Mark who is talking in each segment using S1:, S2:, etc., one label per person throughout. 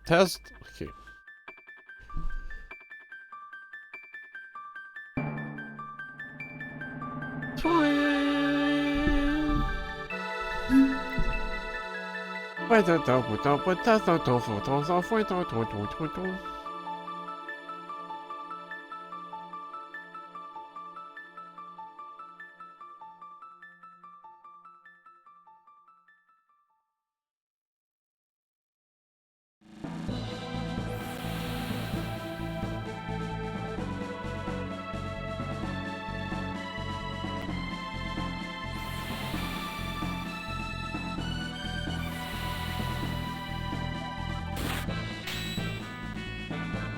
S1: Test. Okay.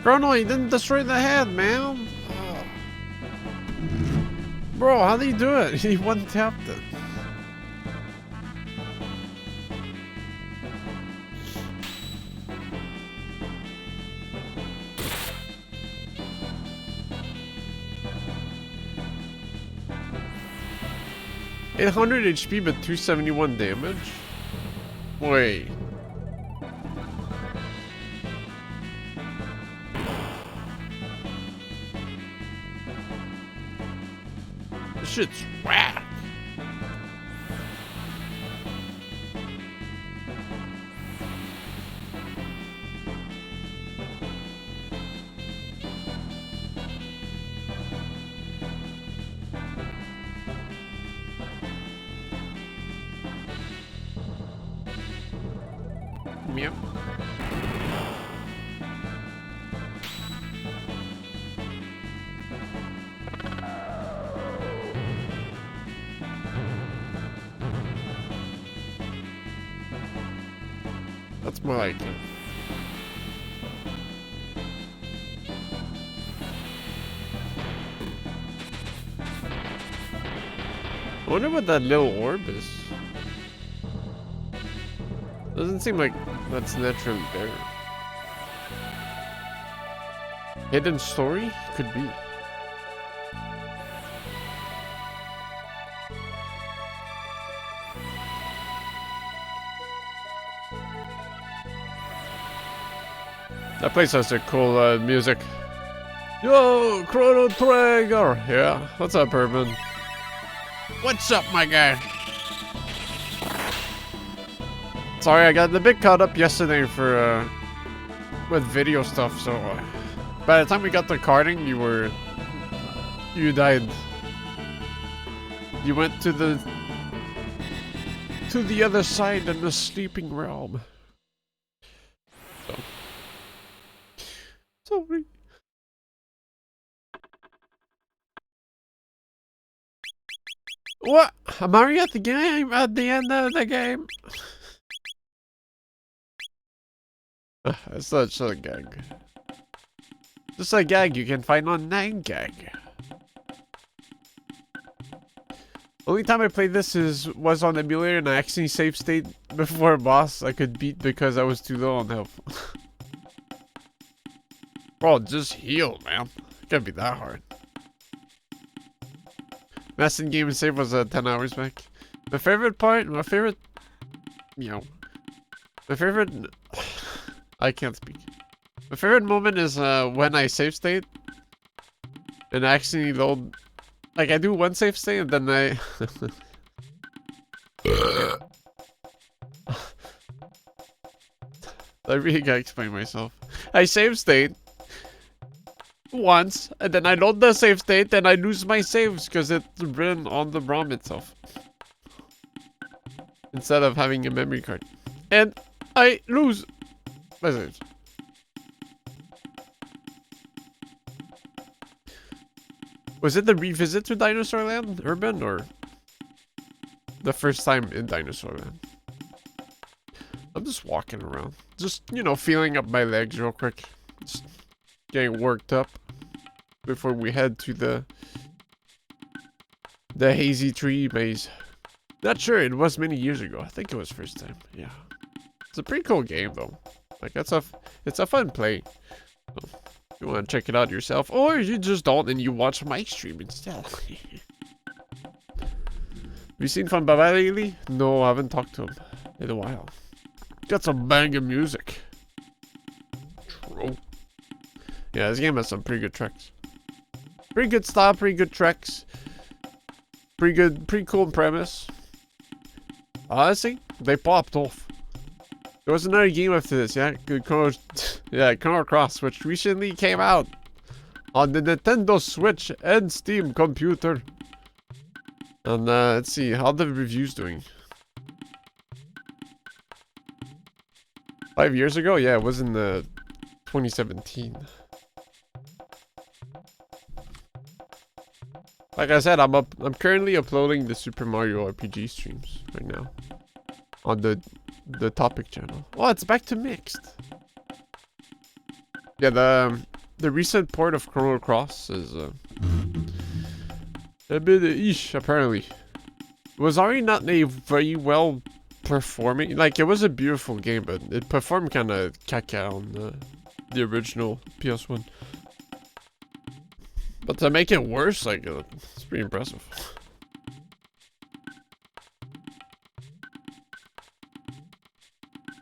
S1: Chrono, he didn't destroy the head, man. Oh. Bro, how did he do it? He one-tapped it. $800 HP but 271 damage? Wait. This shit's whack. Yep. That's more like it. I wonder what that little orb is. Doesn't seem like that's naturally there. Hidden story? Could be. That place has a cool music. Yo, Chrono Trigger! Yeah, what's up, Urban? What's up, my guy? Sorry, I got a bit caught up yesterday for with video stuff, so by the time we got to karting, you died. You went to the other side in the sleeping realm. So sorry. What? Am I at the game? At the end of the game? It's such a gag. Just a gag you can find on 9gag. Only time I played this was on emulator and I actually save state before a boss I could beat because I was too low on health. Bro, just heal, man. It can't be that hard. Last in game and save was 10 hours back. My favorite part, my favorite I can't speak. My favorite moment is when I save state and I actually load. Like, I do one save state and then I I really gotta explain myself. I save state once and then I load the save state and I lose my saves because it's written on the ROM itself instead of having a memory card, and I lose my saves. Was it the revisit to Dinosaur Land, Urban, or the first time in Dinosaur Land? I'm just walking around. Just, you know, feeling up my legs real quick. Just getting worked up before we head to the Hazy Tree Maze. Not sure, it was many years ago. I think it was first time, yeah. It's a pretty cool game, though. Like, it's a fun play. So, you want to check it out yourself, or you just don't and you watch my stream instead. Have you seen Fun Baba lately? No, I haven't talked to him in a while. Got some banging music. Yeah, this game has some pretty good tracks. Pretty good style, pretty good tracks. Pretty cool premise. Honestly, they popped off. There was another game after this, yeah? Chrono Cross, which recently came out on the Nintendo Switch and Steam computer. And let's see, how the reviews doing? 5 years ago? Yeah, it was in 2017. Like I said, I'm currently uploading the Super Mario RPG streams right now on the topic channel. Oh, it's back to mixed. Yeah, the recent port of Chrono Cross is a bit ish, apparently. It was already not a very well performing, like it was a beautiful game, but it performed kind of caca on the original PS1. But to make it worse, like it's pretty impressive.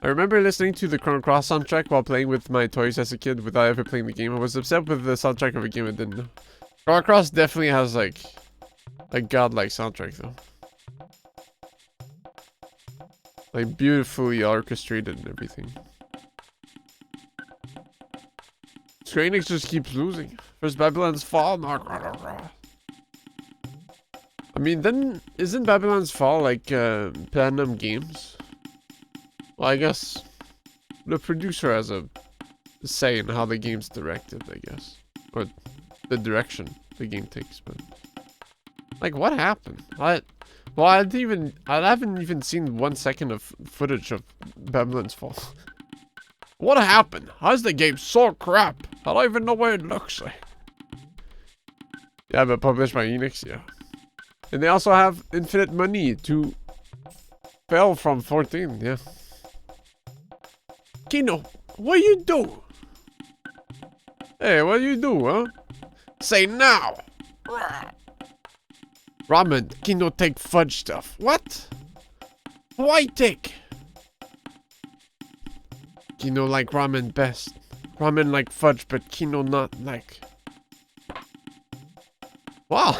S1: I remember listening to the Chrono Cross soundtrack while playing with my toys as a kid without ever playing the game. I was upset with the soundtrack of a game I didn't know. Chrono Cross definitely has like a godlike soundtrack though. Like beautifully orchestrated and everything. Square Enix just keeps losing. First Babylon's Fall. I mean, then isn't Babylon's Fall like Platinum Games? Well, I guess the producer has a say in how the game's directed, I guess, or the direction the game takes. But like, what happened? I haven't even seen 1 second of footage of Babylon's Fall. What happened? How's the game so crap? I don't even know what it looks like. Yeah, but published by Enix, yeah. And they also have infinite money to fell from 14, yeah. Kino, what you do? Hey, what you do, huh? Say now! Ramen, Kino take fudge stuff. What? Why take? Kino like ramen best. Ramen like fudge, but Kino not like. Wow,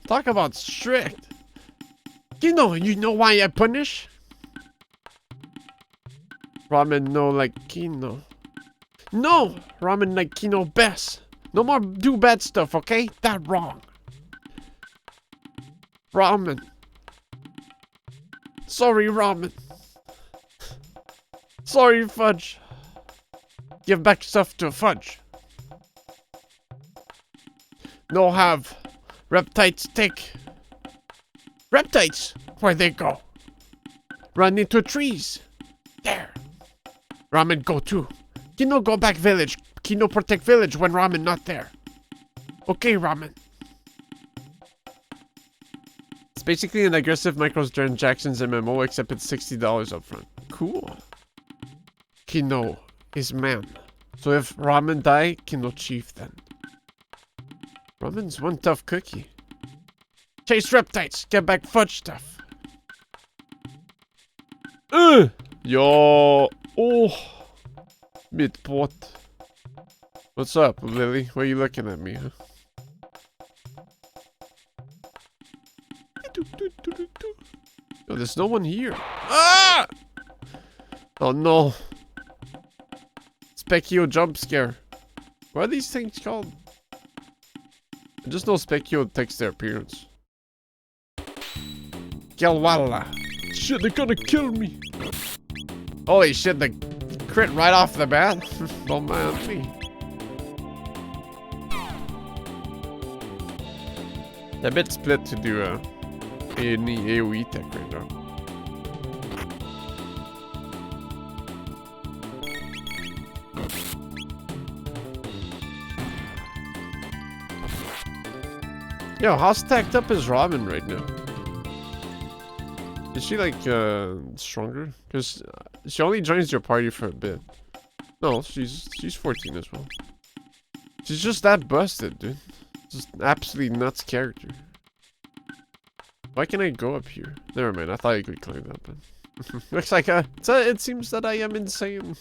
S1: talk about strict. Kino, you know why I punish? Ramen no like Kino. No, ramen like Kino best. No more do bad stuff, okay? That wrong. Ramen. Sorry, ramen. Sorry, fudge. Give back stuff to fudge. No have. Reptites take. Reptites? Where they go? Run into trees. There. Ramen go too. Kino go back village. Kino protect village when ramen not there. Okay, ramen. It's basically an aggressive microtransactions MMO, except it's $60 upfront. Cool. Kino is man. So if ramen die, Kino chief then. Ramen's one tough cookie. Chase reptiles, get back fudge stuff. Yo. Oh. Midpot. What's up, Lily? Why are you looking at me, huh? Oh, there's no one here. Ah! Oh no. Specchio jump scare. What are these things called? I just know Specchio takes their appearance. Galwala. Shit, they're gonna kill me. Holy shit, the crit right off the bat. Don't mind me. A bit split to do any AoE tech right now. Yo, how stacked up is Robin right now? Is she like stronger? Because she only joins your party for a bit. No, she's 14 as well. She's just that busted, dude. Just absolutely nuts character. Why can I go up here? Never mind, I thought I could climb that, but looks like it seems that I am insane.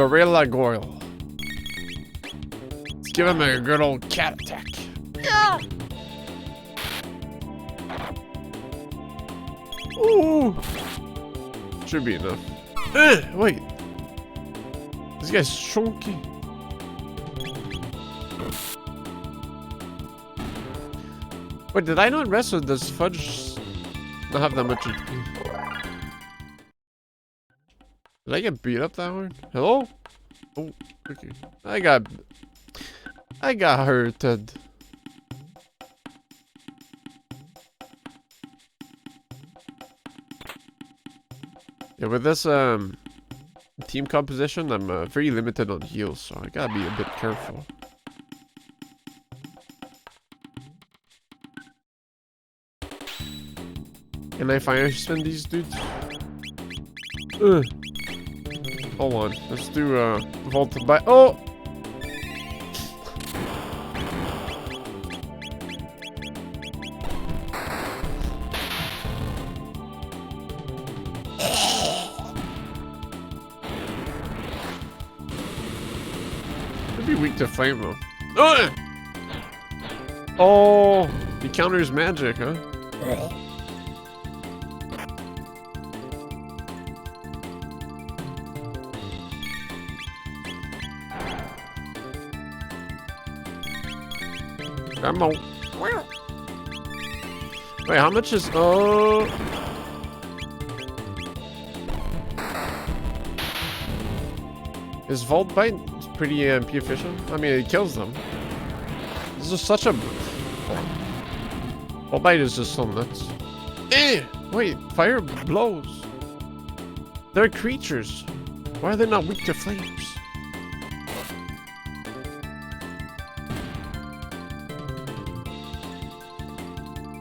S1: Gorilla Goyle. Let's give him a good old cat attack. Yeah. Ooh. Should be enough. Wait. This guy's chunky. Wait, did I not rest or does Fudge not have that much HP? Did I get beat up that hard? Hello? Oh, okay. I got hurted. Yeah, with this team composition, I'm very limited on heals, so I gotta be a bit careful. Can I fire spin these dudes? Ugh. Hold on, let's do Vault by. Oh! Could be weak to flame though. Ugh! Oh, he counters magic, huh? Ammo. Wait, how much is... Oh... Is Vault Bite pretty MP efficient? I mean, it kills them. This is such a... Vault Bite is just so nuts. Wait, fire blows. They're creatures. Why are they not weak to flames?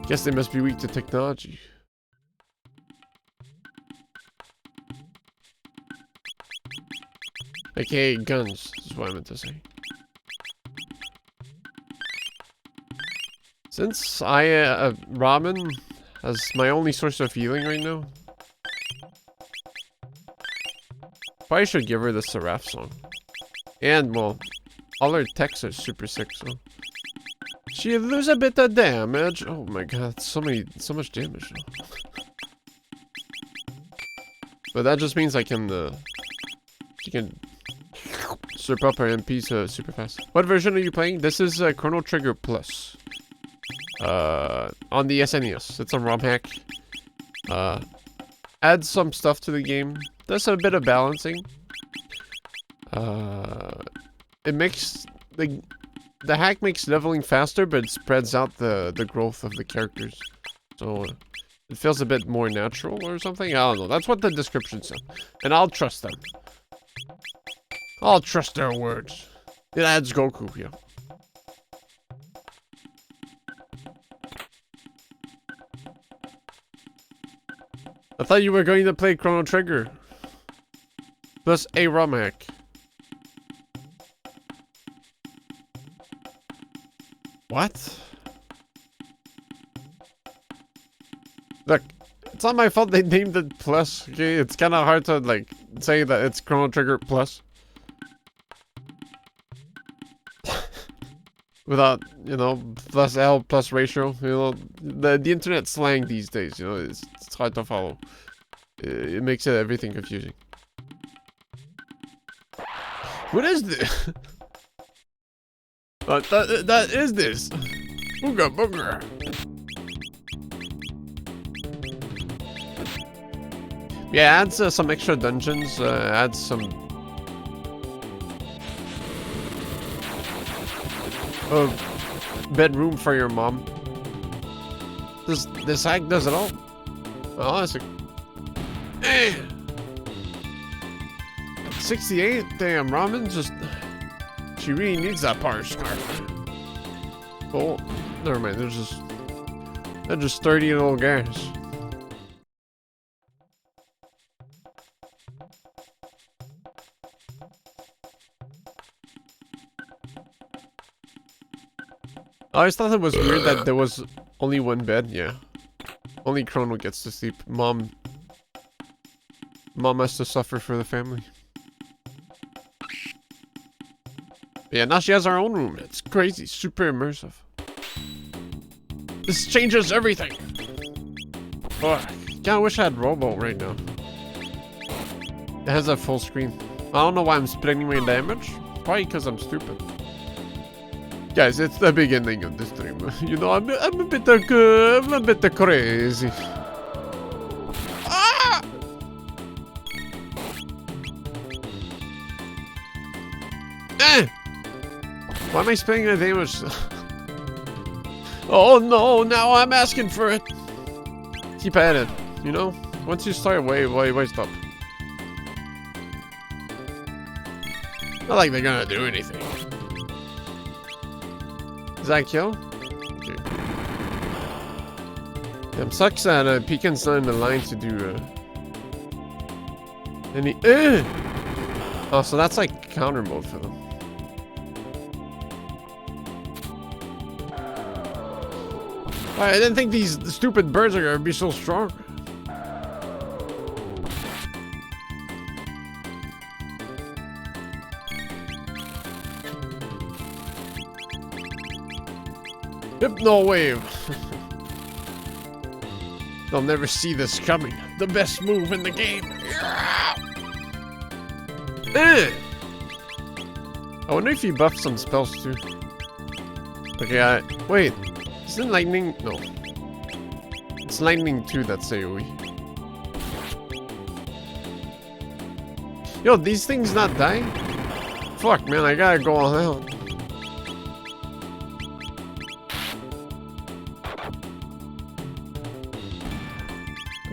S1: Guess they must be weak to technology. AKA guns, is what I meant to say. Since Ramen as my only source of healing right now, probably should give her the Seraph song. And, well, all her texts are super sick, so... She lose a bit of damage. Oh my god, so much damage now. But that just means I can, she can slurp up her MPs super fast. What version are you playing? This is Chrono Trigger Plus. On the SNES. It's a ROM hack. Adds some stuff to the game. Does a bit of balancing. It makes the hack makes leveling faster, but it spreads out the growth of the characters. So it feels a bit more natural or something. I don't know. That's what the description said. And I'll trust them. I'll trust their words. It adds Goku, yeah. I thought you were going to play Chrono Trigger. Plus a ROM hack. What? Look, it's not my fault they named it Plus, okay? It's kind of hard to, like, say that it's Chrono Trigger Plus. Without, you know, plus L, plus ratio, you know, the internet slang these days, you know, it's hard to follow. It makes everything confusing. What is this? That is this. Booga booger. Yeah, adds some extra dungeons. Adds some bedroom for your mom. This hack does it all. Oh, that's a 68. Damn, Ramen just. She really needs that power scarf. Oh, never mind. They're just sturdy little guys. I always thought it was weird that there was only one bed. Yeah, only Chrono gets to sleep. Mom has to suffer for the family. Yeah, now she has her own room. It's crazy. Super immersive. This changes everything. Fuck. Yeah, I wish I had Robo right now. It has a full screen. I don't know why I'm splitting my damage. Probably because I'm stupid. Guys, it's the beginning of the stream. You know, I'm a bit crazy. Ah! Eh! Why am I splitting my damage? Oh no, now I'm asking for it. Keep at it, you know? Once you start, wait, stop. Not like they're gonna do anything. Is that a kill? Okay. Damn, sucks that Pekin's not in the line to do any. Oh, so that's like counter mode for them. I didn't think these stupid birds are gonna be so strong. Hypno wave. They'll never see this coming. The best move in the game. I wonder if he buffed some spells too. Okay, wait. Isn't lightning? No. It's lightning 2 that's AoE. Yo, these things not dying? Fuck, man, I gotta go all out.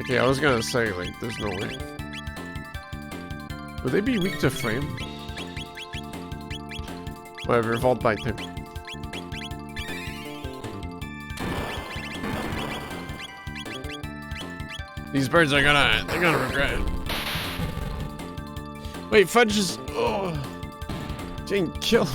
S1: Okay, I was gonna say, like, there's no way. Would they be weak to flame? Whatever, vault by type. These birds are they're gonna regret it. Wait, Fudge is, getting killed.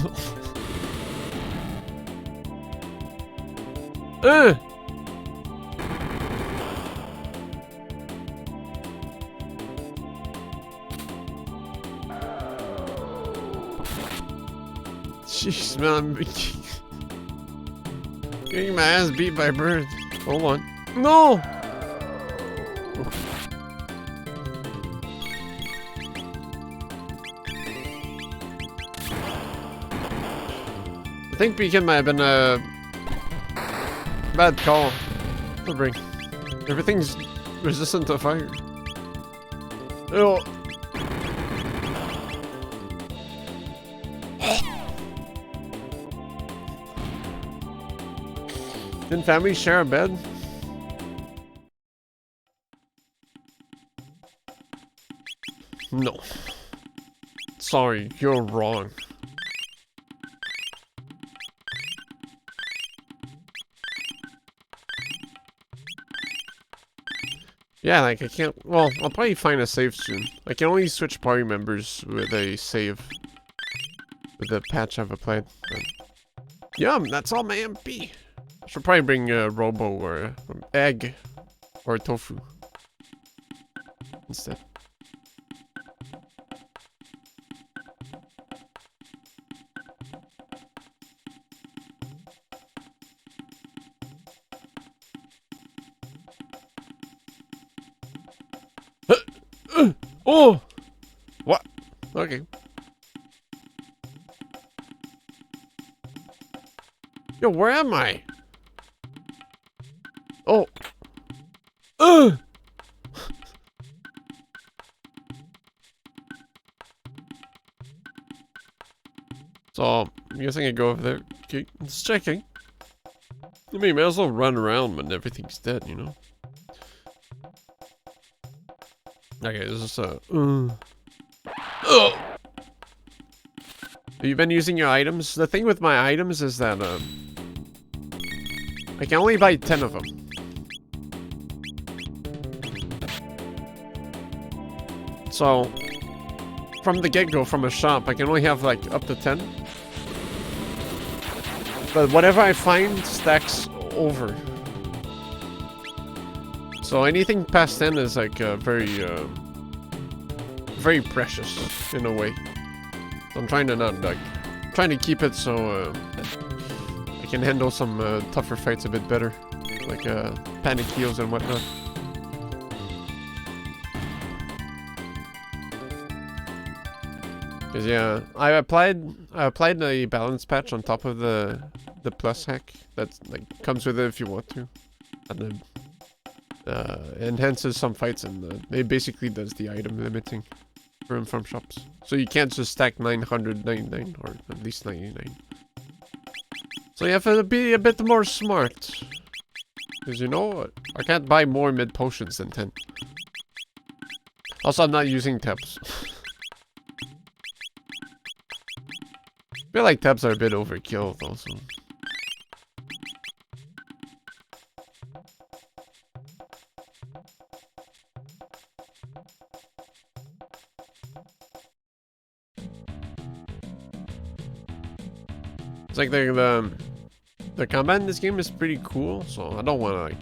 S1: Jeez, man, I'm getting my ass beat by birds. Hold on. No! I think Beacon might have been a bad call to bring. Everything's resistant to fire. Ew. Didn't families share a bed? No. Sorry, you're wrong. Yeah, like I can't, well, I'll probably find a save soon. I can only switch party members with a save. With the patch I've applied. But... Yum, that's all my MP. I should probably bring a Robo or egg or tofu instead. Oh! What? Okay. Yo, where am I? Oh. So, I'm guessing I go over there. Okay, just checking. I mean, may as well run around when everything's dead, you know? Okay, this is Oh! Have you been using your items? The thing with my items is that, I can only buy 10 of them. So, from the get-go, from a shop, I can only have, like, up to 10. But whatever I find stacks over. So anything past 10 is, like, very precious, in a way. So I'm trying to not, like, trying to keep it so I can handle some tougher fights a bit better, like panic heals and whatnot. Cause yeah, I applied a balance patch on top of the plus hack that like comes with it if you want to, and then enhances some fights, and it basically does the item limiting from shops. So you can't just stack 999 or at least 99. So you have to be a bit more smart, because you know I can't buy more mid potions than 10. Also, I'm not using tabs. I feel like tabs are a bit overkill also. It's like the combat in this game is pretty cool, so I don't want to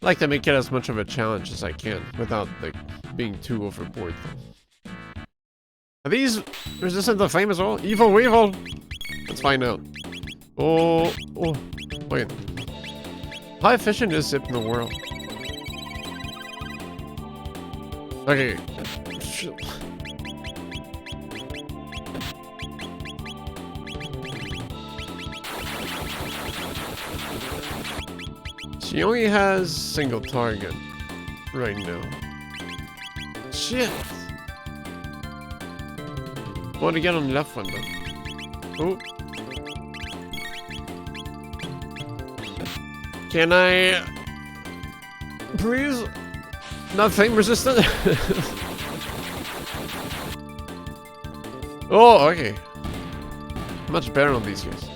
S1: like to make it as much of a challenge as I can without like being too overboard. Are these resistant to flame as well? Evil Weevil! Let's find out. Oh, wait. How efficient is Zip in the world? Okay. She only has single target right now. Shit! I want to get on the left one though. Oh. Can I... please? Not flame resistant? Oh, okay. Much better on these guys.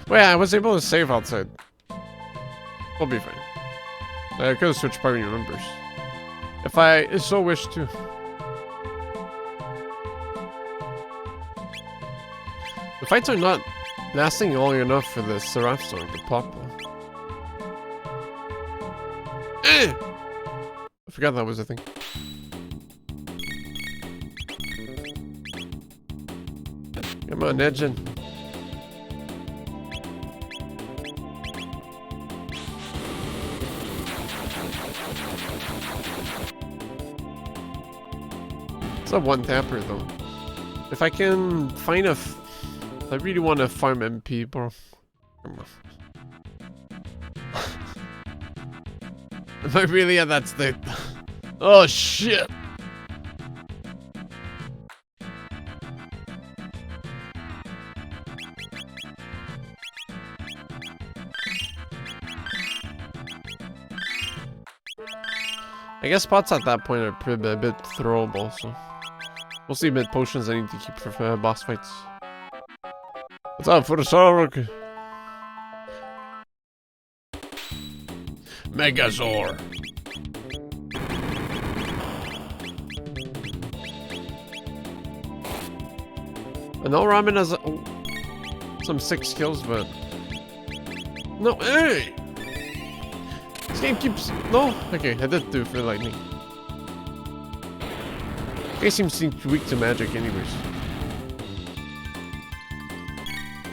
S1: Wait, I was able to save outside. We'll be fine. I could have switched party members. If I so wish to. The fights are not lasting long enough for the Seraph song to pop though. I forgot that was a thing. Come on, Edgin. It's a one-tapper though. If I can find I really want to farm MP, bro. Come on. Am I really at that state? Oh shit! I guess spots at that point are a bit throwable, so mostly mid potions I need to keep for boss fights. What's up for the Sarok? Megazord. I know Ramen has some sick skills, but no, hey! This game keeps no. Okay, I did do for lightning. This game seems weak to magic, anyways.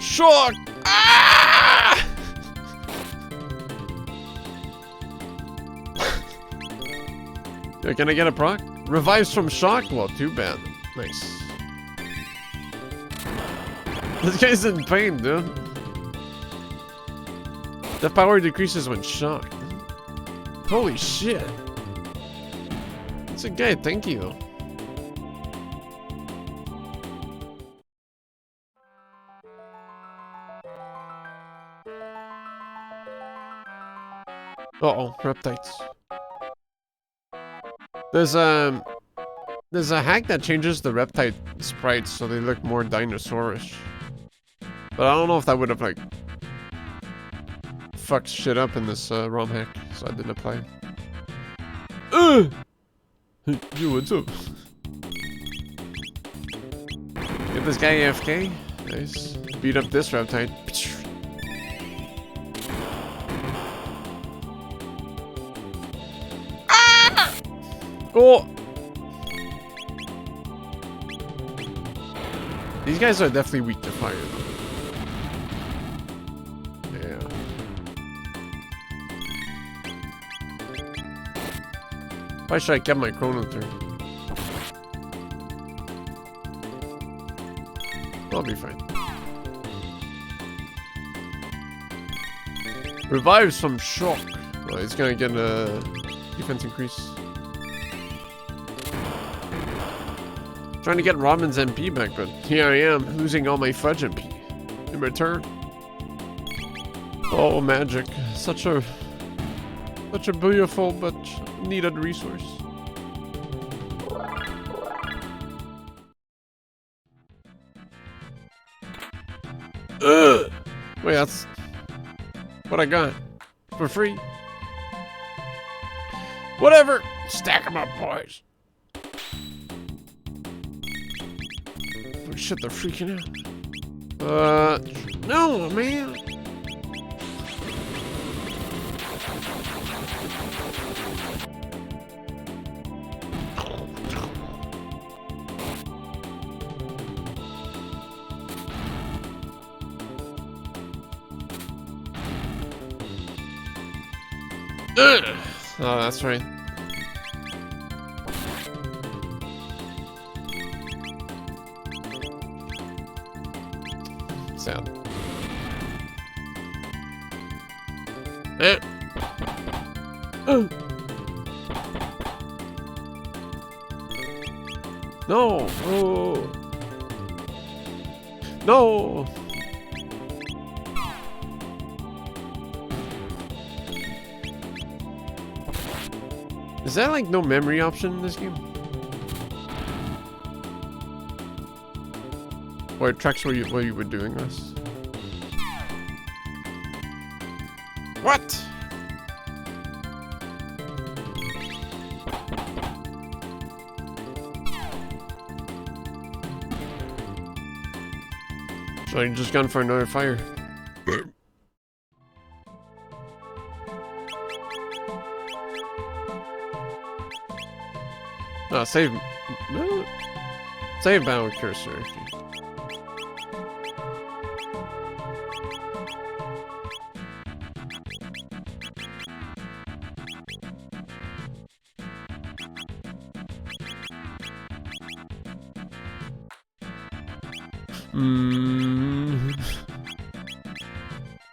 S1: Shock! Ah! Yeah, can I get a proc? Revives from shock? Well, too bad. Nice. This guy's in pain, dude. The power decreases when shocked. Holy shit. It's a guy tanky though. Uh-oh, reptites. There's a hack that changes the reptite sprites so they look more dinosaurish. But I don't know if that would have like fucked shit up in this ROM hack, so I didn't apply. Yo, what's up? this guy AFK. Nice. Beat up this reptile. Ah! Oh! These guys are definitely weak to fire, though. Yeah. Why should I get my Chrono turn? I'll be fine. Revives from shock. Oh, he's gonna get a defense increase. Trying to get Robin's MP back, but here I am, losing all my fudge MP in return. Oh, magic. Such a beautiful but needed resource. Ugh. Wait, that's what I got for free. Whatever. Stack them up, boys. Oh, shit, they're freaking out. No, man. Ugh. Oh, that's right. Sad. Oh. No. Oh. No. Is that like no memory option in this game? Or it tracks what you were doing this? What? So I just gone for another fire. No, save. No. Save battle cursor.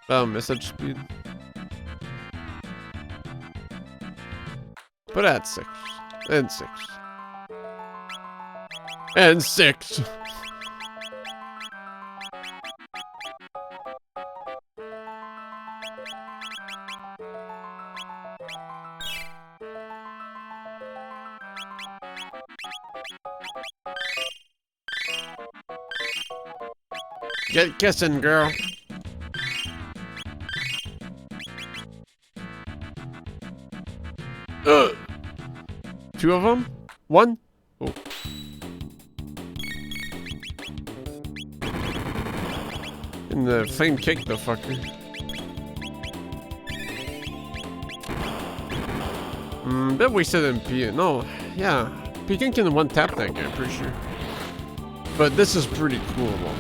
S1: Oh, message speed. Put at 6. And 6. And 6. Get kissing, girl. Ugh. 2 of them? 1? Oh. In the flame kick, the fucker. Bit wasted MP. No, yeah. Pekin can one tap that guy, pretty sure. But this is pretty cool, though.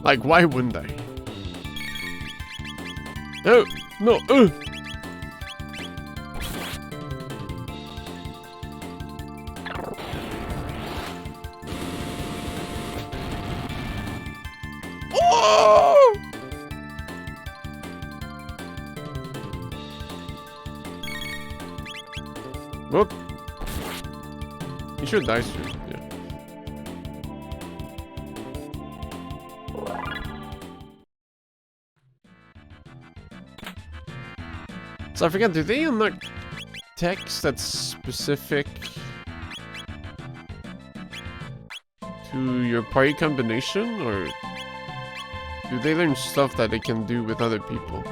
S1: Like, why wouldn't I? Oh, no, Oh! Look. You should die soon, yeah. So I forget, do they unlock text that's specific to your party combination, or do they learn stuff that they can do with other people?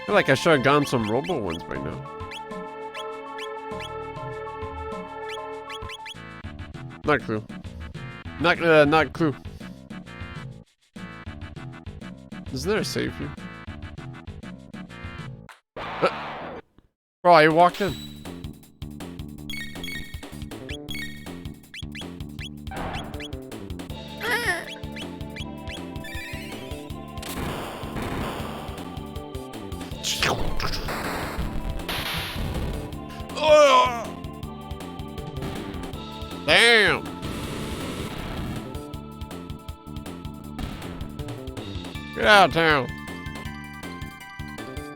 S1: feel like I should have gotten some robo ones by now. Not clue. Not clue. Isn't there a save here? Bro, I walked in. Damn. Get out of town.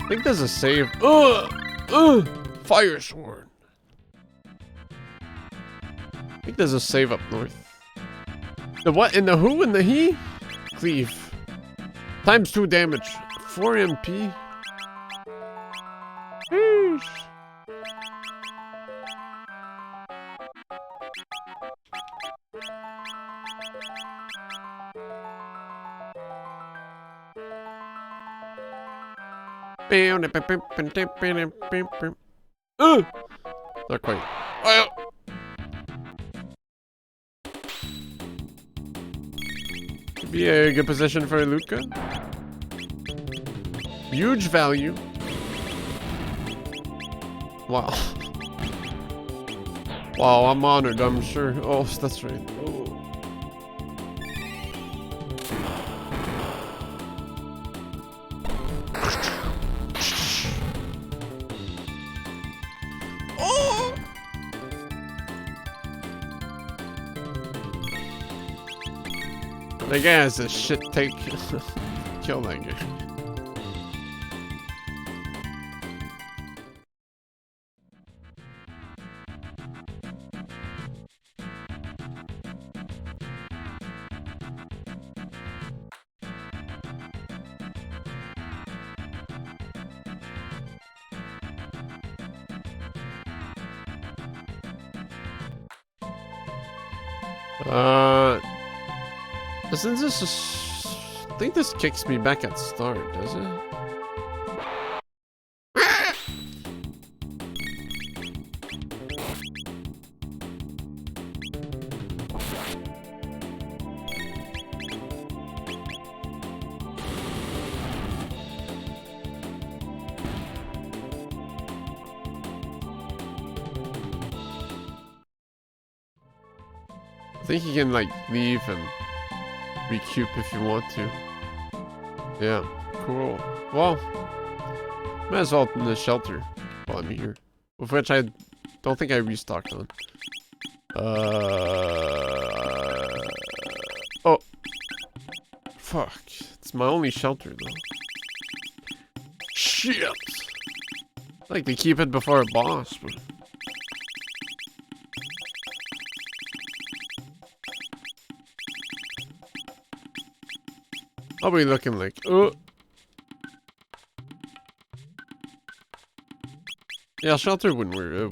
S1: I think there's a save. Fire sword. I think there's a save up north. The what? In the who? In the he? Cleave. Times 2 damage. 4 MP. Sheesh. Not quite. Could be a good position for Luca. Huge value. Wow. Wow, I'm honored, I'm sure. Oh, that's right. Oh. That guy has a shit take. Kill that guy. Doesn't this just... I think this kicks me back at start, does it? I think you can like leave and recoup if you want to. Yeah, cool. Well, might as well in the shelter while I'm here. With which I don't think I restocked on. Oh. Fuck. It's my only shelter though. Shit. I like to keep it before a boss, but... I'll be looking like, yeah, shelter wouldn't hurt. I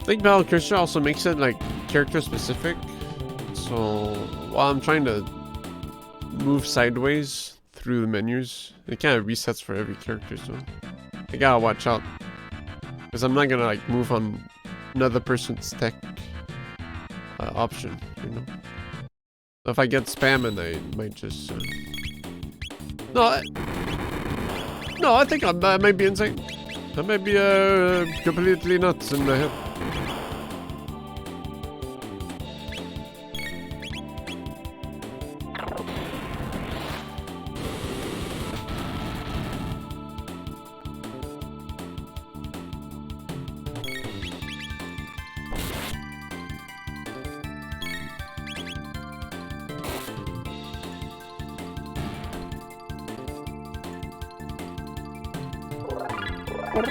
S1: think Battle Crystal also makes it like character specific. So while I'm trying to move sideways through the menus, it kind of resets for every character, so I gotta watch out. Because I'm not gonna like move on another person's tech option, you know. If I get spam and I might just no, I think I might be insane. I might be completely nuts in the head. Oh.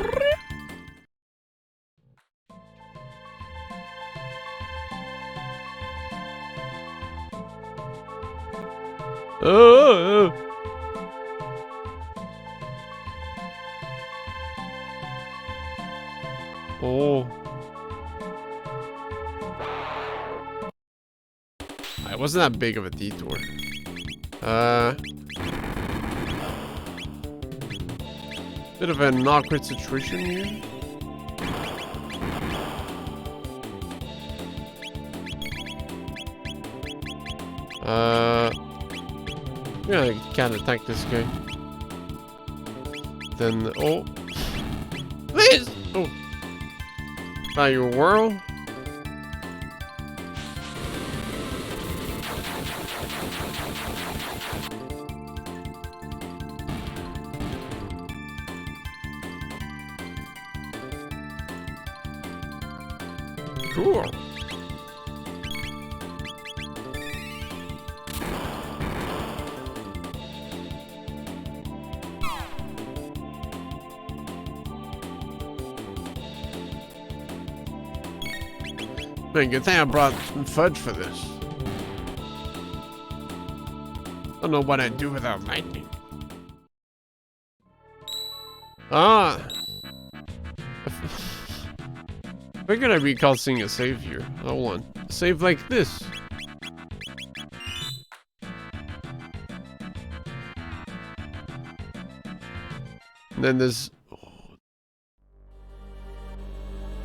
S1: It wasn't that big of a detour. Bit of an awkward situation here. Yeah, I can't attack this guy. Then, oh. Please! Oh. Now you whirl. Cool. Man, good thing I brought fudge for this. Don't know what I'd do without lightning. Ah. Figured I recall seeing a save here. Hold on. A save like this. And then there's...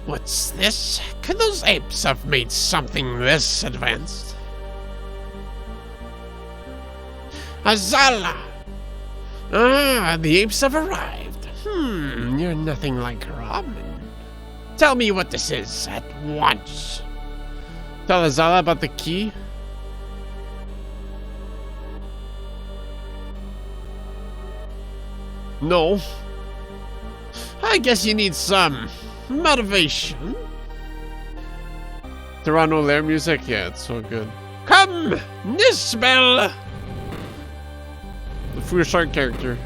S1: What's this? Could those apes have made something this advanced? Azala! Ah, the apes have arrived. You're nothing like Robin. Tell me what this is at once. Tell Azala about the key. No. I guess you need some motivation. Chrono lair music? Yeah, it's so good. Come, Nisbel! The Full Shark character.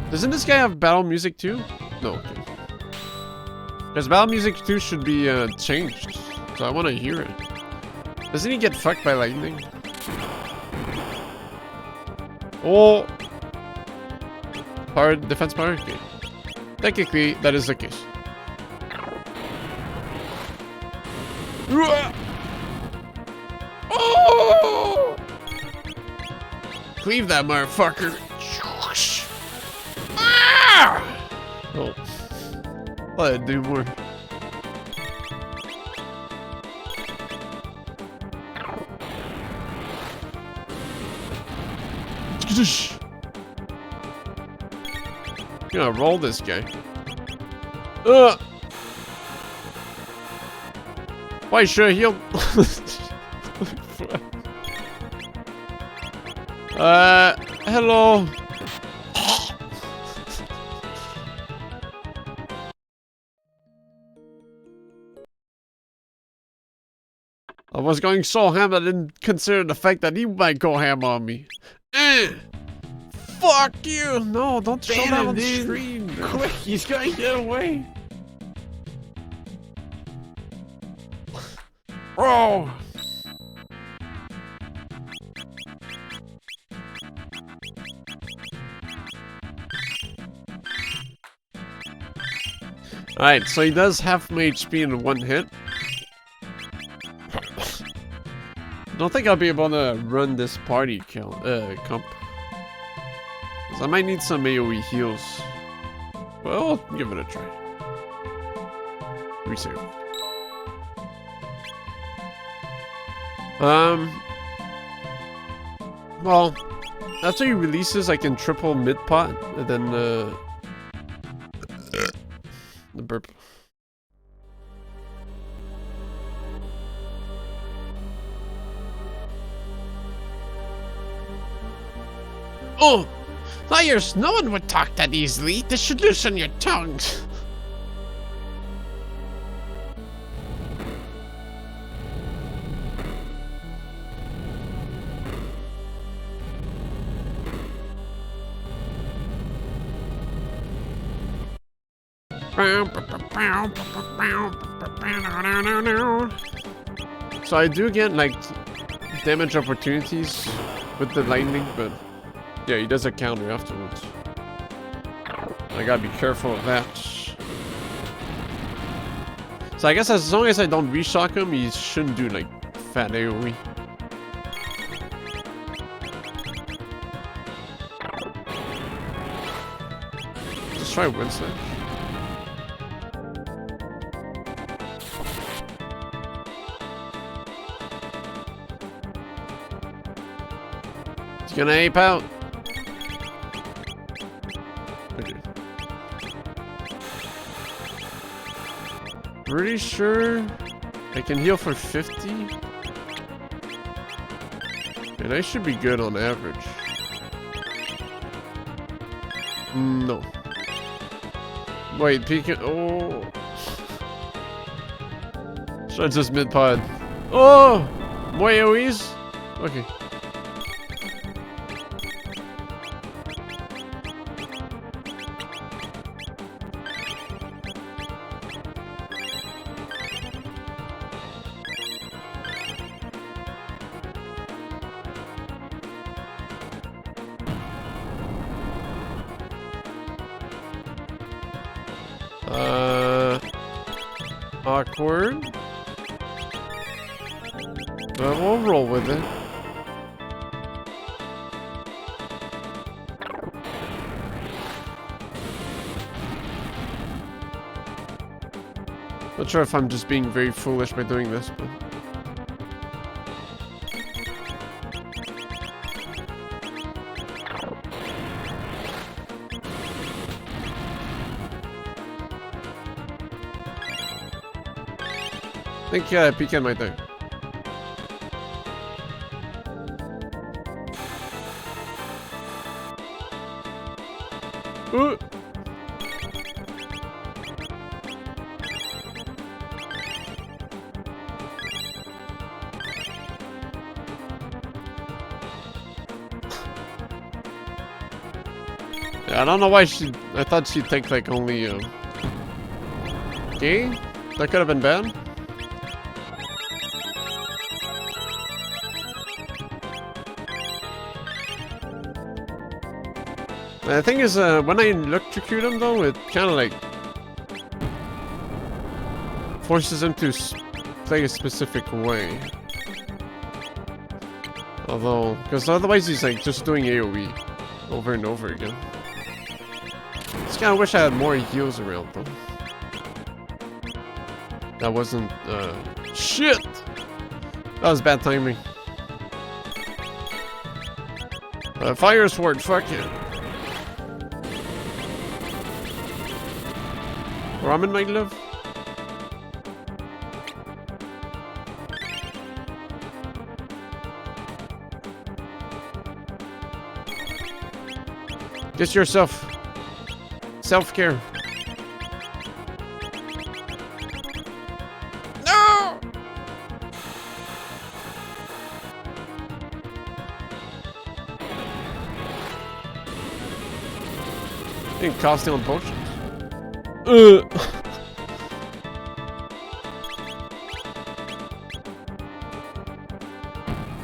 S1: Doesn't this guy have battle music too? No, okay. Because battle music too should be changed. So I want to hear it. Doesn't he get fucked by lightning? Oh! Power, defense power? Okay. Technically, that is the case. Oh! Cleave that motherfucker. Ah! Oh. Let it do more. I'm gonna roll this guy. Why should I heal? Hello. I was going so ham I didn't consider the fact that he might go ham on me. Fuck you! No, don't show that on screen.
S2: Quick, he's gonna get away.
S1: Bro! Alright, so he does half my HP in one hit. Don't think I'll be able to run this party comp. I might need some AoE heals. Well, I'll give it a try. Resave. Well, after he releases, I can triple mid pot, and then the burp. Oh! Liars, no one would talk that easily. This should loosen your tongues. So I do get like damage opportunities with the lightning, but yeah, he does a counter afterwards. I gotta be careful of that. So I guess as long as I don't reshock him, he shouldn't do like fat AoE. Let's try Wind Slash. He's gonna ape out. Okay. Pretty sure I can heal for 50. And I should be good on average. No. Wait, peeking. Oh. Should I just mid pod? Oh! More AoEs? Okay. Awkward. But we'll roll with it. Not sure if I'm just being very foolish by doing this, but... I think Pecan might die. Ooh. Yeah, I don't know why she... I thought she'd take like only okay, that could have been bad. The thing is, when I electrocute him though, it kind of like forces him to play a specific way. Although, because otherwise he's like just doing AoE over and over again. Just kind of wish I had more heals around though. That wasn't, shit! That was bad timing. Fire Sword, fuck it. Ramen might live. Just yourself. Self-care. No! You can cost on potions.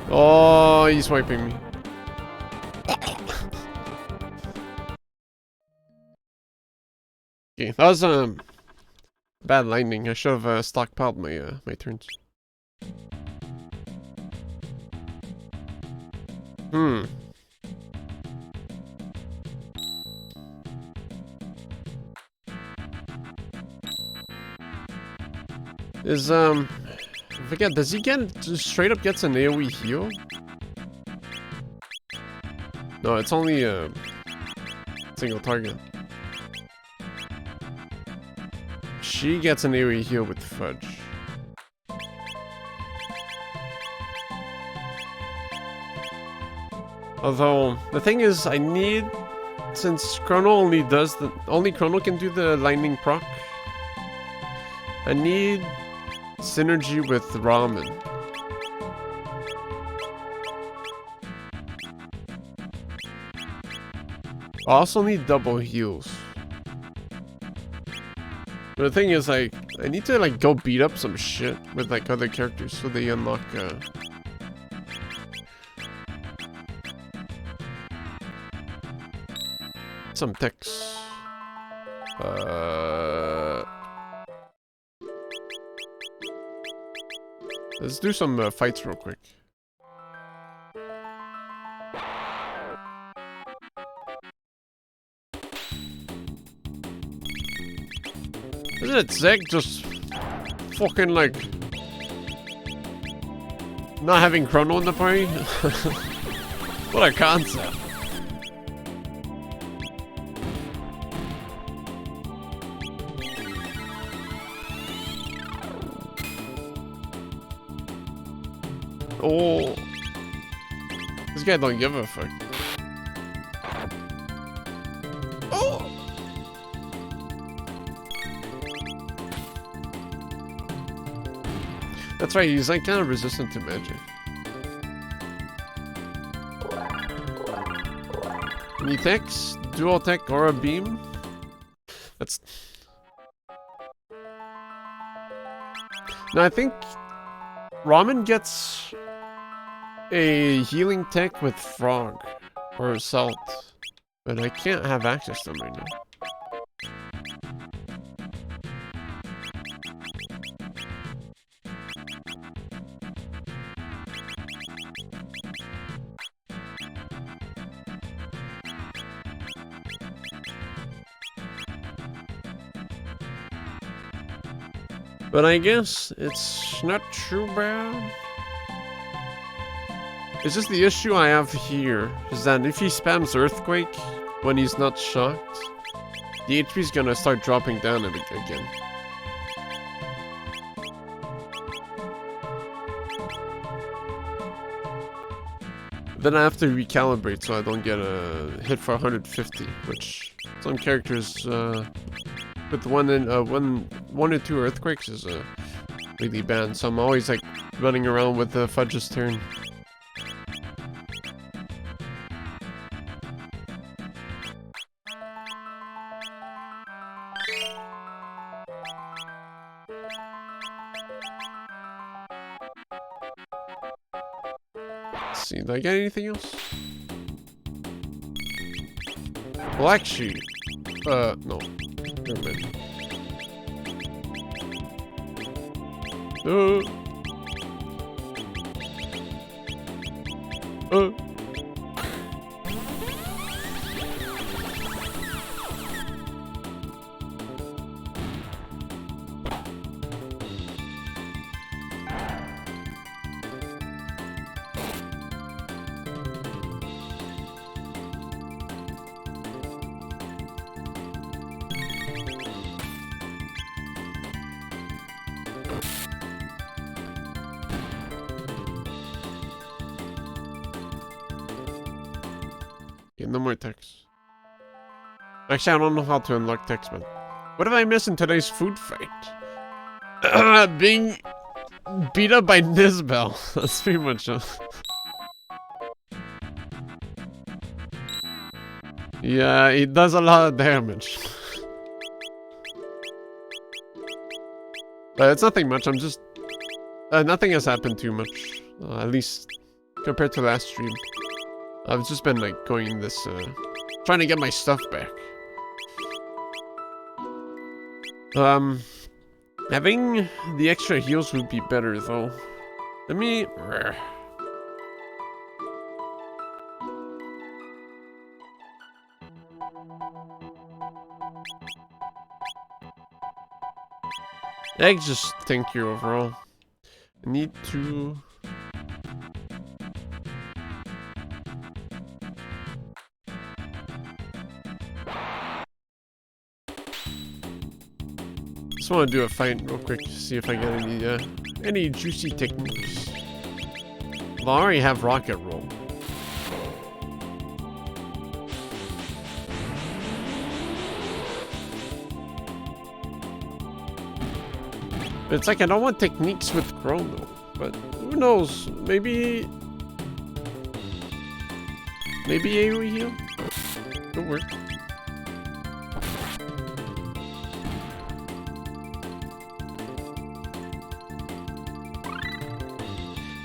S1: Oh, he's wiping me. Okay, that was bad lightning. I should have stockpiled my my turns. Is I forget, does he get just straight up gets an AoE heal? No, it's only a single target. She gets an AoE heal with Fudge. Although the thing is, I need, since Chrono only Chrono can do the lightning proc. I need synergy with Ramen. I also need double heals. But the thing is, like, I need to like go beat up some shit with like other characters so they unlock some techs. Let's do some fights real quick. Isn't it sick? Just fucking like not having Chrono in the party? What a concept. Oh, this guy don't give a fuck. Oh, that's right. He's like kind of resistant to magic. Any techs? Dual tech or a beam? That's. No, I think Ramen gets a healing tech with frog or salt, but I can't have access to them right now. But I guess it's not too bad. It's just the issue I have here is that if he spams Earthquake when he's not shocked, the HP is gonna start dropping down again. Then I have to recalibrate so I don't get a hit for 150, which some characters with one or two earthquakes is really bad. So I'm always like running around with the Fudge's turn. Let's see, did I get anything else? Black sheep. No. Never mind. Yeah, no more text. Actually, I don't know how to unlock text, man. What did I miss in today's food fight? Being beat up by Nisbel. That's pretty much it. Yeah, he does a lot of damage. But it's nothing much, I'm just... nothing has happened too much. At least compared to last stream. I've just been like going this, trying to get my stuff back. Having the extra heals would be better though. Let me... Eggs just thank you overall. I need to... Just want to do a fight real quick to see if I get any juicy techniques. Well, I already have rocket roll. But it's like I don't want techniques with Chrono, but who knows? Maybe AoE heal could work.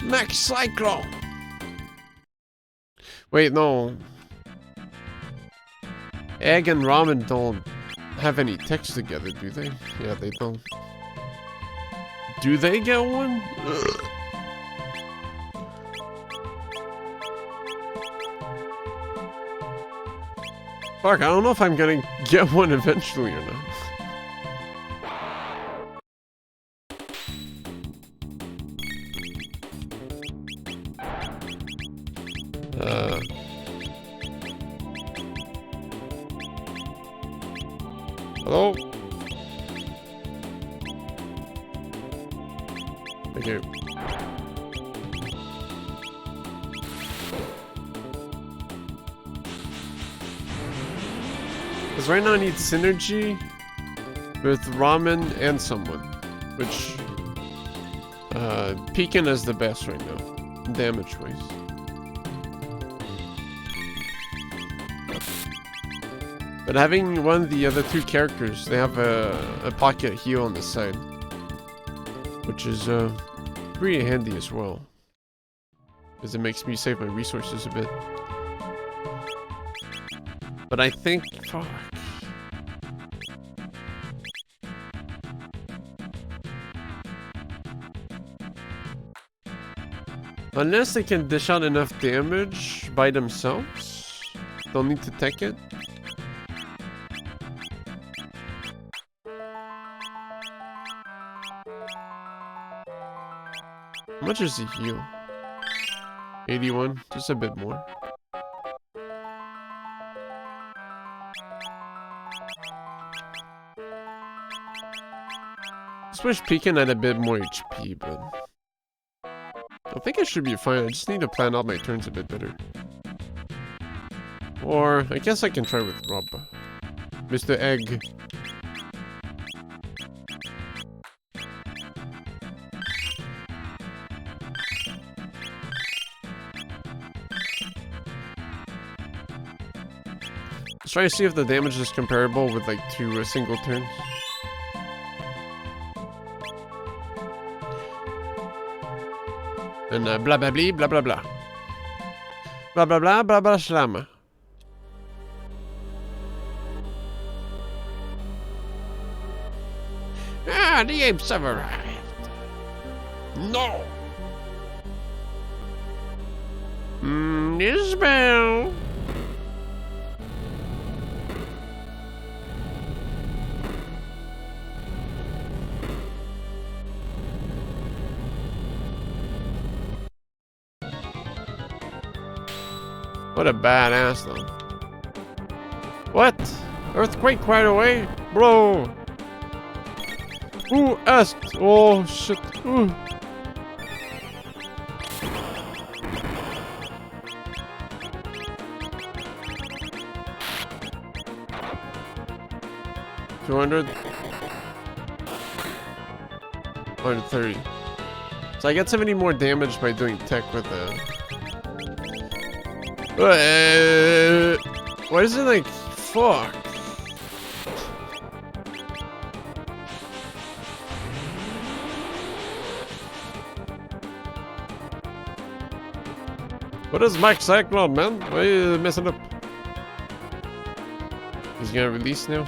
S1: Max Cyclone! Wait, no. Egg and ramen don't have any text together, do they? Yeah, they don't. Do they get one? Ugh. Fuck, I don't know if I'm gonna get one eventually or not. Hello? Okay. Because right now I need synergy with ramen and someone. Which, Pekin is the best right now. Damage wise. But having one of the other two characters, they have a pocket heal on the side. Which is pretty handy as well. Because it makes me save my resources a bit. But I think... Fuck. Unless they can dish out enough damage by themselves, don't need to tech it. How much is the heal? 81, just a bit more. Just wish Pekin had a bit more HP, but I think I should be fine. I just need to plan out my turns a bit better. Or I guess I can try with Rob. Mr. Egg. Let's try to see if the damage is comparable with like 2 single turns. And blah blah blah blah blah blah. Blah blah blah blah blah slam. Ah, the apes have arrived. No. Isabel. What a badass, though. What? Earthquake right away? Bro! Who asked? Oh, shit. Ooh. $200? 130. So I get 70 more damage by doing tech with the... Why is it like, fuck? What is Max Cyclone, man? Why are you messing up? He's gonna release now?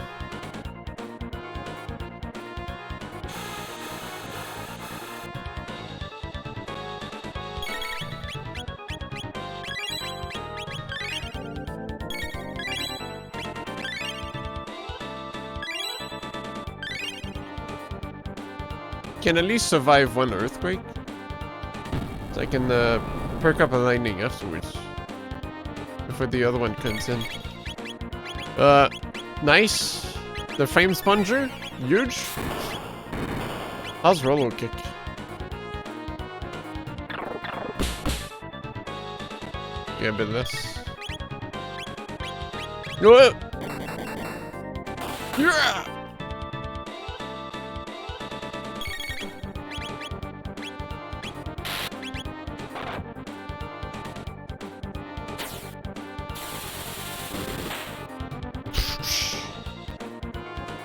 S1: Can at least survive one earthquake. So I can perk up a lightning afterwards. Before the other one comes in. Nice. The frame sponger. Huge. How's Rolo kick? Yeah, a bit less. No! Yeah!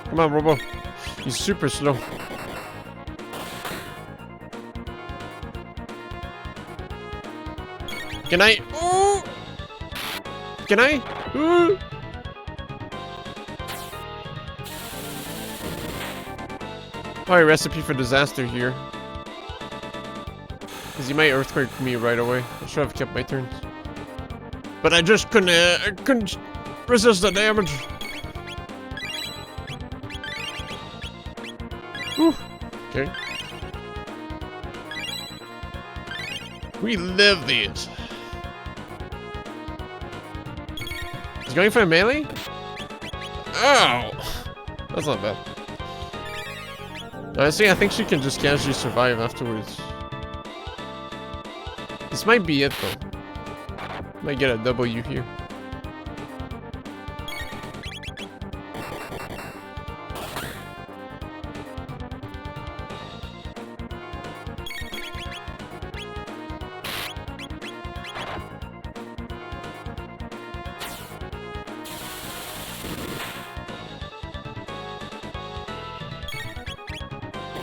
S1: Come on, Robo. He's super slow. Can I? Ooh! Can I? Ooh! Alright, recipe for disaster here. Because he might earthquake me right away. I should have kept my turns. But I just couldn't resist the damage. Whew. Okay. We live these. He's going for a melee? Ow! That's not bad. Honestly, I think she can just casually survive afterwards. This might be it though. Might get a W here.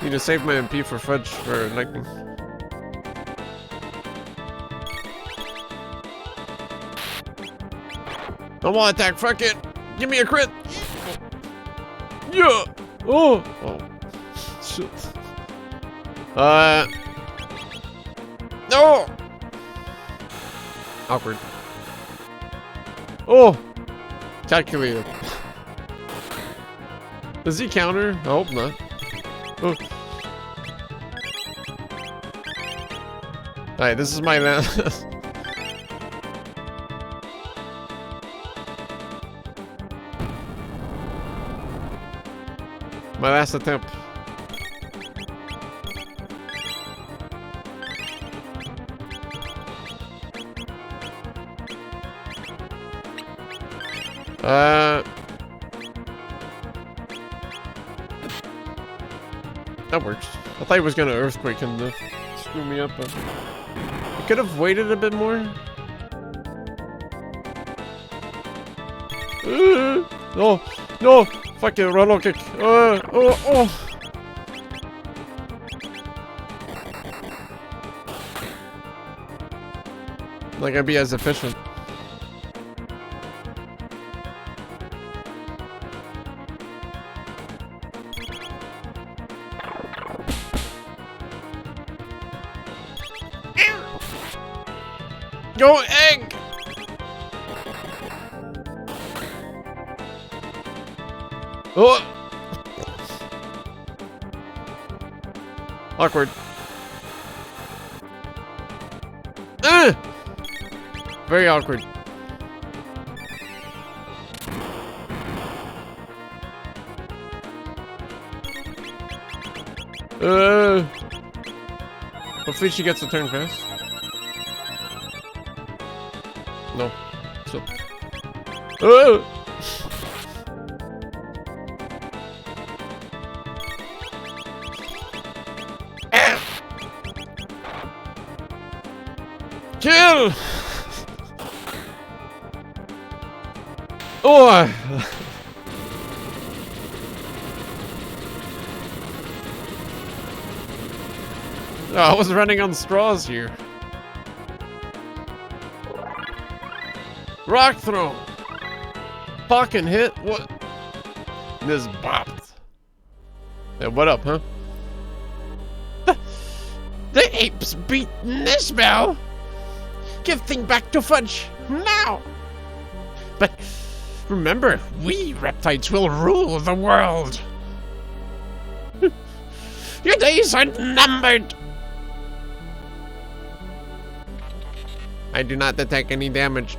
S1: Need to save my MP for Fudge for lightning. I want to attack, fuck it! Give me a crit! Yeah! Oh! Oh. Shit. No! Awkward. Oh! Calculated. Does he counter? I hope not. Oh. Alright, this is my last. My last attempt. That works. I thought he was gonna earthquake and screw me up, but I could have waited a bit more. No, no, fucking Chrono kick. Oh. Not gonna be as efficient. Go egg! Oh! Awkward. Very awkward. Hopefully she gets the turn fast. No. So. Kill! Oh! Oh, I was running on straws here. Rock throw! Fucking hit? What? This bopped. Hey, what up, huh? The apes beat this bell! Give thing back to Fudge, now! But remember, we reptiles will rule the world! Your days are numbered! I do not detect any damage.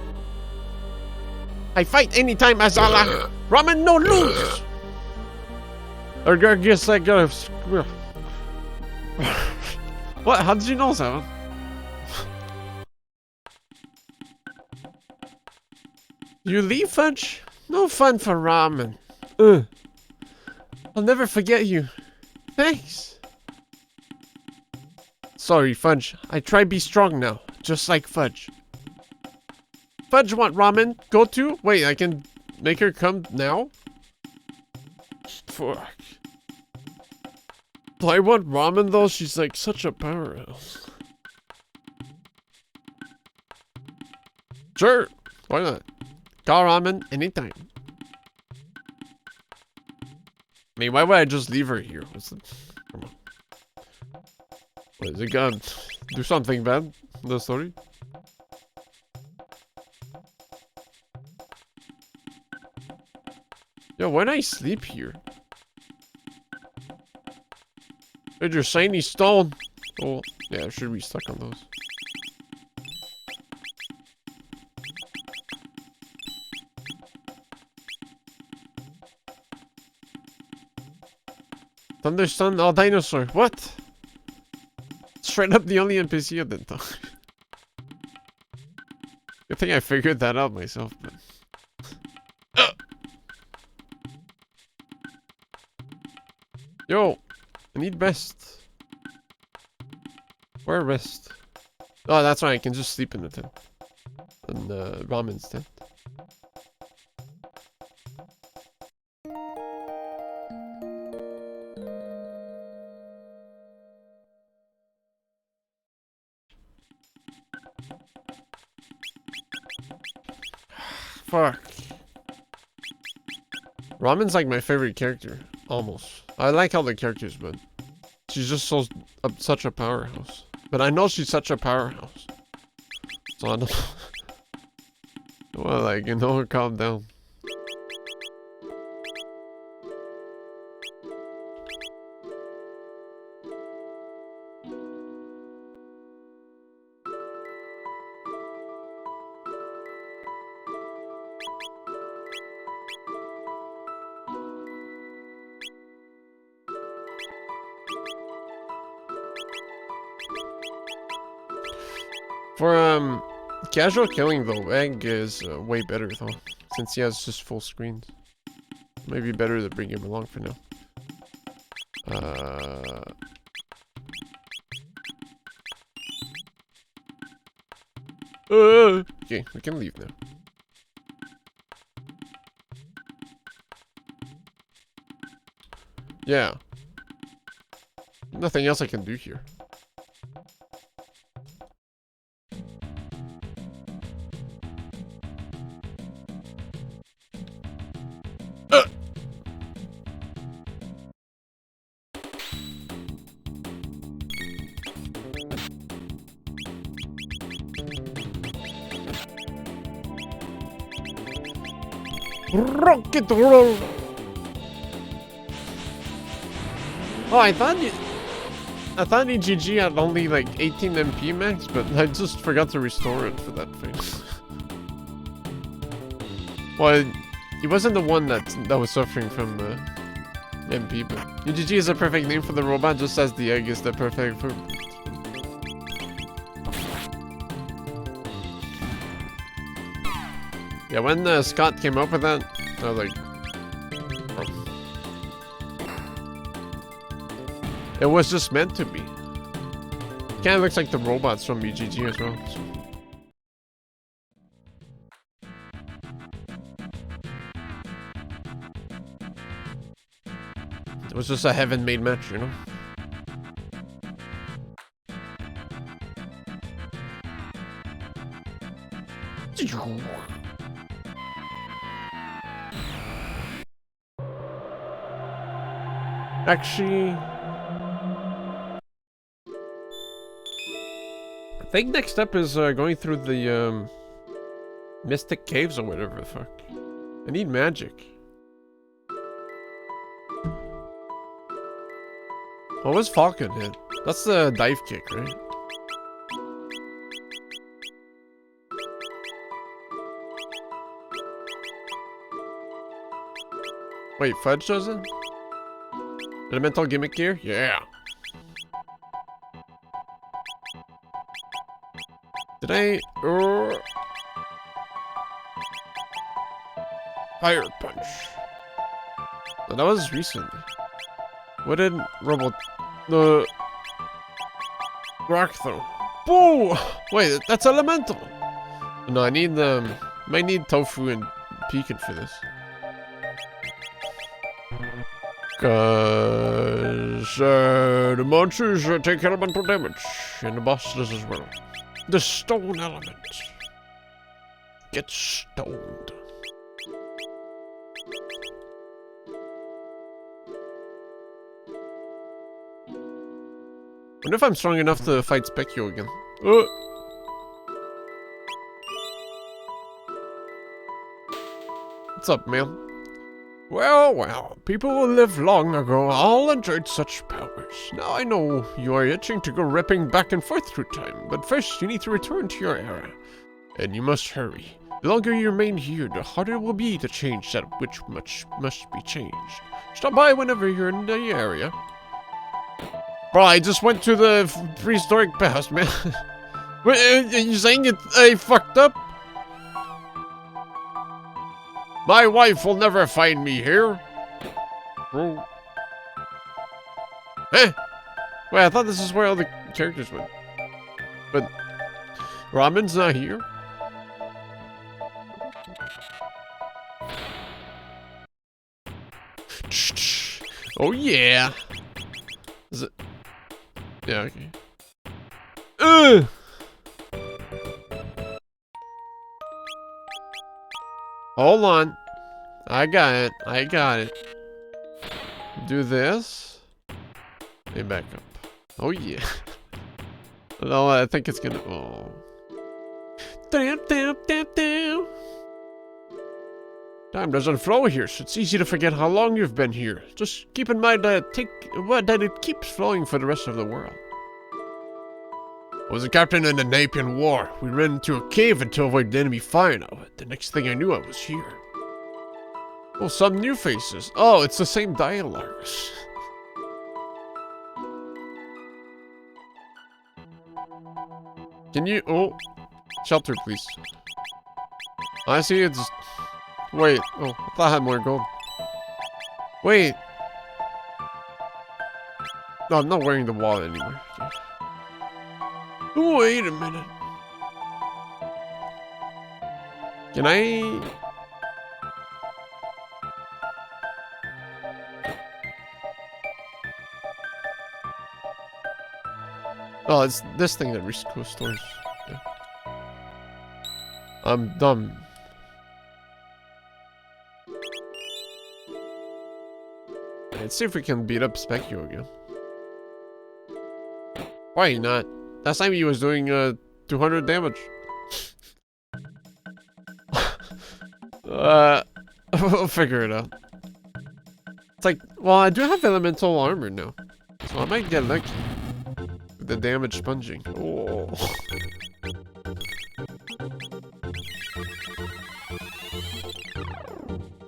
S1: I fight anytime, Azala. Ramen no lose. I guess I gotta. What? How did you know, Seven? You leave, Fudge? No fun for ramen. I'll never forget you. Thanks. Sorry, Fudge. I try be strong now, just like Fudge. Fudge want ramen? Go to? Wait, I can make her come now? Fuck. Do I want ramen though? She's like such a powerhouse. Sure. Why not? Call ramen anytime. I mean, why would I just leave her here? What's the... Come on. What, is it gonna do something bad in the story? Yo, why did I sleep here? Did your shiny stone? Oh, yeah, I should be stuck on those. Thunder Sun, all dinosaur. What? Straight up the only NPC I didn't talk. I think I figured that out myself, but... Yo, I need rest. Where rest? Oh, that's right, I can just sleep in the tent. In the ramen's tent. Fuck. Ramen's like my favorite character. Almost. I like all the characters, but she's just so such a powerhouse. But I know she's such a powerhouse. So I don't... Well, like, you know, calm down. For, casual killing though, Egg is way better though, since he has just full screens. Maybe better to bring him along for now. Okay, we can leave now. Yeah. Nothing else I can do here. Rocket roll. Oh, I thought EGG had only like 18 MP max, but I just forgot to restore it for that phase. Well, he wasn't the one that was suffering from MP, but EGG is a perfect name for the robot, just as the egg is the perfect food. Yeah, when Scott came up with that, I was like, oh. It was just meant to be. Kinda looks like the robots from EGG as well. So. It was just a heaven-made match, you know? Actually, I think next up is going through the Mystic Caves or whatever the fuck. I need magic. What was Falcon hit? That's the dive kick, right? Wait, Fudge doesn't? Elemental gimmick gear? Yeah. Did I... Fire punch. Oh, that was recent. What did Robo... The... Rock throw. Boo! Wait, that's elemental! No, I need might need Tofu and Pekin for this. Cause the monsters take elemental damage, and the boss does as well. The stone element. get stoned. Wonder if I'm strong enough to fight Specchio again. What's up, man? Well, well, people who lived long ago all enjoyed such powers. Now I know you are itching to go ripping back and forth through time, but first you need to return to your era. And you must hurry. The longer you remain here, the harder it will be to change that which much must be changed. Stop by whenever you're in the area. Bro, I just went to the prehistoric past, man. What, are you saying I fucked up? My wife will never find me here. Bro. Eh? Wait, I thought this is where all the characters went. But Ramen's not here? Oh yeah. Is it? Yeah, okay. Ugh! Hold on. I got it. I got it. Do this. And back up. Oh yeah. No, I think it's gonna. Oh. Damn, damn, damn, damn. Time doesn't flow here, so it's easy to forget how long you've been here. Just keep in mind that it keeps flowing for the rest of the world. I was a captain in the Napian War. We ran into a cave to avoid the enemy firing at it. The next thing I knew, I was here. Oh, some new faces. Oh, it's the same dialogue. Can you... Oh. Shelter, please. I see it's... Wait. Oh, I thought I had more gold. Wait. No, I'm not wearing the wallet anymore. Okay. Wait a minute. Can I... Oh, it's this thing that restores. Yeah. I'm dumb. Let's see if we can beat up Specchio again. Why not? Last time he was doing 200 damage. We'll figure it out. It's like, well, I do have elemental armor now, so I might get lucky with the damage sponging. Oh.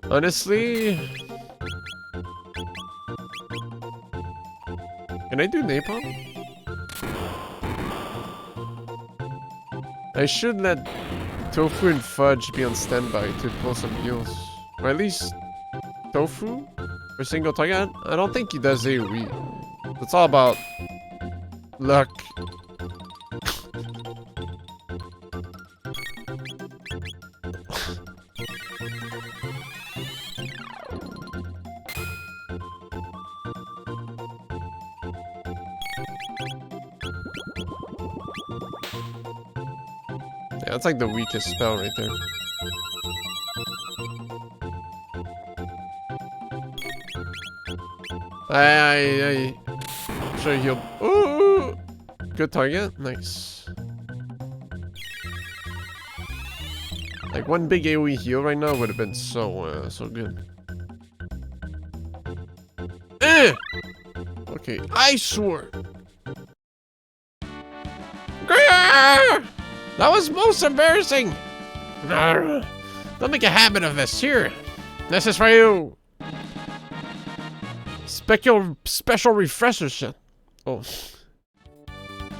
S1: Honestly, can I do napalm? I should let Tofu and Fudge be on standby to pull some heals. Or at least Tofu for single target. I don't think he does AoE. It's all about luck. Yeah, that's like the weakest spell right there. I sure he'll. Ooh, good target, nice. Like one big AoE heal right now would have been so so good. Okay, Ice Sword. That was most embarrassing. Don't make a habit of this. Here, this is for you. Special refresher shit. Oh.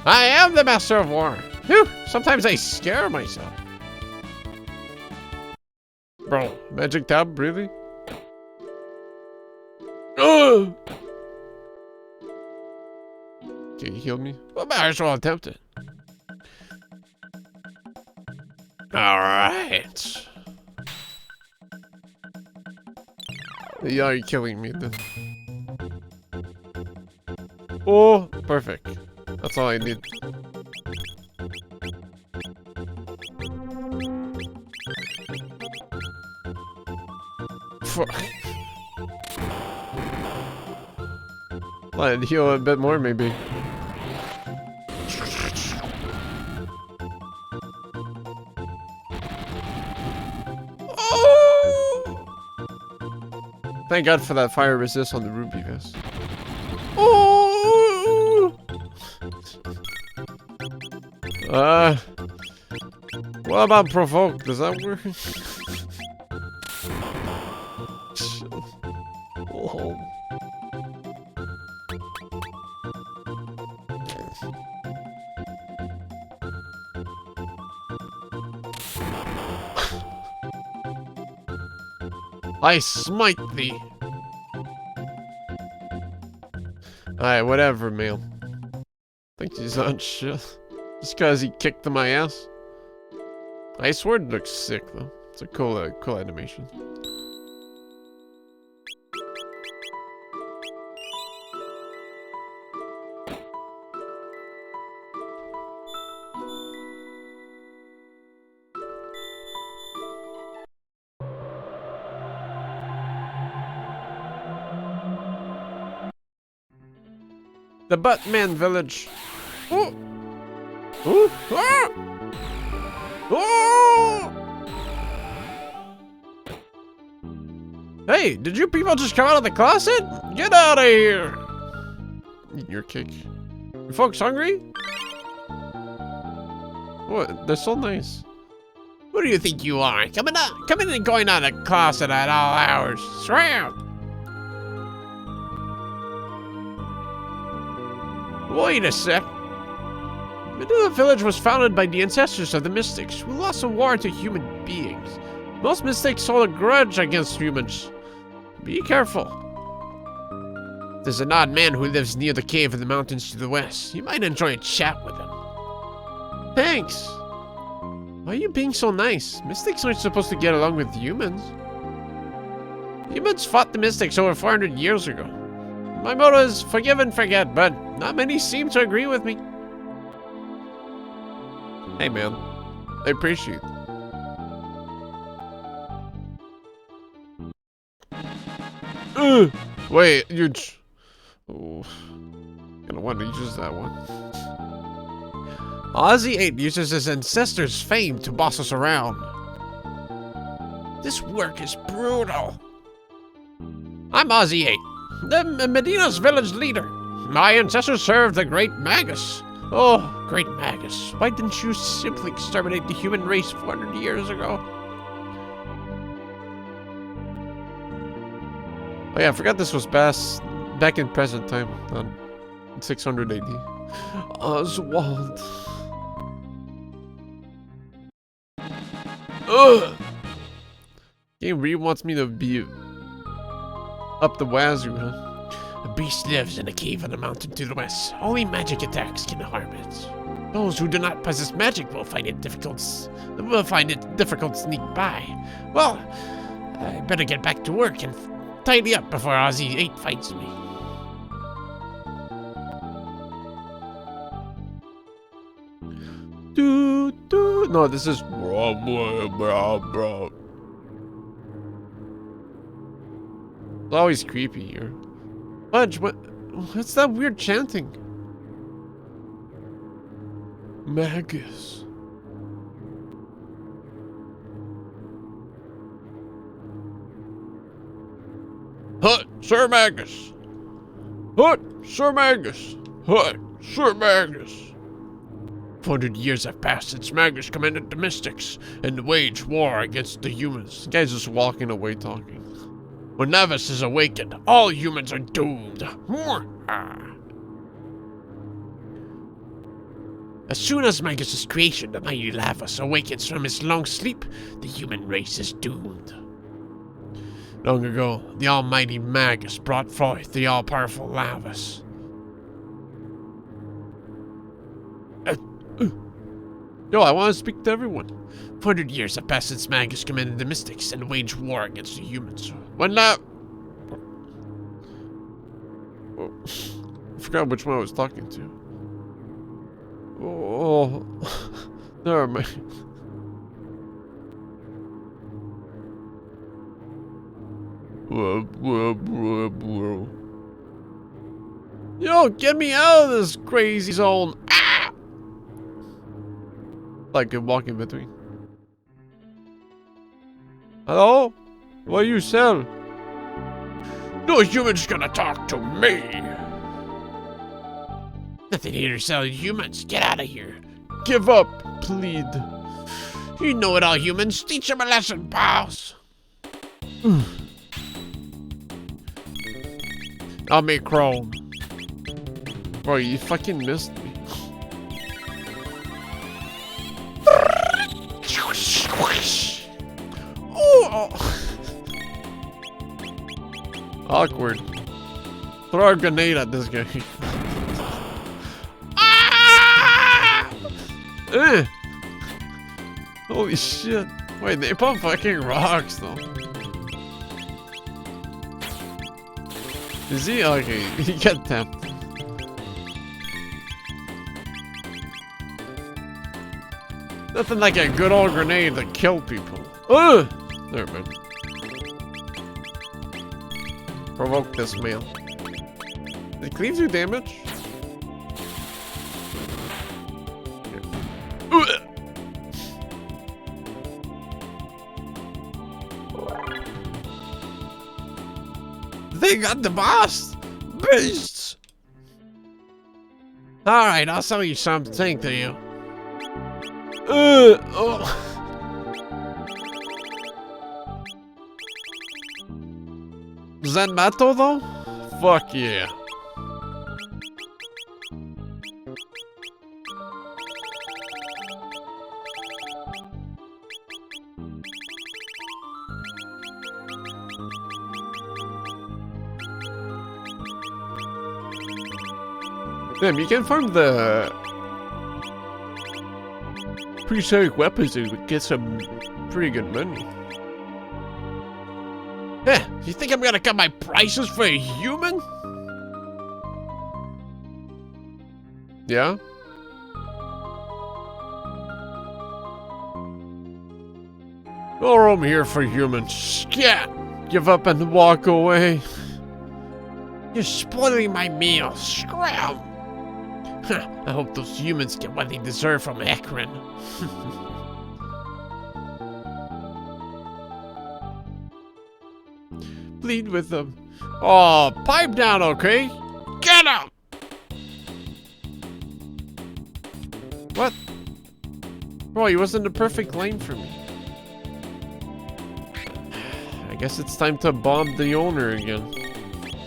S1: I am the master of war. Whew, sometimes I scare myself. Bro, magic tab, really? Ugh! Okay, you healed me. Well, might as well attempt it. Alright. Yeah, you're killing me then. Oh, perfect. That's all I need. fuck. Let it heal a bit more, maybe. Oh! Thank God for that fire resist on the ruby vest. Oh! What about provoke? Does that work? Oh. I smite thee. Alright, whatever, male. Think he's on shit. Just cause he kicked my ass. Ice Sword looks sick though. It's a cool, cool animation. The Buttman Village. Oh! Oh! Ah! Oh! Hey, did you people just come out of the closet? Get out of here! Eat your cake. You folks hungry? What? They're so nice. Who do you think you are? Coming in and going out of the closet at all hours. Shroud! Wait a sec. The village was founded by the ancestors of the mystics, who lost a war to human beings. Most mystics hold a grudge against humans. Be careful. There's an odd man who lives near the cave in the mountains to the west. You might enjoy a chat with him. Thanks. Why are you being so nice? Mystics aren't supposed to get along with humans. Humans fought the mystics over 400 years ago. My motto is forgive and forget, but not many seem to agree with me. Hey man, I appreciate it. Wait, you... Oh, gonna want to use that one. Ozzy 8 uses his ancestors' fame to boss us around. This work is brutal. I'm Ozzy 8, the Medina's village leader. My ancestors served the Great Magus. Oh, Great Magus, why didn't you simply exterminate the human race 400 years ago? Oh yeah, I forgot this was back in present time, on 600 AD. Oswald. Ugh! Game really wants me to be up the wazoo, huh? A beast lives in a cave on a mountain to the west. Only magic attacks can harm it. Those who do not possess magic will find it difficult to sneak by. Well, I better get back to work and tidy up before Ozzy 8 fights me. No, this is bro. It's always creepy here. Fudge, what's that weird chanting? Magus. Hut, Sir Magus. Hut, Sir Magus. Hut, Sir Magus. 400 years have passed since Magus commanded the mystics and waged war against the humans. The guy's just walking away talking. When Navis is awakened, all humans are doomed. As soon as Magus' creation, the mighty Lavas, awakens from his long sleep, the human race is doomed. Long ago, the almighty Magus brought forth the all-powerful Lavas. Yo, I want to speak to everyone. 400 years have passed since Magus commanded the mystics and waged war against the humans. When that... Oh, I forgot which one I was talking to. Oh, never mind. Yo, get me out of this crazy zone. Ah! Like a walking between. Hello? What you sell? No human's gonna talk to me. Nothing here to sell humans. Get out of here. Give up, plead. You know it all, humans. Teach them a lesson, pals. I'll make Chrome. Bro, you fucking missed me. Oh. Awkward. Throw a grenade at this guy. Ah! Holy shit. Wait, they pump fucking rocks though. Is he? Okay, he got tapped. Nothing like a good old grenade to kill people. Ugh! There, man. Provoke this man. Did Cleave do damage? Ugh. They got the boss! Beasts! Alright, I'll sell you something to you. Oh. Does that matter though? Fuck yeah. Damn, you can farm the prehistoric weapons to get some pretty good money. Eh, you think I'm gonna cut my prices for a human? Yeah? No room here for humans. Scat! Give up and walk away. You're spoiling my meal. Scram! I hope those humans get what they deserve from Akron. Plead with them. Oh, pipe down, okay? Get out! What? Bro, he was in the perfect lane for me. I guess it's time to bomb the owner again.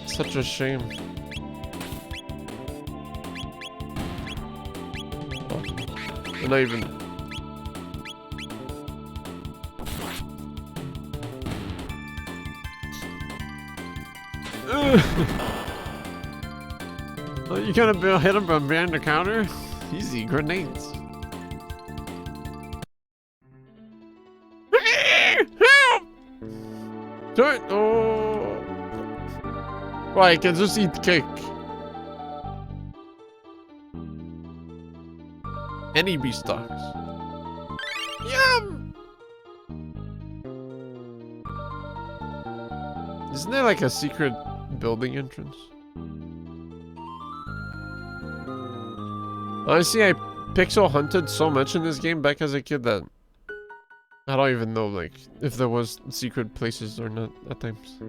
S1: Such a shame. Oh, not even. Oh, you gonna hit him from behind the counter? Easy grenades. Help! Turn! Oh! Why? I can just eat cake. Any bee stocks. Yum! Isn't there like a secret building entrance? Honestly, I pixel hunted so much in this game back as a kid that I don't even know like if there was secret places or not at times.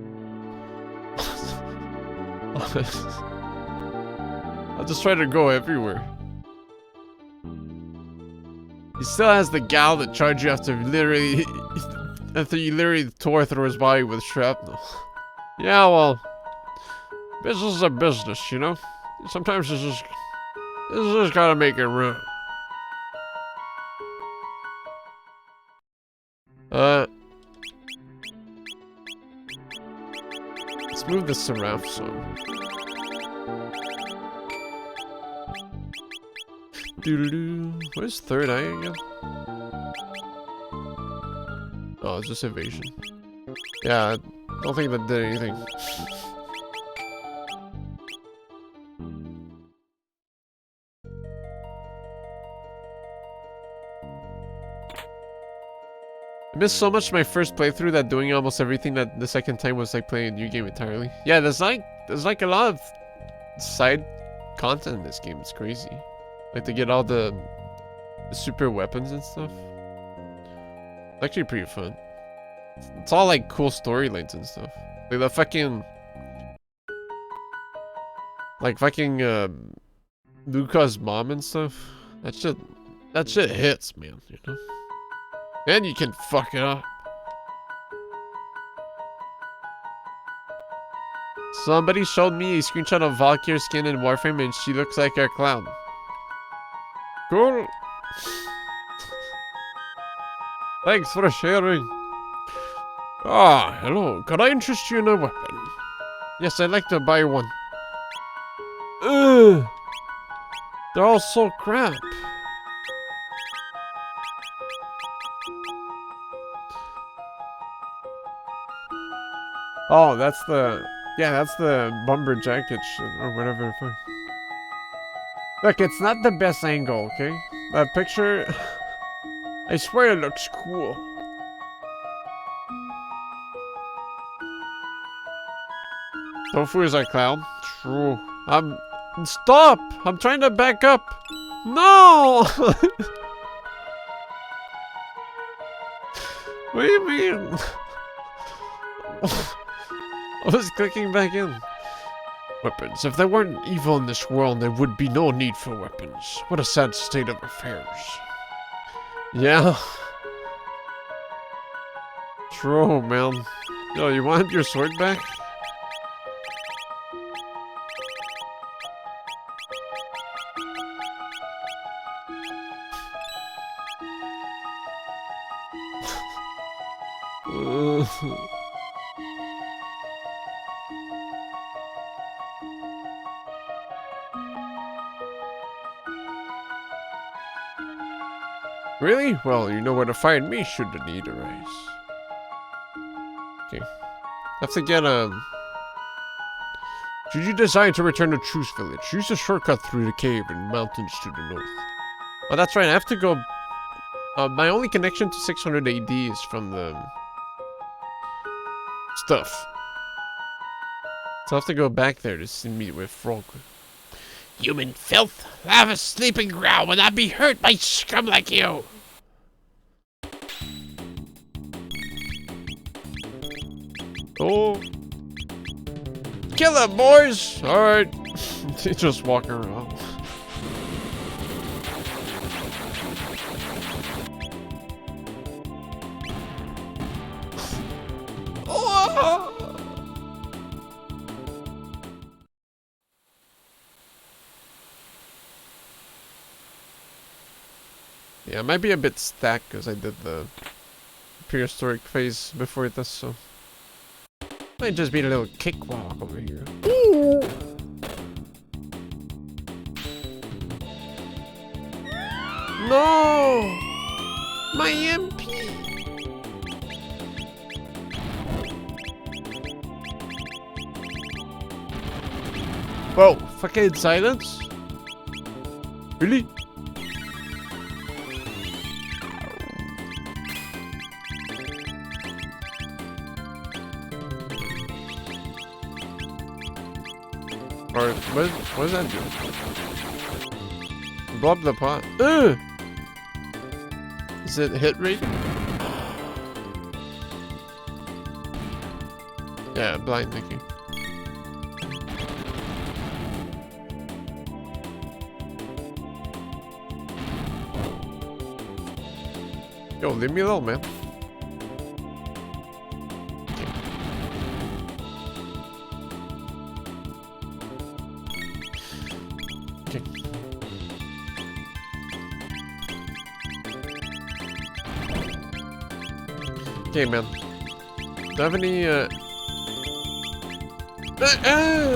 S1: I just try to go everywhere. He still has the gal that charged you after you literally tore through his body with shrapnel. Yeah, well, business is a business, you know? Sometimes it's just gotta make it run. Let's move the Seraph song. Doo-doo-doo. Where's third eye again? Oh, it's just evasion. Yeah, I don't think that did anything. missed so much my first playthrough that doing almost everything that the second time was like playing a new game entirely. Yeah, there's like a lot of side content in this game. It's crazy. Like to get all the super weapons and stuff. It's actually pretty fun. It's all like cool storylines and stuff. Like the fucking Luca's mom and stuff. That shit hits, man, you know? And you can fuck it up. Somebody showed me a screenshot of Valkyrie's skin in Warframe and she looks like a clown. Cool. Thanks for sharing. Ah, hello. Could I interest you in a weapon? Yes, I'd like to buy one. Ugh. They're all so crap. Oh, that's the bumper jacket shit or whatever the fuck. Look, it's not the best angle, okay? That picture, I swear it looks cool. Tofu is a clown? True. Stop! I'm trying to back up. No! What do you mean? I was clicking back in. Weapons. If there weren't evil in this world, there would be no need for weapons. What a sad state of affairs. Yeah. True, man. Yo, you want your sword back? Really? Well, you know where to find me should the need arise. Okay. Have to get should you decide to return to Truce Village, use a shortcut through the cave and mountains to the north. Oh, that's right, I have to go... my only connection to 600 AD is from the... stuff. So I have to go back there to meet with Frog.
S2: Human filth! Lava's sleeping ground will not be hurt by scum like you!
S1: Oh. Kill them, boys! Alright. Just walking around. Oh. Yeah, it might be a bit stacked because I did the prehistoric phase before this, so might just be a little cakewalk over here. Ooh. No! My MP! Whoa, fucking silence? Really? Or what does that do? Blow up the pot. Ugh! Is it hit rate? Yeah, blind Nicky. Yo, leave me alone, man. Okay. Okay, man. Do you have any,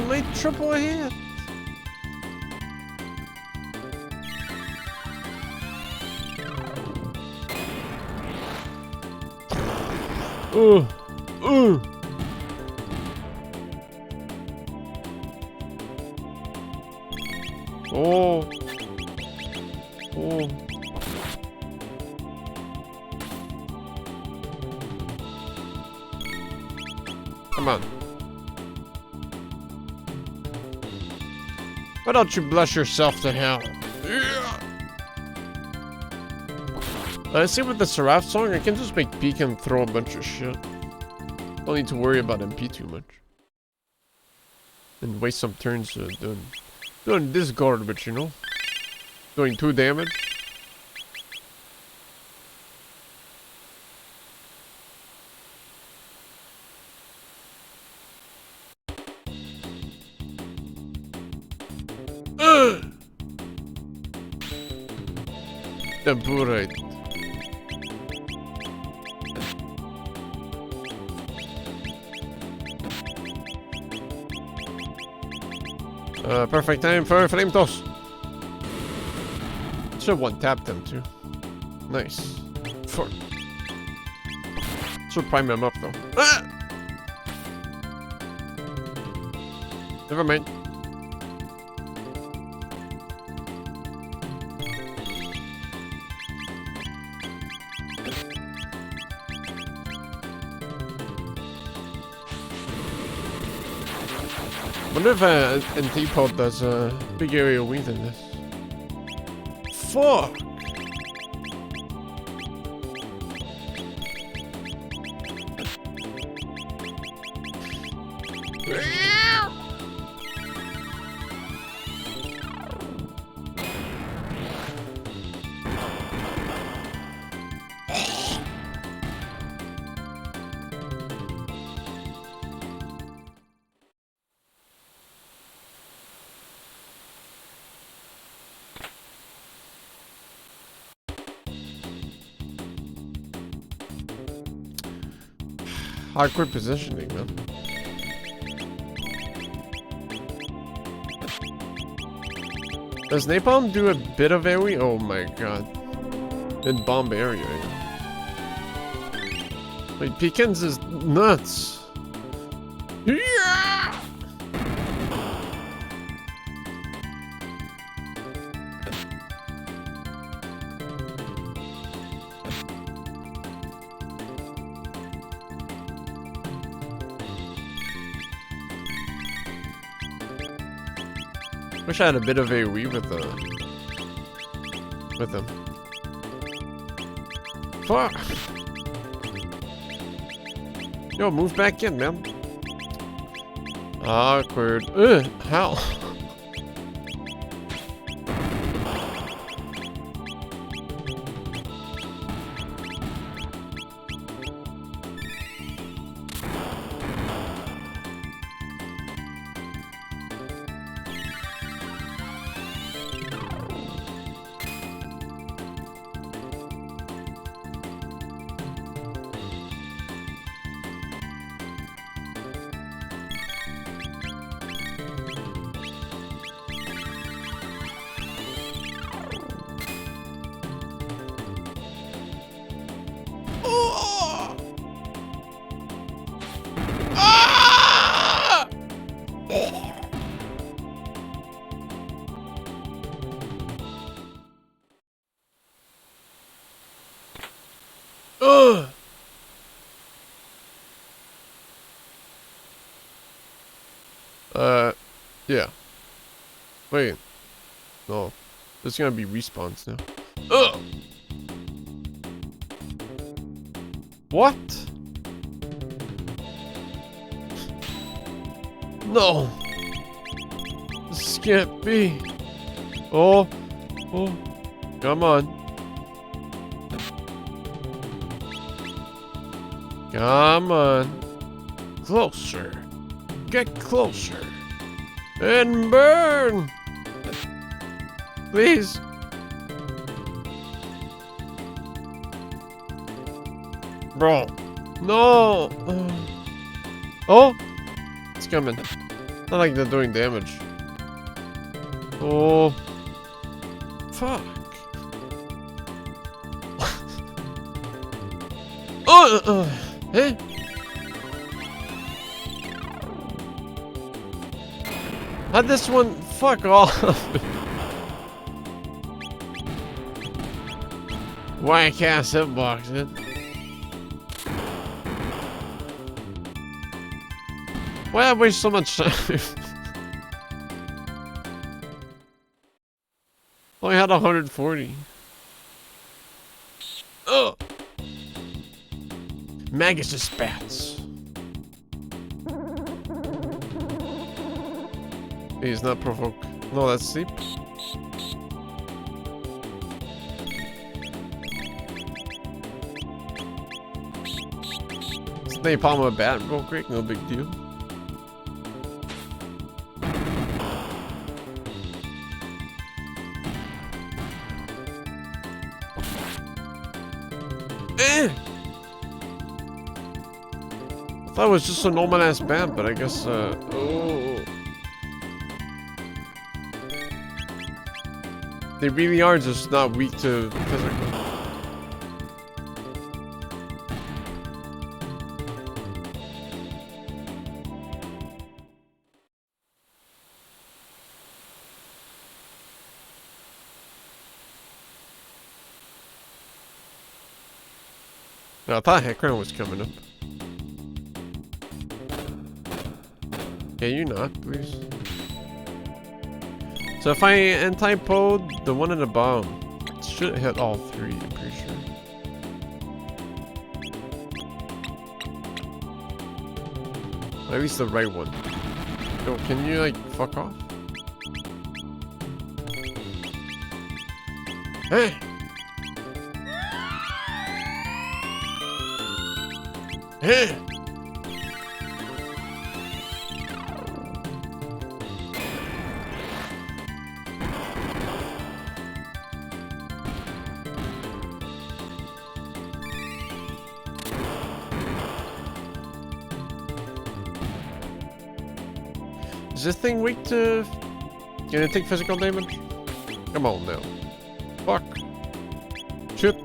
S1: my triple hit! Oh. Oh. Come on. Why don't you bless yourself to hell? Yeah. I see with the Seraph song, I can just make Pecan throw a bunch of shit. Don't need to worry about MP too much. And waste some turns doing this garbage, you know? Doing 2 damage. The burrite. Perfect time for flame toss. Should one tap them too. Nice. Fuck. Should prime them up though. Ah! Never mind. Wonder if NT-Pod does a big area weave in this. Fuck! Hardcore positioning, man. Does Napalm do a bit of AoE? Oh my god. In bomb area, yeah. Wait, Pecans is nuts. Yeah! Wish I had a bit of AoE with him. Fuck! Yo, move back in, man. Awkward. Ugh, how? Yeah. Wait. No. There's gonna be respawns now. Ugh! What? No! This can't be. Oh. Oh. Come on. Come on. Closer. Get closer. And burn! Please. Bro. No! Oh! It's coming. Not like they're doing damage. Oh. Fuck. Hey? How'd this one fuck off? Why I can't hitbox it? Why I waste so much time? Only had 140. Ugh. Magus bats. He's not provoke. No, that's sleep. Napalm a bat real quick, no big deal. I thought it was just a normal ass bat, but I guess oh. They really are just not weak to physical. No, I thought Chrono was coming up. Can you not, please? So if I anti-pode the one at the bottom, it should hit all three, I'm pretty sure. Or at least the right one. Yo, can you like fuck off? Hey! Hey! Is this thing weak to... Can it take physical damage? Come on now. Fuck. Shit.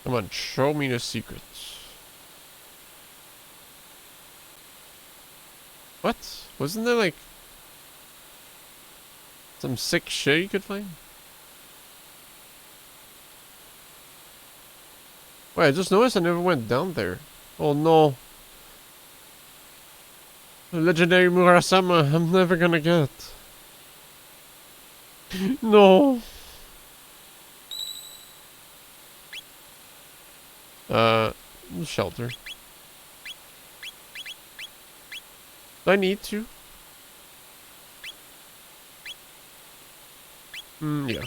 S1: Come on, show me the secrets. What? Wasn't there like some sick shit you could find? Wait, I just noticed I never went down there. Oh no. The legendary Murasama I'm never gonna get. No. Shelter. Do I need to? Yeah.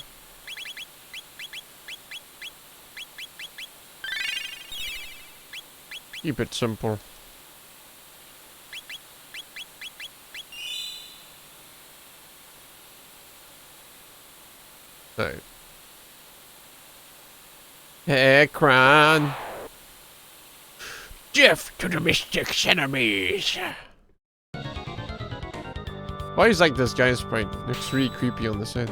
S1: Keep it simple. Alright. Hey, Kron.
S2: Death to the mystic's enemies.
S1: Why is like this guy's sprite? Looks really creepy on the side.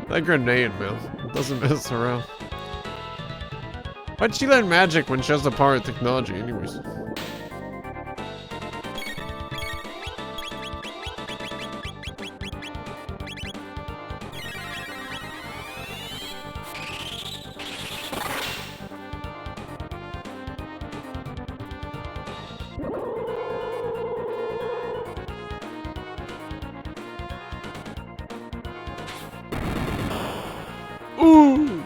S1: That grenade, man, doesn't mess around. Why'd she learn magic when she has the power of technology, anyways? Ooh!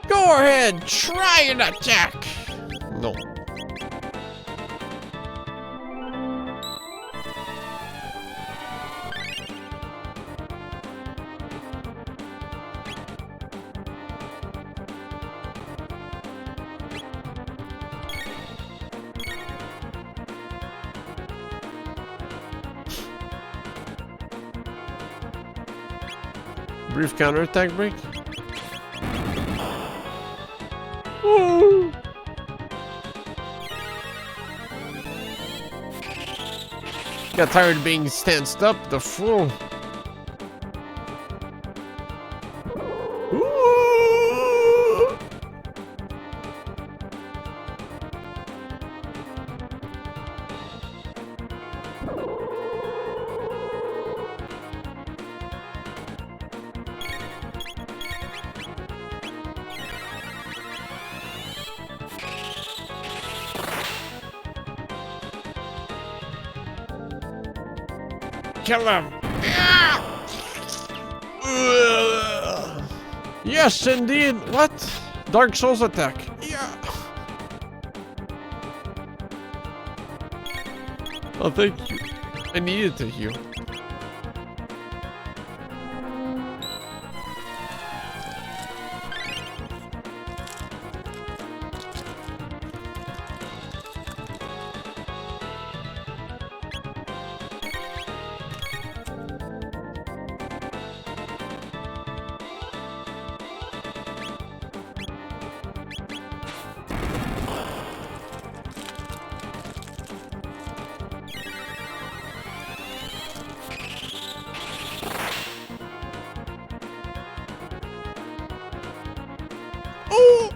S2: Go ahead, try an attack.
S1: No. Brief counterattack break. Woo! Got tired of being stanced up, the fool. Ooh!
S2: Kill him.
S1: Yes, indeed. What? Dark Souls attack.
S2: Yeah.
S1: Oh, thank you. I needed to heal.
S2: Ooh.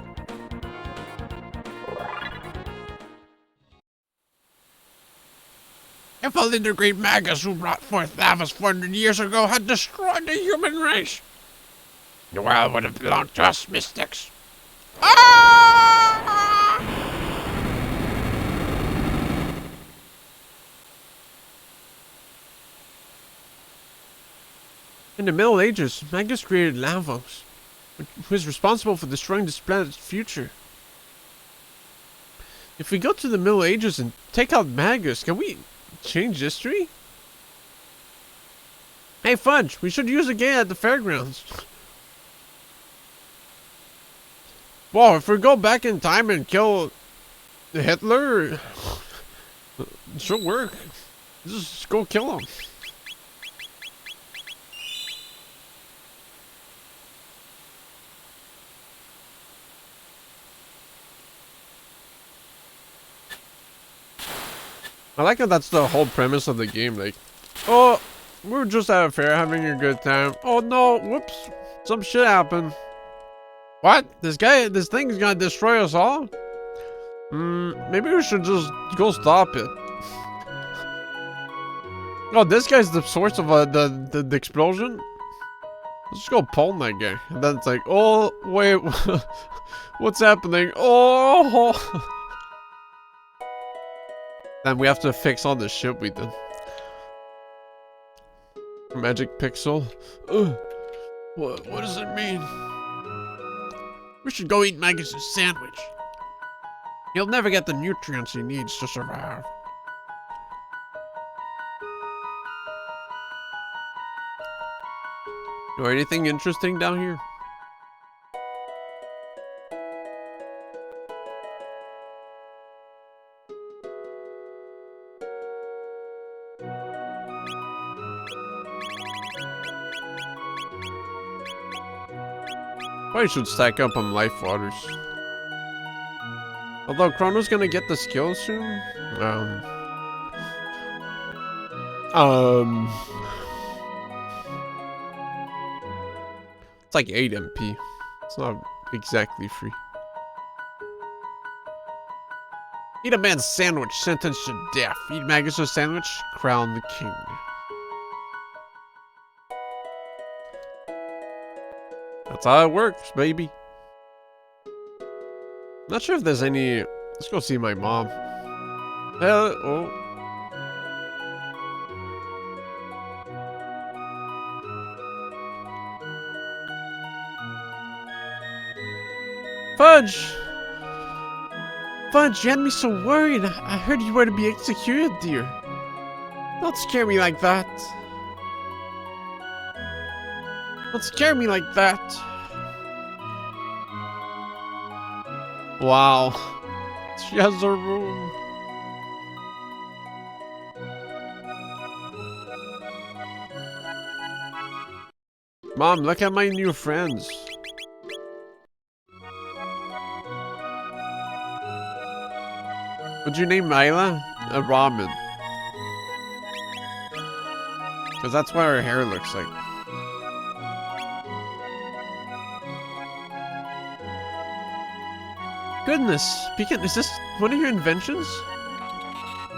S2: If only the great Magus who brought forth lavas 400 years ago had destroyed the human race, the world would have belonged to us mystics. Ah!
S1: In the Middle Ages, Magus created Lavos, who is responsible for destroying this planet's future. If we go to the Middle Ages and take out Magus, can we change history? Hey Fudge, we should use a game at the fairgrounds. Whoa, if we go back in time and kill Hitler, it should work. Just go kill him. I like how that's the whole premise of the game. Like, oh, we were just at a fair having a good time. Oh no, whoops, some shit happened. What? This thing's gonna destroy us all? Maybe we should just go stop it. Oh, this guy's the source of the explosion? Let's just go pull that guy. And then it's like, oh, wait, what's happening? Oh! Then we have to fix all the shit we did. Magic pixel. Ugh. What does it mean?
S2: We should go eat Magus's sandwich.
S1: He'll never get the nutrients he needs to survive. Or anything interesting down here? Probably should stack up on life waters. Although Chrono's gonna get the skill soon. It's like 8 MP. It's not exactly free. Eat a man's sandwich, sentenced to death. Eat Magus's sandwich, crown the king. That's how it works, baby. Not sure if there's any... Let's go see my mom. Oh. Fudge! Fudge, you had me so worried. I heard you were to be executed, dear. Don't scare me like that. Don't scare me like that. Wow. She has her room. Mom, look at my new friends. What'd you name Mila? A ramen. Because that's what her hair looks like. Goodness, Pecan, is this one of your inventions?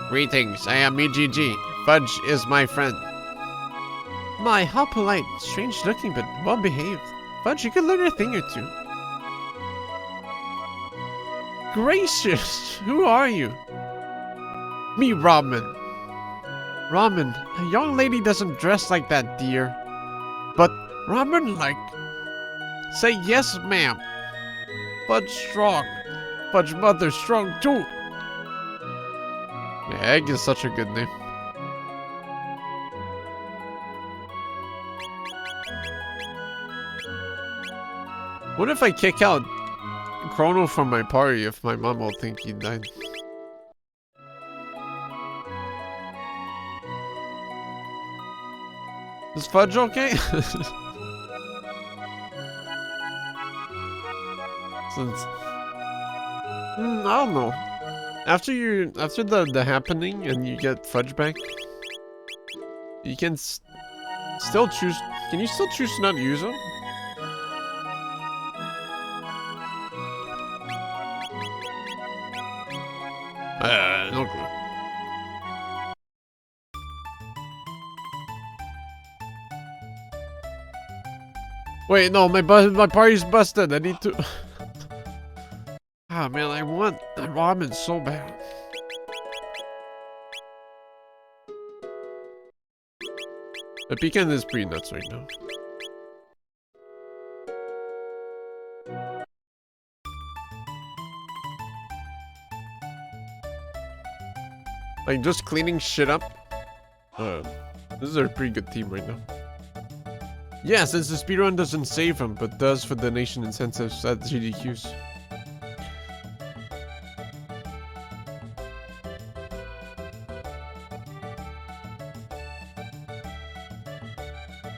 S1: Greetings, I am EGG. Fudge is my friend. My, how polite. Strange looking, but well behaved. Fudge, you can learn a thing or two. Gracious, who are you? Me, Ramen. Ramen, a young lady doesn't dress like that, dear. But Ramen, like... Say yes, ma'am. Fudge strong. Fudge mother strong too. Yeah, Egg is such a good name. What if I kick out Chrono from my party if my mom will think he died? Is Fudge okay? Since I don't know. After the happening and you get Fudge back, you can still choose. Can you still choose to not use him? No clue. Wait, no, my party's busted. I need to. Ah, man, I want the ramen so bad. The pecan is pretty nuts right now. Like, just cleaning shit up. This is a pretty good team right now. Yeah, since the speedrun doesn't save him, but does for donation incentives at GDQs.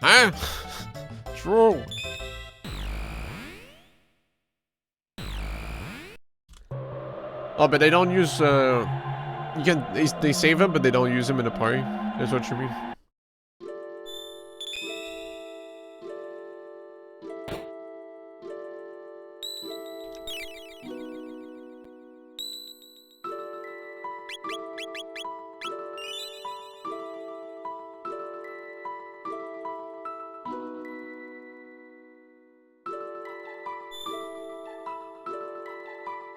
S1: Huh? True. Oh, but they don't use, they save him, but they don't use him in a party. That's what you mean.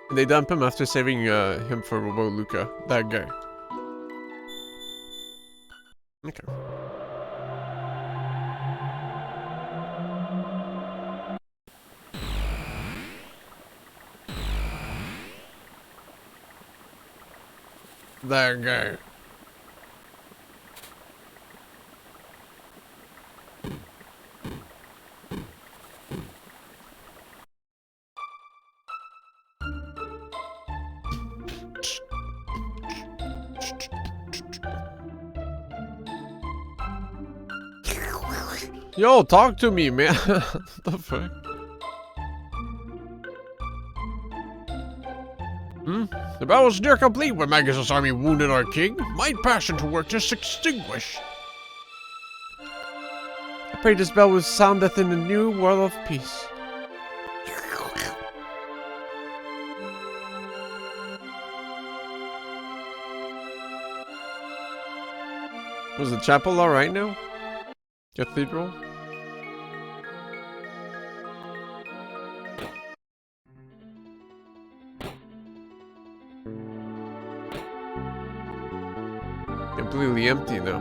S1: They dump him after saving him for Robo Luca, that guy. Okay. That guy. Yo, talk to me, man. What the fuck? The battle's near complete when Magus' army wounded our king. My passion to work just extinguished. I pray this bell will soundeth in the new world of peace. Was the chapel alright now? Cathedral? Completely empty now.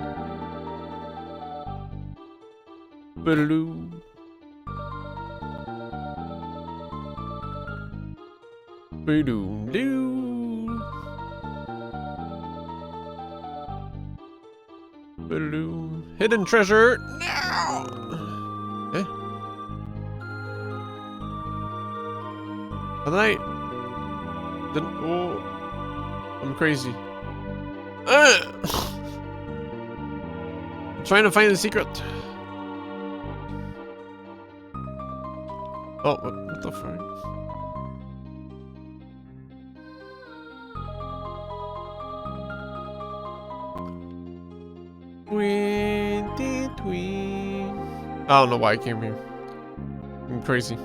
S1: Baloo. Baloo. Baloo. Hidden treasure now. Eh? How did I? Oh, I'm crazy. I'm trying to find the secret. Oh, what the fuck? I don't know why I came here. I'm crazy.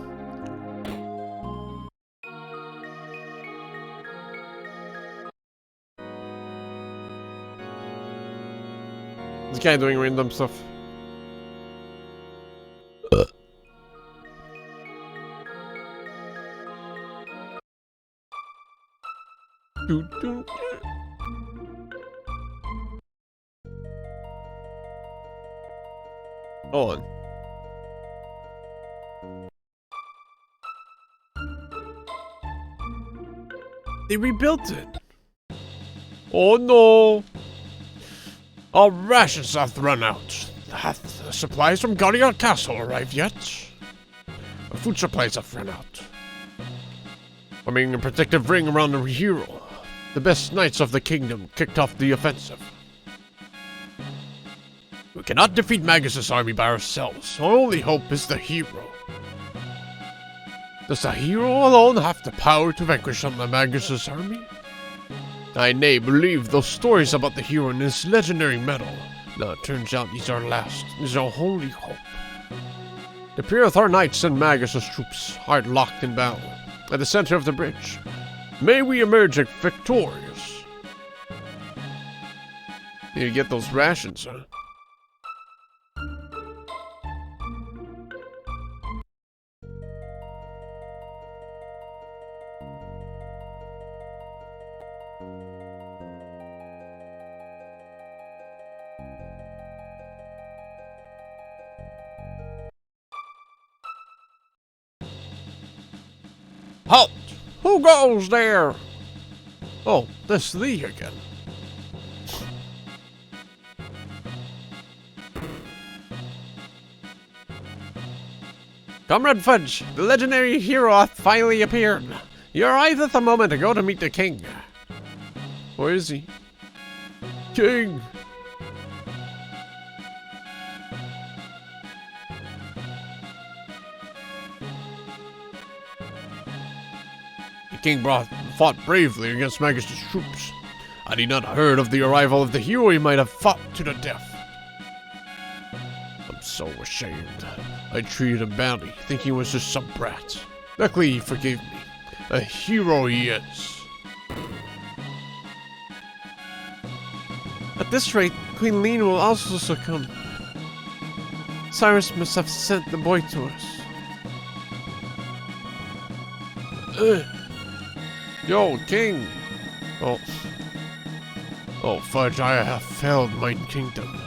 S1: This guy doing random stuff. Hold on. They rebuilt it. Oh no.
S2: Our rations have run out. Hath the supplies from Guardian Castle arrived yet? Our food supplies have run out. Forming a protective ring around the hero, the best knights of the kingdom kicked off the offensive. We cannot defeat Magus's army by ourselves. Our only hope is the hero. Does the hero alone have the power to vanquish some of Magus's army? I nay believe those stories about the hero and his legendary medal. Now it turns out these are last. These are our only hope. The Pyrithar Knights and Magus's troops are locked in battle at the center of the bridge. May we emerge victorious. Need to get those rations, huh?
S1: Halt! Who goes there? Oh, this thee again. Comrade Fudge, the legendary hero hath finally appeared. You arrived at the moment ago to meet the king. Where is he? King! The king fought bravely against Magus's troops. Had he not heard of the arrival of the hero, he might have fought to the death. I'm so ashamed. I treated him badly, thinking he was just some brat. Luckily, he forgave me. A hero he is. At this rate, Queen Lean will also succumb. Cyrus must have sent the boy to us. Yo, King! Oh, Fudge, I have failed mine kingdom.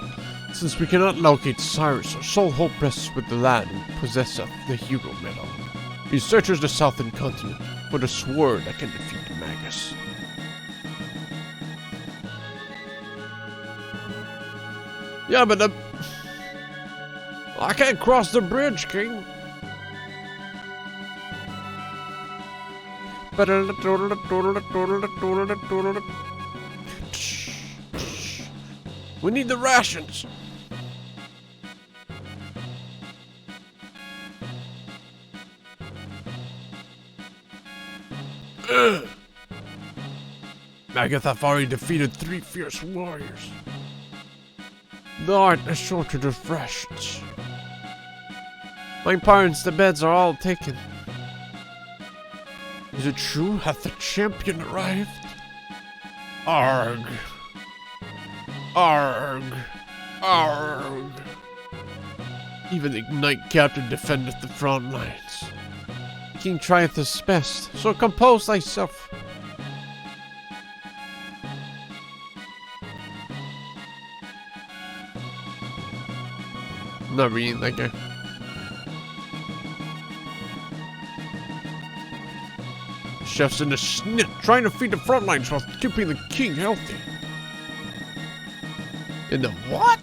S1: Since we cannot locate Cyrus, our sole hope rests with the lad who possesseth the hero medal. He searches the southern continent for the sword that can defeat Magus. Yeah, but I can't cross the bridge, King. We need the rations. Magath have already defeated 3 fierce warriors. Thou art a shortage of rations. My parents, the beds are all taken. Is it true? Hath the champion arrived? Arg. Arg. Arg. Even the knight captain defendeth the front lines. The king trieth his best, so compose thyself. I'm not reading that guy. Chef's in the snit, trying to feed the front lines while keeping the king healthy. In the what?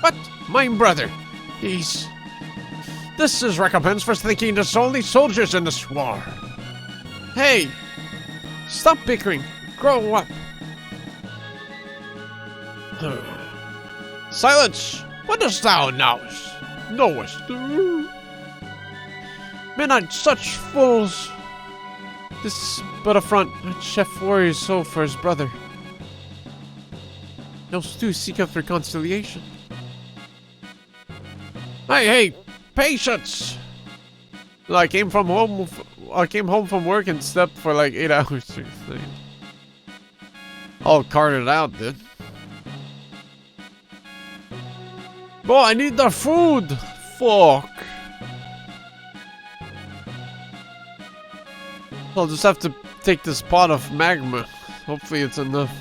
S1: What? Mine brother. This is recompense for thinking there's only soldiers in this war. Hey! Stop bickering. Grow up. Silence! What dost thou knowest?
S2: knowest. Men are such fools.
S1: This but a front. Chef worries so for his brother. Those two seek out reconciliation.
S2: Hey, patience!
S1: I came home from work and slept for like 8 hours. All carted out, dude.
S2: Boy, I need the food! Fuck.
S1: I'll just have to take this pot of magma. Hopefully it's enough.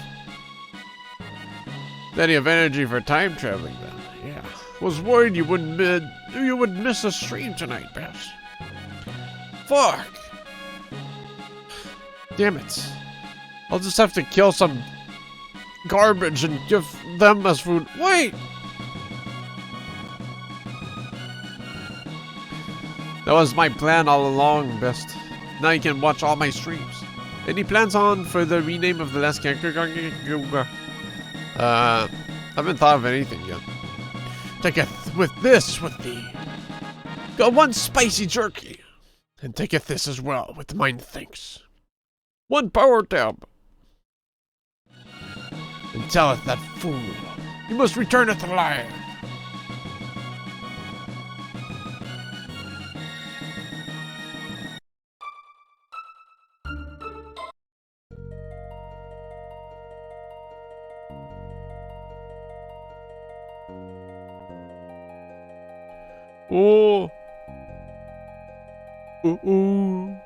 S1: Plenty of energy for time traveling then.
S2: Yeah. Was worried you would miss a stream tonight, Bess.
S1: Fuck! Damn it. I'll just have to kill some garbage and give them as food. Wait! That was my plan all along, Best. Now you can watch all my streams. Any plans on for the rename of the last character? I haven't thought of anything yet.
S2: Taketh with thee. Got one spicy jerky. And taketh this as well with mine thanks.
S1: One power tab.
S2: And telleth that fool, you must return it alive.
S1: Oh. Ooh.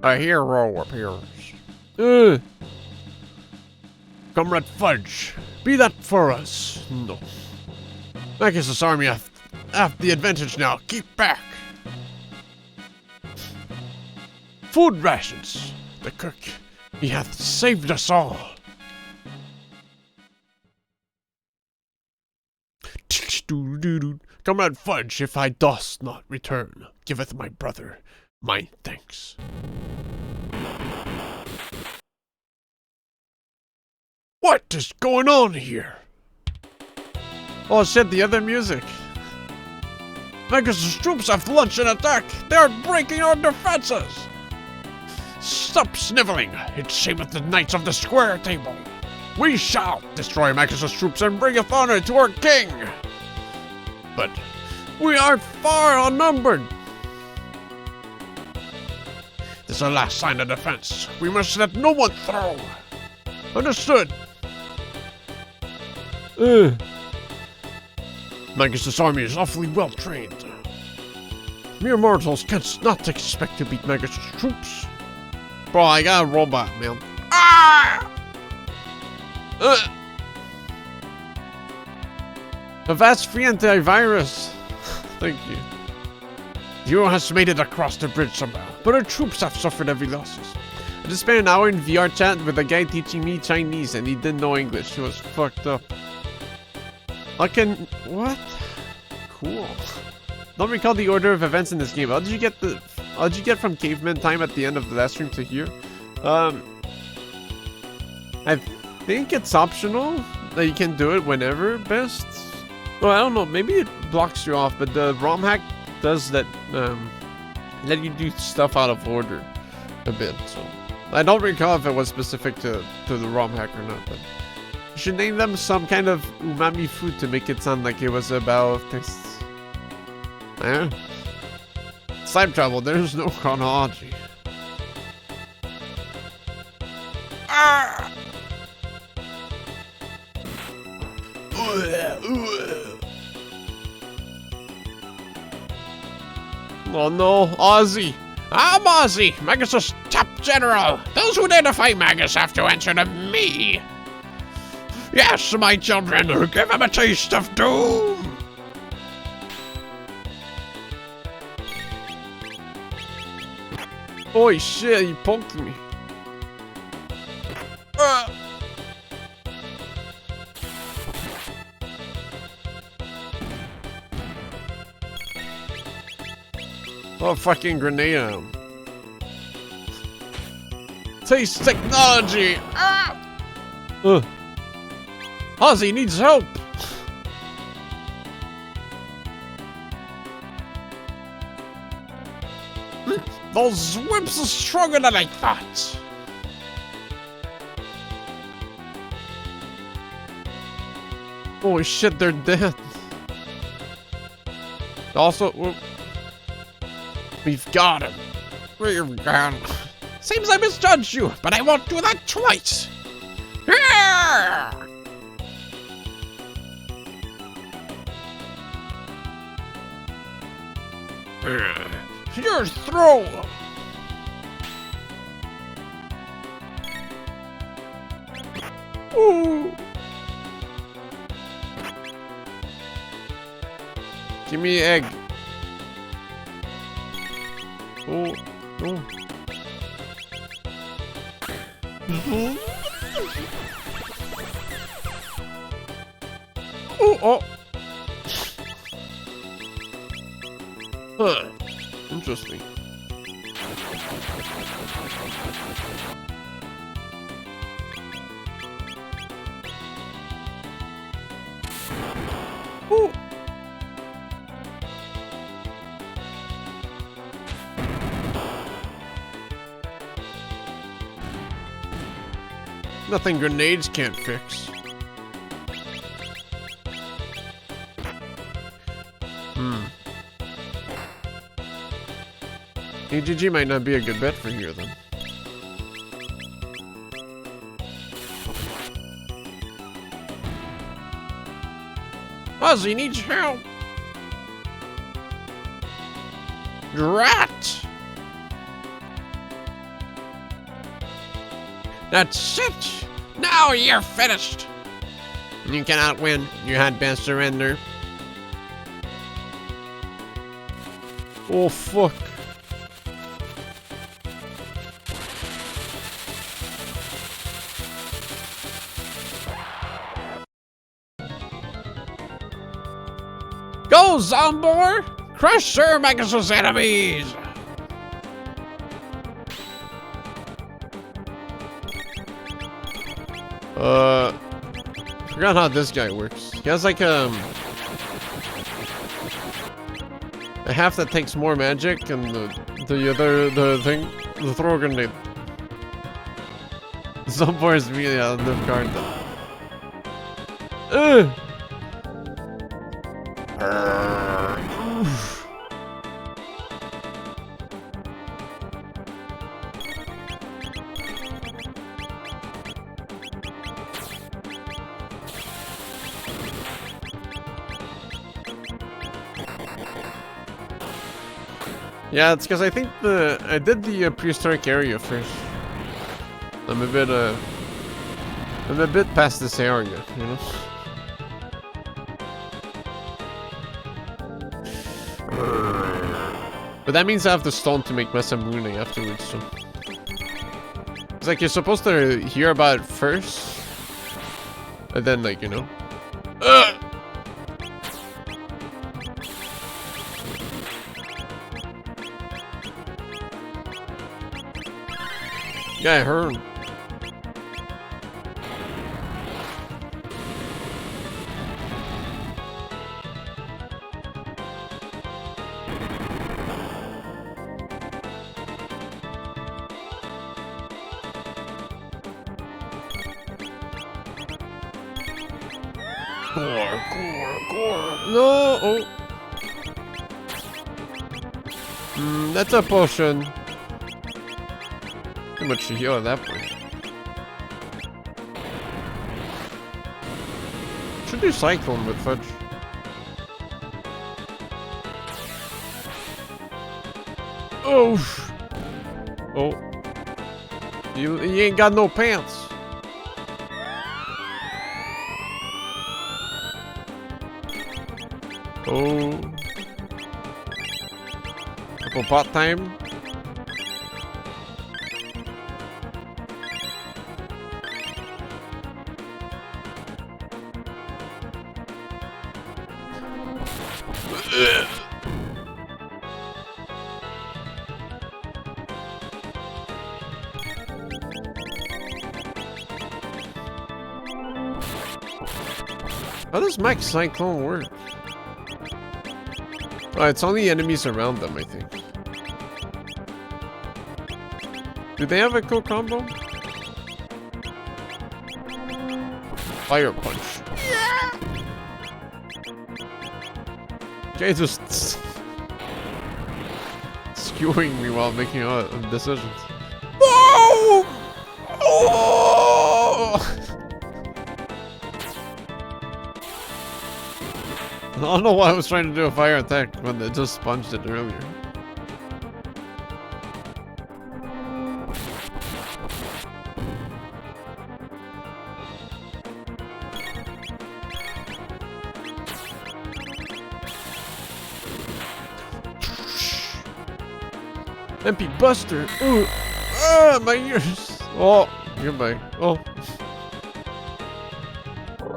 S2: A hero appears. Comrade Fudge, be that for us. No. Magus' army hath the advantage now. Keep back. Food rations. The cook, he hath saved us all. Comrade Fudge, if I dost not return, giveth my brother my thanks. What is going on here?
S1: Oh shit, the other music.
S2: Magus' troops have launched an attack. They are breaking our defenses. Stop sniveling. It shameth the knights of the square table. We shall destroy Magus' troops and bringeth honor to our king. But we are far outnumbered. This is our last sign of defense. We must let no one through. Understood. Magus' army is awfully well trained. Mere mortals cannot expect to beat Magus' troops.
S1: Bro, I got a robot, man.
S2: Ah!
S1: Avast free antivirus. Thank you.
S2: The hero has made it across the bridge somehow, but our troops have suffered heavy losses.
S1: I just spent an hour in VR chat with a guy teaching me Chinese and he didn't know English. He was fucked up. What? Cool. Don't recall the order of events in this game. How did you get from caveman time at the end of the last stream to here? I think it's optional that you can do it whenever, Best. Well, I don't know. Maybe it blocks you off, but the ROM hack does that. Let you do stuff out of order a bit. So I don't recall if it was specific to the ROM hack or not, but you should name them some kind of umami food to make it sound like it was about tastes. Yeah. Time travel, there's no chronology.
S2: Ah!
S1: Oh no, Ozzy!
S2: I'm Ozzy, Magus' top general. Those who dare defy Magus have to answer to me. Yes, my children, give him a taste of doom.
S1: Holy shit, he poked me.
S2: Oh, fucking grenade at him.
S1: Taste technology! Ozzy needs help! Those wimps are stronger than I thought! Holy shit, they're dead. Also, we've got him. We've got him. Seems I misjudged you, but I won't do that twice. Your throw. Ooh. Give me egg. Oh, oh. Oh, oh. Huh. Interesting. Oh. Nothing grenades can't fix. AGG might not be a good bet for here then. Ozzy needs help. Drat. That's it. Now you're finished. You cannot win. You had best surrender. Oh fuck. Go, Zombor! Crush Sir Magnus's enemies! Forgot how this guy works. He has like a half that takes more magic, and the throw grenade. Zombor is really out of the card though. Yeah, it's because I think I did the prehistoric area first. I'm a bit past this area, you know. But that means I have the stone to make Masamune afterwards, so. It's like you're supposed to hear about it first, and then, like, you know. Yeah, I heard him. Gore. No! Oh. That's a potion. Too much to heal at that point. Should do Cyclone with Fudge. Oh! Oh. You ain't got no pants. Oh. Couple pot time. How does Max Cyclone work? Oh, it's only enemies around them, I think. Do they have a cool combo? Fire punch. Okay, just skewing me while making decisions. Whoa! Oh! I don't know why I was trying to do a fire attack when they just sponged it earlier. MP Buster! Ooh! Ah, my ears! Oh, goodbye. Oh.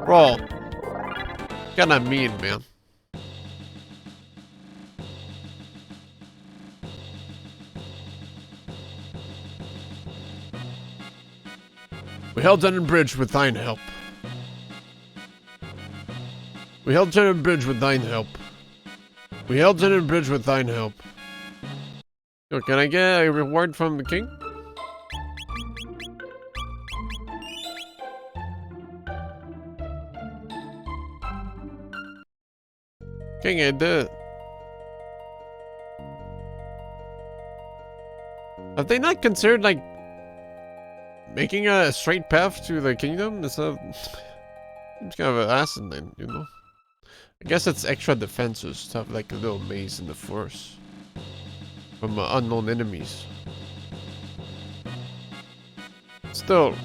S1: Bro. Kinda mean, man. We held Dunham Bridge with thine help. We held Dunham Bridge with thine help. We held Dunham Bridge with thine help. Yo, can I get a reward from the king? King, I did it. Have they not considered, like, making a straight path to the kingdom? It's a... It's kind of an acid then, you know? I guess it's extra defenses to have, like, a little maze in the forest. From unknown enemies. Still.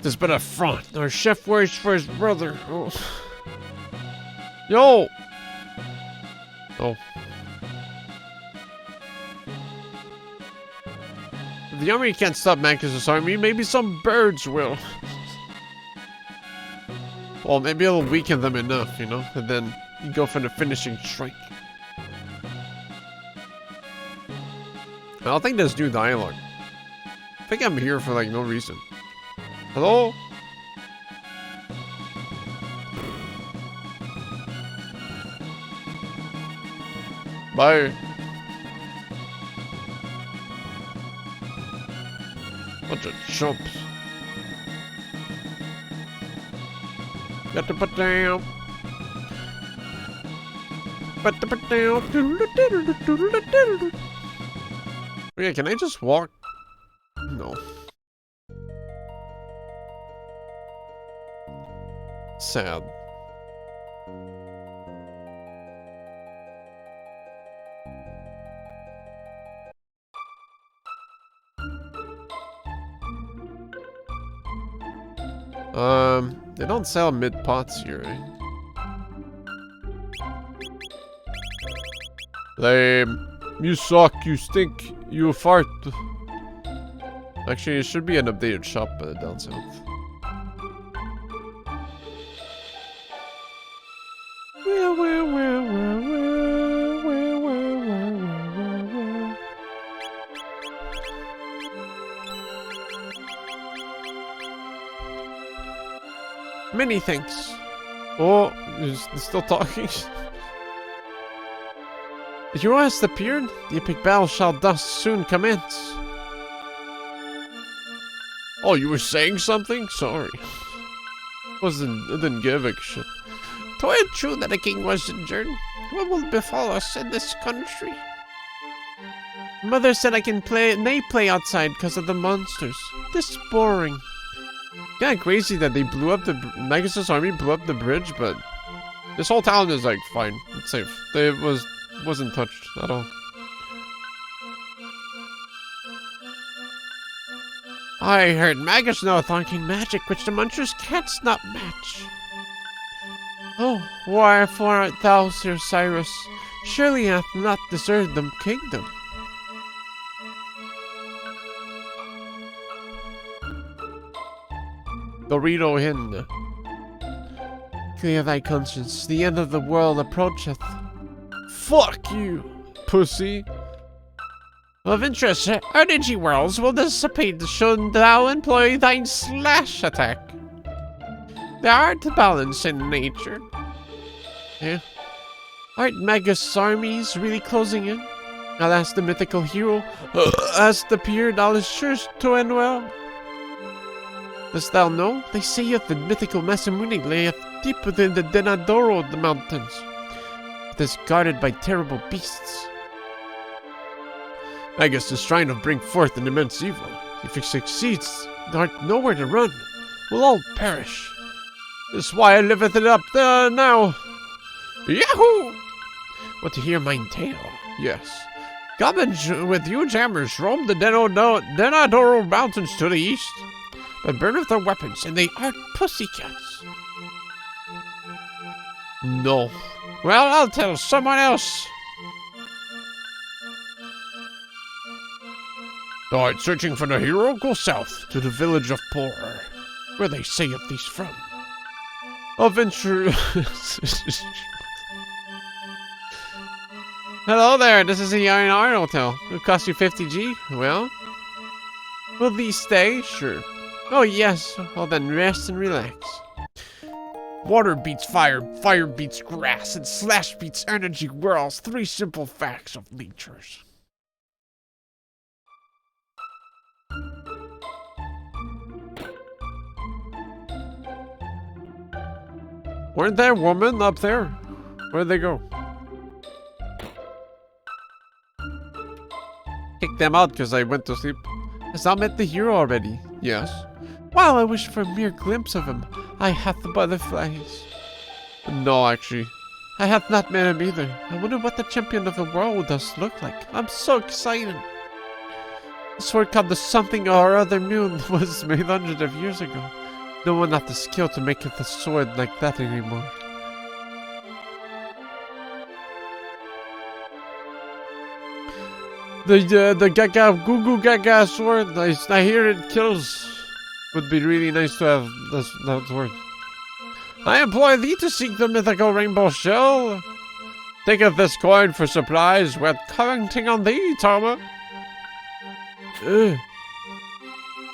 S1: There's been a front. Our chef worries for his brother. Oh. Yo! Oh. If the army can't stop Magnus's army, maybe some birds will. Well, maybe it'll weaken them enough, you know? And then you go for the finishing strike. I don't think there's new dialogue. I think I'm here for, like, no reason. Hello? Bye. Bunch of chumps. Got to put down. Put down. Okay, can I just walk? No. Sad. They don't sell mid pots here, eh? Lame. You suck, you stink, you fart. Actually, it should be an updated shop down south. Many thanks. Oh, he's still talking. The hero has appeared. The epic battle shall thus soon commence. Oh, you were saying something? Sorry. I didn't give a shit. Though it's true that the king was injured, what will befall us in this country? Mother said I may play outside because of the monsters. This is boring. Kinda crazy that they blew up the Magus' army blew up the bridge, but this whole town is like fine. It's safe. It wasn't touched at all. I heard Magus know a thanking magic which the monsters can't not match. Oh, wherefore art thou, Sir Cyrus? Surely hath not deserved the kingdom. Dorito Hin. Clear thy conscience, the end of the world approacheth. Fuck you, pussy.
S2: Of interest, energy worlds will dissipate should thou employ thine slash attack. They aren't balanced in nature.
S1: Yeah.
S2: Aren't Magus' armies really closing in? I'll ask the mythical hero. As the appeared, all is sure to end well. Dost thou know? They say that the mythical Masamune layeth deep within the Denadoro mountains. It is guarded by terrible beasts.
S1: Magus is trying to bring forth an immense evil. If he succeeds,
S2: there art nowhere to run. We'll all perish.
S1: This is why I liveth it up now.
S2: Yahoo! What to hear mine tale?
S1: Yes.
S2: Goblins with huge hammers roam the Denadoro mountains to the east, but burn with their weapons, and they aren't pussycats.
S1: No.
S2: Well, I'll tell someone else.
S1: Thou art searching for the hero? Go south to the village of Poor.
S2: Where they sayeth these from.
S1: Adventure.
S2: Hello there, this is the Iron Iron Hotel. It cost you 50G? Well? Will these stay?
S1: Sure.
S2: Oh yes, well then rest and relax.
S1: Water beats fire, fire beats grass, and slash beats energy whirls. 3 simple facts of natures. Weren't there women up there? Where'd they go? Kicked them out because I went to sleep.
S2: Has thou met the hero already?
S1: Yes.
S2: Wow, I wish for a mere glimpse of him. I hath the butterflies.
S1: No, actually.
S2: I hath not met him either. I wonder what the champion of the world does look like. I'm so excited. The sword called the something or other moon was made hundreds of years ago. No one hath the skill to make the sword like that anymore.
S1: The Gaga Goo Goo Gaga sword, I hear it kills. Would be really nice to have that sword. I employ thee to seek the mythical rainbow shell. Taketh this coin for supplies. We're counting on thee, Tama.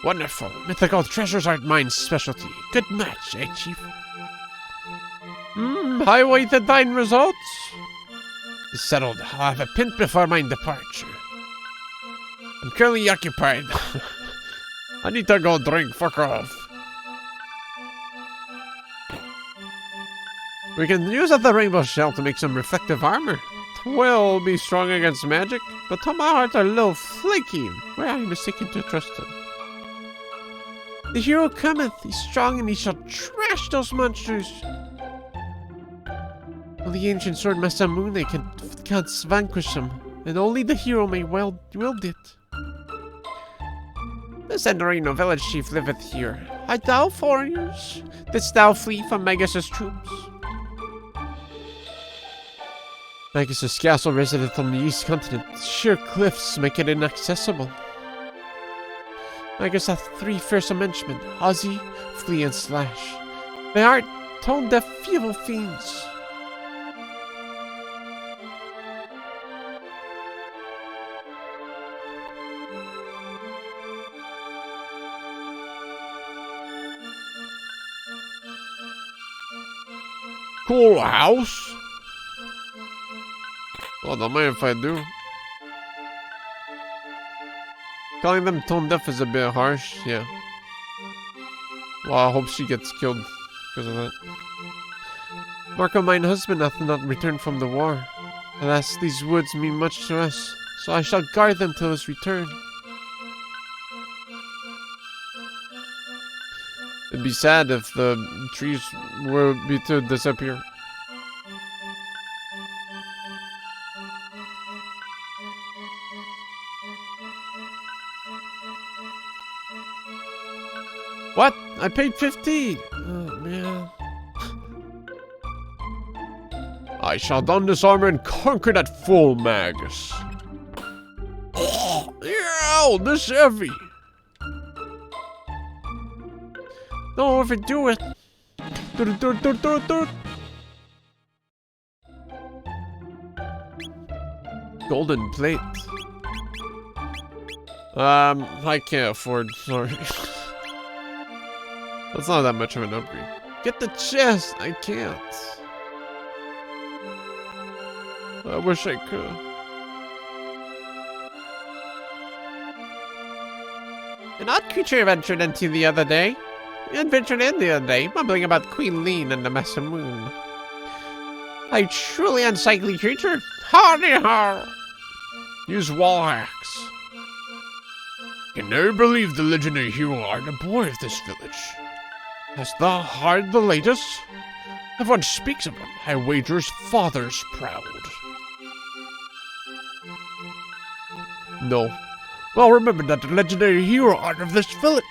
S2: Wonderful. Mythical treasures aren't mine's specialty. Good match, eh, Chief?
S1: I waited thine results.
S2: Settled. I'll have a pint before my departure. I'm currently occupied.
S1: I need to go drink. Fuck off.
S2: We can use the rainbow shell to make some reflective armor.
S1: 'Twill be strong against magic, but to my heart a little flaky.
S2: Where are you mistaken to trust him? The hero cometh. He's strong and he shall trash those monsters. Well, the ancient sword Masamune can't vanquish him, and only the hero may wield it. The Senderino village chief liveth here. Art thou foreigners? Didst thou flee from Magus' troops? Magus' castle resided on the east continent. Sheer cliffs make it inaccessible. Magus hath 3 fierce henchmen, Ozzy, Flea, and Slash. They are tone-deaf evil fiends.
S1: Cool house? Well, don't mind if I do. Calling them tone deaf is a bit harsh, yeah. Well, I hope she gets killed because of that.
S2: Marco, mine husband, hath not returned from the war. Alas, these woods mean much to us, so I shall guard them till his return.
S1: It'd be sad if the trees were to disappear.
S2: What? I paid 50! Oh, man.
S1: I shall don this armor and conquer that fool Magus.
S2: Ow, this heavy! Don't overdo it.
S1: Golden plate. I can't afford, sorry. That's not that much of an upgrade. Get the chest! I can't. I wish I could. An odd creature ventured in the other day, mumbling about Queen Lean and the Mesa Moon. A truly unsightly creature. Hardy har! Use wall hacks.
S2: Can never believe the legendary hero are the boy of this village. Hast thou heard the latest? Everyone speaks of him. I wager his father's proud.
S1: No.
S2: Well, remember that the legendary hero art of this village.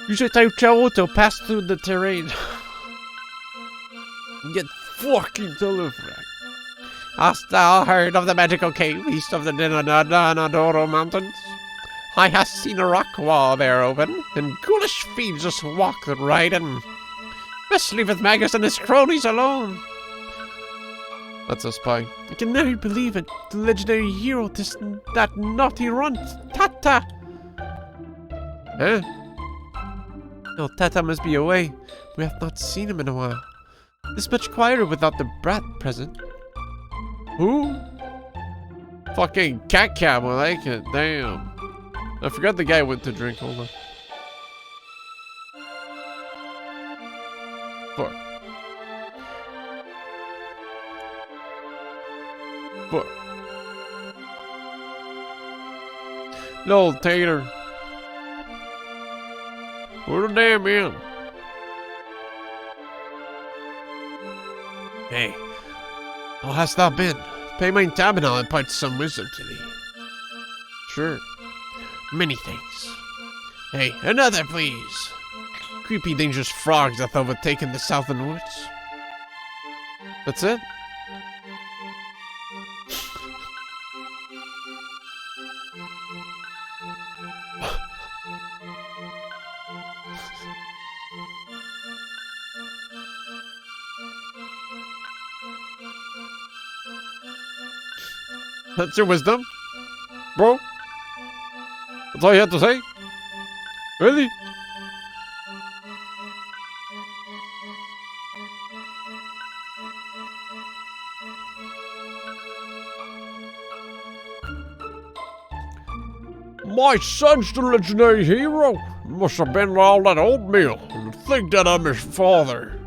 S1: Use it to travel to pass through the terrain. Get fucking telephone. Hast thou heard of the magical cave east of the Dinadoro Mountains? I have seen a rock wall there open, and ghoulish fiends just walk right in. Best leave with Magus and his cronies alone. That's a spy. I can never believe it. The legendary hero, that naughty runt, Tata. Huh? No, Tata must be away. We have not seen him in a while. It's much quieter without the brat present. Who? Fucking cat cab, I like it. Damn. I forgot the guy went to drink. Hold on. Fuck. Fuck. No, Tater. Where the damn in? Hey. How hast thou been? Pay my tab and I'll impart some wisdom to thee. Sure. Many thanks. Hey, another please. Creepy dangerous frogs that have overtaken the southern woods. That's it? That's your wisdom? Bro? That's all you had to say? Really?
S2: My son's the legendary hero. Must have been all that oatmeal. And think that I'm his father.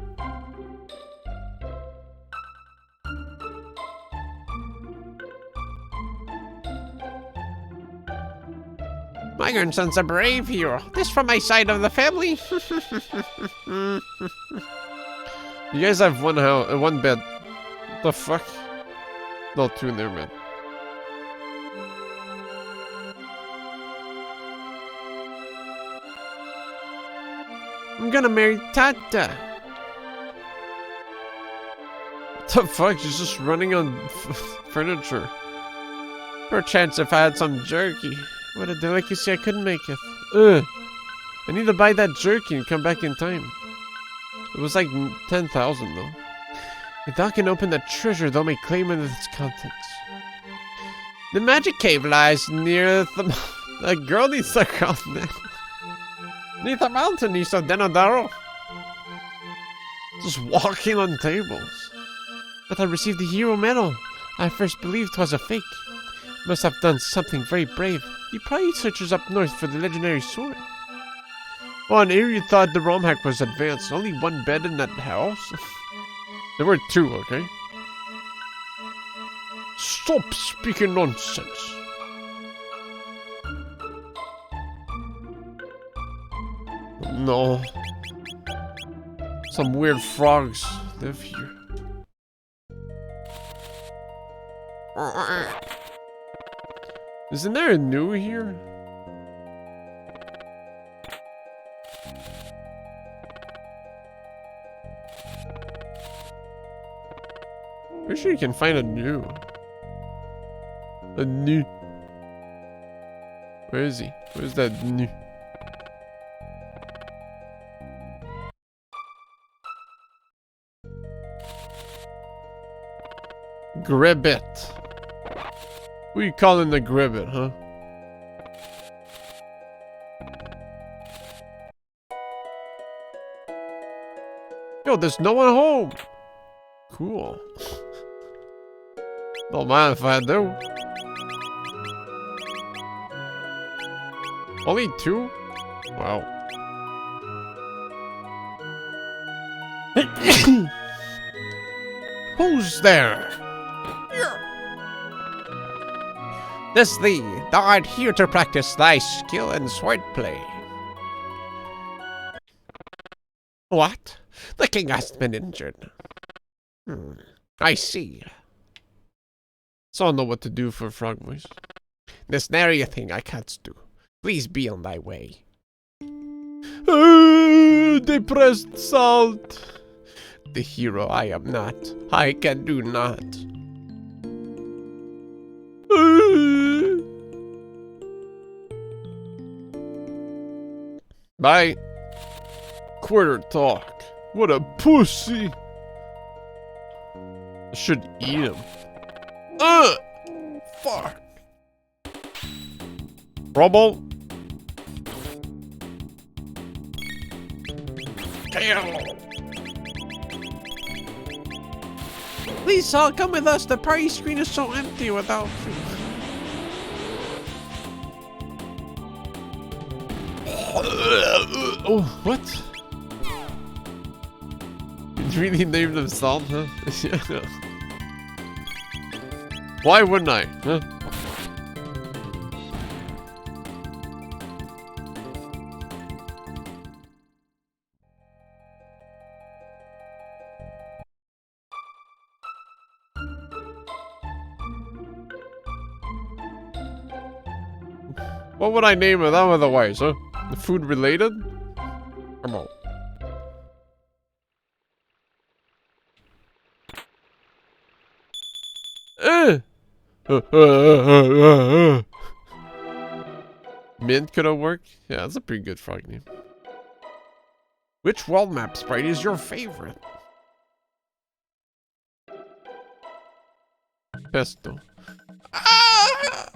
S1: My grandson's a brave hero. This from my side of the family. You guys have one house, one bed. What the fuck? No, two in there, man. I'm gonna marry Tata. What the fuck? She's just running on furniture. Perchance if I had some jerky. What a delicacy, I couldn't make it. Ugh. I need to buy that jerky and come back in time. It was like 10,000 though. If thou can open that treasure, thou may claim it with its contents. The magic cave lies near the... The girl needs to come down. Neath the mountain east of Denodaro. Just walking on tables. But I received the hero medal. I first believed 'twas a fake. Must have done something very brave. He probably searches up north for the legendary sword. Oh, and here you thought the ROM hack was advanced. Only one bed in that house? There were two, okay?
S2: Stop speaking nonsense.
S1: No. Some weird frogs live here. Isn't there a new here? Pretty sure you can find a new. A new. Where is he? Where's that new? Grab it.
S2: Who you calling the Gribbit, huh? Yo, there's no one home. Cool. Don't mind if I do. Only 2? Wow. Who's there?
S3: This thee, thou art here to practice thy skill in swordplay. What? The king has been injured. I see.
S2: So I know what to do for frog voice.
S3: This nary a thing I can't do. Please be on thy way.
S2: Depressed salt.
S3: The hero I am not. I can do not.
S2: Bye. Quarter talk. What a pussy. I should eat him. Fuck. Rubble.
S3: Please, Saul, come with us. The party screen is so empty without you.
S2: Oh, what? You really named him Salt, huh? Why wouldn't I? Huh? What would I name it otherwise, huh? The food related? Come on. Mint could have worked? Yeah, that's a pretty good frog name. Which world map sprite is your favorite? Pesto. Ah!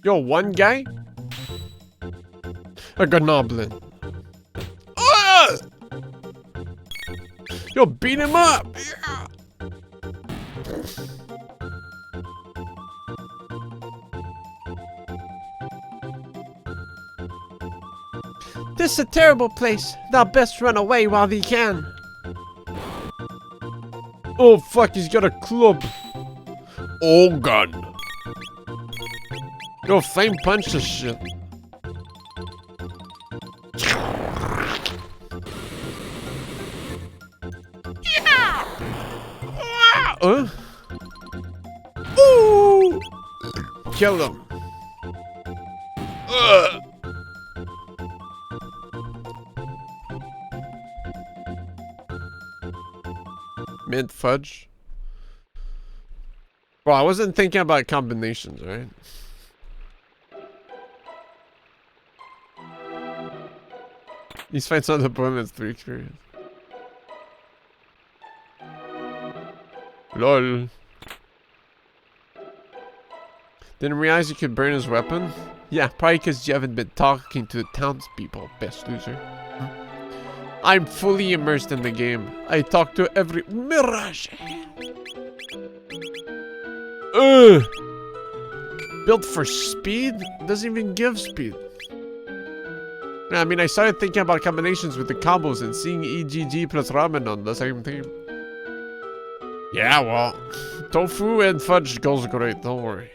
S2: Yo, one guy? A goblin. Ah! Yo, beat him up! Yeah.
S3: This is a terrible place. Thou best run away while thee can.
S2: Oh fuck, he's got a club. Oh gun. Yo, flame punch this shit. Ooh! Kill him. Mint fudge. Bro, I wasn't thinking about combinations, right? These fights on the opponents 3 experience. LOL. Didn't realize you could burn his weapon? Yeah, probably because you haven't been talking to the townspeople, best loser. I'm fully immersed in the game. I talk to every Mirage. Built for speed? Doesn't even give speed. I mean, I started thinking about combinations with the combos and seeing EGG plus ramen on the same team. Yeah, well, tofu and fudge goes great, don't worry.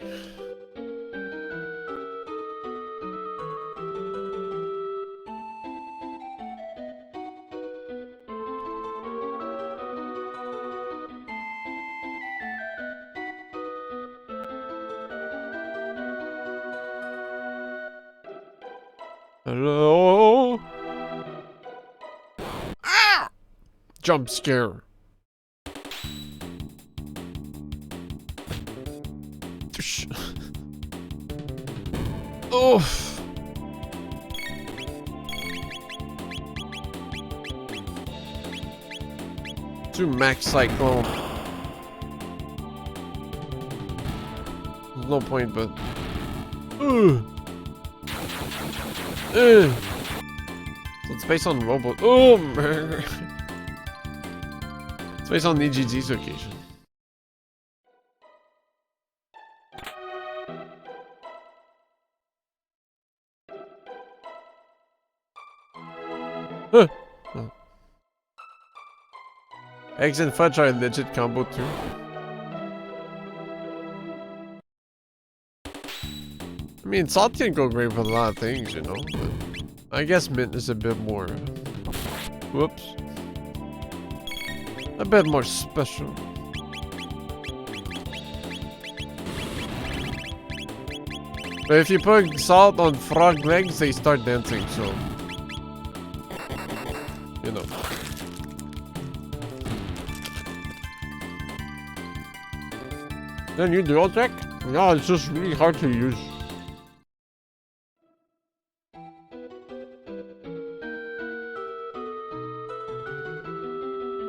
S2: Hello? Ah! Jump scare. Oof.
S1: To max cyclone. There's no point, but. So it's based on Robo. Oh, man. It's based on EGG's location. Oh. Eggs and fudge are a legit combo too. I mean, salt can go great with a lot of things, you know, but I guess mint is a bit more. Whoops. A bit more special. But if you put salt on frog legs, they start dancing, so. You know. Then you dual deck? No, it's just really hard to use.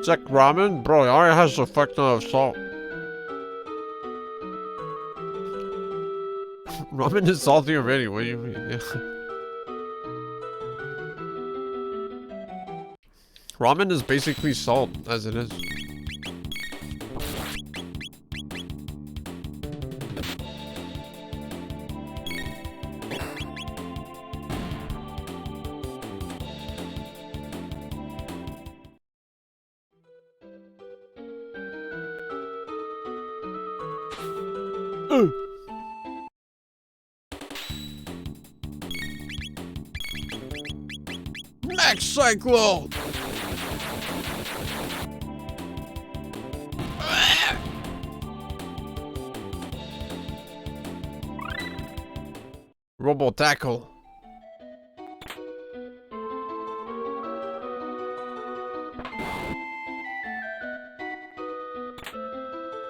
S1: Check ramen? Bro, it already has a fuck ton of salt. Ramen is salty already, what do you mean? Yeah. Ramen is basically salt, as it is. Max Cyclone! Robo Tackle.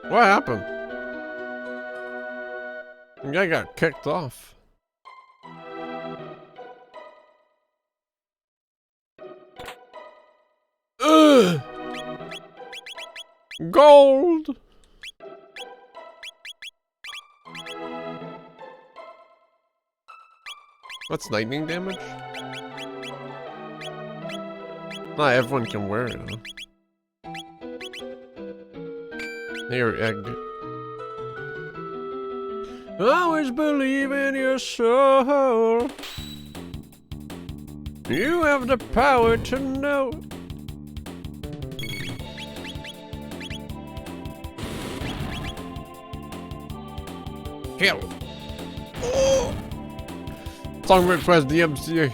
S1: What happened? The guy got kicked off. Ugh! Gold! What's lightning damage? Not everyone can wear it, huh? You're egged. Always believe in your soul. You have the power to know. Kill. Oh. Song request DMCA.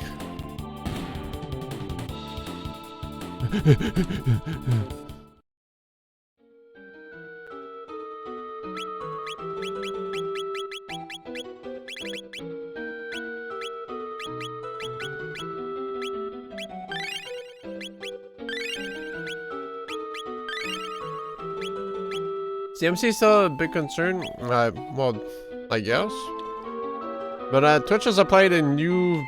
S1: CMC is still a big concern. Well, I guess. But Twitch has applied a new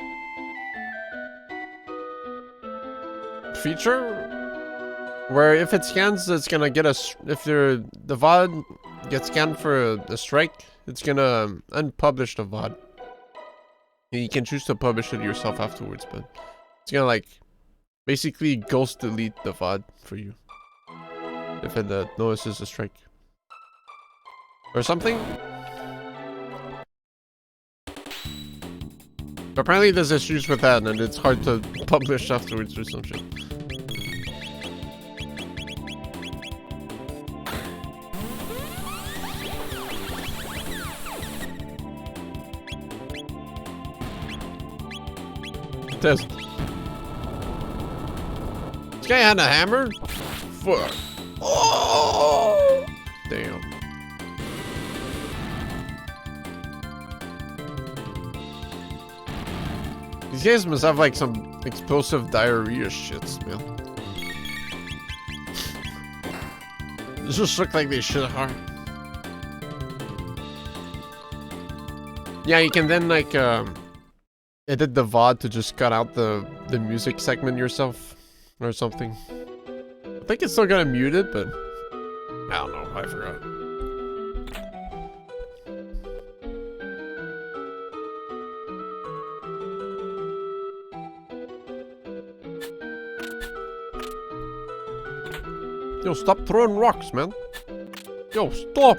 S1: feature where if it scans, it's gonna get us. If the VOD gets scanned for a strike, it's gonna unpublish the VOD. And you can choose to publish it yourself afterwards, but it's gonna like basically ghost delete the VOD for you if it notices a strike or something. Apparently there's issues with that and it's hard to publish afterwards or some shit. Test. This guy had a hammer? Fuck. Oh! Damn. These guys must have like some explosive diarrhea shits, man. This just look like they shit hard. Yeah, you can then like edit the VOD to just cut out the music segment yourself or something. What think it's still gonna mute it, but I don't know. I forgot. Yo, stop throwing rocks, man. Yo, stop.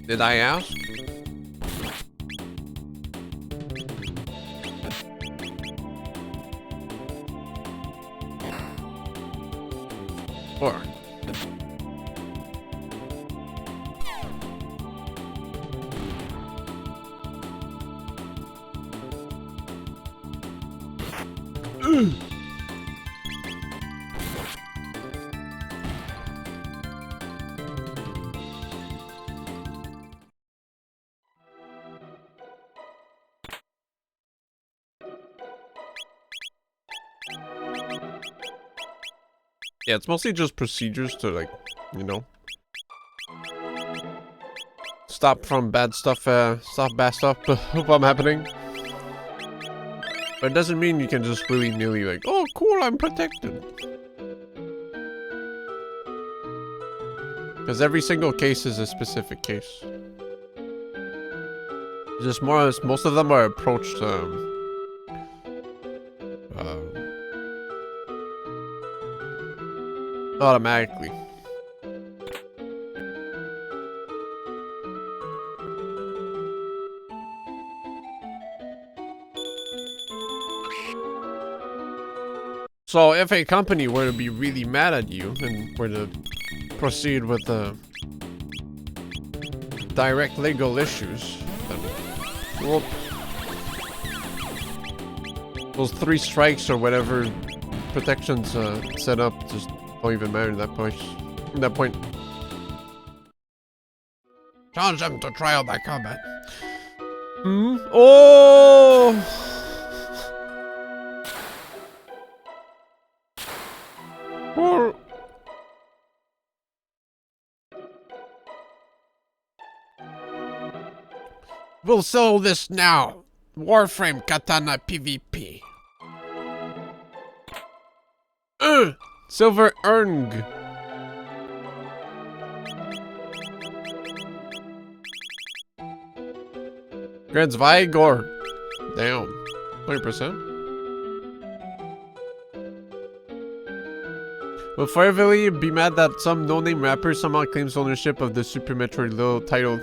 S1: Did I ask? Or yeah, it's mostly just procedures to, like, you know, stop bad stuff from happening. But it doesn't mean you can just willy-nilly like, oh cool, I'm protected. Because every single case is a specific case. Just most of them are approached automatically. So if a company were to be really mad at you and were to proceed with direct legal issues, then well, those 3 strikes or whatever protections set up just don't even matter at that point.
S2: Challenge them to trial by combat.
S1: Hmm? Oh! Oh!
S2: We'll sell this now. Warframe Katana PvP.
S1: Silver Erng. Grants Vigor. Damn. 20%. Will forever be mad that some no-name rapper somehow claims ownership of the Super Metroid Little title.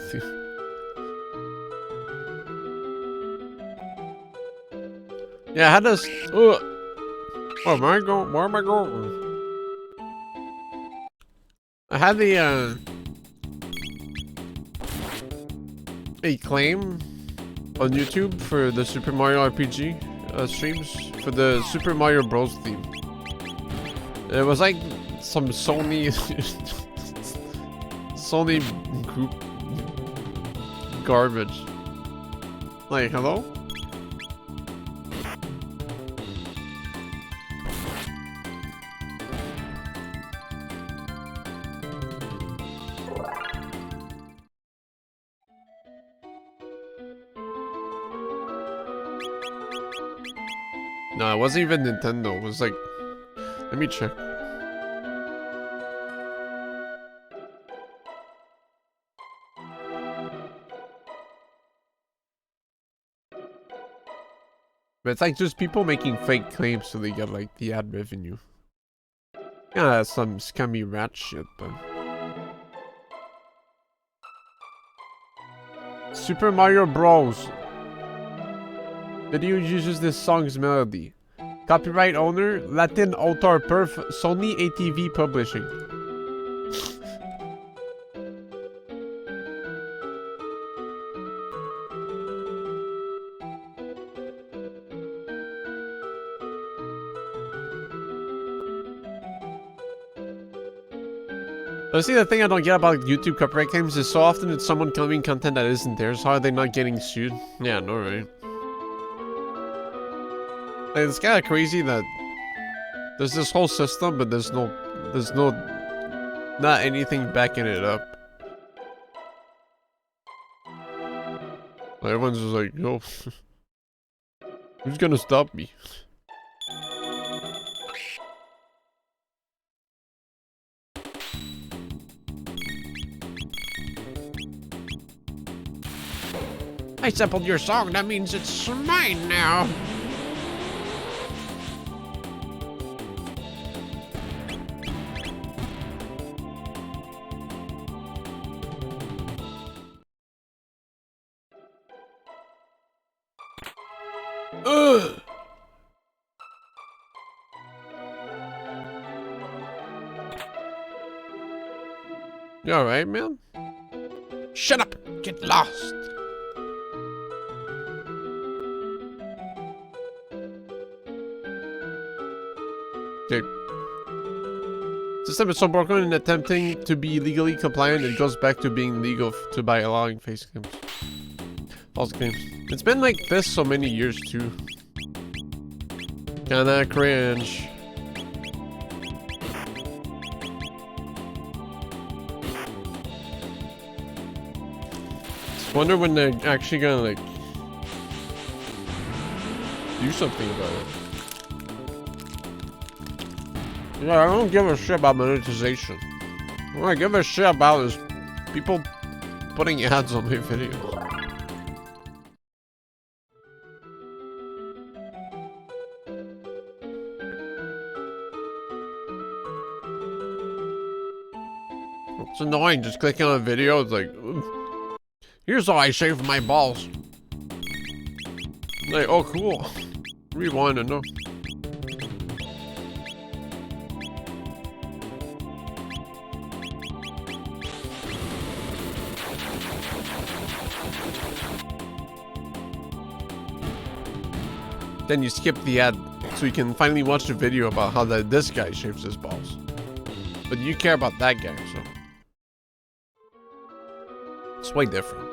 S1: Yeah, how does... Where am I going? Where am I going? I had the, a claim on YouTube for the Super Mario RPG streams for the Super Mario Bros. Theme. It was like some Sony group garbage. Like, hello? No, it wasn't even Nintendo. It was like, let me check. But it's like just people making fake claims so they get like the ad revenue. Yeah, that's some scummy rat shit, but Super Mario Bros. Video uses this song's melody. Copyright owner, Latin author perf, Sony ATV Publishing. Honestly, the thing I don't get about YouTube copyright claims is so often it's someone claiming content that isn't theirs. How are they not getting sued? Yeah, no, right? Like, it's kind of crazy that there's this whole system, but there's not anything backing it up. Like, everyone's just like, yo, who's gonna stop me?
S3: I sampled your song, that means it's mine now.
S2: Ugh.
S1: You alright, man?
S3: Shut up, get lost.
S1: Okay. System is so broken in attempting to be legally compliant, it goes back to being legal by allowing face claims. False claims. It's been like this so many years too. Kinda cringe. Just wonder when they're actually gonna like do something about it. Yeah, I don't give a shit about monetization. What I give a shit about is people putting ads on my videos. It's annoying just clicking on a video, it's like, ooh, here's how I shave my balls. Like, oh cool. Rewind and know. Then you skip the ad so you can finally watch the video about how this guy shaves his balls. But you care about that guy, so it's way different.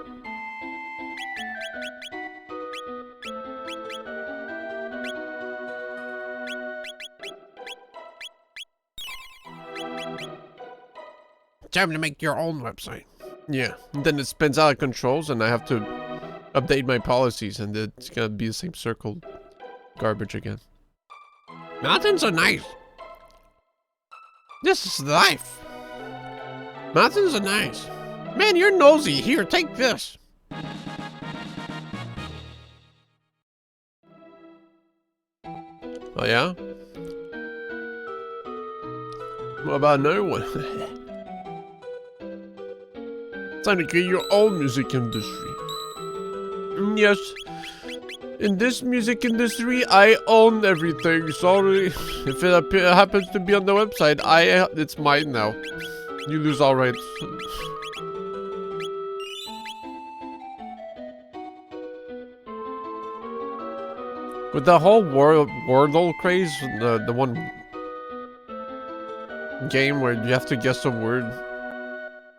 S3: Time to make your own website.
S1: Yeah, and then it spins out of controls and I have to update my policies and it's gonna be the same circle garbage again.
S3: Mountains are nice. This is life. Mountains are nice. Man, you're nosy. Here, take this.
S1: Oh yeah? What about another one? Time to create your own music industry. Yes. In this music industry, I own everything. Sorry. If it happens to be on the website, it's mine now. You lose all rights. With the whole Wordle craze, the one game where you have to guess a word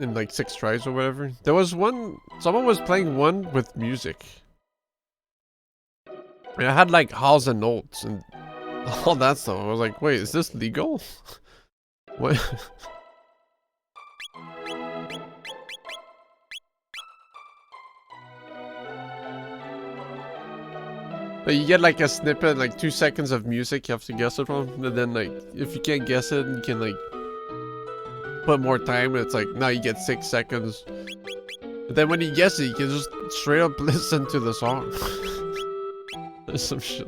S1: in like 6 tries or whatever. There was one, someone was playing one with music. And I had like hows and notes and all that stuff. I was like, wait, is this legal? What? But you get like a snippet, like 2 seconds of music you have to guess it from. And then like, if you can't guess it, you can like put more time. It's like, now you get 6 seconds. But then when you guess it, you can just straight up listen to the song. There's some shit.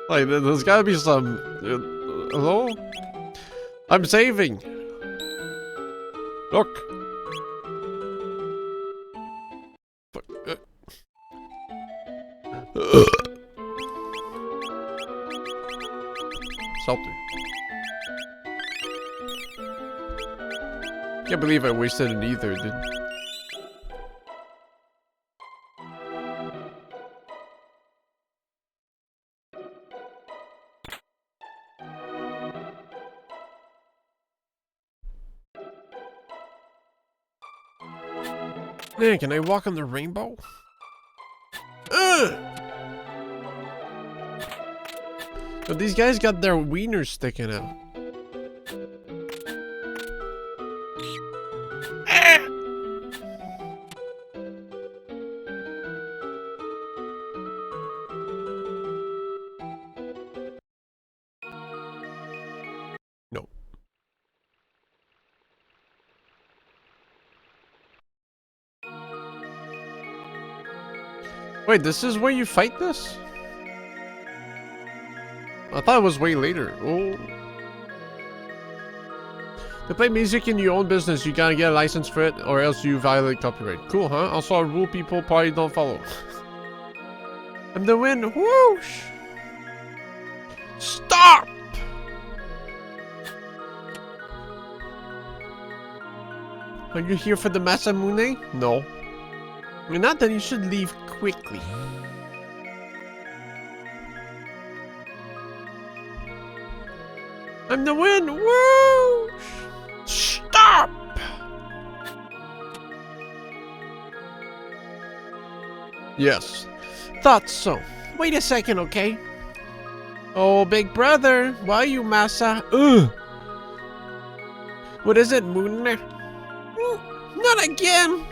S1: Like, there's gotta be some... hello? I'm saving! Look! Shelter. Can't believe I wasted an ether, dude. Man, can I walk on the rainbow? So these guys got their wieners sticking out. No. Wait, this is where you fight this? I thought it was way later. Oh. To play music in your own business, you gotta get a license for it, or else you violate copyright. Cool, huh? Also a rule people probably don't follow. I'm the wind. Whoosh! Stop! Are you here for the Masamune? No. If you're not, then you should leave quickly. I'm the wind. Whoosh! Stop! Yes. Thought so. Wait a second, okay? Oh, big brother. Why are you, Masa? Ugh. What is it, Moon? Not again!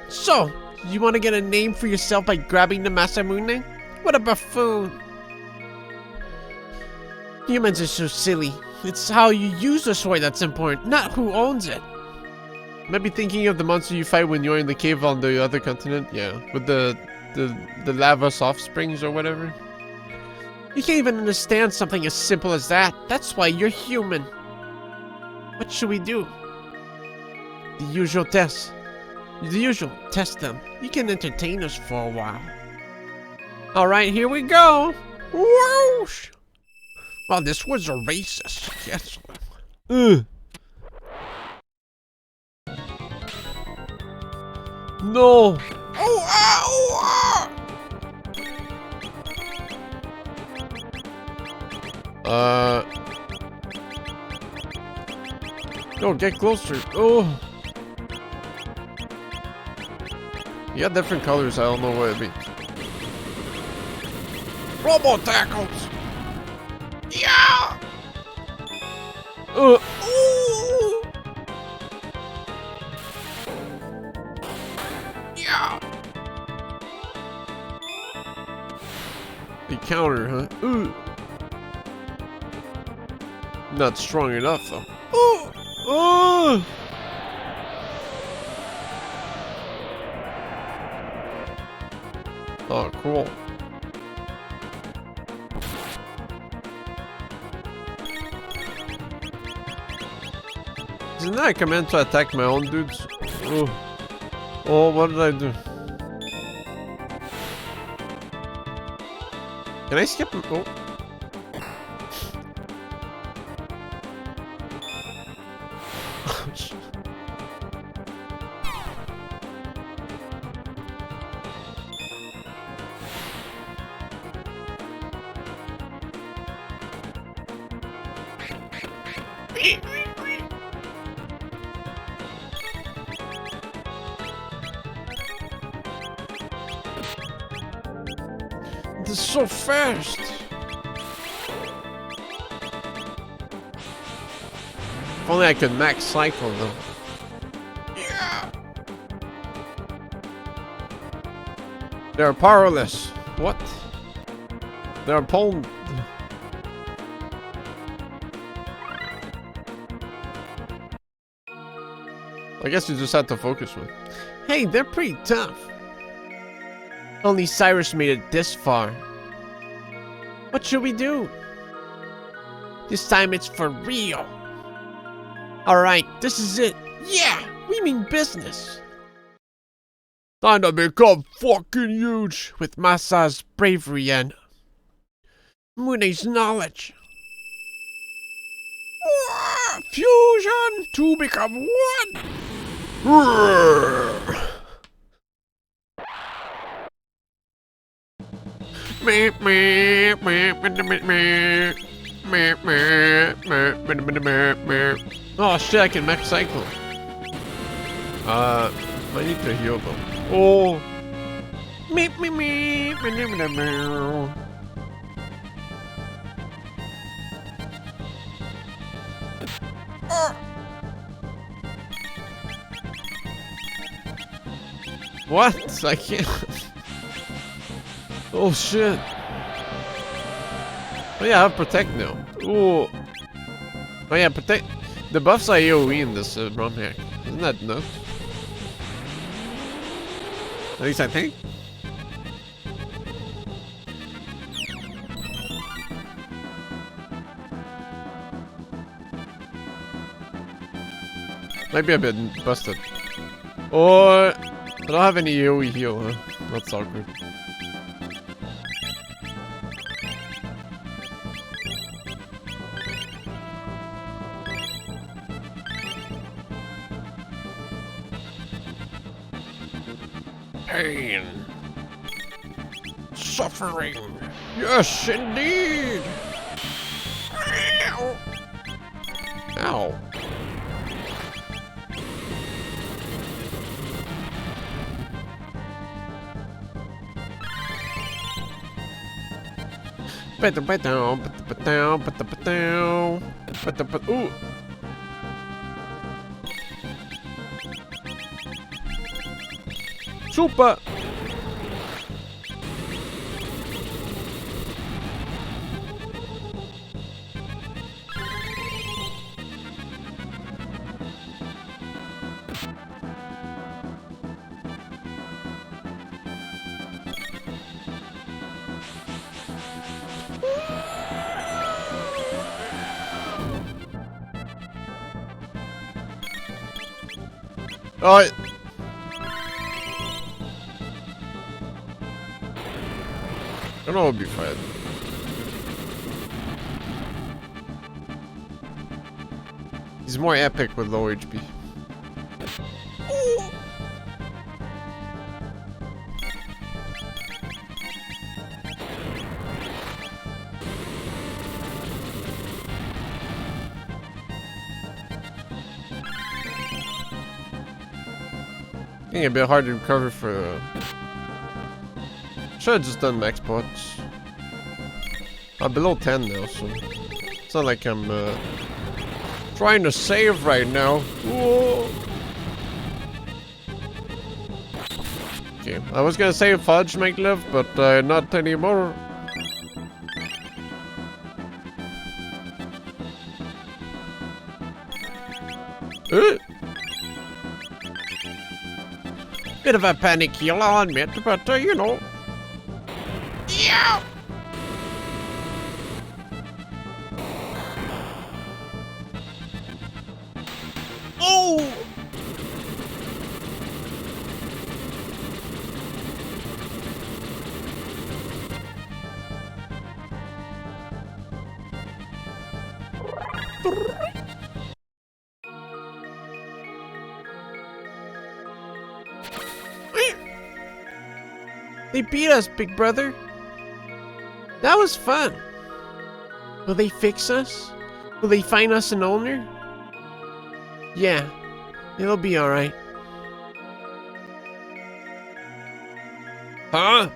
S1: So, you want to get a name for yourself by grabbing the Masamune? What a buffoon! Humans are so silly. It's how you use the sword that's important, not who owns it. Maybe thinking of the monster you fight when you're in the cave on the other continent? Yeah, with the lava soft springs or whatever. You can't even understand something as simple as that. That's why you're human. What should we do? The usual test. The usual. Test them. You can entertain us for a while. Alright, here we go. Whoosh! Wow, this was a racist. Yes. No. Oh, No, get closer. Oh. You got different colors. I don't know what it means. Robo tackles. Yeah. Ooh. Yeah. The counter, huh? Ooh. Not strong enough, though. Ooh. Ooh. Oh, cool. Isn't that a command to attack my own dudes? Oh, oh, what did I do? Can I skip him? Oh. This is so fast. If only I could max cycle though. Yeah. They're powerless. What? They're pwned. I guess you just had to focus one. Hey, they're pretty tough. Only Cyrus made it this far. What should we do? This time it's for real. Alright, this is it. Yeah, we mean business.
S2: and I become fucking huge.
S3: with Masa's bravery and Mune's knowledge.
S2: Fusion to become one.
S1: Oh shit, I can mech cycle. I need to heal them. Oh. What? I can't. Oh shit. Oh yeah, I have protect now. Ooh. Oh yeah, protect. The buffs are AoE in this ROM hack. Isn't that nuts? At least I think. Might be a bit busted. Or I don't have any AoE heal, huh? That's awkward.
S2: Pain. Suffering. Yes, indeed. Ow.
S1: Ow. Ooh. Super. Alright. I know I'll be fine. He's more epic with low HP. I think it'd be hard to recover for. Should have just done max pots. I'm below 10 now, so it's not like I'm trying to save right now. Whoa. Okay, I was gonna save Fudge make live, but not anymore.
S3: Bit of a panic heal, I'll admit, but you know. Yeah. Oh. They beat us, big brother. That was fun. Will they fix us? Will they find us an owner? Yeah, it'll be alright.
S2: Huh?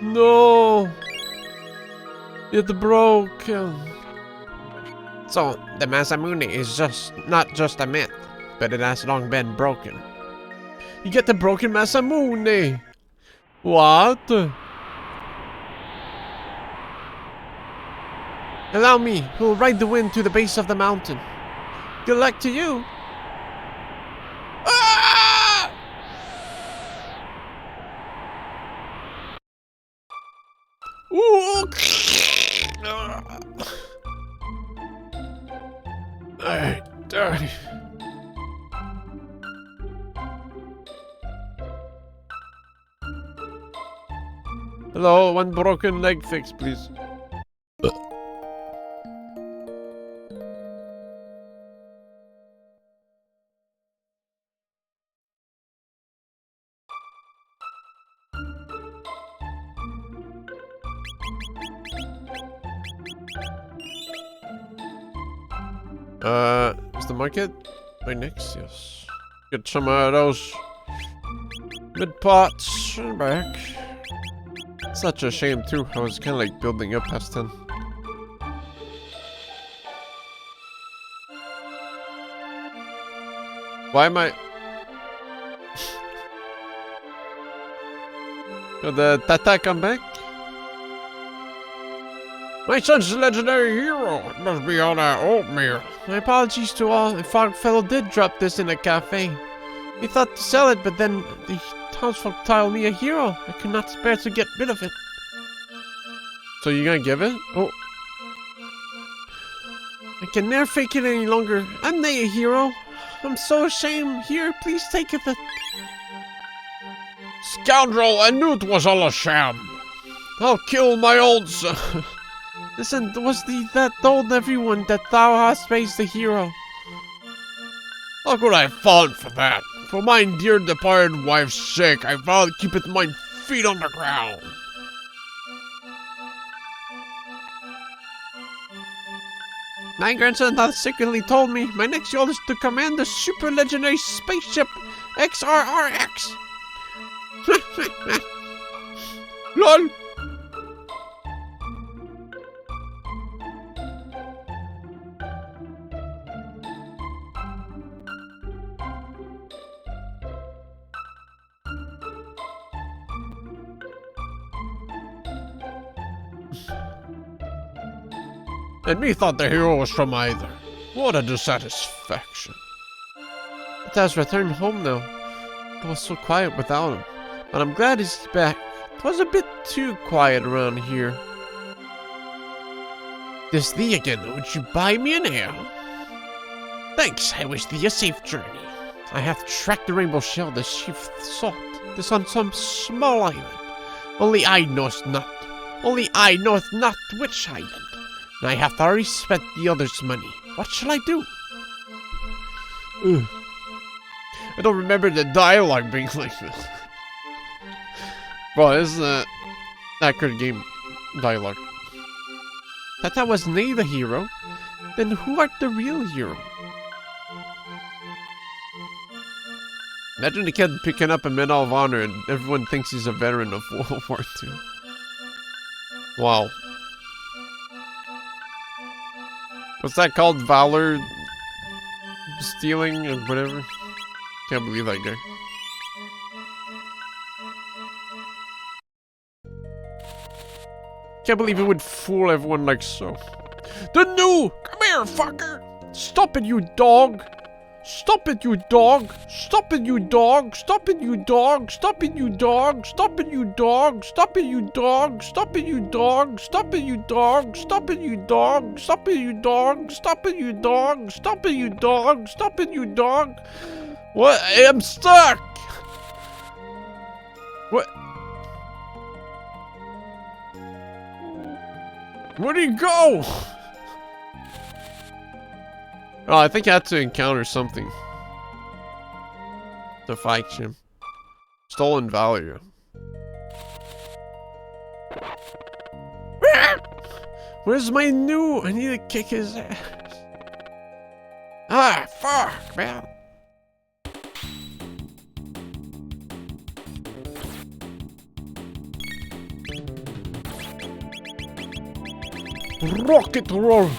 S1: No. It's broken.
S3: So, the Masamune is not just a myth, but it has long been broken.
S1: You get the broken Masamune. What? Allow me. We'll ride the wind to the base of the mountain. Good luck to you. Ah!
S2: Ooh. Alright, dirty.
S1: Hello, one broken leg fix, please. Is the market right next? Yes. Get some of those mid pots and back. Such a shame too. I was kind of like building up past 10. Why am I? Did the Tata come back?
S2: My son's a legendary hero. It must be all that oatmeal.
S3: My apologies to all. The fog fellow did drop this in a cafe. He thought to sell it, but then the townsfolk titled me a hero. I could not spare to get rid of it.
S1: So you gonna give it? Oh,
S3: I can never fake it any longer. I'm not a hero. I'm so ashamed. Here, please take it.
S2: Scoundrel, I knew it was all a sham. I'll kill my old son.
S3: Listen, that told everyone that thou hast raised the hero.
S2: How could I fall for that? For my dear departed wife's sake, I vowed to keep it my feet on the ground.
S3: My grandson has secretly told me my next goal is to command the super legendary spaceship XRRX.
S2: LOL. And methought the hero was from either. What a dissatisfaction.
S3: But has returned home now. It was so quiet without him. But I'm glad he's back. It was a bit too quiet around here.
S2: This thee again, would you buy me an ale?
S3: Thanks, I wish thee a safe journey. I have tracked the rainbow shell the chief sought. This on some small island. Only I knoweth not which island. And I have already spent the others' money. What shall I do?
S2: Ugh. I don't remember the dialogue being like this.
S1: bro, this is an accurate game dialogue.
S3: Tata was nay the hero. Then who art the real hero?
S1: Imagine the kid picking up a Medal of Honor and everyone thinks he's a veteran of World War II. Wow. What's that called? Valor stealing or whatever? Can't believe that guy. Can't believe it would fool everyone like so.
S2: The new! Come here, fucker!
S1: Stop it, you dog! Stop it, you dog! Stop it, you dog! Stop it, you dog! Stop it, you dog! Stop it, you dog! Stop it, you dog! Stop it, you dog! Stop it, you dog! Stop it, you dog! Stop it, you dog! Stop it, you dog! Stop it, you dog! Stop it, you dog! What? I'm stuck! What? Where'd he go? Oh, I think I had to encounter something to fight him. Stolen value. Where's my new? I need to kick his ass. Ah, fuck, man. Rocket roll.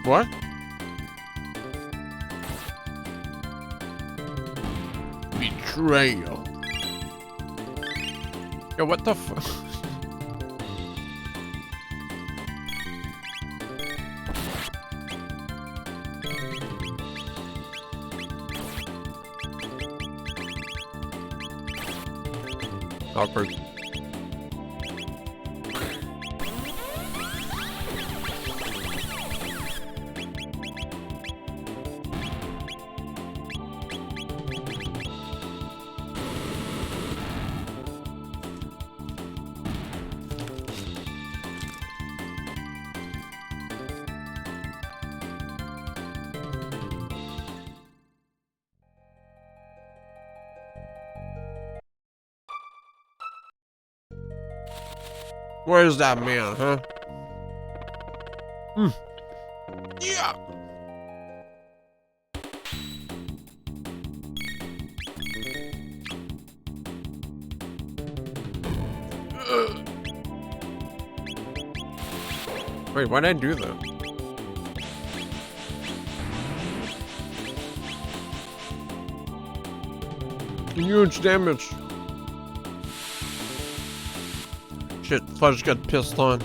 S1: What?
S2: Betrayal.
S1: Yo, what the fuck? Awkward. Where's that man, huh? Yeah. Wait, why'd I do that? Huge damage. Shit, Fudge got pissed on.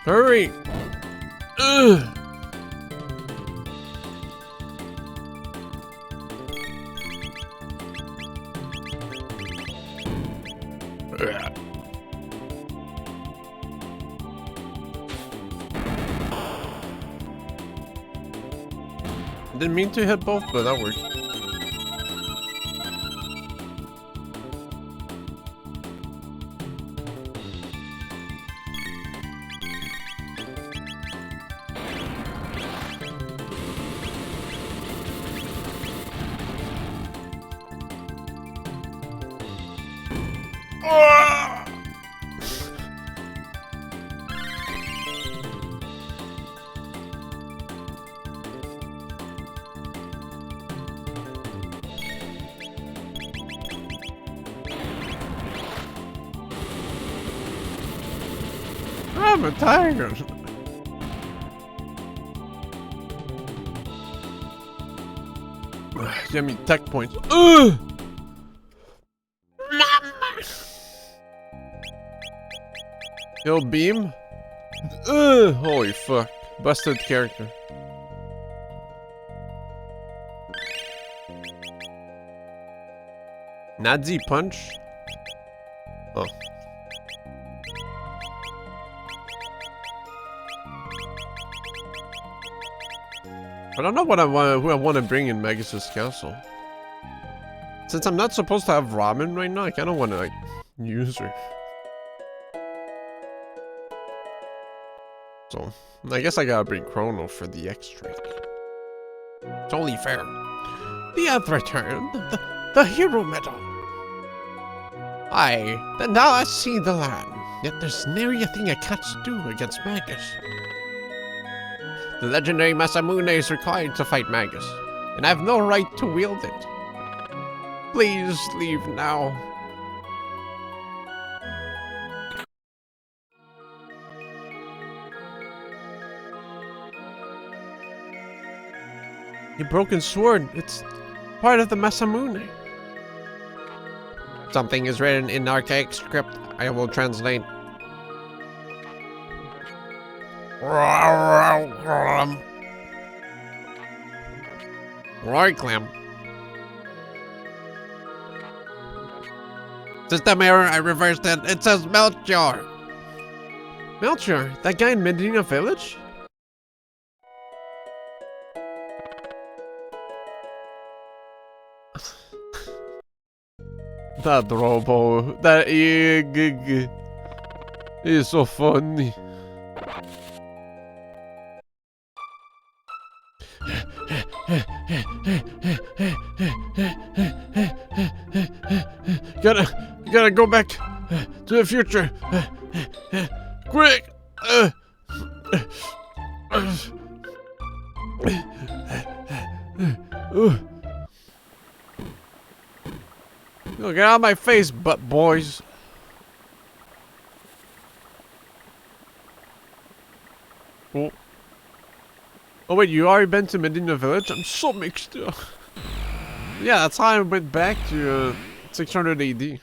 S1: Hurry! Ugh. Didn't mean to hit both, but that worked. I'm a tiger. Give me tech points. Ugh! He'll beam. Ugh! Holy fuck! Busted character. Nazi punch. Oh. I don't know what who I want to bring in Magus' castle. Since I'm not supposed to have ramen right now, I kind of want to like use her. So I guess I gotta bring Chrono for the extract. It's only fair. The Earth returned, the hero medal. Aye, then now I see the land. Yet there's nary a thing I can't do against Magus. The legendary Masamune is required to fight Magus, and I have no right to wield it. Please leave now. Your broken sword, it's part of the Masamune. Something is written in archaic script. I will translate. Roy Clam. System error, I reversed it. It says Melchior. Melchior? That guy in Medina Village? That Robo, that Egg is so funny. You gotta go back to the future. Quick! Yo, get out of my face, butt boys. Oh. Oh wait, you already been to Medina Village? I'm so mixed up. Yeah, that's how I went back to 600 AD.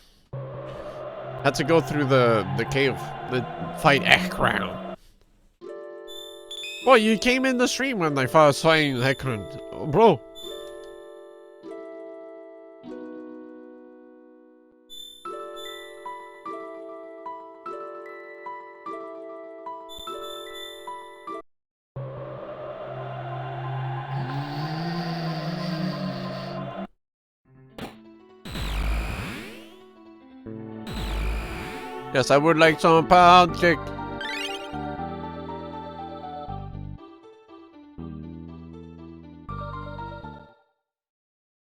S1: Had to go through the cave. The fight Ekron. Well, you came in the stream when I was fighting Ekron. Oh, bro. Yes, I would like some pound cake.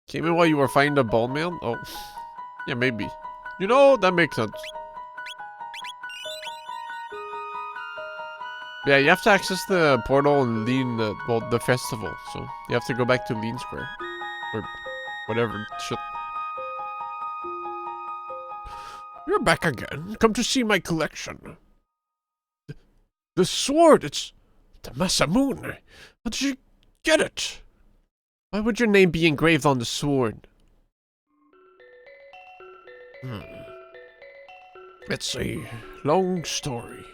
S1: Came in while you were fighting the bone man? Oh. Yeah, maybe. You know, that makes sense. Yeah, you have to access the portal and Lean, well, the festival. So, you have to go back to Lean Square. Or whatever shit.
S2: You're back again. Come to see my collection. The sword, it's the Masamune. How did you get it?
S1: Why would your name be engraved on the sword?
S2: It's a long story.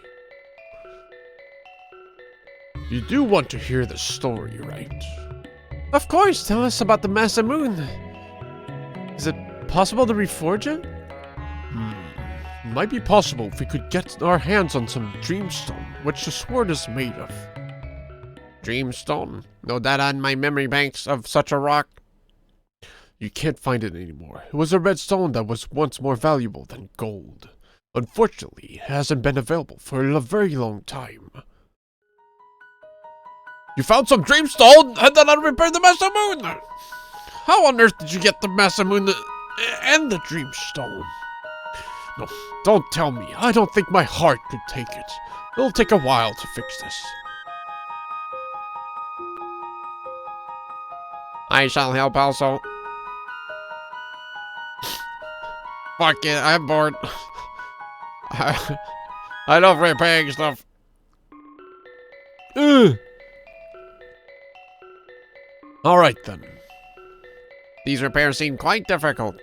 S2: You do want to hear the story, right?
S1: Of course, tell us about the Masamune. Is it possible to reforge it?
S2: Might be possible if we could get our hands on some dreamstone, which the sword is made of.
S1: Dreamstone? No data on my memory banks of such a rock.
S2: You can't find it anymore. It was a red stone that was once more valuable than gold. Unfortunately, it hasn't been available for a very long time.
S1: You found some dreamstone and then I repaired the Masamune! How on earth did you get the Masamune and the dreamstone?
S2: No, don't tell me. I don't think my heart could take it. It'll take a while to fix this.
S1: I shall help also. Fuck it, I'm bored. I love repairing stuff.
S2: Alright then.
S1: These repairs seem quite difficult.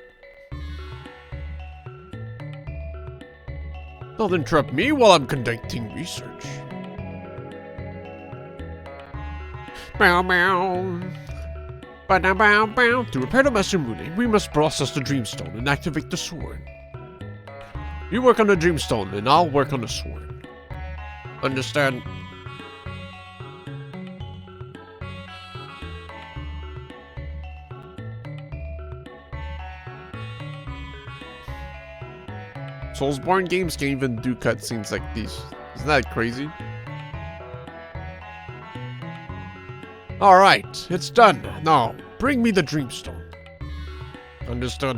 S2: Don't interrupt me while I'm conducting research.
S1: Bow bow. Ba-da-bow bow.
S2: To repair the Masamune, we must process the dreamstone and activate the sword. You work on the dreamstone and I'll work on the sword.
S1: Understand? Soulsborne games can't even do cutscenes like these. Isn't that crazy?
S2: Alright, it's done. Now, bring me the dreamstone.
S1: Understood.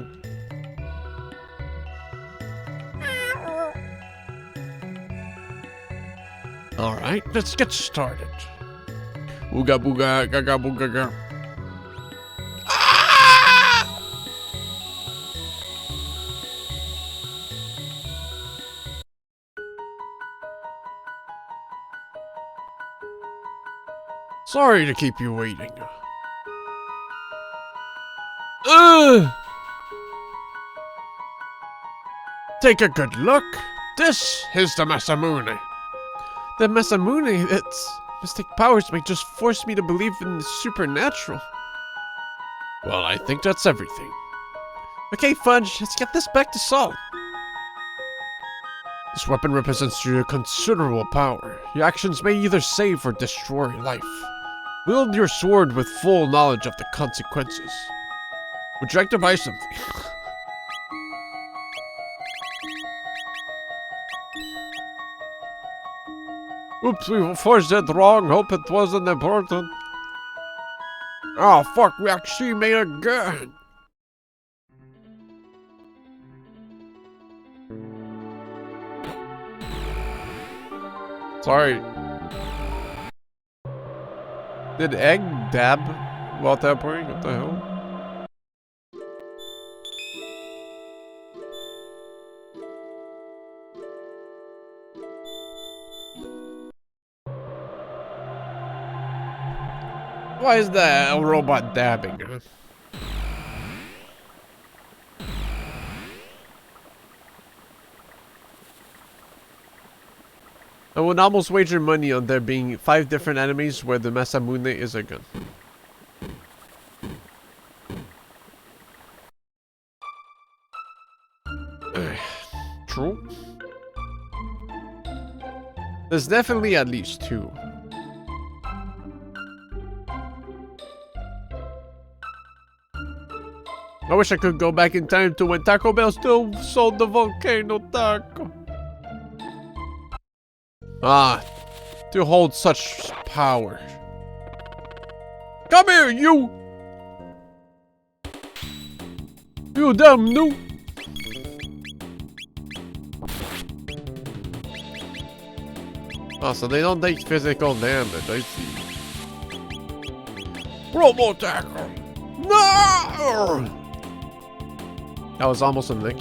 S2: Alright, let's get started.
S1: Ooga booga gaga booga ga.
S2: Sorry to keep you waiting. Take a good look. This is the Masamune.
S1: The Masamune, its mystic powers may just force me to believe in the supernatural.
S2: Well, I think that's everything.
S1: Okay, Fudge, let's get this back to Saul.
S2: This weapon represents your considerable power. Your actions may either save or destroy life. Wield your sword with full knowledge of the consequences. Would you like to buy something?
S1: Oops, we forged it wrong. Hope it wasn't important. Oh, fuck, we actually made it good. Sorry. Did Egg dab while teleporting? What the hell? Why is that a robot dabbing? Huh? I would almost wager money on there being 5 different enemies where the Masamune is a gun. True. There's definitely at least 2. I wish I could go back in time to when Taco Bell still sold the volcano taco. Ah, to hold such power. Come here, you! You damn noob! Oh, so they don't take physical damage, I see. Robo tackle! No! That was almost a nick.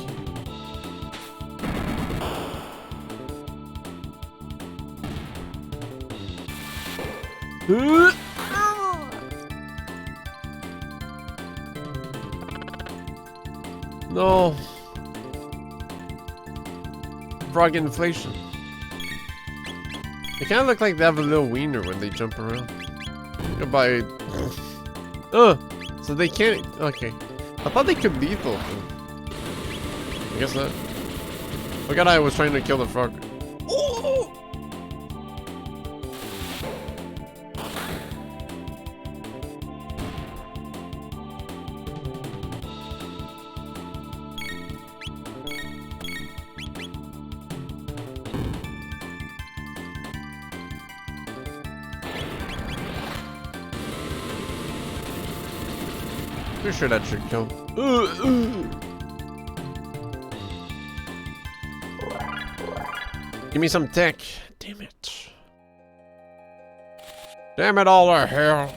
S1: No. Frog inflation. They kind of look like they have a little wiener when they jump around. Goodbye. So they can't. Okay. I thought they could lethal them. I guess not. Look at I was trying to kill the frog. Oh! Pretty sure that should kill. Give me some tech. Damn it. Damn it all to hell.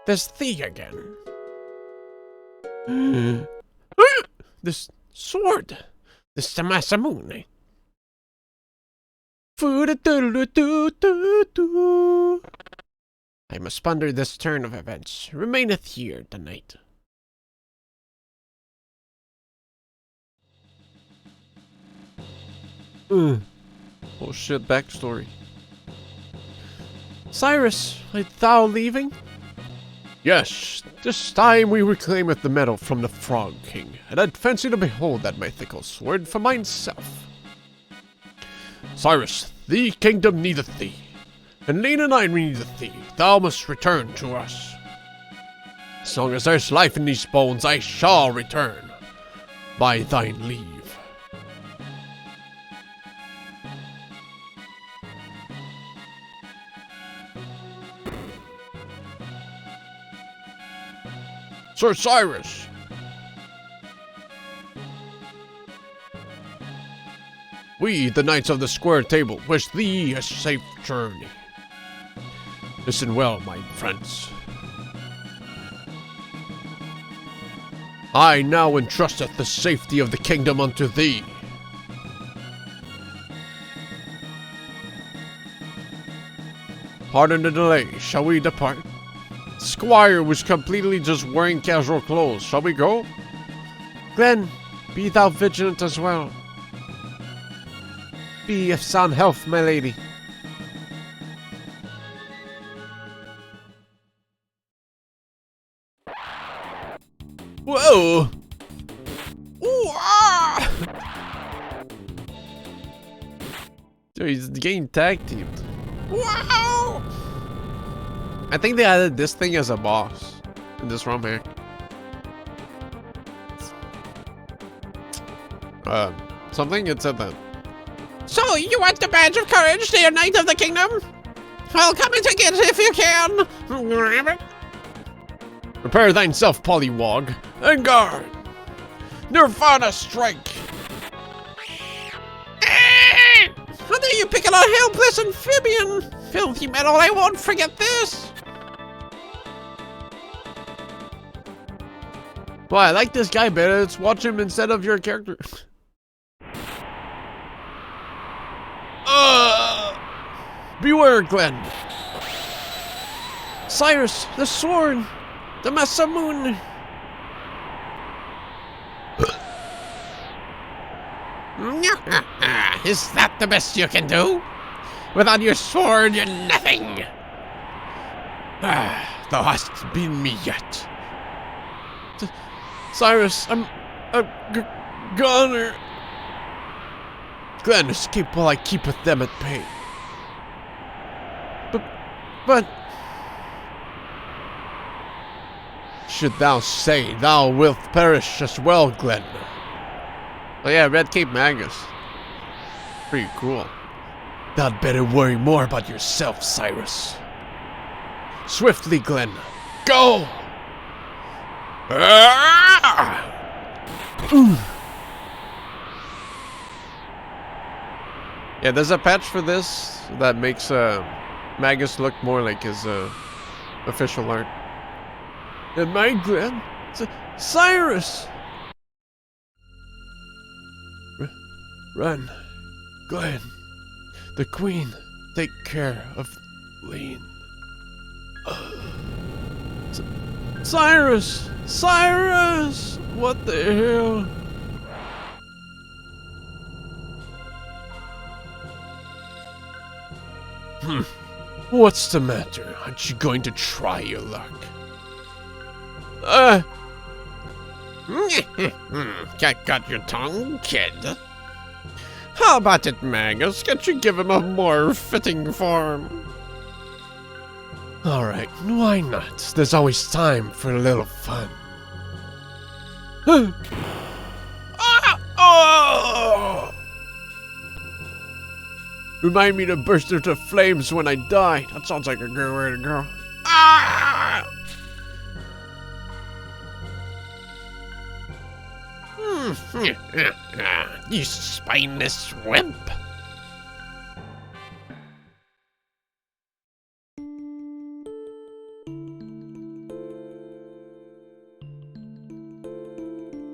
S1: There's thee again. This sword. This is the Masamune. I must ponder this turn of events. Remaineth here tonight. Oh shit, backstory. Cyrus, art thou leaving? Yes, this time we reclaimeth the medal from the Frog King, and I'd fancy to behold that mythical sword for myself. Cyrus, the kingdom needeth thee, and Lene and I needeth thee. Thou must return to us. As long as there's life in these bones, I shall return, by thine leave. Sir Cyrus! We, the Knights of the Square Table, wish thee a safe journey. Listen well, my friends. I now entrusteth the safety of the kingdom unto thee. Pardon the delay, shall we depart? Squire was completely just wearing casual clothes. Shall we go? Glenn, be thou vigilant as well. Be of sound health, my lady. Whoa! Ooh, ah! Dude, he's getting tag teamed. Wow! I think they added this thing as a boss in this ROM here. Something? It said that. So, you want the badge of courage, dear Knight of the Kingdom? Well, come and take it if you can. Prepare thyself, Pollywog, and guard. Nirvana strike. How dare you pick on a helpless amphibian? Filthy metal, I won't forget this. Well, I like this guy better. Let's watch him instead of your character. Beware, Glenn. Cyrus, the sword. The Masamune.
S2: Is that the best you can do? Without your sword, you're nothing. Thou hast beaten me yet.
S1: Cyrus, I'm a goner.
S2: Glenn, escape while I keepeth them at bay.
S1: But
S2: Should thou say, thou wilt perish as well, Glenn.
S1: oh yeah, Red Cape Magus. Pretty cool.
S2: Thou'd better worry more about yourself, Cyrus. Swiftly, Glenn. Go!
S1: Yeah, there's a patch for this that makes Magus look more like his official art.
S3: Am I Glenn? Cyrus! Run. Glenn. The Queen. Take care of Lean. Cyrus! Cyrus! What the hell?
S2: What's the matter? Aren't you going to try your luck?
S1: Can't cut your tongue, kid. How about it, Magus? Can't you give him a more fitting form?
S2: Alright, why not? There's always time for a little fun.
S3: Remind me to burst into flames when I die.
S1: That sounds like a good way to go.
S2: You spineless wimp!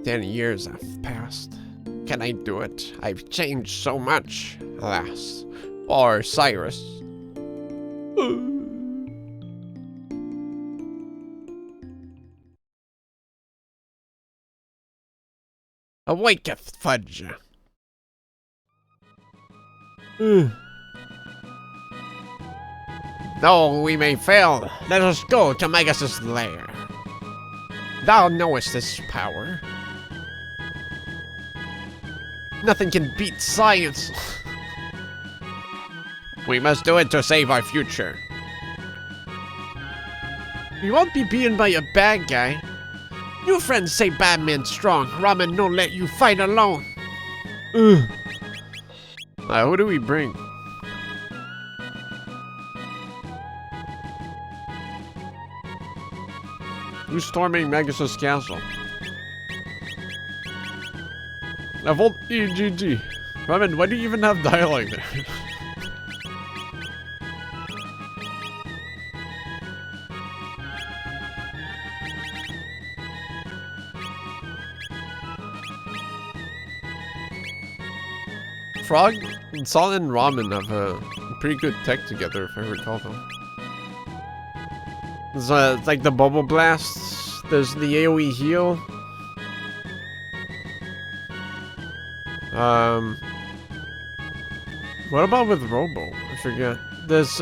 S1: Ten years have passed. Can I do it? I've changed so much. Alas, poor Cyrus. Awaketh, Fudge. Though we may fail, let us go to Magus' lair. Thou knowest his power. Nothing can beat science. We must do it to save our future.
S3: You won't be beaten by a bad guy. Your friends say Batman's strong. Ramen no let you fight alone.
S1: Who do we bring? Who's storming Magus' castle? Volt EGG. Ramen, why do you even have dialogue there? Frog, Salt, and Ramen have a pretty good tech together, if I recall them. There's it's like the Bubble Blast, there's the AoE heal. What about with Robo? I forget. There's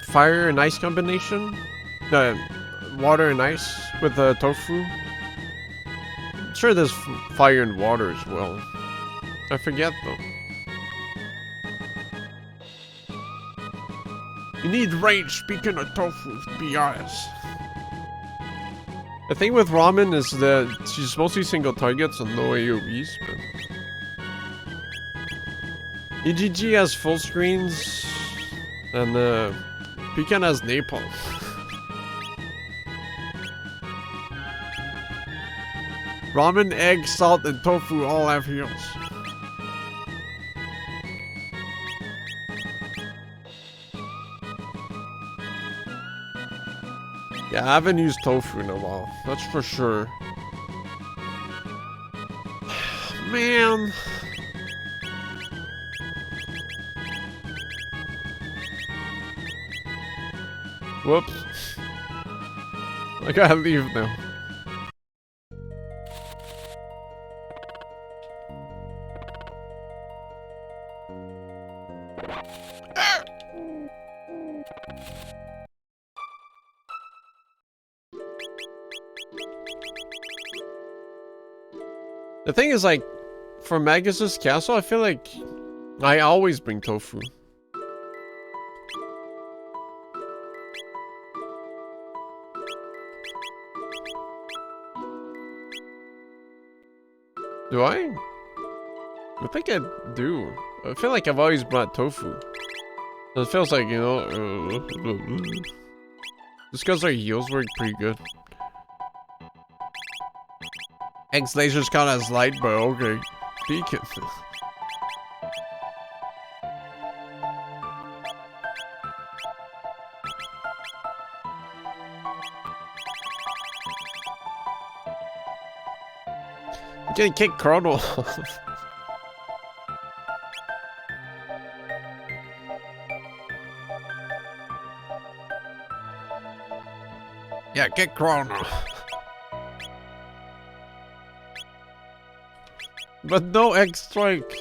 S1: fire and ice combination? Water and ice with tofu? I'm sure there's fire and water as well. I forget though. You need range, speaking of tofu, to be honest. The thing with Ramen is that she's mostly single targets and no AoEs, but... EGG has full screens, and Pecan has napalm. Ramen, egg, salt, and tofu all have heals. Yeah, I haven't used tofu in a while, that's for sure. Man. Whoops. I gotta leave now. The thing is, like, for Magus's castle, I feel like I always bring tofu. Do I? I think I do. I feel like I've always brought tofu. It feels like, you know, just because our heals work pretty good. X lasers count as light, but okay. Beacon. I'm getting kicked Chrono off. Yeah, kick Chrono. But no X strike.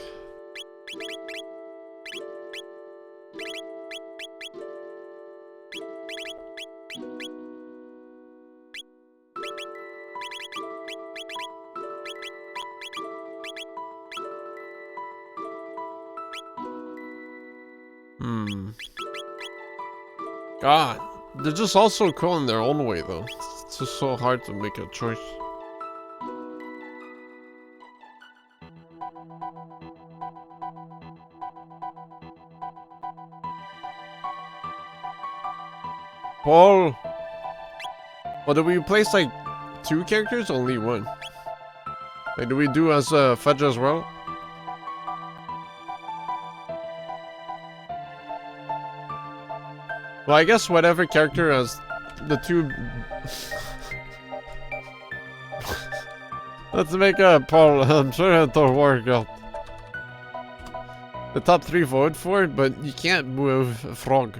S1: God, they're just all so cool in their own way, though. It's just so hard to make a choice. Paul! Well, do we replace, like, 2 characters? Only 1. Like, do we do as Fudge as well? Well, I guess whatever character has the 2... Let's make a poll. I'm sure it'll work out. The top 3 vote for it, but you can't move a frog.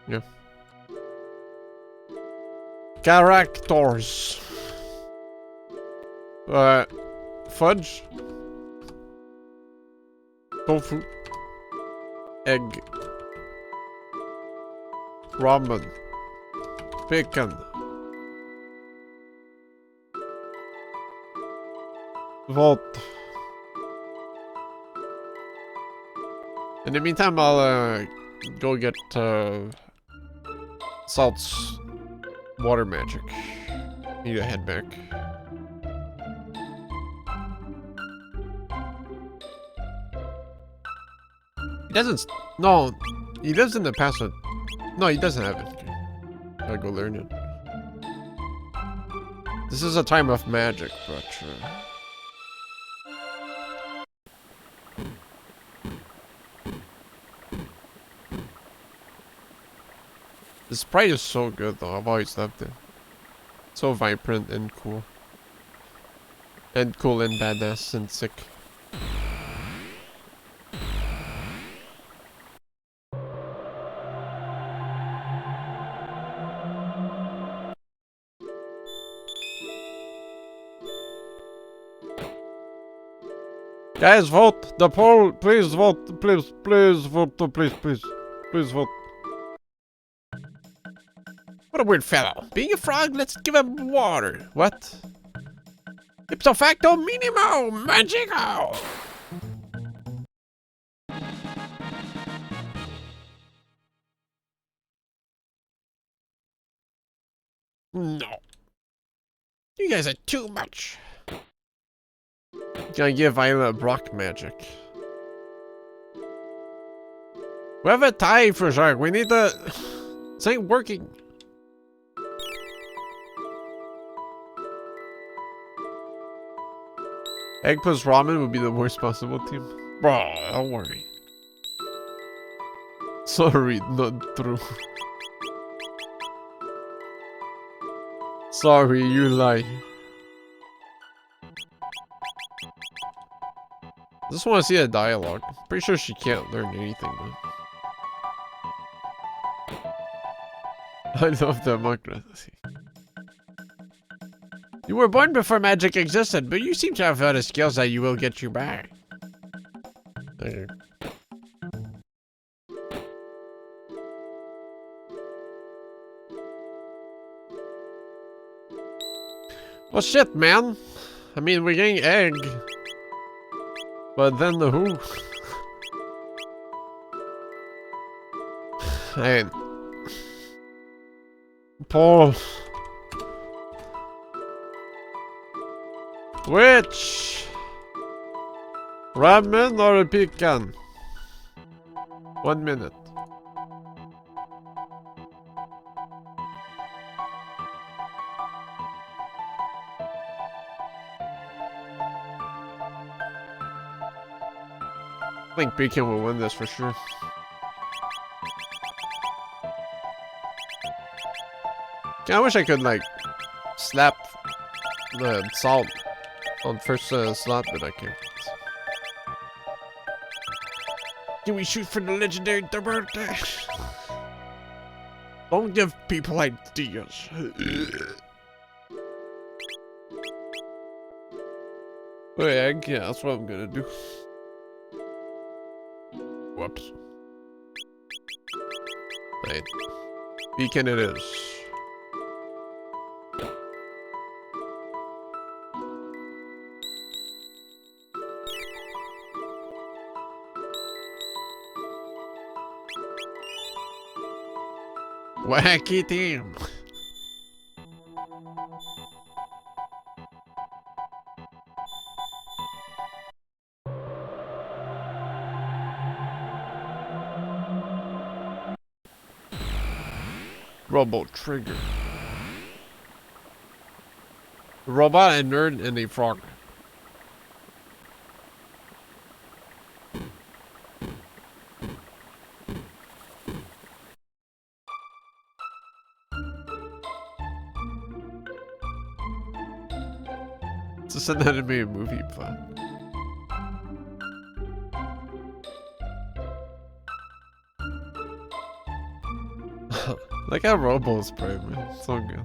S1: Yeah. Characters. Fudge. Tofu. Egg. Ramen. Bacon. Vote. In the meantime, I'll go get Salt's water magic. Need to head back. He doesn't. No, he lives in the past. No, he doesn't have it. Okay. Gotta go learn it. This is a time of magic, but. The sprite is so good though, I've always loved it. So vibrant and cool. And cool and badass and sick. Guys, vote! The poll! Please vote! Please vote! Please vote! What a weird fellow. Being a frog, let's give him water. What? Ipso facto minimo magico! No. You guys are too much. Gonna give Viola Brock magic. We have a tie for shark. We need to... This ain't working. Egg plus ramen would be the worst possible team. Bro, don't worry. Sorry, not true. Sorry, you lie. I just want to see a dialogue. Pretty sure she can't learn anything, man. I love democracy. You were born before magic existed, but you seem to have other skills that you will get you back. Okay. Well, shit, man. I mean, we're getting egg. But then the who? Hey. Paul. Which? Ramen or a pecan? 1 minute. I think pecan will win this for sure. I wish I could like slap the salt on first slot, but I can't. Can we shoot for the legendary birthday? Don't give people ideas. Wait, egg? Yeah, that's what I'm gonna do. Whoops. Right. Beacon it is. Wacky team. Robo trigger. A robot, a nerd, and a frog. It's just an animated movie, but like how Robo's brave, man. It's so good.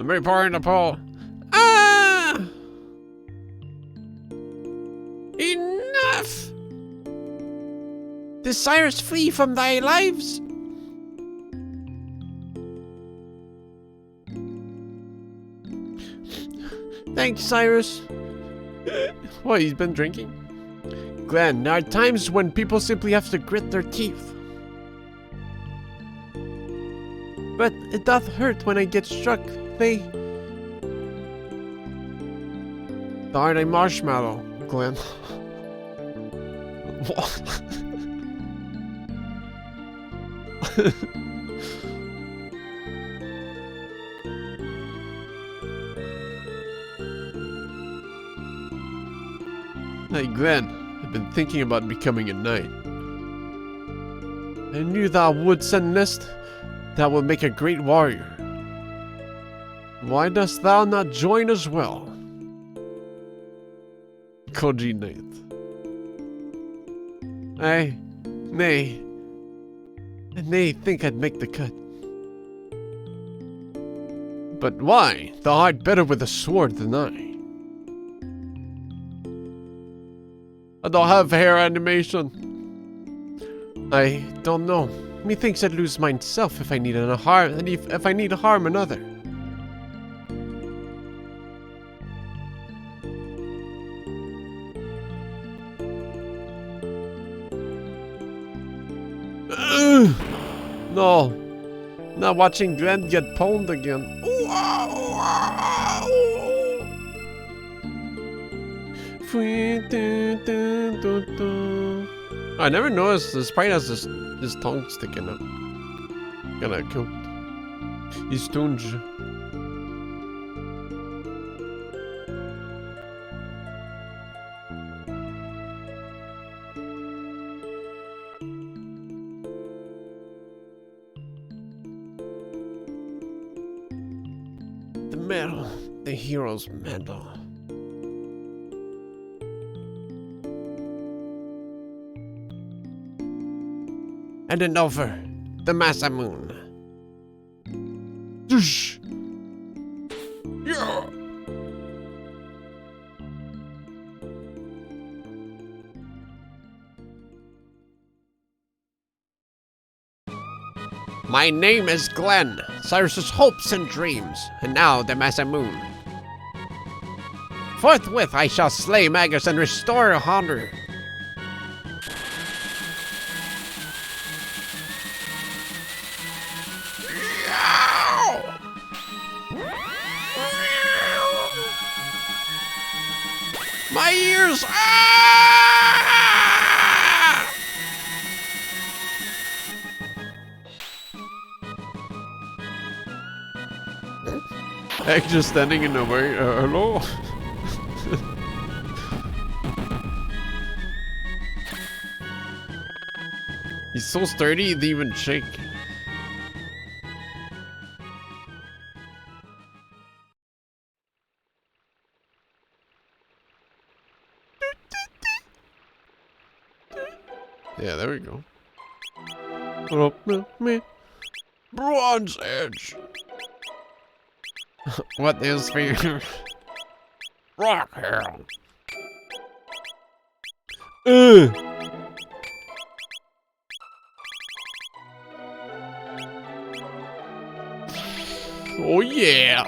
S1: I'm reporting to Paul. Ah! Enough! Desires flee from thy lives. Thanks, Cyrus. What, he's been drinking? Glenn, there are times when people simply have to grit their teeth. But it doth hurt when I get struck. Thou art a marshmallow, Glenn. What? Hey Glenn, I've been thinking about becoming a knight. I knew thou would sendest that will make a great warrior. Why dost thou not join as well? Koji Knight. Nay, think I'd make the cut. But why? Thou art better with a sword than I. I don't have hair animation. I don't know. Methinks I'd lose myself if I need to harm another. No, not watching Glenn get pwned again. I never noticed this sprite has his tongue sticking up. Kinda cool. His tongue. The medal. The hero's medal. And then over the Masamoon.
S2: Dush. Yeah.
S3: My name is Glenn, Cyrus's hopes and dreams, and now the Masamoon. Forthwith I shall slay Magus and restore honor. My ears! Ah!
S1: Egg just standing in the way. Hello? He's so sturdy, he didn't even shake. Yeah, there we go.
S2: Bronze Edge.
S1: What is fear?
S2: Rock Hell.
S1: Oh yeah!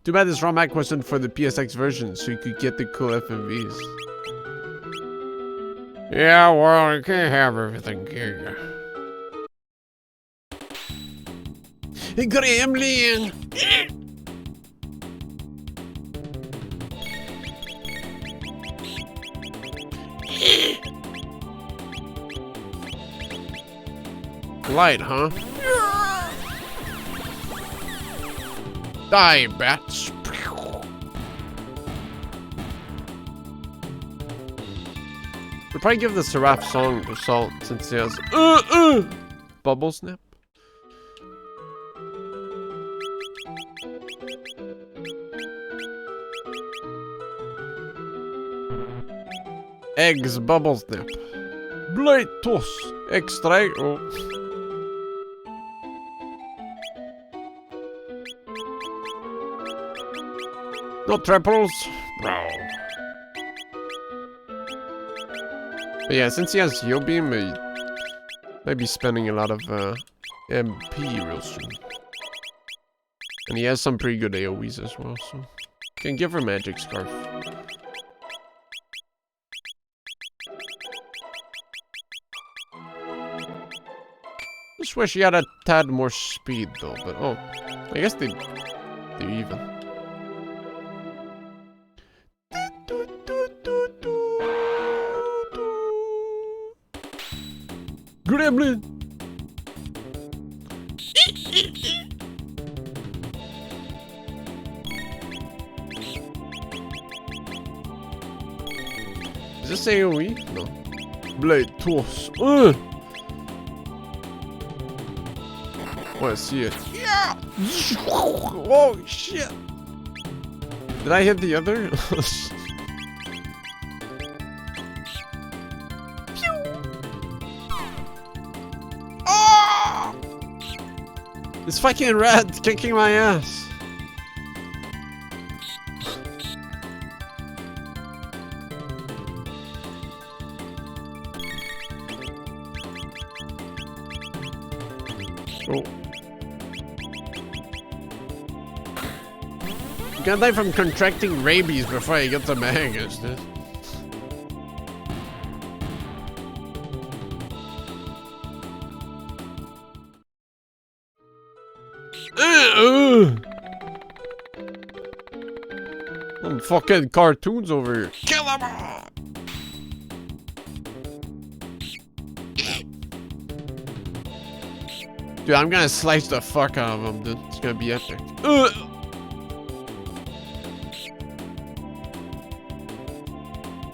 S1: Too bad this ROM hack wasn't for the PSX version, so you could get the cool FMVs.
S2: Yeah, well, you can't have everything, can you?
S3: Gremlin!
S1: Light, huh?
S2: Die, bats.
S1: We'll probably give the Seraph song to Salt since he has Bubble Snap. Eggs Bubble Snap. Blade Toss. Extra. Oh. No triples. Bro. But yeah, since he has Heal Beam, he might be spending a lot of MP real soon. And he has some pretty good AoEs as well, so can give her Magic Scarf. Just wish he had a tad more speed though, but oh, I guess they're even. Gremlin! Is this AoE? No. Blade Toss. Wanna see it? Yeah! Oh shit! Did I hit the other? This fucking rat's kicking my ass. Oh. You gotta die from contracting rabies before I get the Magus, dude. Some fucking cartoons over here. Kill them all! Dude, I'm gonna slice the fuck out of them, dude. It's gonna be epic.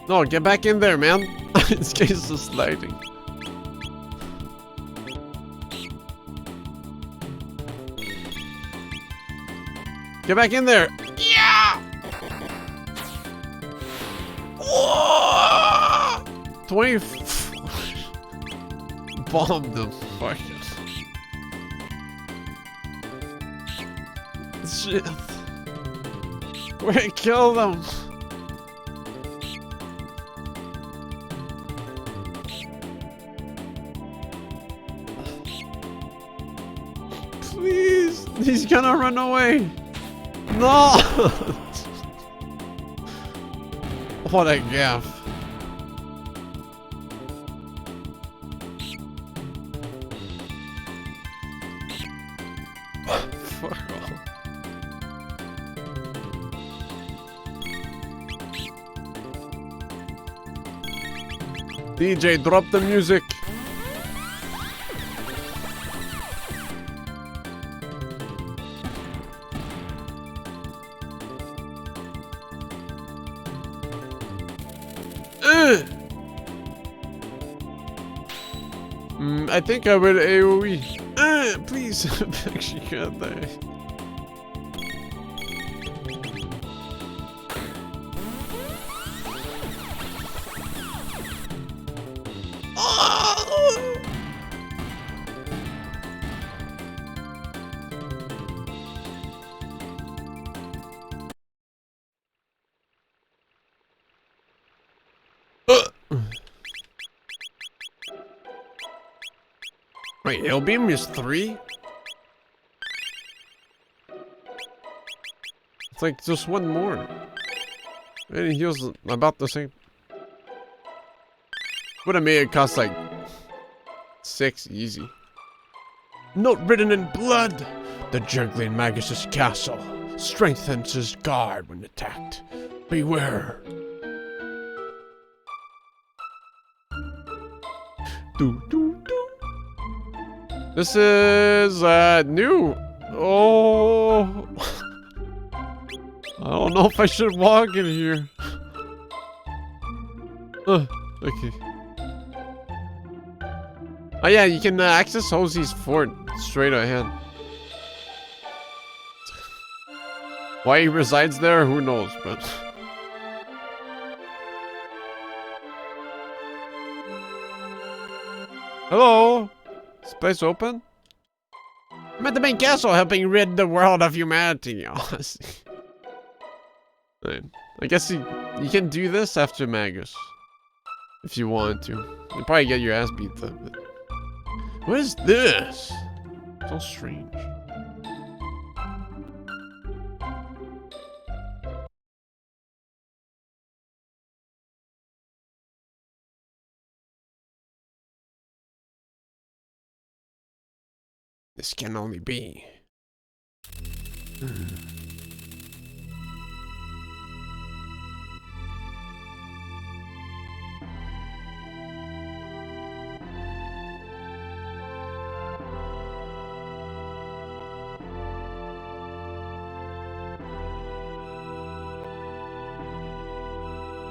S1: No, get back in there, man. This guy's just sliding. Get back in there. Yeah! 20. Bombed them. Fuck it. shit. Wait, kill them. Please, he's gonna run away. No. What a gaff. Fuck off. DJ, drop the music. I think I would AoE. Please, actually can't die. Wait, Hellbeam is 3? It's like just one more. And he heals about the same. Would have made it cost like 6 easy. Note written in blood. The juggling Magus's castle strengthens his guard when attacked. Beware. Do do do. This is new. Oh. I don't know if I should walk in here. Okay. Oh yeah, you can access Hosey's fort straight ahead. Why he resides there, who knows, but... Hello? Is this place open? I'm at the main castle helping rid the world of humanity. Right. I guess you can do this after Magus. If you wanted to. You'll probably get your ass beat though. But... What is this? So strange. This can only be.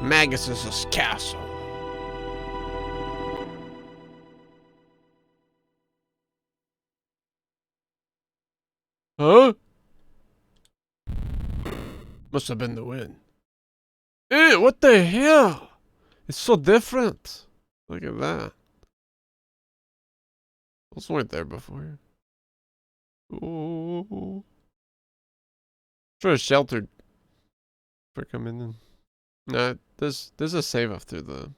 S1: Magus's castle. Huh? Must have been the wind. Eh, what the hell? It's so different. Look at that. Those weren't there before. Oh. Sure, it's sheltered for coming in. Nah, there's a save after the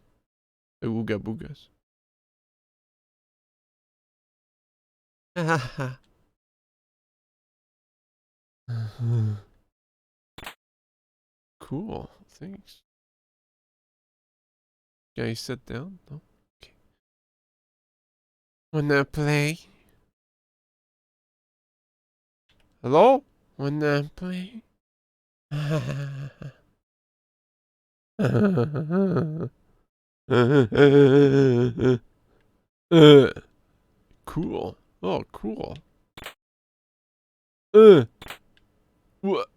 S1: Ooga Boogas. Haha. Cool, thanks. Can you sit down? No? Okay. Wanna play? Hello? Wanna play? Cool. Oh, cool. What?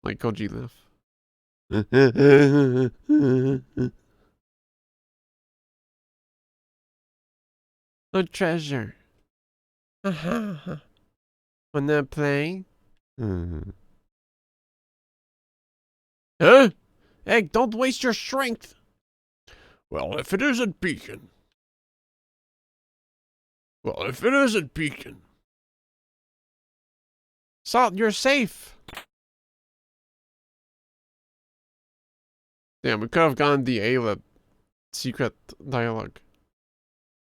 S1: Like Koji laugh. A treasure. Wanna play? Huh? Egg, don't waste your strength.
S2: Well, if it isn't Beacon. Well, if it isn't Beacon.
S1: Salt, you're safe. Damn, we could have gone the Ayla secret dialogue.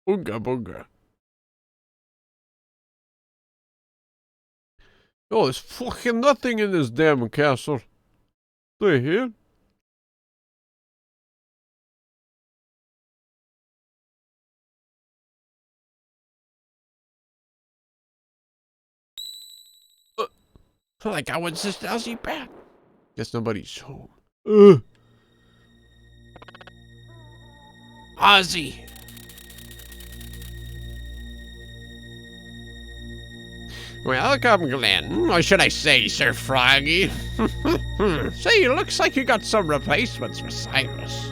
S2: Ooga booga.
S1: Oh, there's fucking nothing in this damn castle. Stay here.
S3: Like I was just Elsie back.
S1: Guess nobody's home.
S3: Ozzy.
S1: Welcome, Glenn. Or should I say, Sir Froggy? Say, looks like you got some replacements for Cyrus.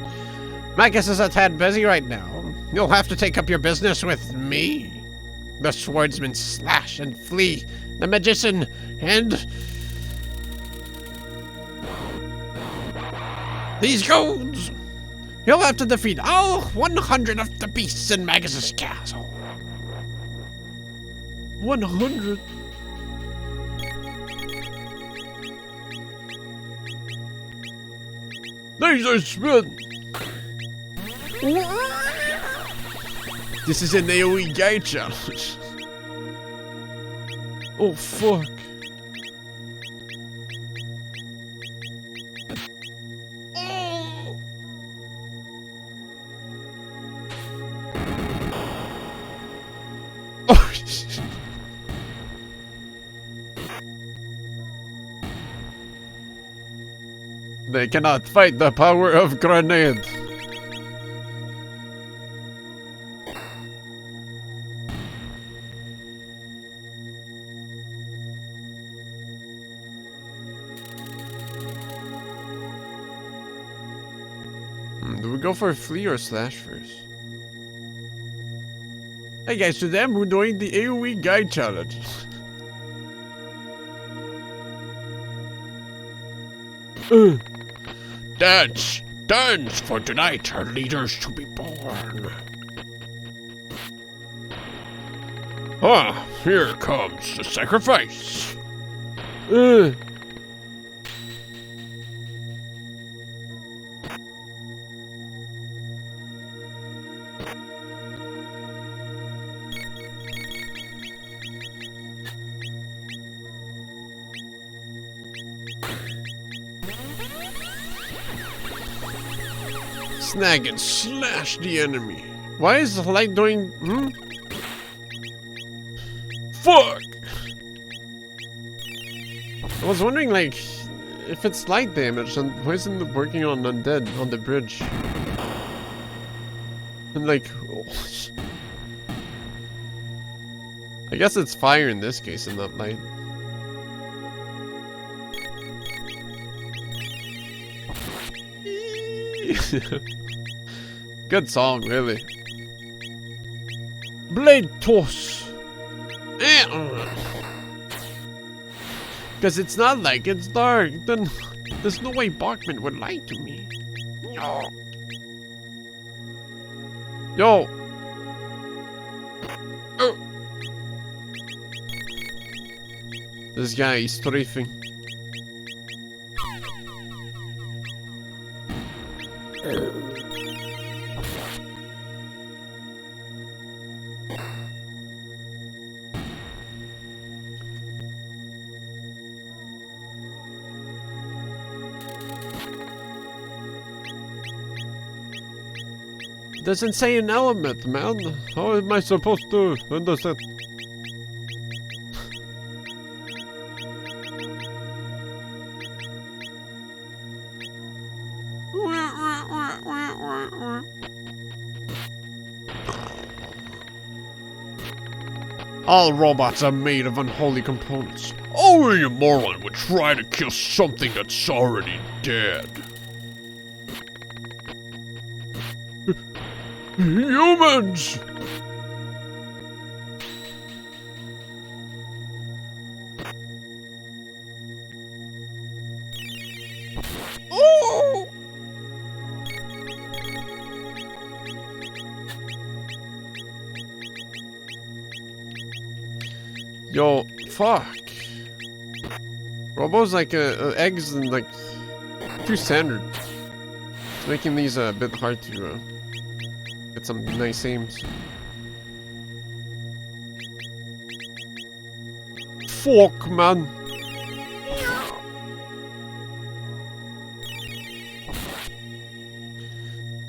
S1: Magus is a tad busy right now. You'll have to take up your business with me. The swordsman Slash and Flea, the magician, and these goons. You'll have to defeat all 100 of the beasts in Magus's castle. 100?
S2: Laser spin!
S1: This is an AoE guide challenge. Oh, fuck. Oh, shit. They cannot fight the power of grenade. Do we go for Flea or Slash first? Hey guys, today I'm doing the AoE guide challenge.
S2: Dance! Dance! For tonight are leaders to be born. Ah, here comes the sacrifice.
S1: Snag and slash the enemy. Why is the light doing...
S2: Fuck!
S1: I was wondering, like, if it's light damage, then why isn't it working on undead on the bridge? And like... oh. I guess it's fire in this case and not light. Good song, really. Blade toss. Because it's not like it's dark. Then there's no way Bachman would lie to me. Yo. Yo. Oh. This guy is strafing. Doesn't say an element, man. How am I supposed to understand? All robots are made of unholy components.
S2: Only a moron would try to kill something that's already dead. Humans!
S1: Oh! Yo, fuck. Robo's like eggs and like too standard. It's making these a bit hard to get some nice aims. Fuck, man.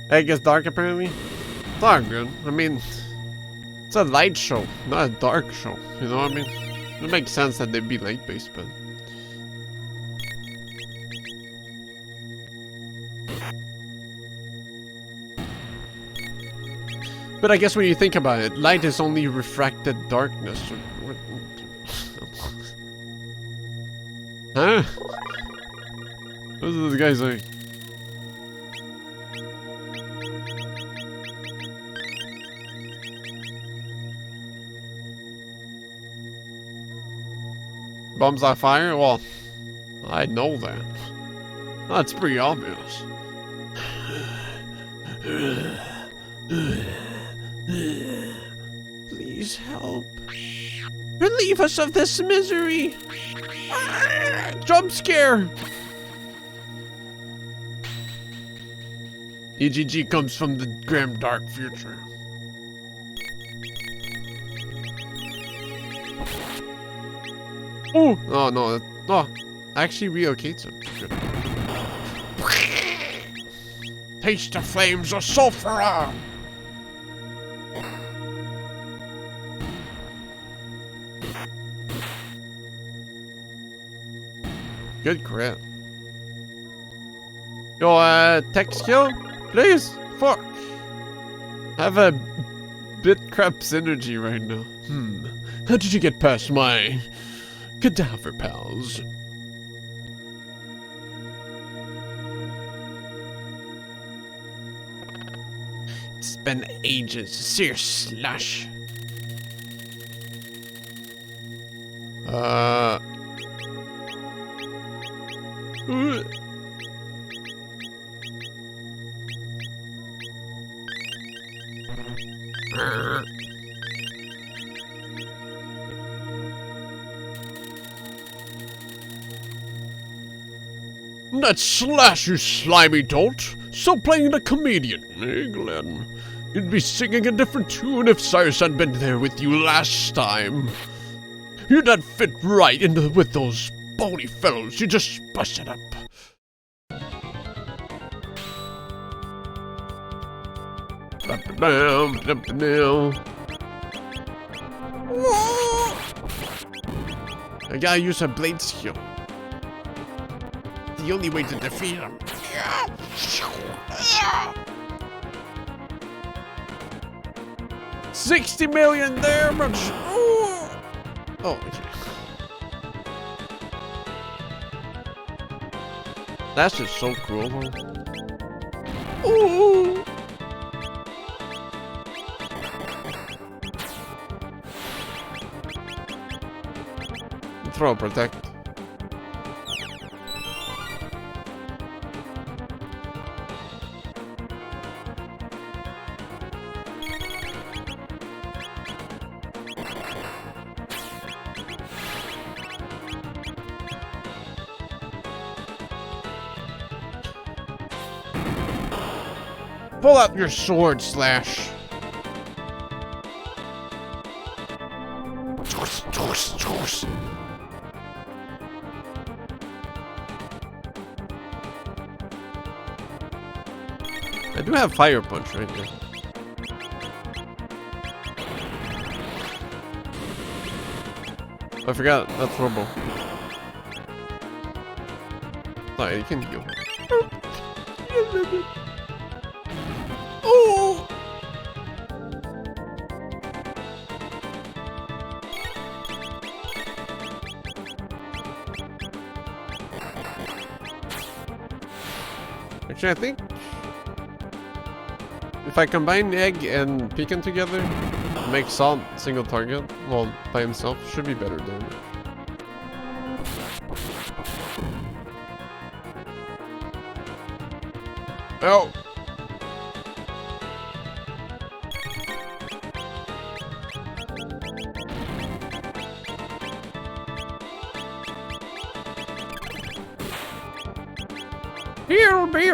S1: Egg is dark apparently. It's all good. I mean, it's a light show, not a dark show. You know what I mean? It makes sense that they'd be light-based, but. But I guess when you think about it, light is only refracted darkness. Huh? What does this guy say? Bombs on fire? Well, I know that. That's pretty obvious.
S3: Please help. Relieve us of this misery.
S1: Jump scare! EGG comes from the grim dark future. Oh! Oh no, oh, actually relocates him. Good.
S2: Taste the flames of sulfur!
S1: Good crit. Yo, tech skill? Please? Fuck. I have a bit crap synergy right now.
S2: How did you get past my cadaver pals?
S3: It's been ages. Serious slush.
S2: Let's slash, you slimy dolt! Stop playing the comedian, eh, Glenn? You'd be singing a different tune if Cyrus had been there with you last time. You'd not fit right in with those bony fellows you just busted up.
S1: I gotta use a blade skill. The only way to defeat him. 60 million damage! Oh, okay. That's just so cool, though. Ooh. Throw protect. Pull out your sword, Slash. I do have Fire Punch right here. I forgot, that's Robo. Oh, you can heal. Oh! Actually, I think if I combine Egg and Pecan together, make Salt single target, well, by himself, should be better damage. Oh!
S2: He'll be...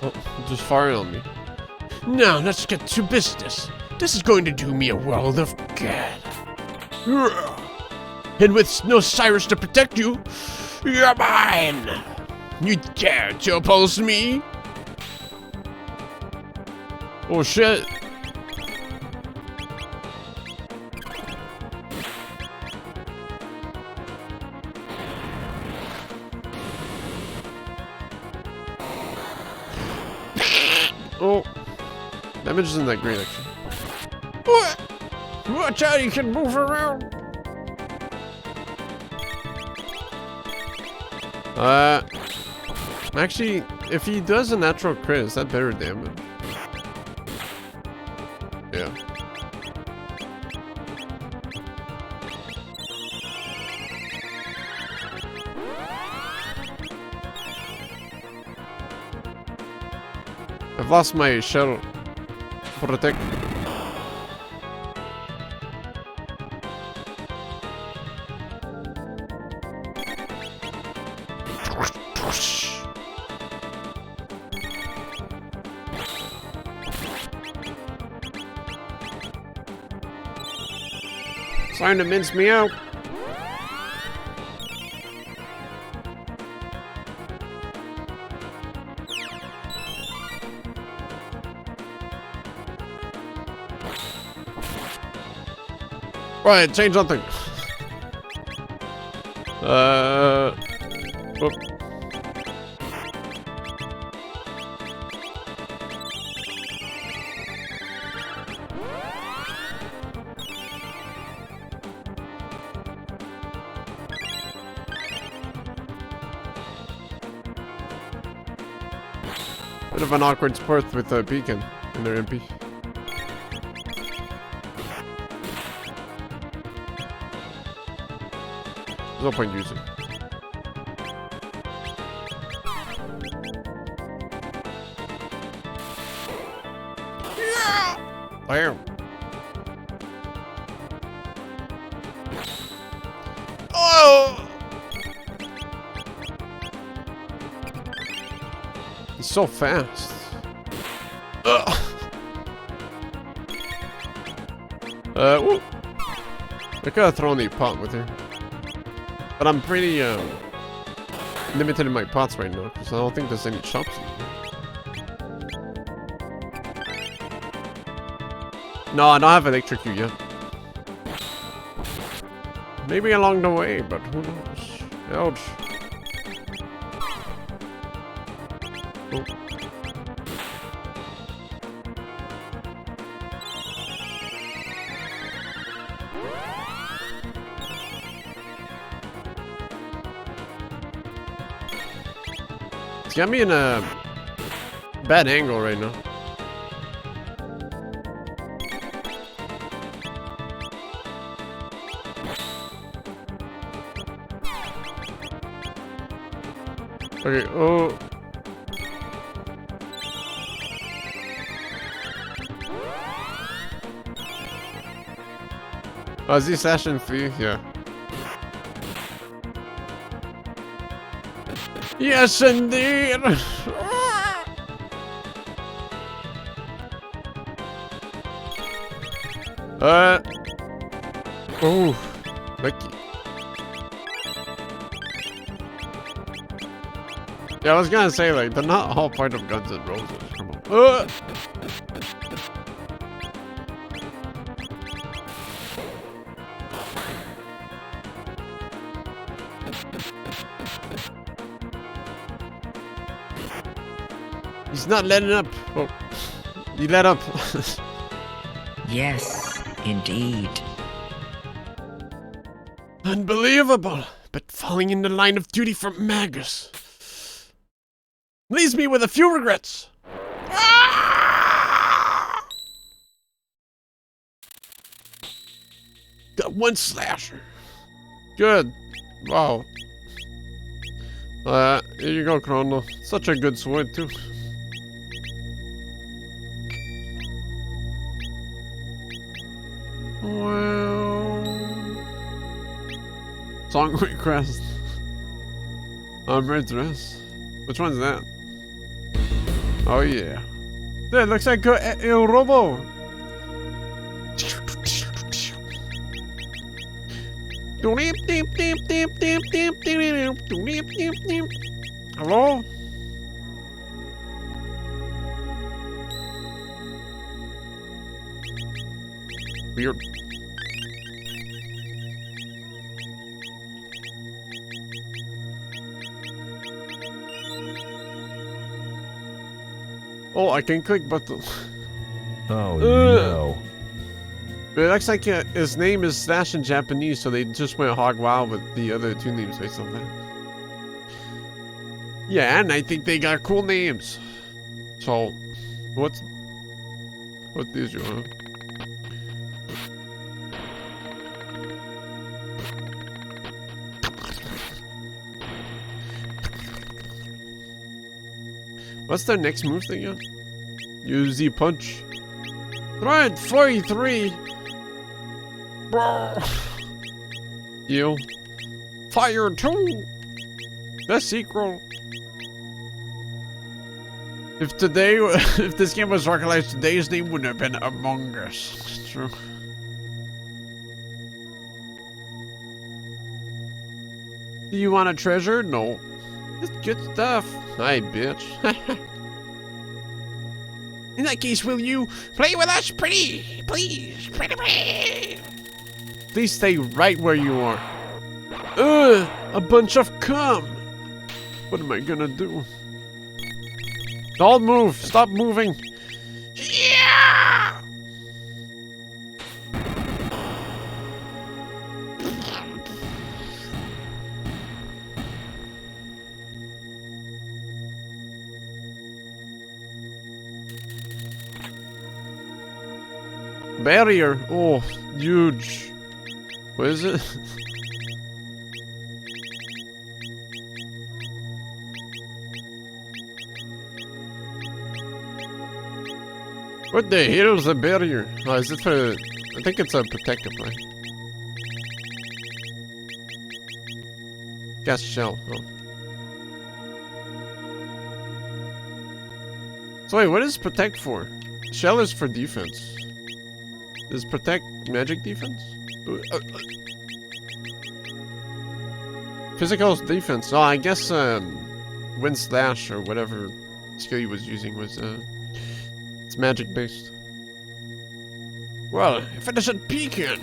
S1: Oh, just firing on me.
S2: Now, let's get to business. This is going to do me a world of good. And with no Cyrus to protect you, you're mine! You dare to oppose me?
S1: Oh shit. Oh, damage isn't that great actually.
S2: What? Watch out, you can move around.
S1: Actually, if he does a natural crit, is that better damage? Yeah. I've lost my shell protect. Trying to mince me out. Right, change something. Whoop. Bit of an awkward sport with a beacon in their MP. There's no point using. Bam. Oh! He's so fast. Ugh. Whoop. I could have thrown the pot with her. But I'm pretty, limited in my pots right now, because I don't think there's any shops in here. No, I don't have electrocute yet. Maybe along the way, but who knows? Ouch. Oh. It's got me in a bad angle right now. Okay, oh. Oh, is he session 3? Yeah. Yes, indeed! Oh, lucky. Yeah, I was gonna say, like, they're not all part of Guns N' Roses. Come on. He's not letting up. Oh, he let up.
S4: Yes, indeed.
S2: Unbelievable, but falling in the line of duty for Magus leaves me with a few regrets. Got one slasher.
S1: Good. Wow. Here you go, Chrono. Such a good sword, too. Wow. Song request. Armored dress. Which one's that? Oh, yeah. That looks like El Robo. Hello? Weird. Oh, I can click buttons.
S4: Oh no.
S1: It looks like his name is Slash in Japanese, so they just went hog wild with the other two names based on that. Yeah, and I think they got cool names. So, what is you, huh? What's their next move thing again? Use the punch. Thread 43. You. Fire 2. The sequel. If this game was recognized today, his name would have been Among Us. It's true. Do you want a treasure? No. It's good stuff. Hi, bitch. In that case, will you play with us, pretty? Please, pretty. Please stay right where you are. Ugh, a bunch of cum. What am I gonna do? Don't move. Stop moving. Yeah! Barrier. Oh, huge. What is it? What the hell is a barrier? Oh, is it for... I think it's a protective, right? Gas shell. Oh. So wait, what is protect for? Shell is for defense. Is protect magic defense? Physical defense. Oh, I guess wind slash or whatever skill he was using was it's magic based. Well, if it isn't Pecan,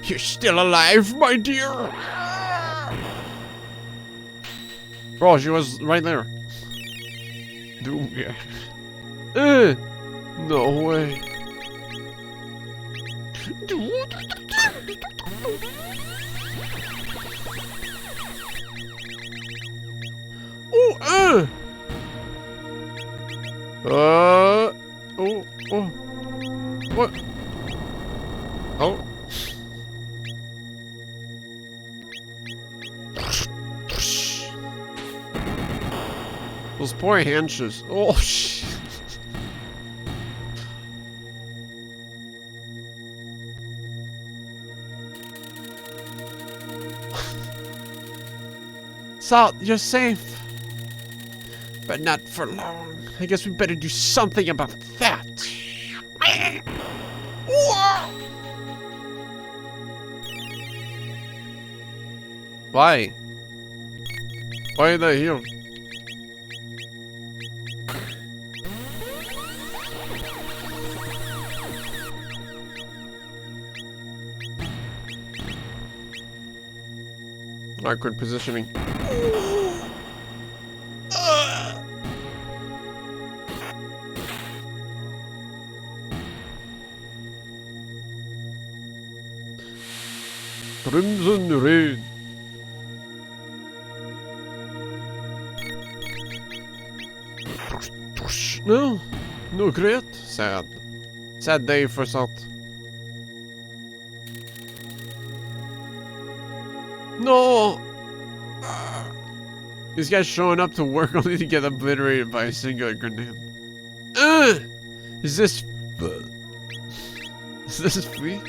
S1: you're still alive, my dear. Bro, she was right there. Doom, yeah. No way. Oh, oh. What? Oh. Those poor hanches. Oh, shit. Salt, you're safe. But not for long. I guess we better do something about that. Why? Why are they here? Awkward positioning. Crimson Rain. No, no great. Sad. Sad day for Salt. No! These guys showing up to work only to get obliterated by a singular grenade. Is this... Is this free?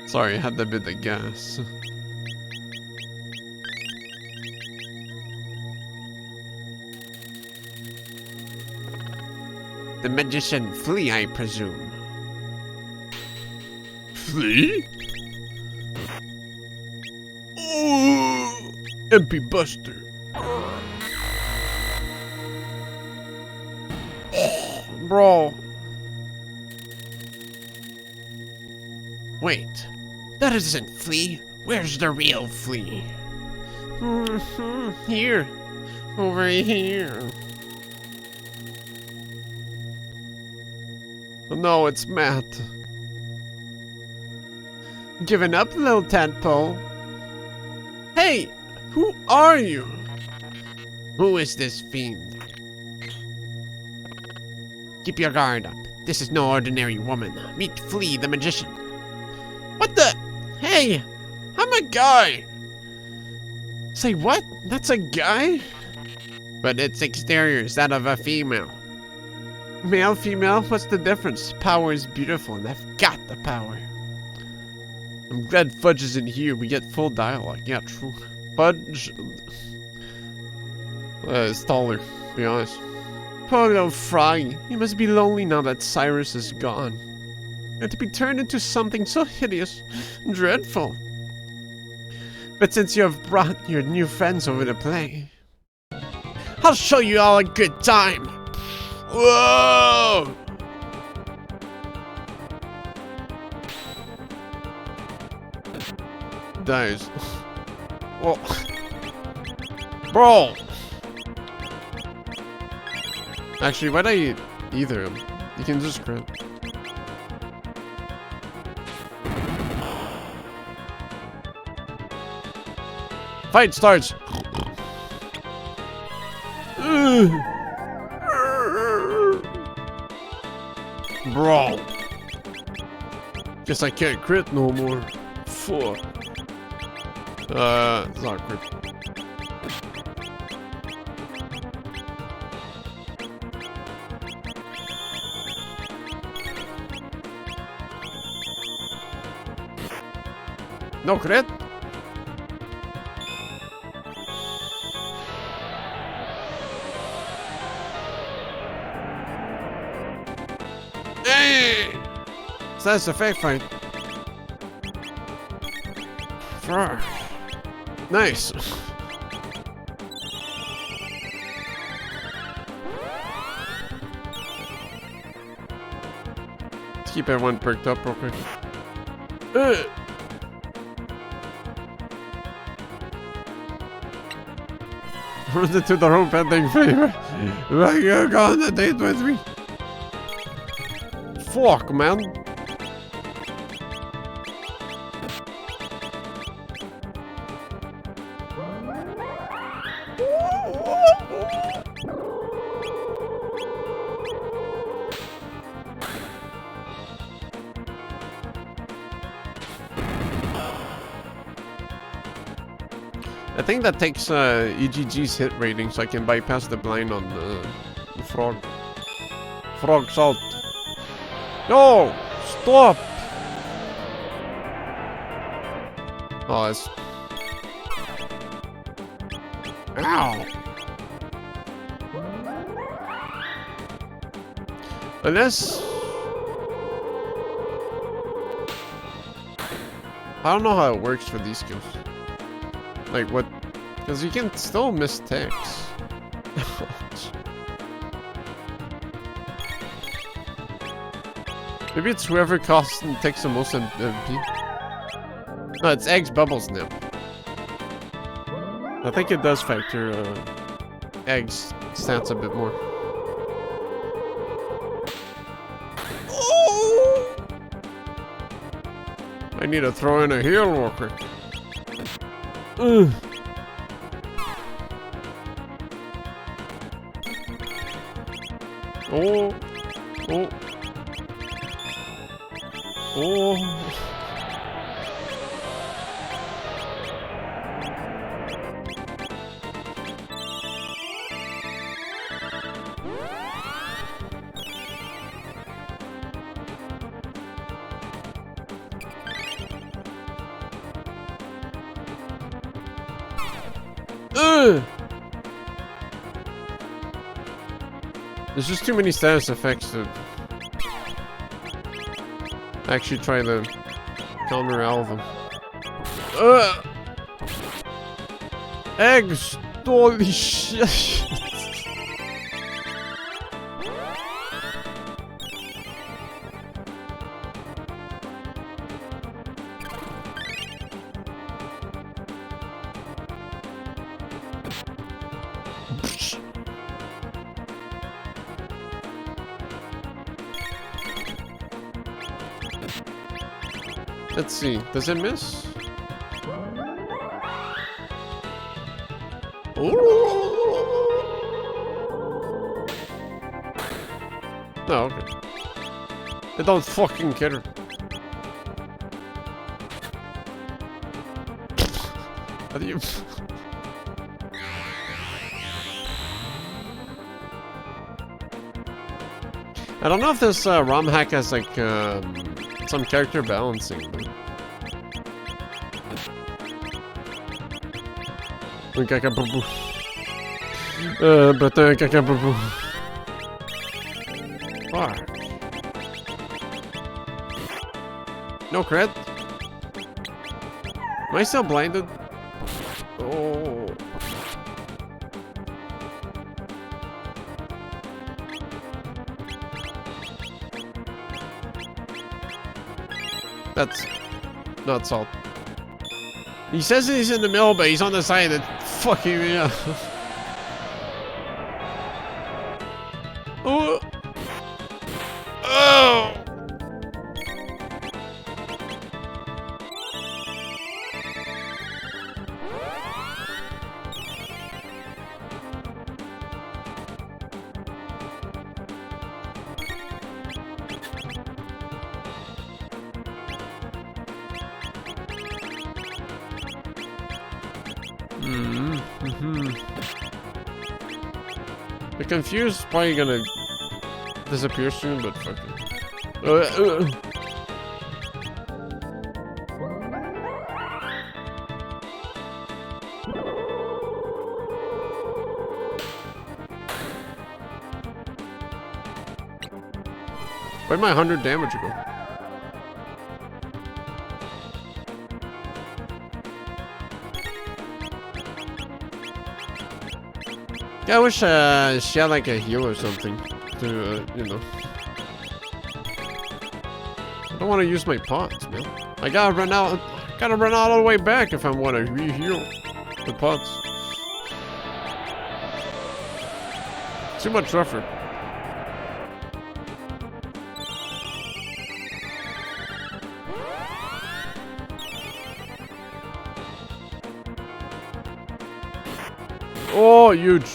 S1: Sorry, I had that bit of gas. The magician Flea, I presume.
S2: Flea? Oh, MP Buster.
S1: Bro.
S3: Wait, that isn't Flea. Where's the real Flea?
S1: Here. Over here. Oh, no, it's Matt. Giving up, little tadpole. Hey, who are you?
S3: Who is this fiend? Keep your guard up. This is no ordinary woman. Meet Flea the magician.
S1: What the? Hey, I'm a guy. Say what? That's a guy?
S3: But its exterior is that of a female.
S1: Male, female, what's the difference? Power is beautiful and I've got the power. I'm glad Fudge isn't here. We get full dialogue. Yeah, true. Fudge is taller, to be honest. Poor little Froggy. He must be lonely now that Cyrus is gone. And to be turned into something so hideous and dreadful. But since you have brought your new friends over to play, I'll show you all a good time. Whoa! Dies. Whoa. Bro! Actually, why'd I eat either of them? You can just crit. Fight starts! Bro! Guess I can't crit no more. Fuck. It's not crit. No crit? Hey! So that's a fake fight. Frog. Nice. Let's keep everyone perked up real quick. Run into the rope ending favor. Will you go on a date with me? Fuck, man. I think that takes EGG's hit rating, so I can bypass the blind on the frog. Frog salt. No! Stop! Oh, it's... Ow! Unless... I don't know how it works for these skills. Like what? Because you can still miss ticks. Maybe it's whoever costs and takes the most MP. No, it's eggs, bubbles now. I think it does factor eggs stats a bit more. Oh! I need to throw in a heal real quick. Oh. Oh. Oh. There's just too many status effects to actually try to counter all of them. Eggs! Holy shit! Let's see, does it miss? No, okay. I don't fucking care. How do you... I don't know if this ROM hack has like some character balancing. Fuck. No cred? Am I still blinded? Oh. That's not salt. He says he's in the middle, but he's on the side that fucking me up. Oh. Oh. The confused probably gonna disappear soon, but fuck it. Where'd my 100 damage go? Yeah, I wish she had like a heal or something to, you know. I don't want to use my pots, man. I gotta run out all the way back if I want to re-heal the pots. Too much effort. Oh, huge.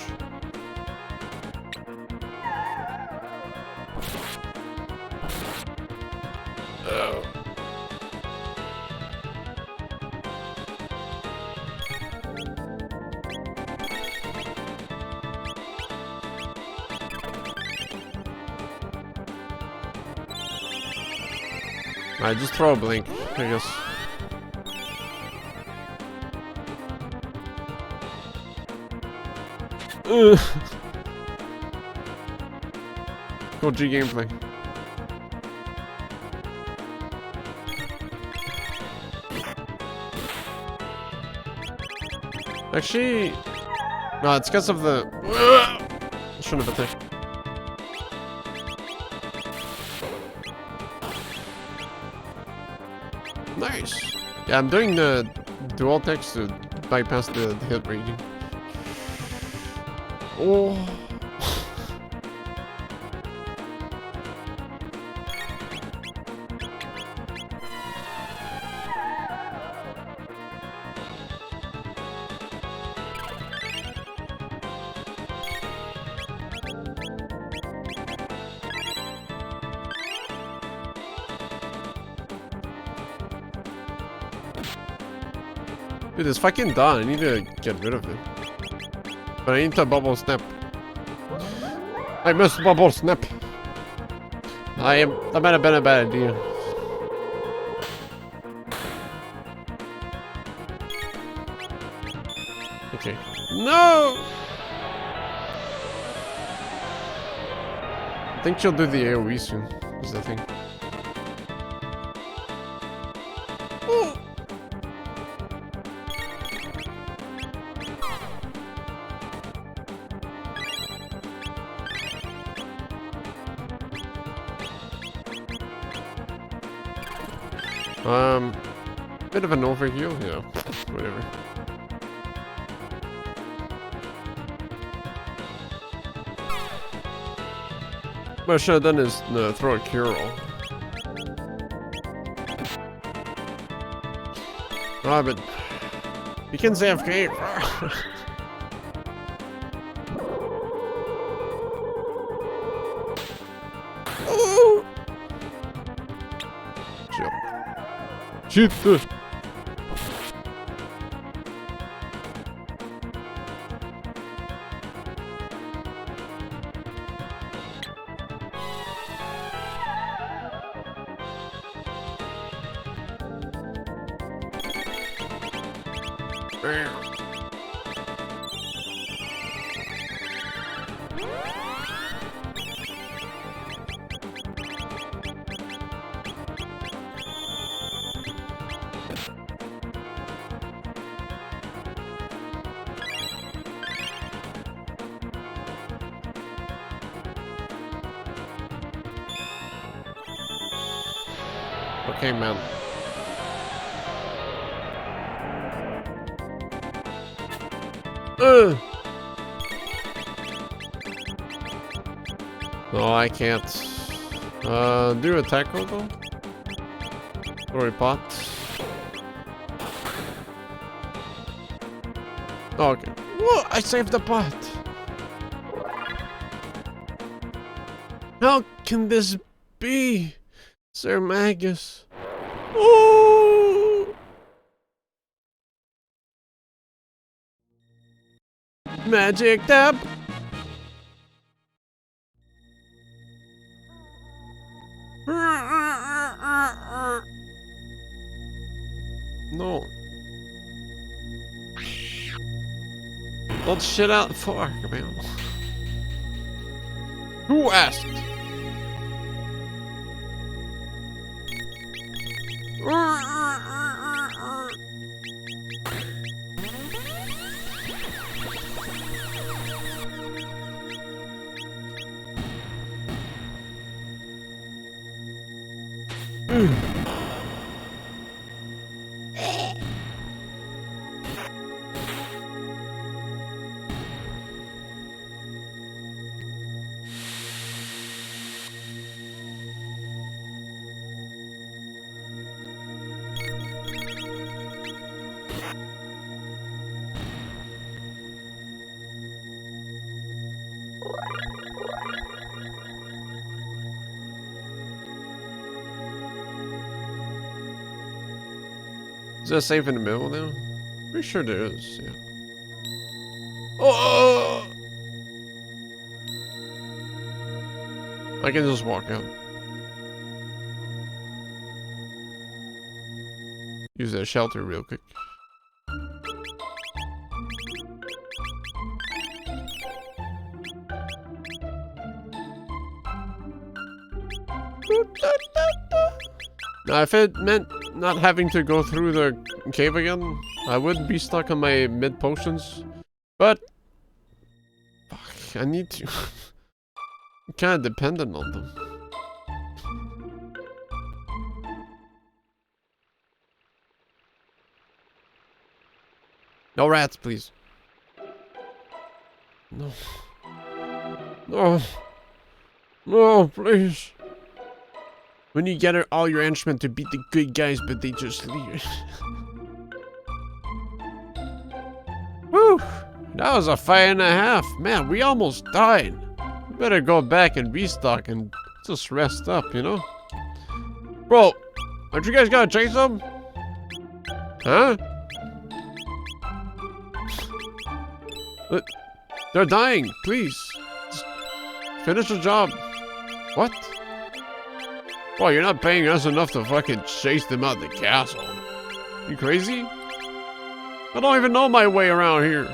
S1: Alright, just throw a blink, I guess. Cool G gameplay. Actually, no, it's because of the. Shouldn't have attacked. Nice. Yeah, I'm doing the dual text to bypass the hit rating. Oh. Dude, this fucking done. I need to get rid of it. But I need to bubble snap. I must bubble snap. That might have been a bad idea. Okay. No! No! I think she'll do the AoE soon, is the thing. Oh. Bit of an overheal, yeah, whatever. What I should have done is throw a cure roll. But you can say AFK. Oh! Shit. Shit. Okay, man. No, I can't. Do attack roll though? Or a pot? Oh, okay. Whoa, I saved the pot! How can this be, Sir Magus? Oh! Magic tap! No. Don't shit out the fuck, man. Who asked? Is that safe in the middle now? Pretty sure there is, yeah. Oh! I can just walk out. Use that shelter real quick. Now, if it meant not having to go through the cave again, I would be stuck on my mid potions. But fuck, I need to. I'm kind of dependent on them. No rats, please. No. No. No, please. When you get all your henchmen to beat the good guys, but they just leave. Whew! That was a 5.5. Man, we almost died. We better go back and restock and just rest up, you know? Bro, aren't you guys gonna chase them? Huh? They're dying, please. Just finish the job. What? Well, you're not paying us enough to fucking chase them out the castle. You crazy? I don't even know my way around here.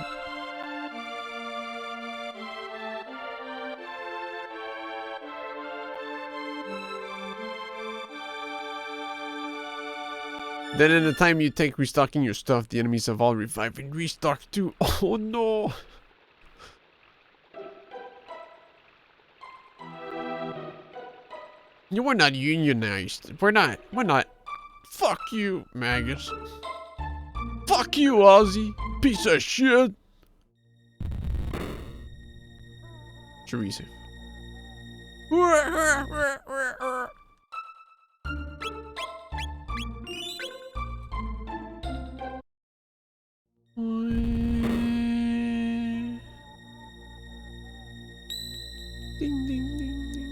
S1: Then in the time you take restocking your stuff, the enemies have all revived and restocked too. Oh no! You were not unionized. We're not. Fuck you, Magus. Fuck you, Ozzy. Piece of shit. Teresa. Ding, ding, ding, ding.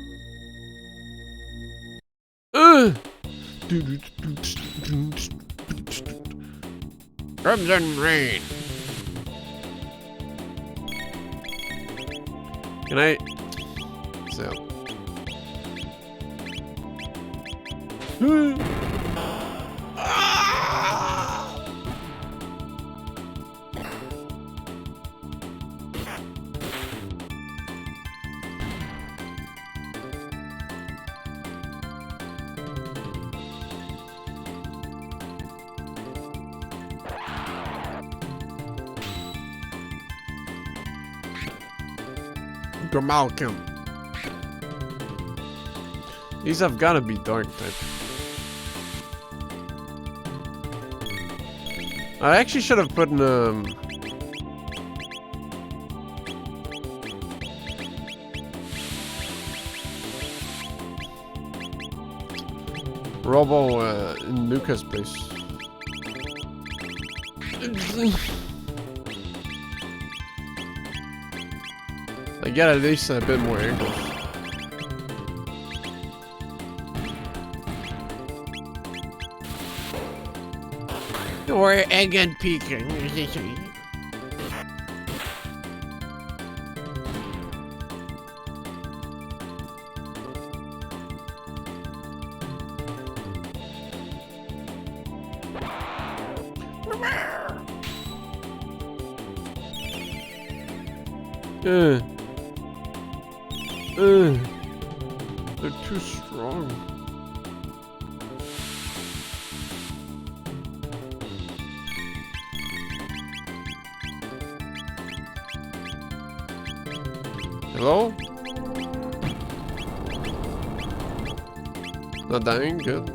S1: Crimson Rain. Can I? So. Malcolm. These have gotta be dark type. I actually should have put in Robo in Luca's place. I get at least a bit more angles.
S3: Or egg and peeking.
S1: They're too strong. Hello? Not dying? Good.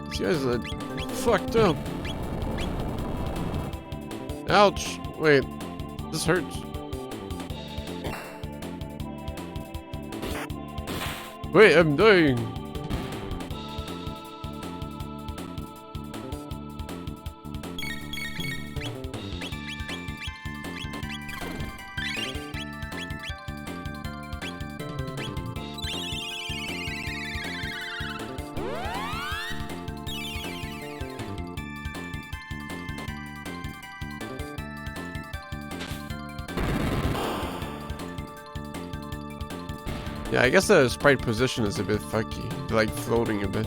S1: These guys are fucked up. Ouch. Wait. This hurts. Wait, I'm dying. Yeah, I guess the sprite position is a bit fucky. They're like floating a bit.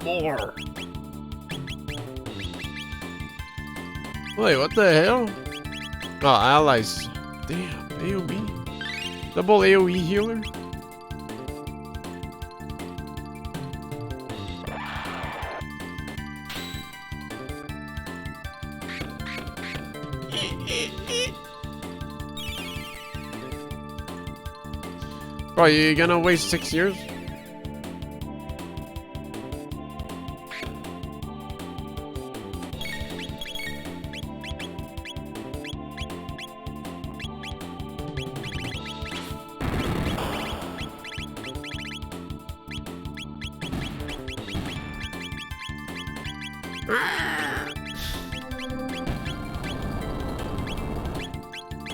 S1: More. Wait, what the hell? Oh, allies. Damn, AoE. Double AoE healer? Bro, you gonna waste 6 years?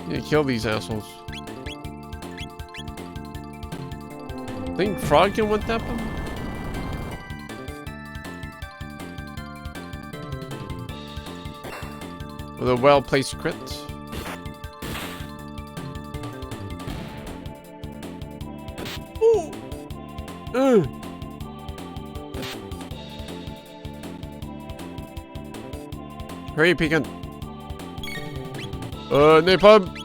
S1: Yeah, kill these assholes. Think Frog can one-tap him? With a well-placed crit. Hurry, Pecan. Napalm.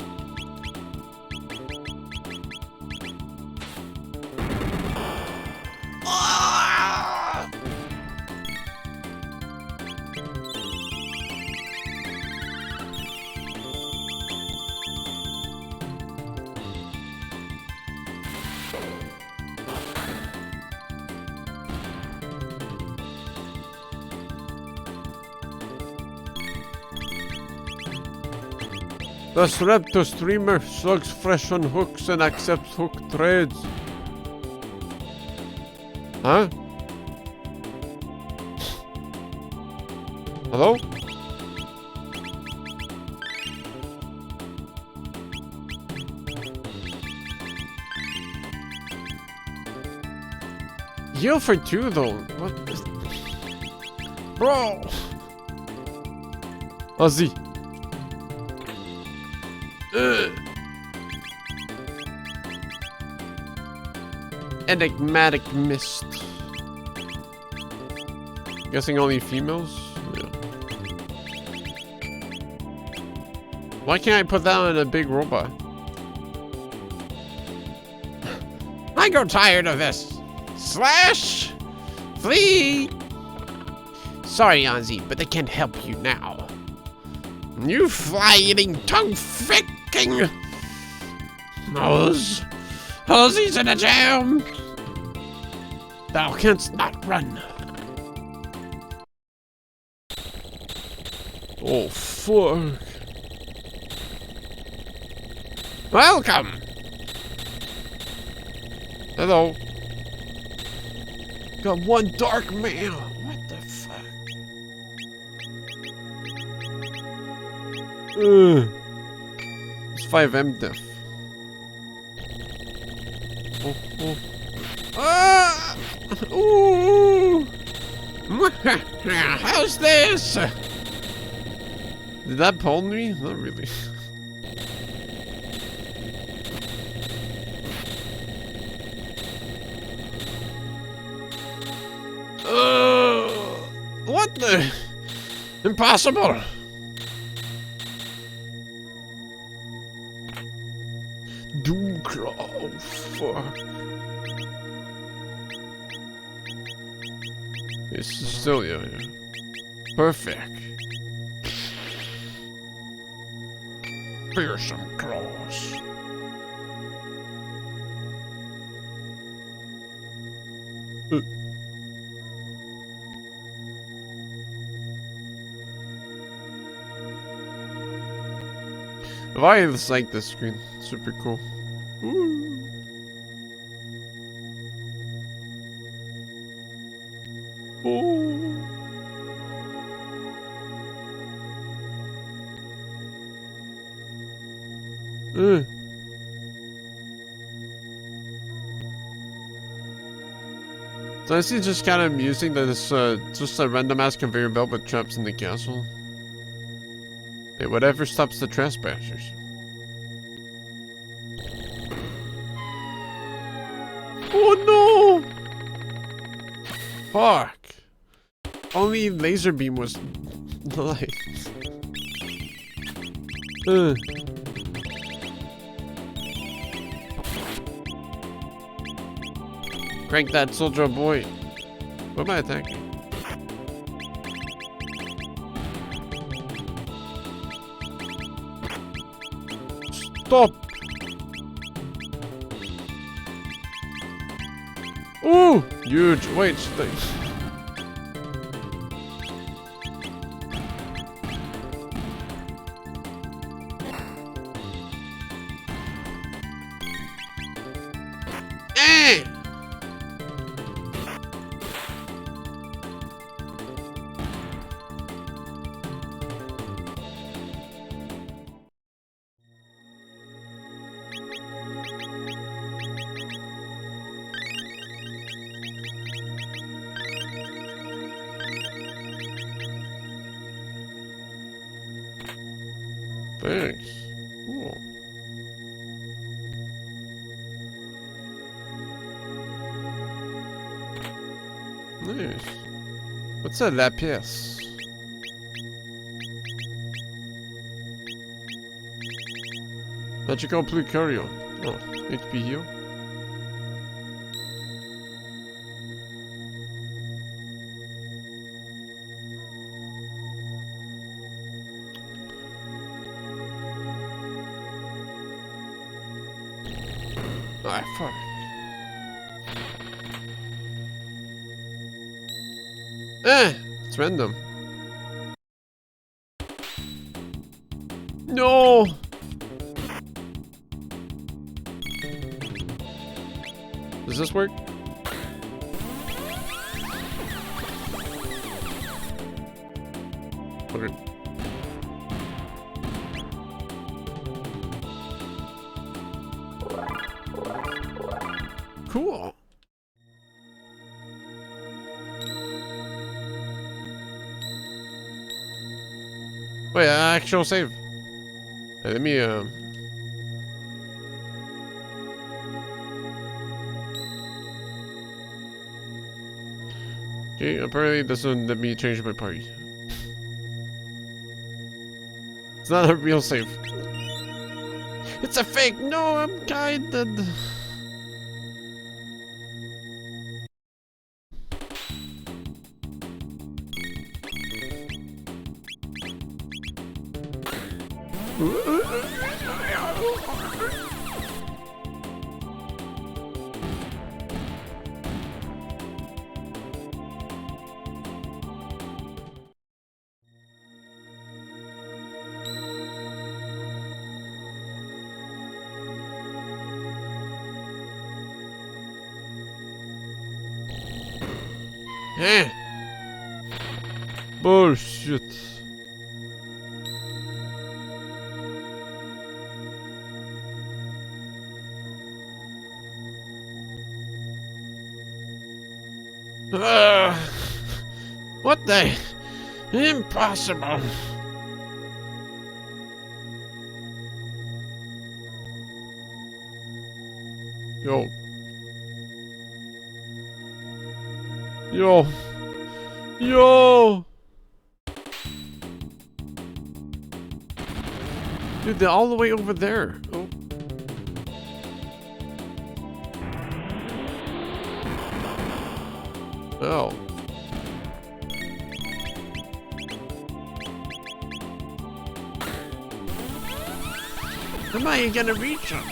S1: The Raptor streamer slugs fresh on hooks and accepts hook trades. Huh? Hello? Heal for 2 though. What is... Bro! Ozzy. Enigmatic mist. Guessing only females? Yeah. Why can't I put that on a big robot? I grow tired of this. Slash! Flee! Sorry, Ozzy, but they can't help you now. You fly-eating, tongue-ficking... Ozzy's in a jam! Thou canst not run. Oh, fuck. Welcome! Hello. Got one dark mail. What the fuck? It's 5M diff. Oh, oh. Ah! Ooh! How's this? Did that pull me? Not really. What the? Impossible! Doomclaw, oh fuck. It's still, yeah. Perfect. Fearsome claws. I just like this screen. Super cool. Ooh. Ooh. It's honestly just kind of amusing that it's just a random ass conveyor belt with traps in the castle. Hey, whatever stops the trespassers. Oh no! Fuck. Only laser beam was light. Crank that soldier boy. What am I attacking? Stop! Ooh! Huge. Wait, stay. Thanks. Cool. Nice. What's a lapis? Magical Plucario. Oh, HP heal. Ah, fuck. It's random. No! Does this work? Okay. Cool. Wait, actual save. Hey, let me Okay, apparently it doesn't let me change my party. It's not a real save. It's a fake! No, I'm guided! Eh! Bullshit. What the? Impossible. Yo. Yo. Yo. Dude, they're all the way over there. Oh. Oh. How am I gonna reach them?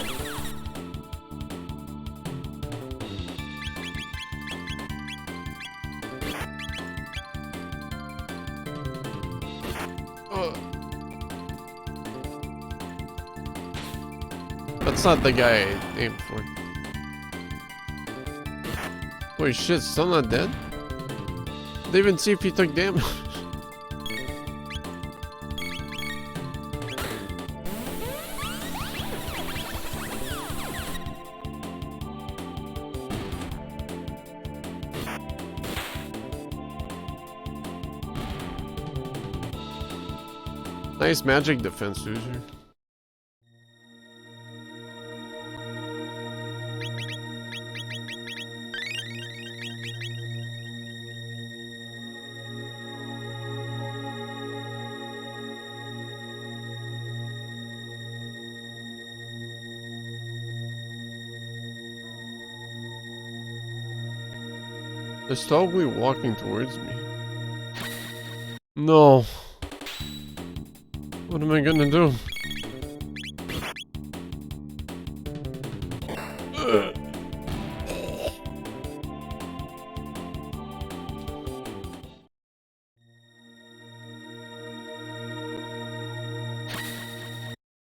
S1: That's not the guy I aimed for. Holy shit, still not dead? Didn't even see if he took damage. Nice magic defense, user. They're slowly walking towards me. No. What am I gonna do?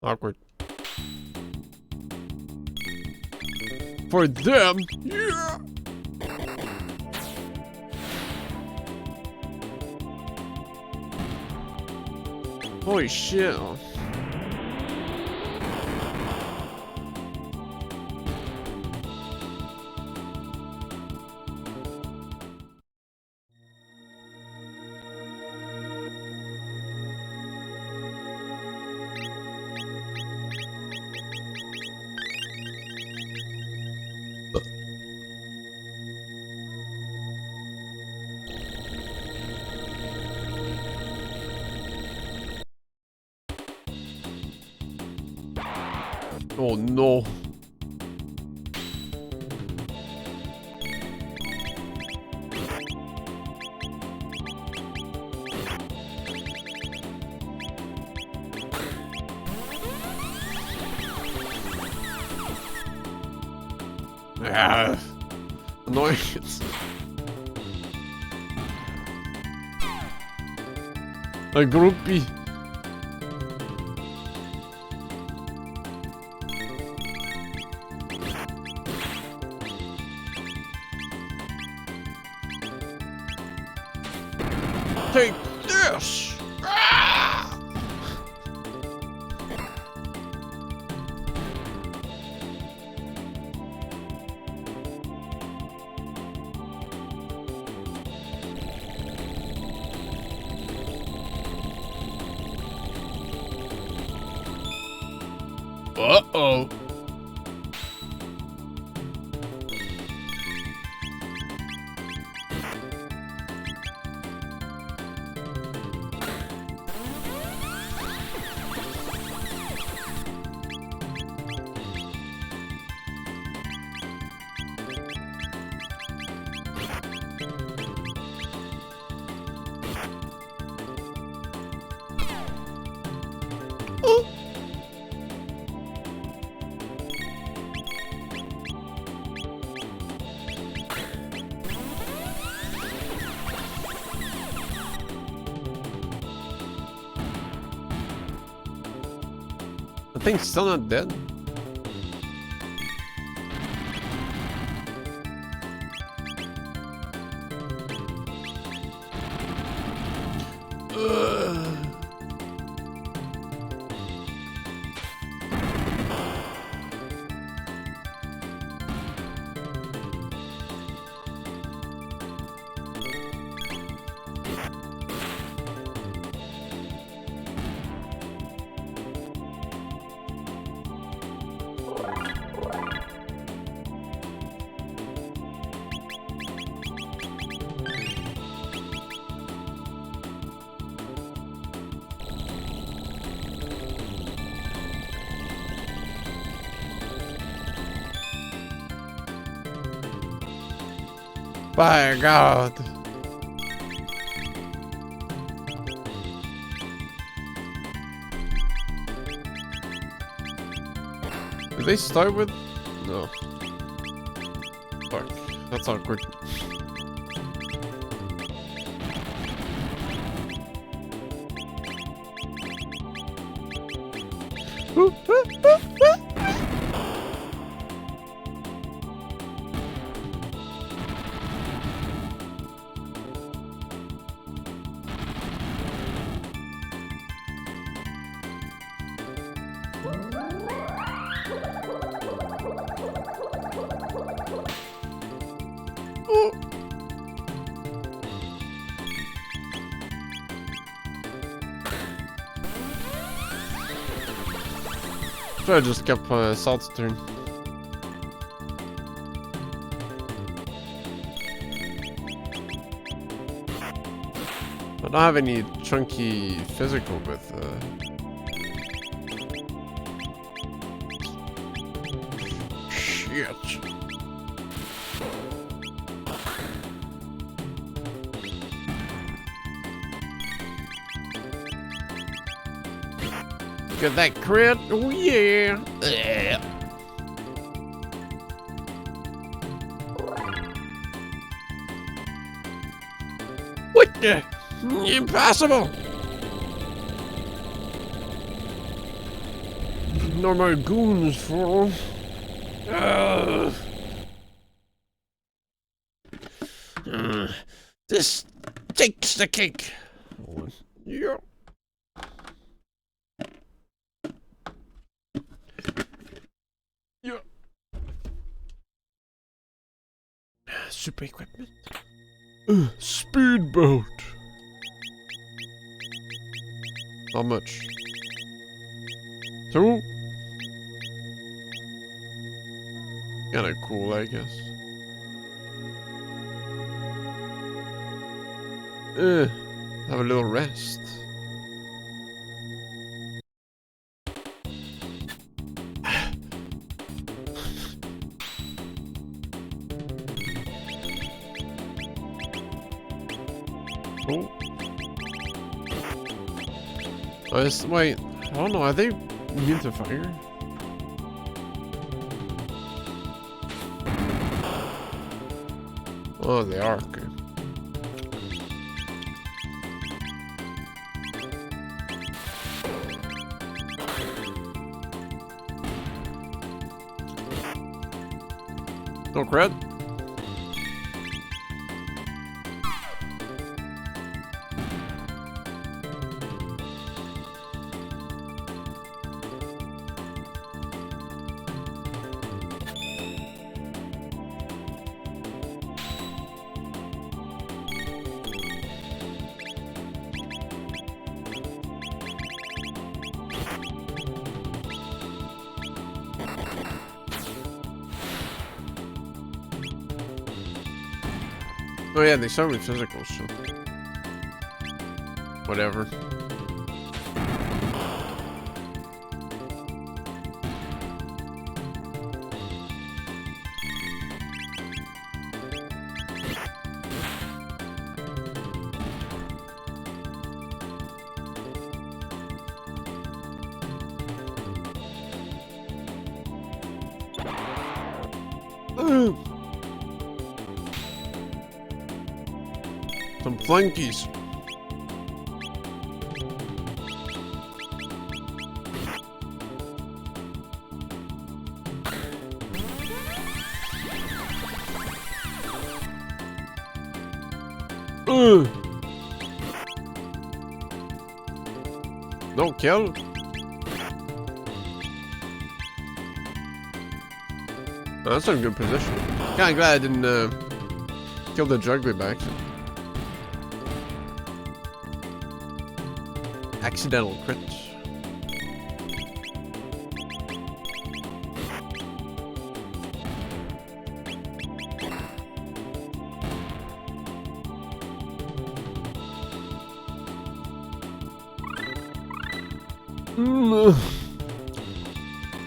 S1: Awkward. For them, yeah. Holy shit. Oh no. Ah, annoying. A groupie. Take this! Ah! Uh-oh. The thing's still not dead. By God. Did they start with? No. Fuck. That's awkward. I just kept Salt's turn. I don't have any chunky physical with shit. Get that crit. Oh yeah. What the? Impossible. No more goons, fool. This takes the cake. Yeah. Yeah. Super equipment. Speedboat. How much? 2? Kinda cool, I guess. Have a little rest. Oh. Wait, I don't know, are they immune to fire? Oh, they are, okay. No cred? Oh yeah, they start with physical, so whatever. Some flunkies. No kill. Oh, that's in a good position. Kinda glad I didn't kill the juggler by accident. Accidental crits.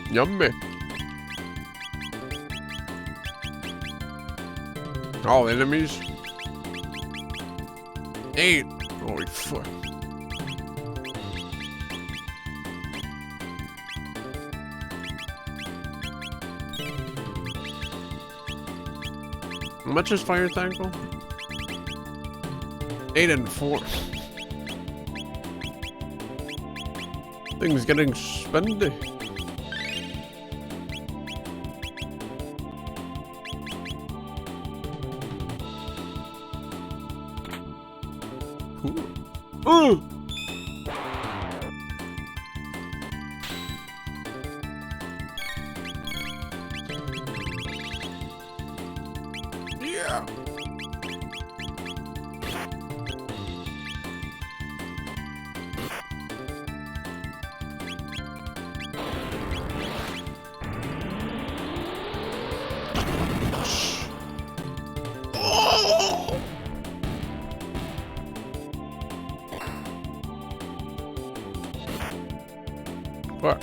S1: Yummy. All enemies. 8. Holy fuck. How much is fire tackle? 8 and 4. Things getting spendy. Cool. Yeah. What?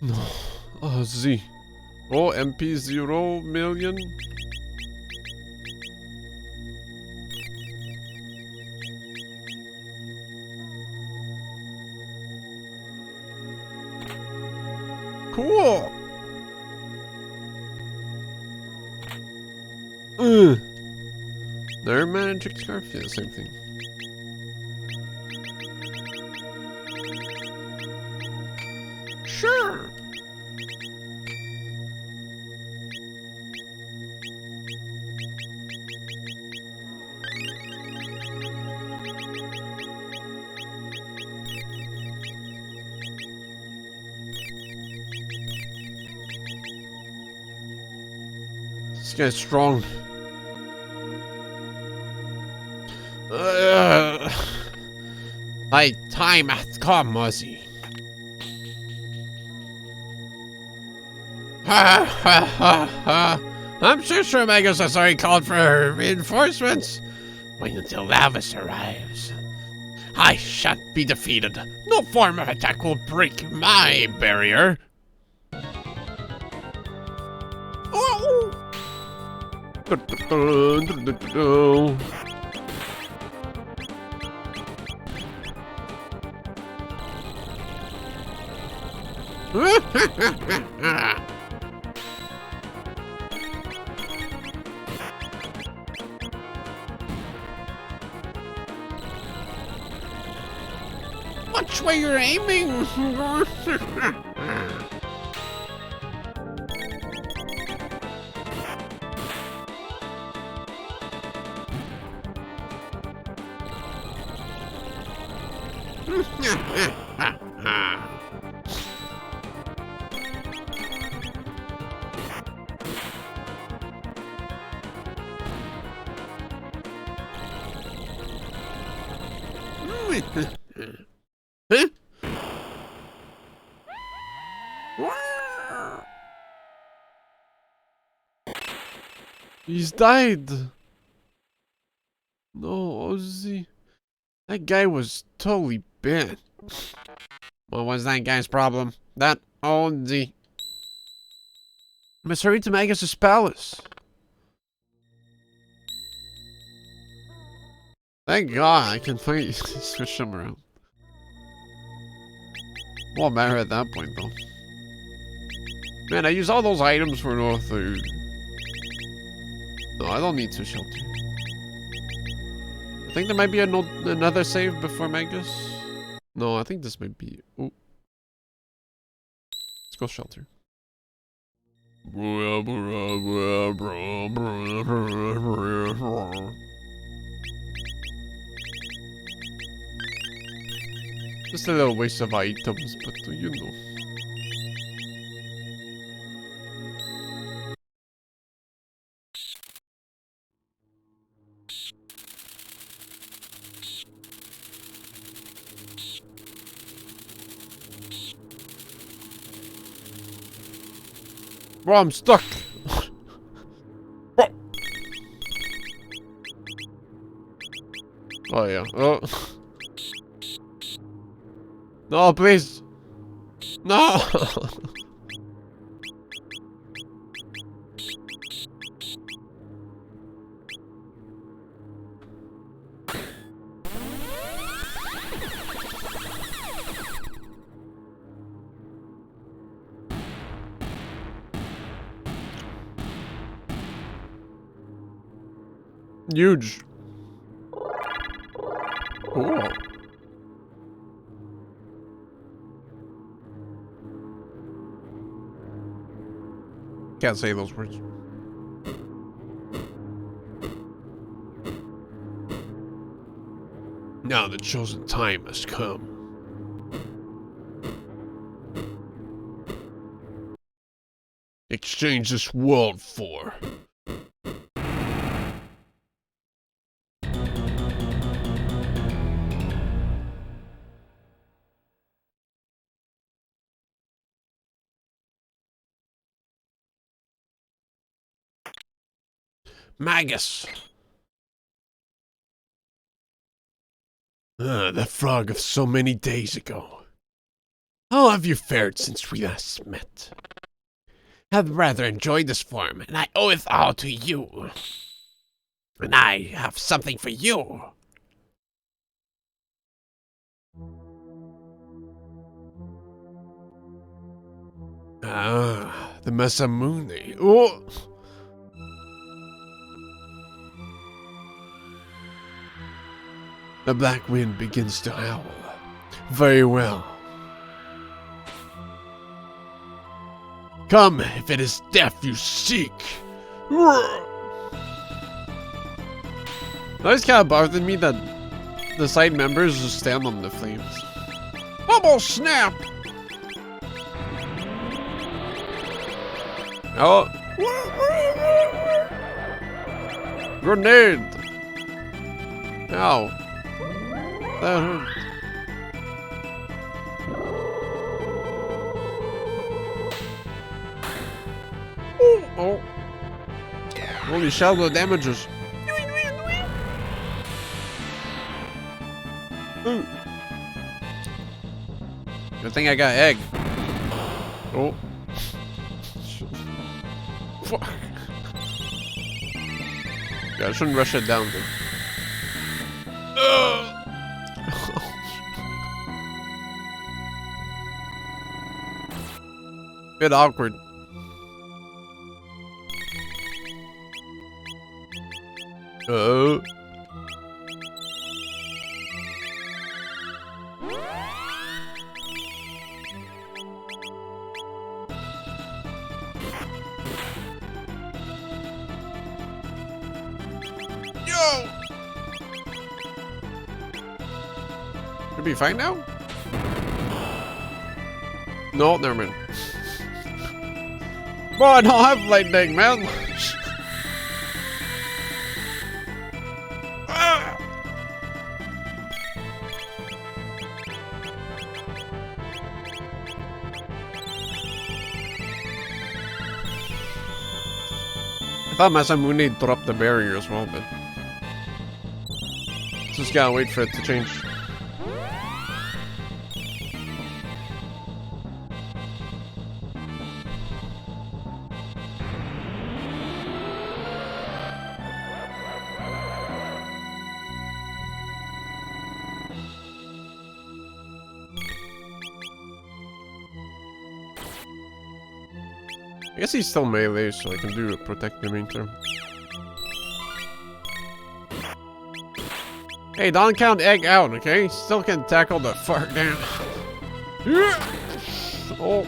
S1: No. Oh, Z. Oh, MP 0 million. Cool. Their magic scarf, yeah, same thing. Sure. This guy's strong. Thy time hath come, Ozzy.
S2: I'm sure Magus has already called for reinforcements. Wait until Lavis arrives. I shan't be defeated. No form of attack will break my barrier. Oh! Watch where you're aiming.
S1: He's died. No, Ozzy. That guy was totally bad.
S2: What was that guy's problem? That Ozzy.
S1: Must hurry to Magus's palace. Thank God I can finally switch them around. Won't matter at that point though. Man, I use all those items for nothing. No, I don't need to shelter. I think there might be another save before Magus. No, I think this might be. Oh, let's go shelter. Just a little waste of items, but you know. Bro, I'm stuck. Oh yeah. Oh. No, please. No. Huge. Cool. Can't say those words. Now the chosen time has come. Exchange this world for. Magus. The frog of so many days ago. How have you fared since we last met? I've rather enjoyed this form, and I owe it all to you. And I have something for you. Ah, the Masamune. Oh! The black wind begins to howl. Very well. Come, if it is death you seek. Now it's kind of bothered me that the side members just stand on the flames. Bubble snap! Oh! Grenade! Ow. That hurt. Oh. Holy shadow damages. Ooh. Good thing I got egg. Oh. Fuck. Yeah, I shouldn't rush it down, dude. Bit awkward. Yo! Should be fine now? No, never mind. Boy, I don't have lightning, man. I thought Masamune dropped the barrier as well, but just gotta wait for it to change. I guess he's still melee, so I can do a protect the main term. Hey, don't count egg out, okay? Still can tackle the fuck down. Oh.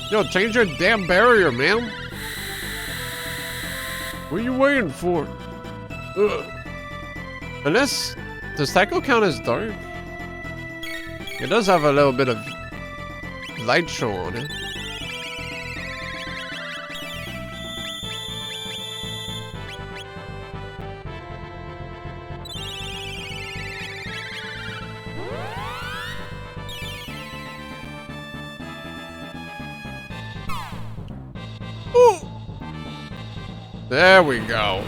S1: Yo, change your damn barrier, man. What are you waiting for? Ugh. Unless, does tackle count as dark? It does have a little bit of light show on it. Ooh. There we go.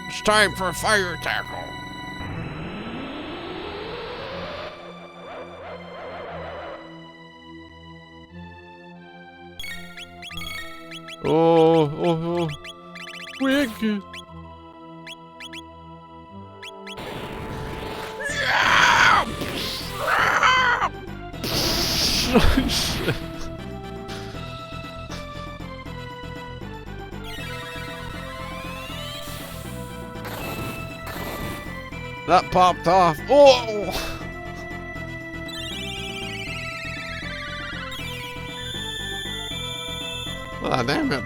S1: It's time for a fire tackle. Oh. Wicked. That popped off. Oh! Ah, damn it.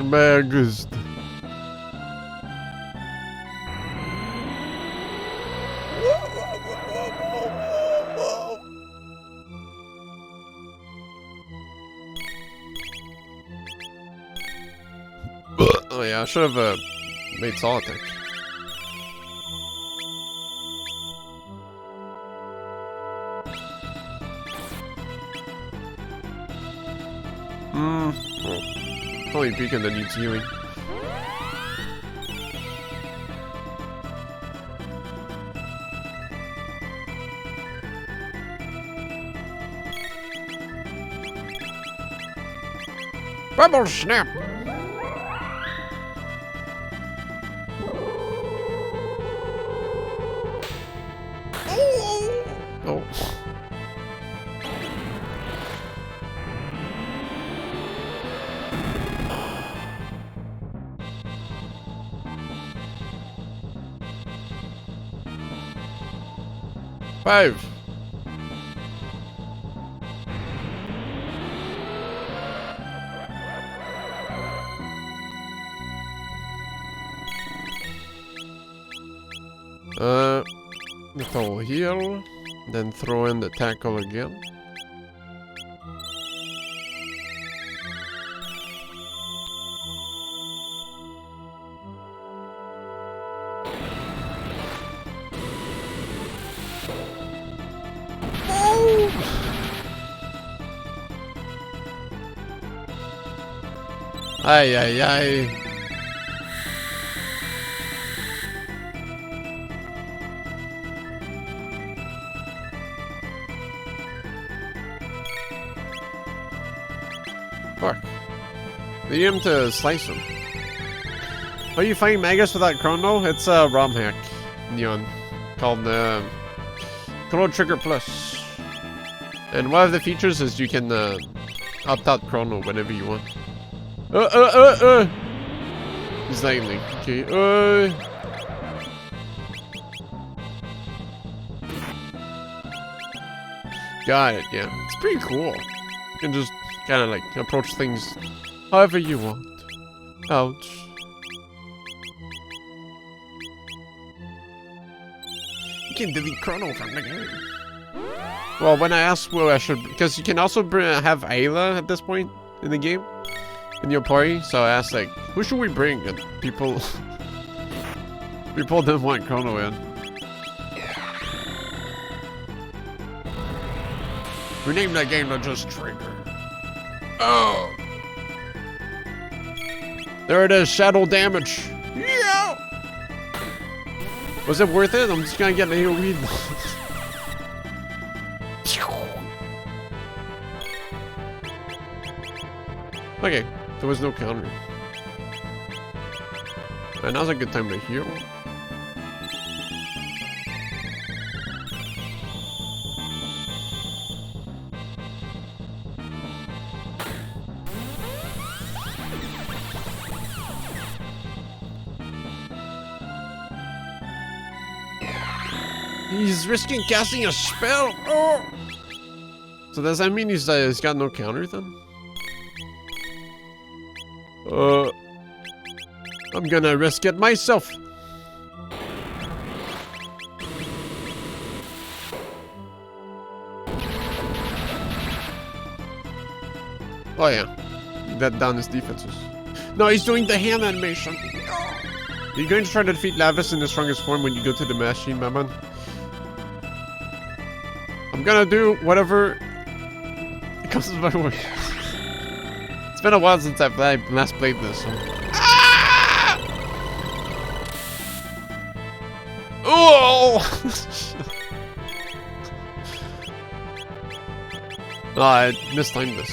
S1: Magist. Oh yeah, I should have made solid attack. Oh. Only beacon that needs healing. Bubble snap! Oh. Five. Little heal. Then throw in the tackle again. Ay, ay, ay. Fuck. They need him to slice him. Are you fighting Magus without Chrono? It's a ROM hack, Neon, called Chrono Trigger Plus. And one of the features is you can opt out Chrono whenever you want. He's lagging. Okay, Got it, yeah. It's pretty cool. You can just kind of like approach things however you want. Ouch. You can delete Chrono from the game. Well, when I asked who I should, because you can also have Ayla at this point in the game, in your party. So I asked like, who should we bring? And people didn't want Chrono in. Rename that game to just Trigger. Oh! There it is, shadow damage. Yeah! Was it worth it? I'm just gonna get a AoE. Okay, there was no counter. And now's a good time to heal. He's risking casting a spell. Oh. So does that mean he's got no counter then? I'm gonna risk it myself. Oh yeah, that down his defenses. No, he's doing the hand animation. You're going to try to defeat Lavis in the strongest form when you go to the machine, my man. I'm gonna do whatever comes my way. It's been a while since I've last played this. So. Ah! Oh! Oh, I mistimed this.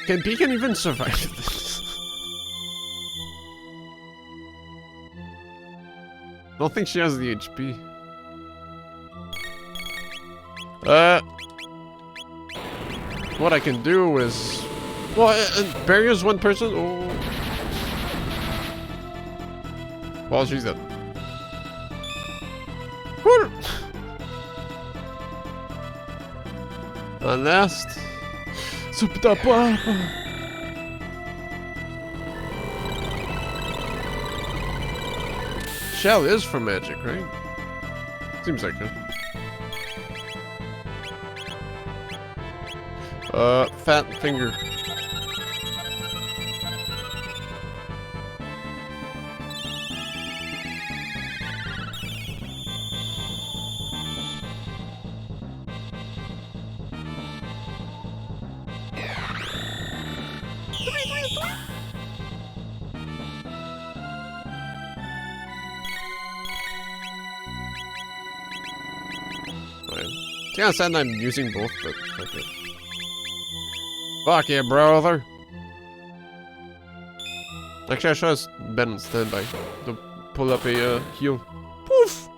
S1: Can Beacon even survive this? Don't think she has the HP. What I can do is... Well, barrier's one person? Oh. Well, she's dead. And last... Shell is for magic, right? Seems like it. Fat finger. It's kinda sad I'm using both, but okay. Fuck yeah, brother. Actually, I should have been on standby to pull up a heal. Poof!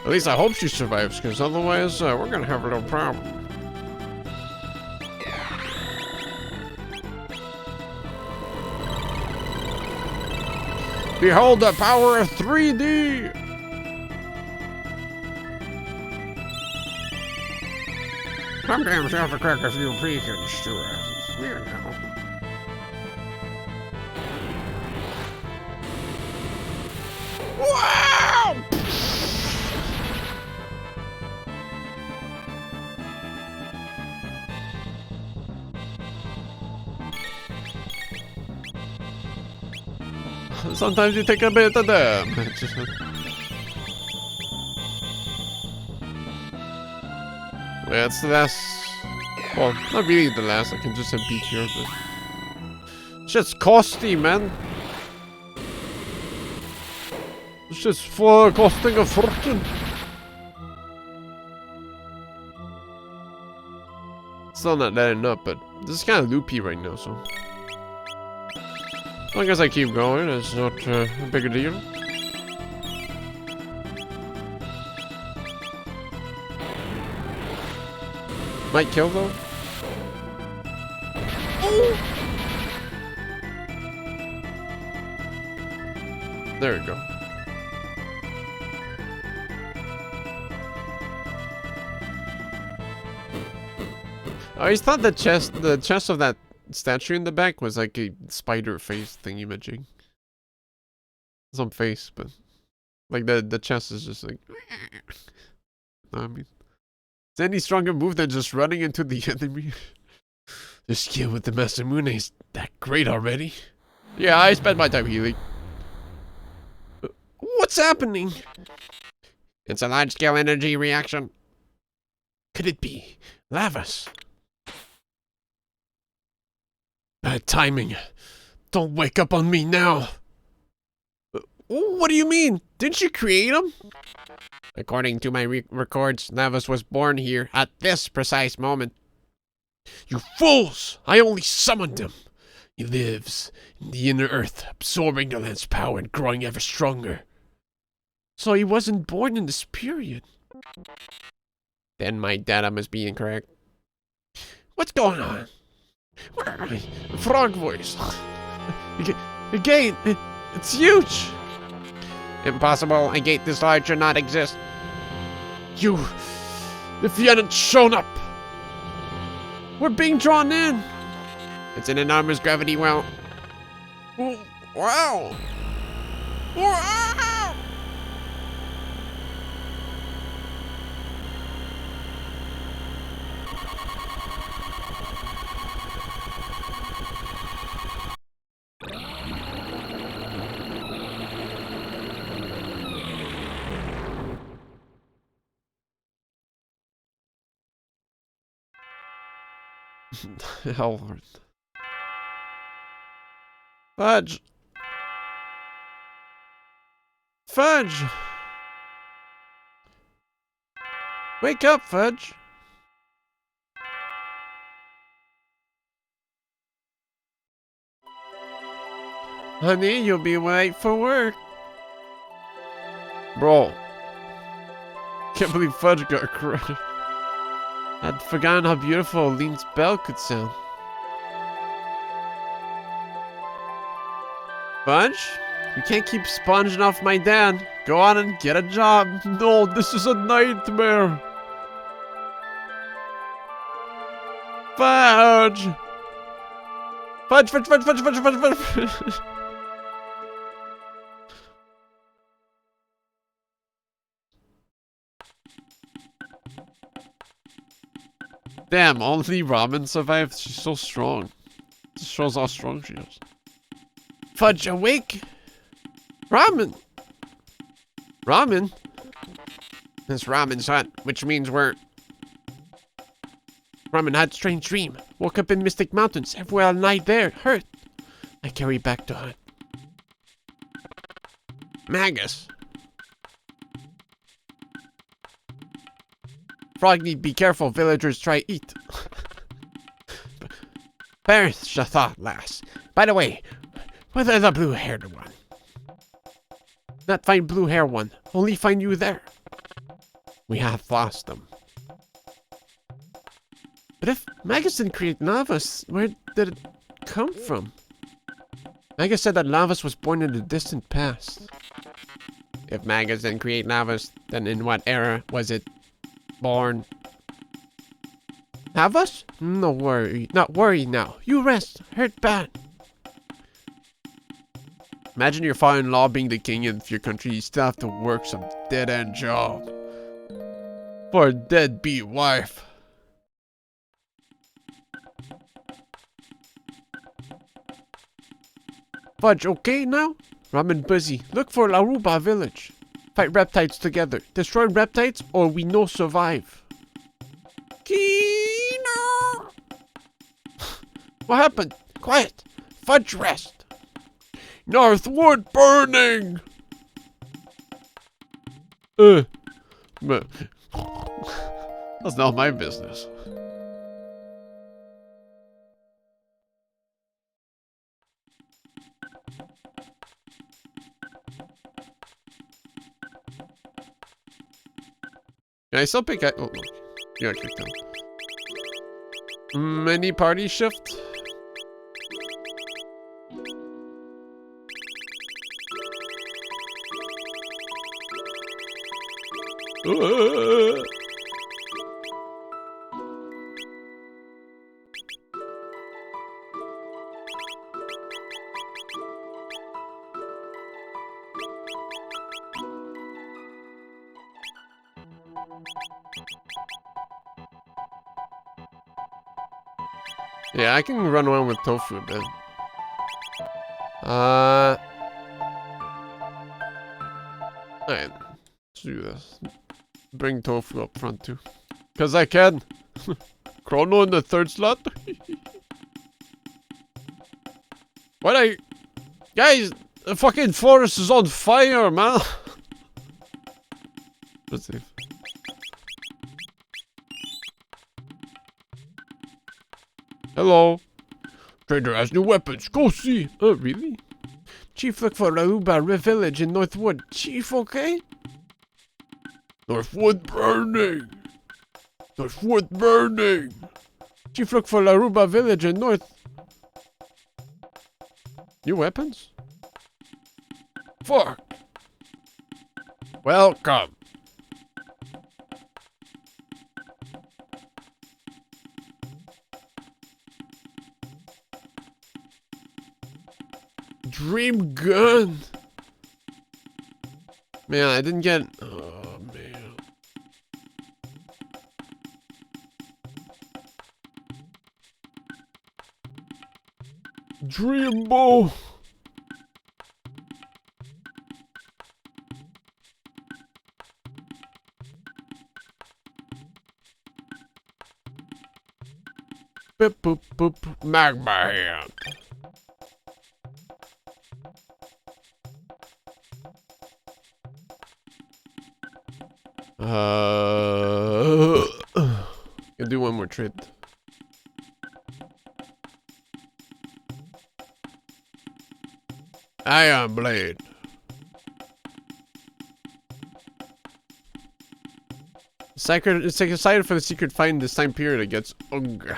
S1: At least I hope she survives, because otherwise we're gonna have a little problem. Behold the power of 3D! Sometimes you have to crack a few pecans to us, you know. Wow! Sometimes you take a bit of damage. That's the last. Well, not really the last. I can just beat here, but shit's costly, man. It's just for costing a fortune. Still not adding up, but this is kind of loopy right now, so. As long as I keep going, it's not a big deal. Might kill though. Ooh. There we go. I always thought the chest of that statue in the back was like a spider face thingy magic. Some face, but like the chest is just like. I mean, is any stronger move than just running into the enemy? The skill with the Masamune is that great already. Yeah, I spent my time healing. What's happening? It's a large-scale energy reaction. Could it be lavas? Bad timing. Don't wake up on me now. What do you mean? Didn't you create him? According to my records, Lavas was born here at this precise moment. You fools! I only summoned him. He lives in the inner earth, absorbing the land's power and growing ever stronger. So he wasn't born in this period. Then my data must be incorrect. What's going on? Where am I? Frog voice. Again, it's huge. Impossible. A gate this large should not exist. If you hadn't shown up. We're being drawn in. It's an enormous gravity well. Wow. Wow. Hell, Lord. Fudge. Fudge. Wake up, Fudge. Honey, you'll be late for work. Bro. Can't believe Fudge got credit. I'd forgotten how beautiful Lean's bell could sound. Fudge? You can't keep sponging off my dad. Go on and get a job. No, this is a nightmare. Fudge! Fudge, fudge, fudge, fudge, fudge, fudge, fudge. Damn, only Ramen survived. She's so strong. This shows how strong she is. Fudge, awake! Ramen! Ramen? It's Ramen's hut, which means we're... Ramen had a strange dream. Woke up in Mystic Mountains. Everywhere all night there. Hurt. I carry back to hut. Magus. Froggy, be careful. Villagers try eat. Perish the thought, lass. By the way, whether the blue-haired one. Not find blue hair one. Only find you there. We have lost them. But if Magus didn't create Lavas, where did it come from? Magus said that Lavas was born in the distant past. If Magus didn't create Lavas, then in what era was it born? Lavas? No worry. Not worry now. You rest. Hurt bad. Imagine your father-in-law being the king of your country. You still have to work some dead-end job. For a deadbeat wife. Fudge, okay now? Ramen busy. Look for Laruba village. Fight reptiles together. Destroy reptiles or we no survive. Kino! What happened? Quiet. Fudge rest. Northwood burning! But that's not my business. Can I still pick up? Oh, look. You got kicked out. Mini party shift? Yeah, I can run around with tofu a bit. Alright. Let's do this. Bring tofu up front too. Cause I can. Chrono in the third slot. What guys, the fucking forest is on fire, man. Let's see. Hello. Trader has new weapons. Go see. Oh, really? Chief, look for Laruba village in Northwood. Chief, okay? Northwood burning. Northwood burning. Chief, look for Laruba village in North. New weapons? Fuck. Welcome. Dream gun. Man, I didn't get. Oh man. Dream bow. Boop boop boop. Magma hand. Gonna do one more trade. Iron blade. Secret. It's like excited for the secret find this time period against Unga.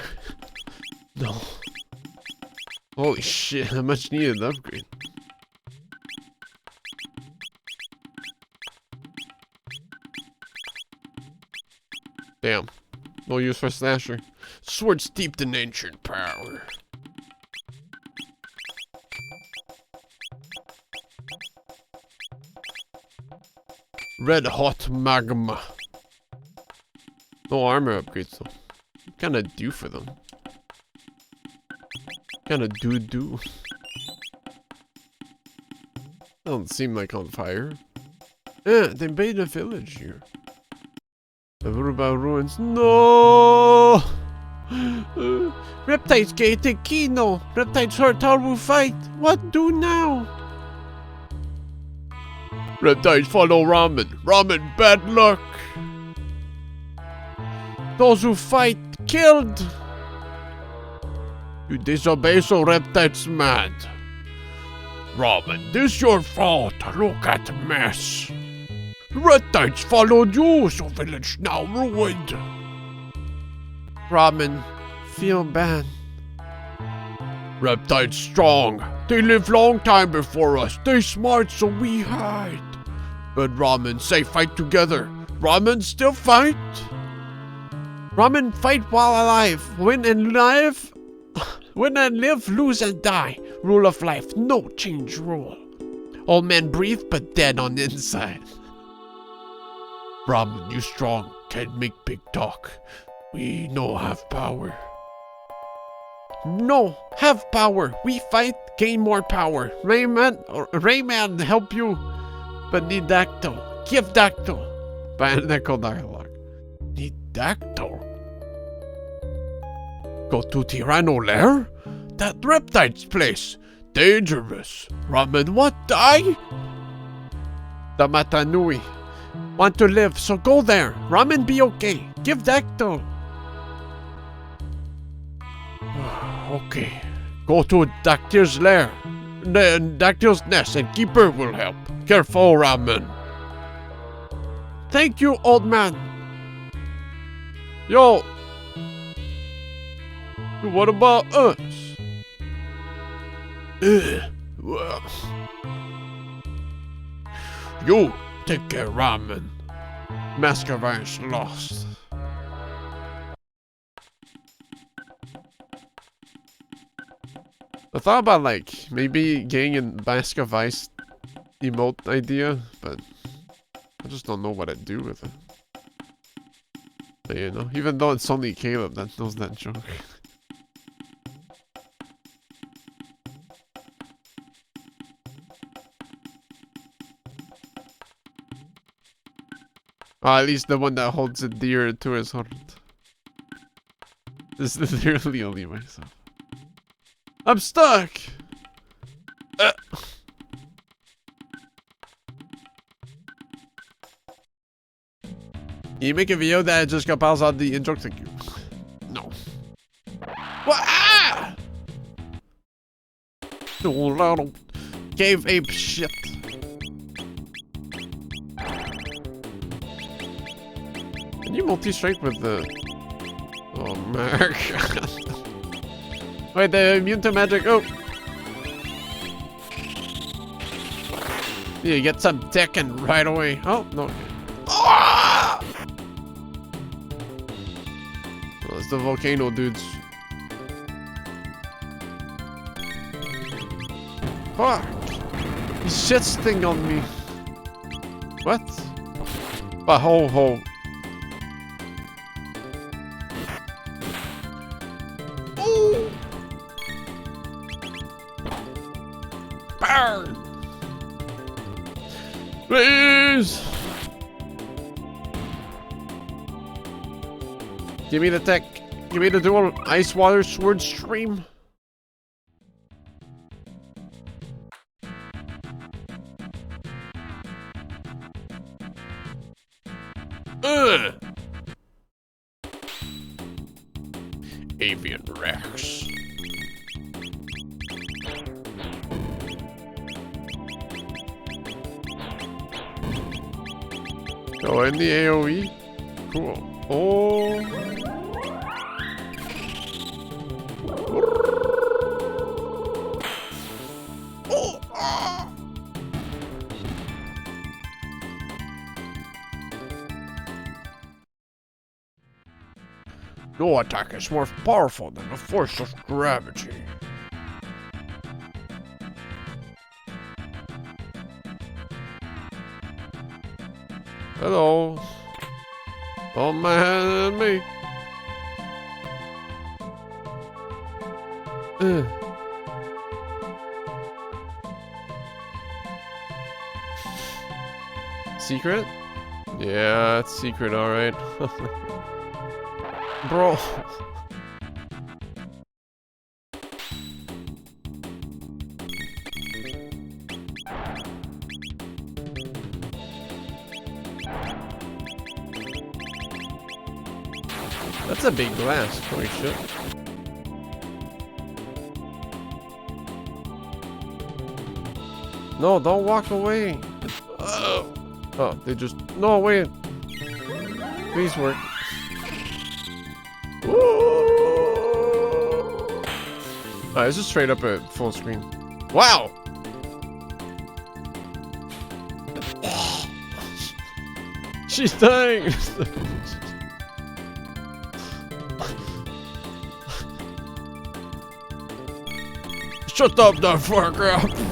S1: No. Holy shit! A much needed upgrade. Damn. No use for Slasher. Sword steeped in ancient power. Red hot magma. No armor upgrades though. Kinda due for them. Kinda do. Doesn't seem like on fire. Yeah, they made a village here. The Ruba ruins. No! Reptiles get a Kino. Reptiles hurt our will fight. What do now? Reptiles follow Ramen. Ramen, bad luck. Those who fight, killed. You disobey, so reptiles mad. Ramen, this your fault. Look at the mess.
S2: Reptiles followed you, so village now ruined.
S3: Ramen, feel bad.
S2: Reptiles strong. They live long time before us. They smart, so we hide. But ramen say fight together. Ramen still fight?
S3: Ramen fight while alive. Win and live. Win and live, lose and die. Rule of life, no change rule. Old man breathe, but dead on the inside.
S2: Ramen, you strong. Can't make big talk. We no have power.
S3: No, have power. We fight, gain more power. Rayman help you. But need Dactyl. Give Dactyl.
S1: Bionicle dialogue.
S2: Need Dactyl. Go to Tyranno lair? That reptile's place. Dangerous. Ramen what die?
S3: The Matanui. Want to live, so go there. Ramen be okay. Give Dactyl.
S2: Okay. Go to Dactyl's lair. Dactyl's nest and Keeper will help. Careful, Ramen.
S3: Thank you, old man.
S1: Yo! What about us?
S2: You take care, Ramen.
S1: Mask of Ice lost. I thought about like maybe getting a Mask of Ice emote idea, but I just don't know what I'd do with it. But, you know, even though it's only Caleb that knows that joke. At least the one that holds it dear to his heart. This is literally only myself. I'm stuck! You make a video that just compels out the in-joke, thank you. No. What? Ah! No, little cave ape shit. Can you multi-strike with the... Oh my god. Wait, they're immune to magic. Oh! Yeah, get some Tekken right away. Oh, no. Ah! Oh, it's the volcano dudes. Fuck! He shit's thing on me. What? But ho. Ooh! Burn! Please! Give me the tech. Give me the dual ice water sword stream.
S2: Avian Rex.
S1: Oh, in the AoE? Cool. Oh.
S2: Oh, ah. No attack is more powerful than the force of gravity.
S1: Hello. Oh man, me. Secret? Yeah, it's secret, alright. Bro. That's a big glass. Holy shit. No, don't walk away. Oh. Oh, they just... No, wait. Please work. Alright, this is straight up at full screen. Wow! She's dying! Shut up, that fucker!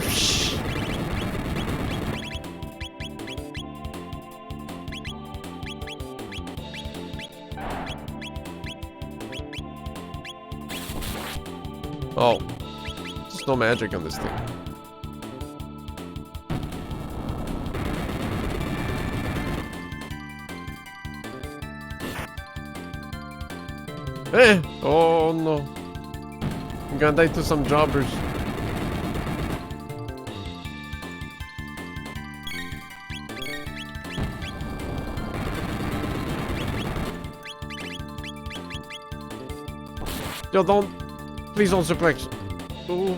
S1: Oh, there's no magic on this thing. Eh! Oh no. I'm gonna die to some jobbers. Yo, don't. Please don't suplex. Ooh.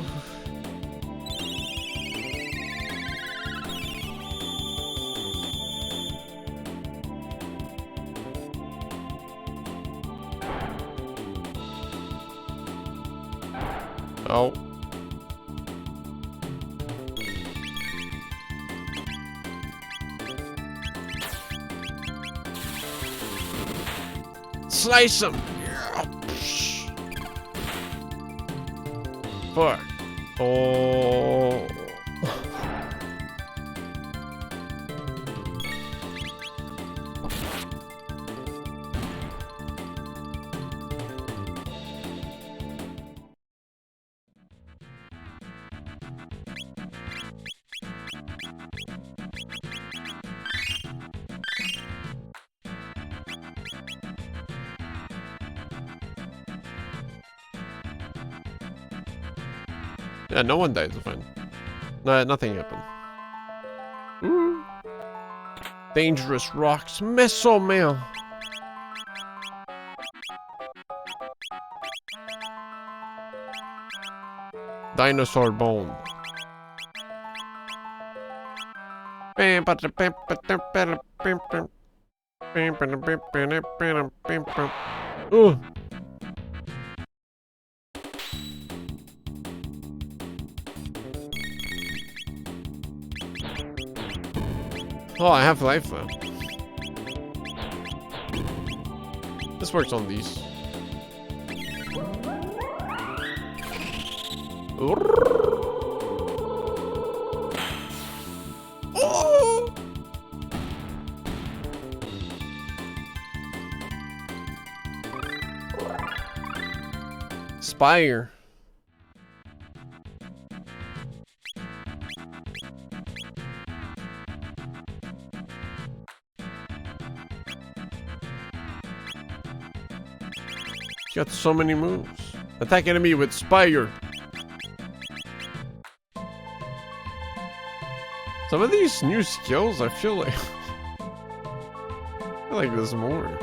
S1: Oh. Slice him. Fuck. Oh. Yeah, no one died, it's fine. No, nothing happened. Ooh. Dangerous rocks, mesomail. Dinosaur bone. Ooh. Oh, I have life though. This works on these. Oh! Spire. Got so many moves. Attack enemy with Spire. Some of these new skills, I feel like there's more.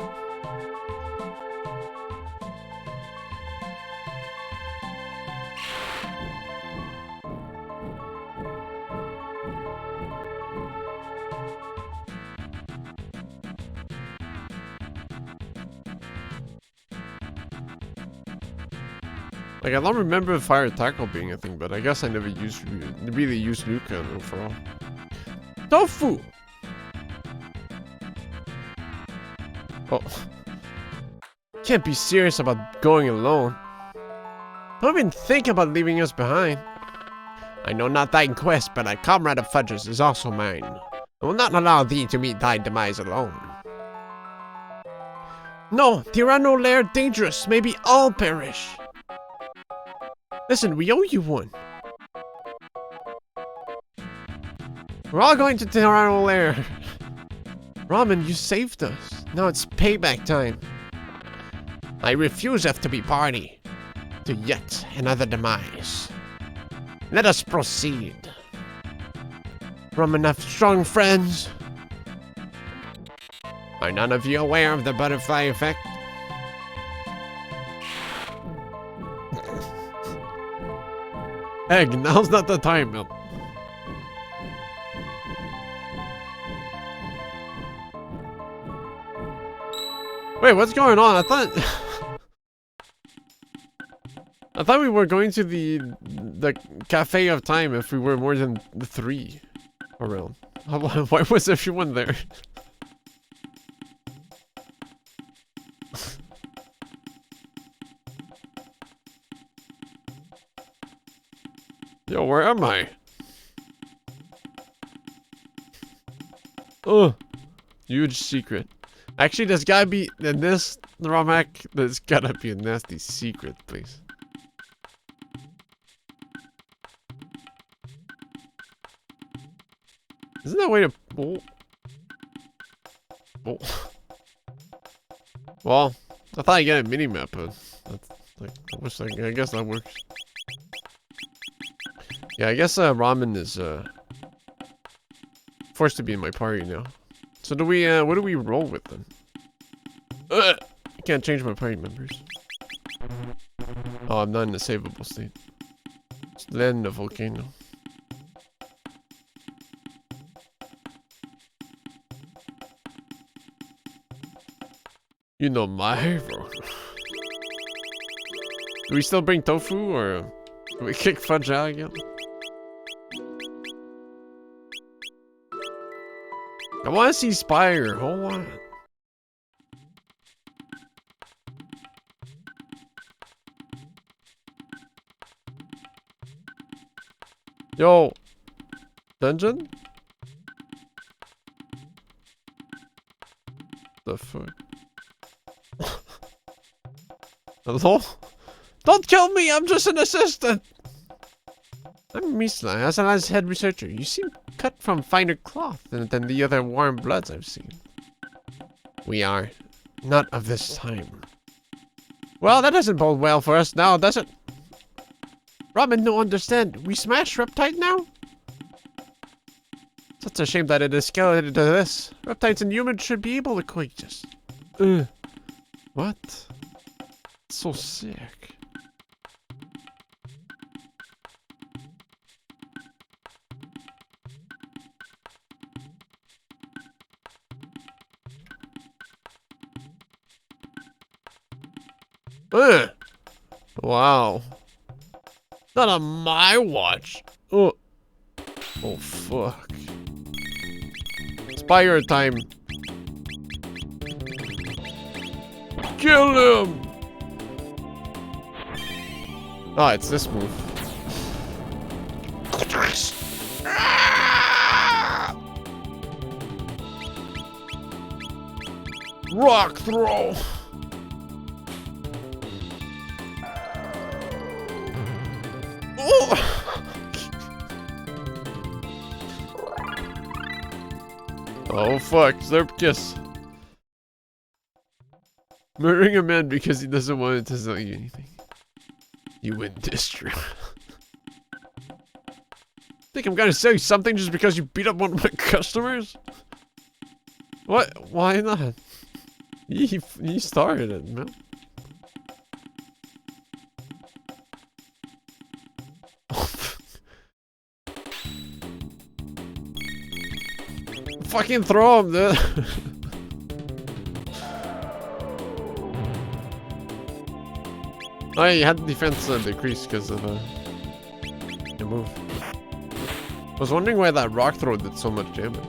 S1: Like, I don't remember fire tackle being a thing, but I guess I never really used Luca overall. Tofu! Oh. Can't be serious about going alone. Don't even think about leaving us behind. I know not thy quest, but thy comrade of Fudges is also mine. I will not allow thee to meet thy demise alone. No, Tyranno lair dangerous, maybe all perish. Listen, we owe you one. We're all going to Tyranno lair. Ramen, you saved us. Now it's payback time. I refuse to be party to yet another demise. Let us proceed. Ramen have strong friends. Are none of you aware of the butterfly effect? Egg, now's not the time, man. Wait, what's going on? I thought we were going to the Cafe of Time if we were more than 3 around. Why was everyone there? Yo, where am I? Oh, huge secret. Actually, there's gotta be in this Romac. There's gotta be a nasty secret, please. Isn't that way to? Oh. Oh. Well, I thought I get a mini map, but that's like I guess that works. Yeah, I guess Ramen is forced to be in my party now. So do we what do we roll with then? I can't change my party members. Oh, I'm not in a savable state. It's land the volcano. You know my hero. Do we still bring tofu or do we kick Fudge out again? I want to see Spire. Hold on. Yo, dungeon? The fuck? Hello? Don't kill me! I'm just an assistant! I'm Misla, as an head researcher. You seem cut from finer cloth than the other warm bloods I've seen. We are. Not of this time. Well, that doesn't bode well for us now, does it? Ramen, no understand. We smash Reptide now? Such a shame that it escalated to this. Reptiles and humans should be able to coexist. What? So sick. Wow. Not on my watch. Oh. Oh, fuck. Spire time. Kill him! Ah, it's this move. Rock throw! Oh fuck, Slurp Kiss. Murdering a man because he doesn't want to tell you anything. You win this trip. Think I'm gonna say something just because you beat up one of my customers? What? Why not? He started it, man. Fucking throw him, dude. Oh, yeah, you had the defense decrease because of your move. I was wondering why that rock throw did so much damage.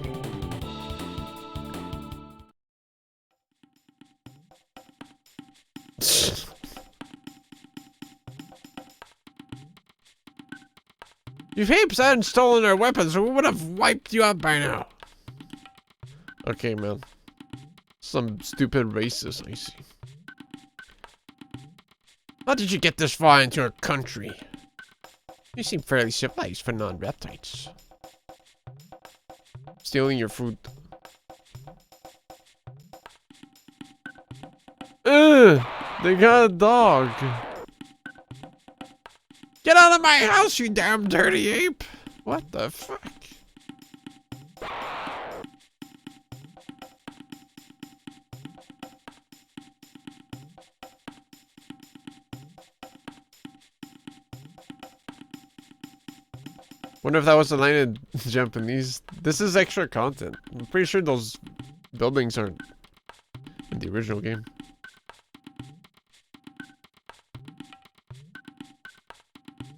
S1: If Apes hadn't stolen our weapons, we would have wiped you out by now. Okay, man. Some stupid racist, I see. How did you get this far into our country? You seem fairly civilized for non-reptiles. Stealing your food. They got a dog. Get out of my house, you damn dirty ape! What the fuck? Wonder if that was the line in Japanese. This is extra content. I'm pretty sure those buildings aren't in the original game.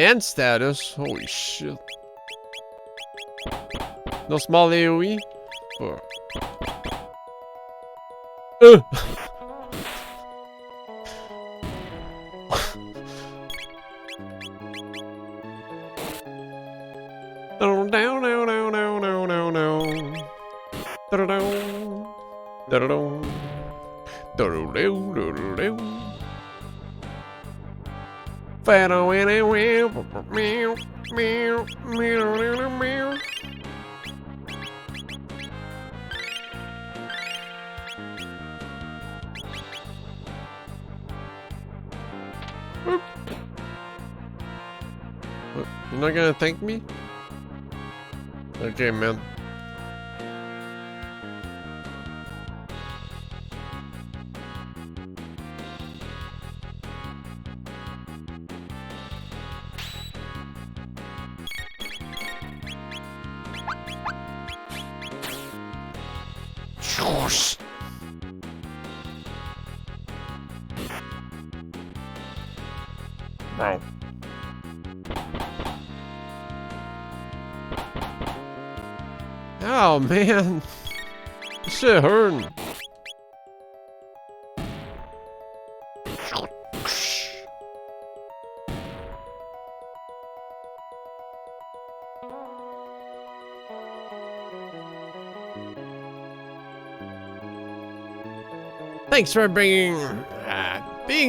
S1: And status. Holy shit. No small AoE? Fuck. Down, down, down, down, down, down, down, down. Da-da-down. Da-da-down. Da-da-down, da-da-down. Fado in a wheel. Meow, meow, meow, meow, meow. What? You're not gonna thank me? Okay, man. Shush. Bro. Oh man, this shit hurting.
S3: Thanks for being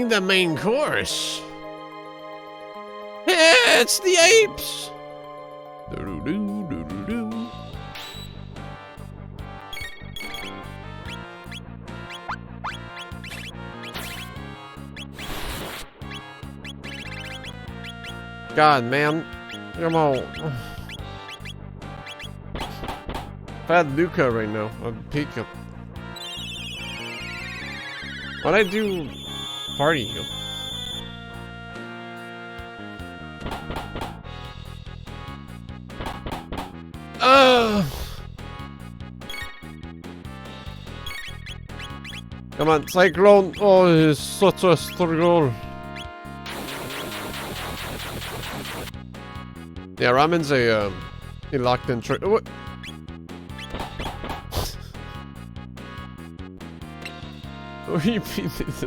S3: the main course. It's the apes.
S1: Doo-doo-doo, doo-doo-doo. God, man. Come on. If I had Luca right now, I'd pick him. Why'd I do party heal? Come on, Cyclone! Oh, he's such a struggle. Yeah, Ramen's he locked in what? What do you mean this?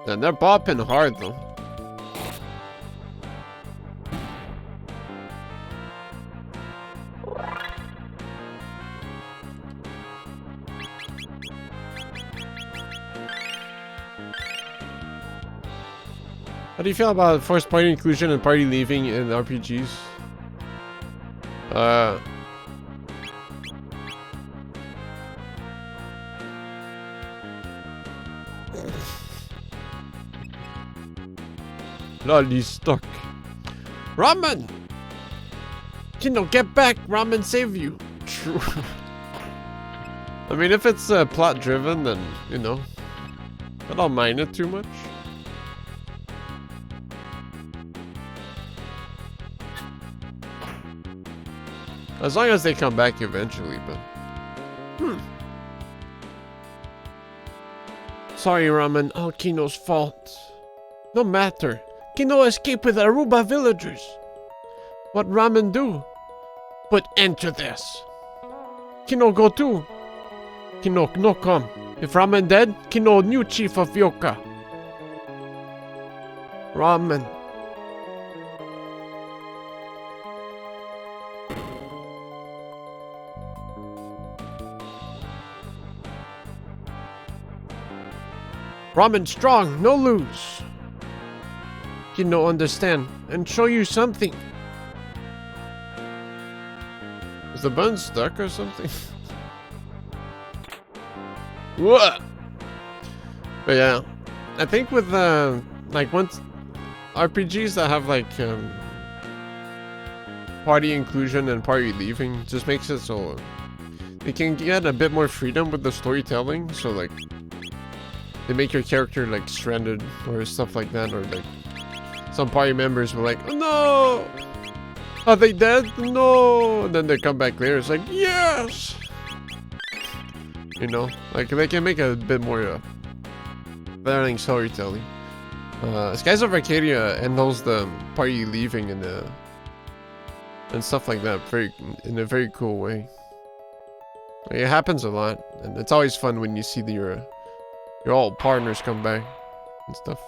S1: And they're bopping hard though. How do you feel about forced party inclusion and party leaving in RPGs? Lol, he's stuck. Ramen! Kino, get back! Ramen save you! True. I mean, if it's plot driven, then, you know, I don't mind it too much. As long as they come back eventually, but... Sorry, Ramen. All Kino's fault. No matter. Kino escaped with Aruba villagers. What Ramen do? Put end to this. Kino go too. Kino no come. If Ramen dead, Kino new chief of Yoka. Ramen. Ramen strong, no lose. Kino understand and show you something. Is the bun stuck or something? What? But yeah, I think with like once RPGs that have like party inclusion and party leaving just makes it so they can get a bit more freedom with the storytelling. So like, they make your character like stranded or stuff like that, or like some party members were like, oh, no, are they dead? No, and then they come back later. It's like, yes, you know, like they can make a bit more learning storytelling. Skies of Arcadia handles the party leaving and stuff like that in a very cool way. Like, it happens a lot, and it's always fun when you see your old partners come back and stuff.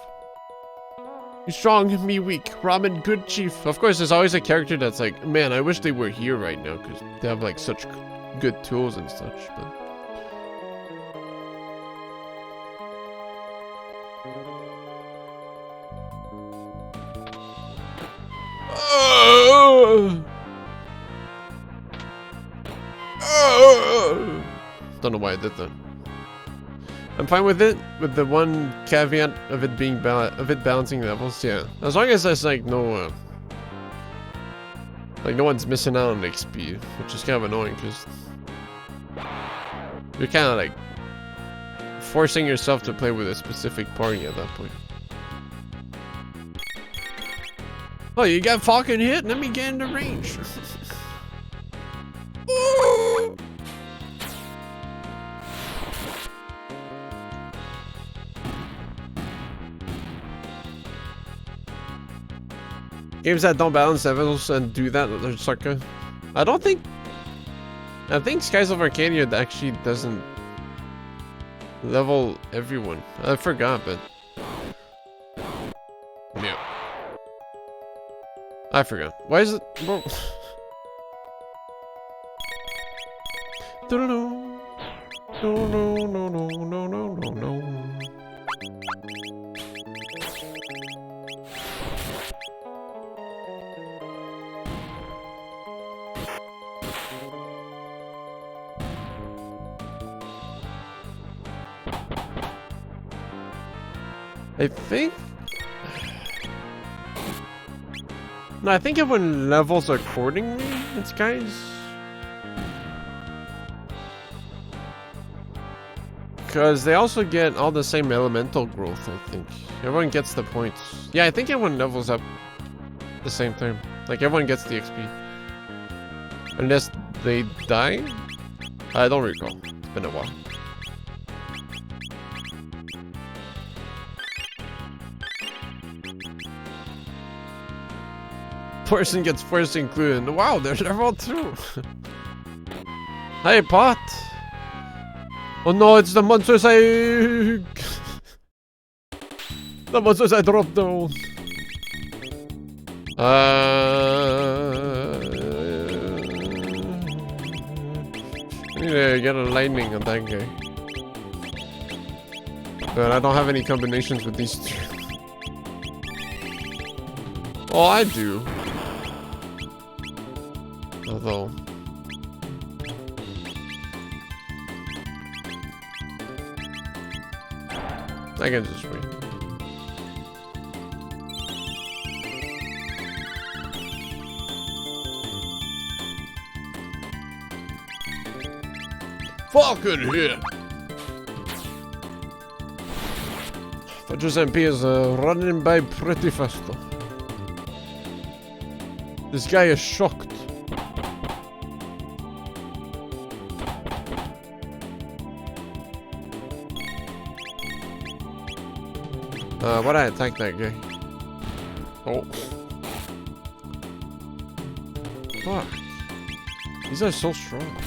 S1: You strong, me weak. Ramen, good chief. Of course, there's always a character that's like, man, I wish they were here right now because they have like such good tools and such. But don't know why I did that. I'm fine with it, with the one caveat of it being balancing levels. Yeah, as long as there's like no one's missing out on XP, which is kind of annoying because you're kind of like forcing yourself to play with a specific party at that point. Oh, you got fucking hit? Let me get in the range. Games that don't balance levels and do that, they're just like I think Skies of Arcadia actually doesn't level everyone. I forgot, but yeah. I forgot. Why is it? Bro? No. I think. No, I think everyone levels accordingly. It's guys. Because they also get all the same elemental growth, I think. Everyone gets the points. Yeah, I think everyone levels up at the same time. Like, everyone gets the XP. Unless they die? I don't recall. It's been a while. Person gets first included. Wow, they're level 2. Hey, Pot. Oh no, it's the monsters I... the monsters I dropped down. I need to get a lightning on that guy. But I don't have any combinations with these two. Oh, I do. Although... I can just wait. Fucking hit! Fudge's MP is running by pretty fast though. This guy is shocked. Why'd I attack that guy? Oh. Fuck. These are so strong.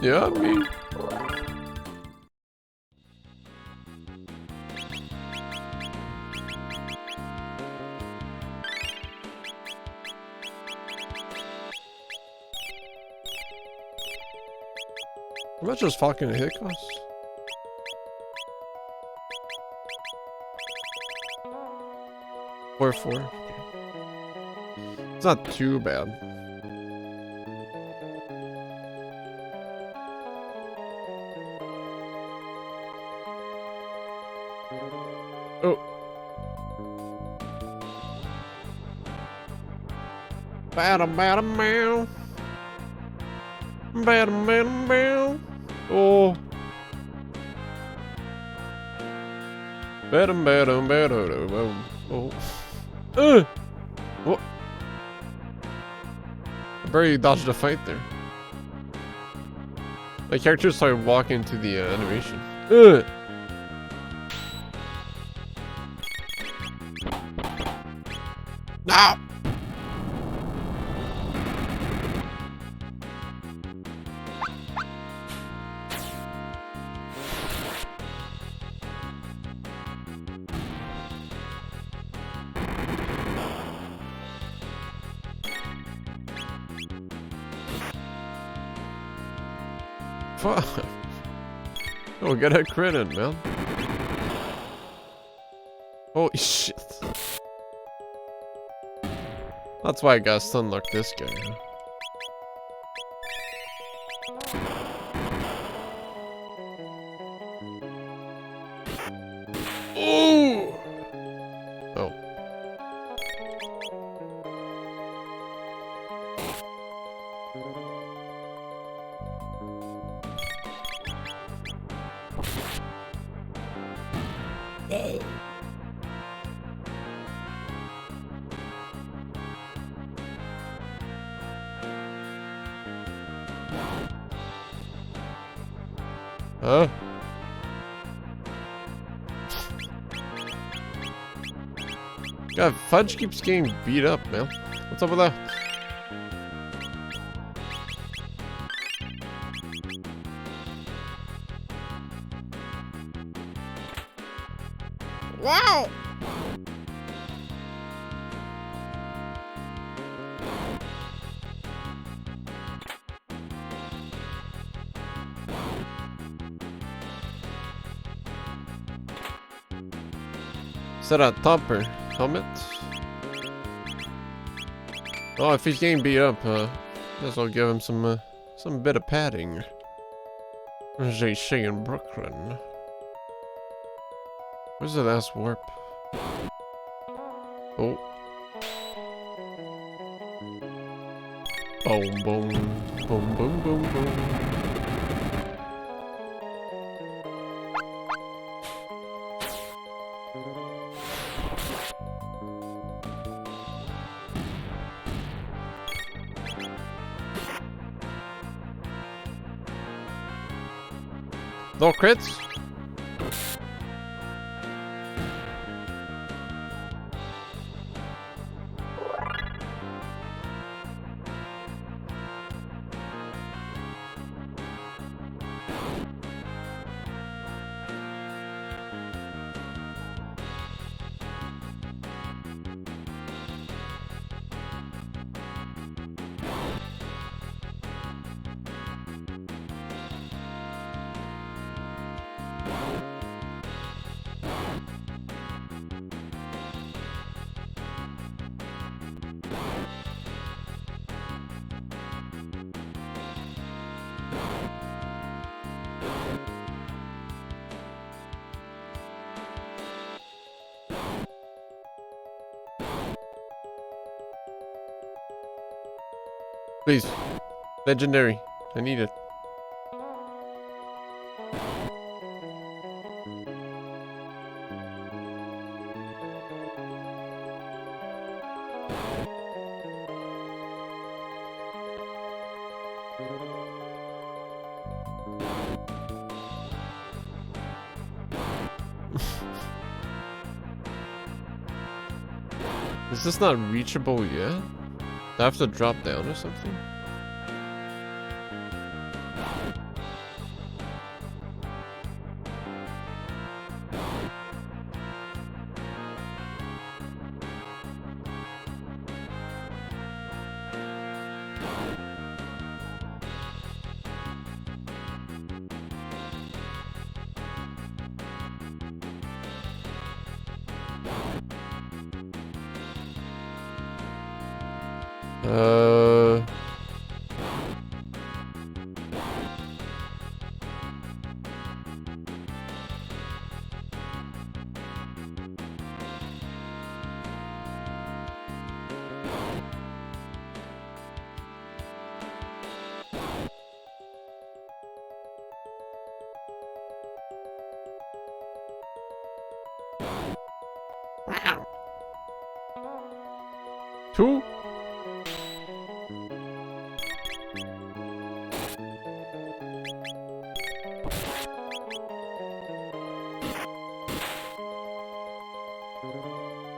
S1: Yeah, me. How much does fucking hit cost? Four. It's not too bad. Oh. Bada bada meow. Bada bada meow. Oh. Bada bada bada. Oh. What? I barely dodged a fight there. My character started walking into the animation. No! Fuck. Oh, get a crit in, man. Holy shit. That's why I gotta stunlock this guy. Oh! Oh. Huh? God, Fudge keeps getting beat up, man. What's up with that? Wow! Is that a topper helmet? Oh, if he's getting beat up, guess I'll give him some bit of padding. As they say in Brooklyn. Where's the last warp? Oh. Boom, boom, boom, boom, boom, boom. No crits? Please. Legendary. I need it. Is this not reachable yet? Do I have to drop down or something? Two?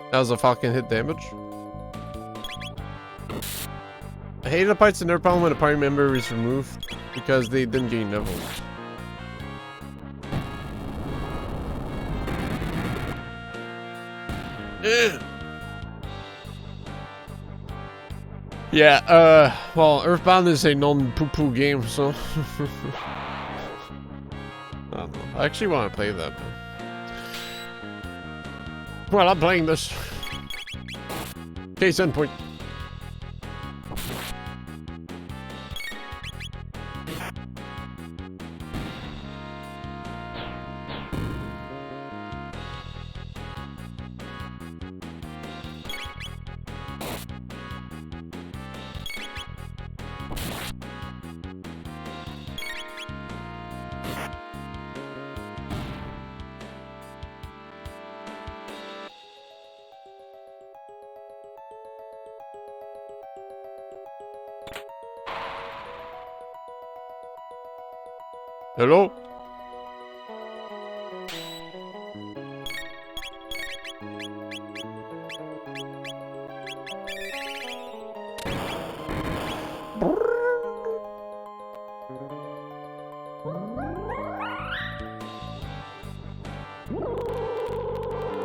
S1: That was a fucking hit damage. I hate the parts in their problem when a party member is removed because they didn't gain levels. Yeah, well, Earthbound is a non-poo-poo game, so... I don't know. I actually want to play that, but... Well, I'm playing this. Case endpoint. Hello?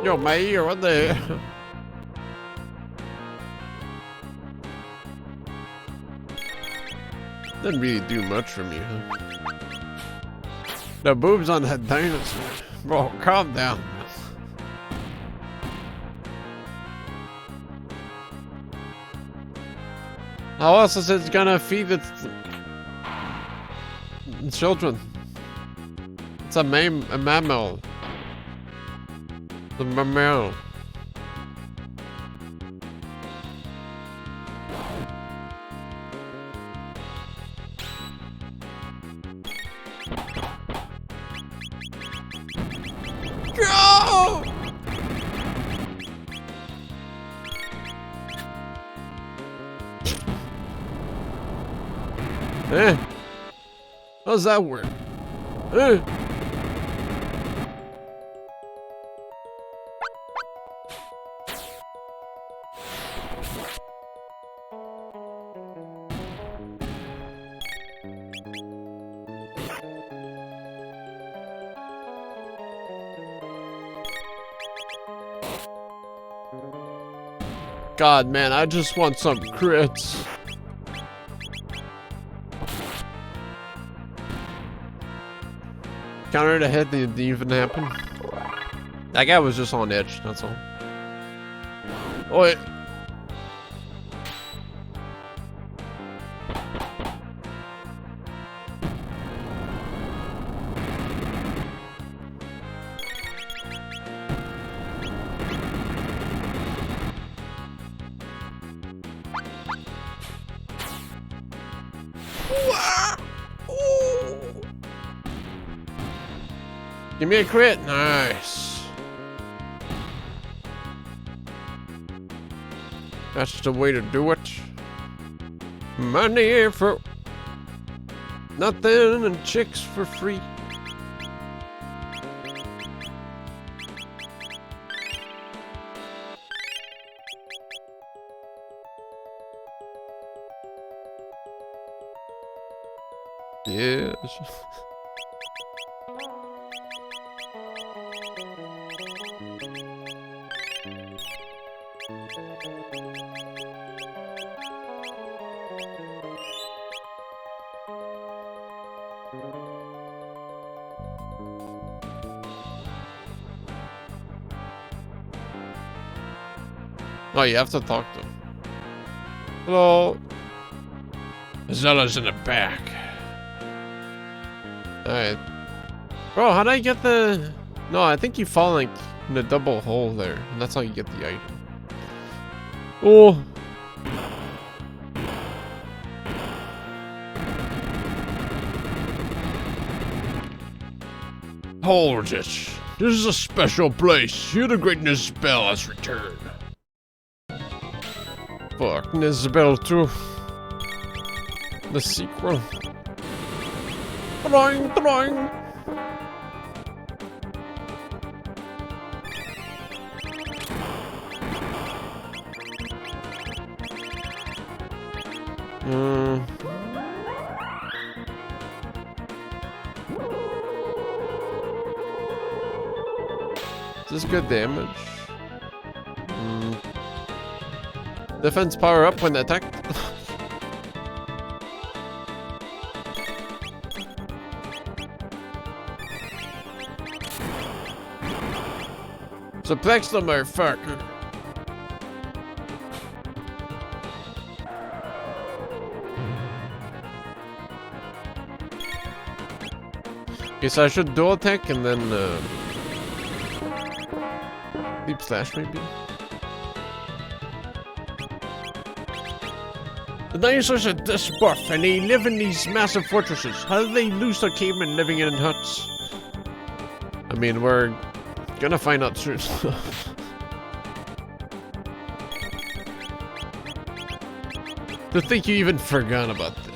S1: Yo, my ear, what the... Didn't really do much for me, huh? The boobs on that dinosaur. Bro, calm down. How else is it gonna feed its children? It's a mammal. The mammal. Go! How's that work? God, man, I just want some crits. Counter to hit didn't even happen. That guy was just on edge, that's all. Oh, wait. Give me a crit. Nice. That's the way to do it. Money for nothing and chicks for free. Yes. Oh, you have to talk to him. Hello.
S2: Zella's in the back.
S1: Alright. Bro, how did I get the... No, I think you fall like in a double hole there. And that's how you get the item. Oh.
S2: Hold it. This is a special place. Here the great Nizbel has returned.
S1: Fuck, Nizbel 2. The sequel. Drawing, drawing. Is this good damage? Defense power up when attacked. Suplex the motherfucker. Okay, so I should dual attack and then deep slash maybe. The dinosaurs are this buff and they live in these massive fortresses. How do they lose their cavemen living in huts? I mean, we're gonna find out soon. To think you even forgot about this.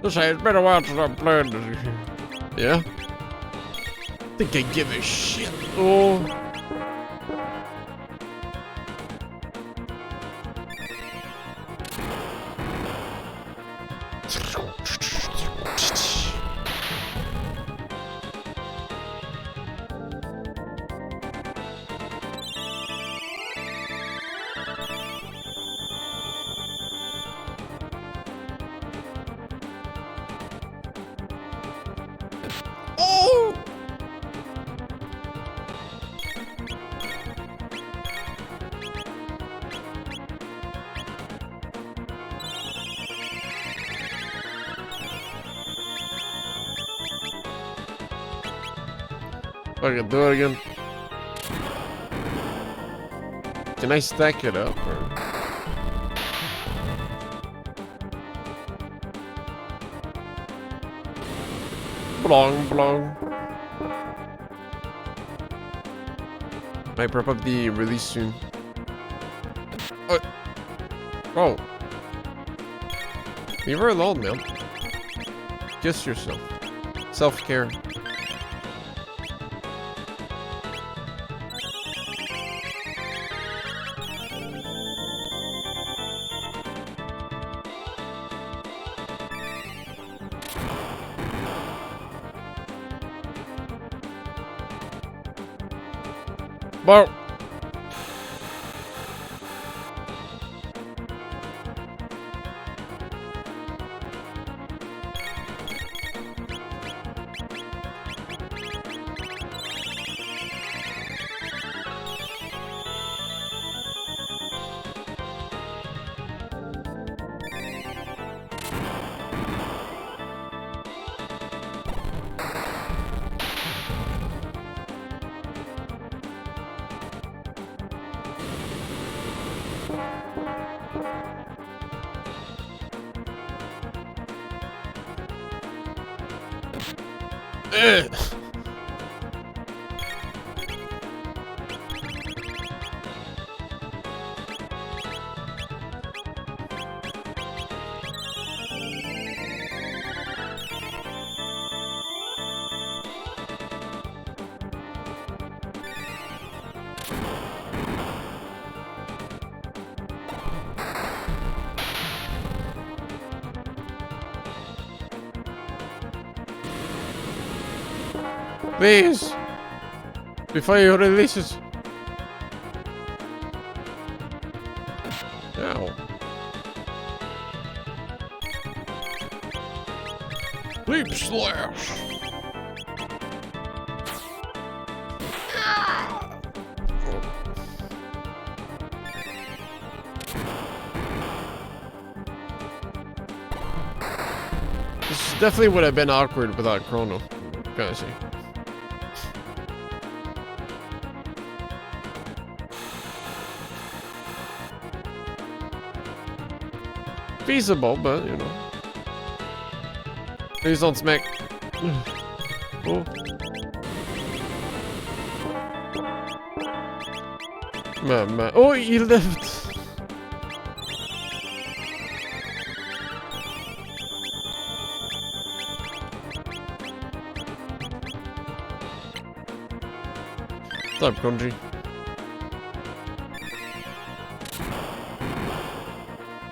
S1: This has been a while since I've played this. Yeah? Think I give a shit. Oh. I can do it again. Can I stack it up or? Blong, blong. Might prep up the release soon. Oh. Leave her alone, man. Kiss yourself. Self-care. Well. Please. Before you release it. Ow.
S2: Leap slash.
S1: This definitely would have been awkward without Chrono. Gotta say. Feasible, but you know. Please don't smack. Oh. Man. Oh, he lived. What's up, Country?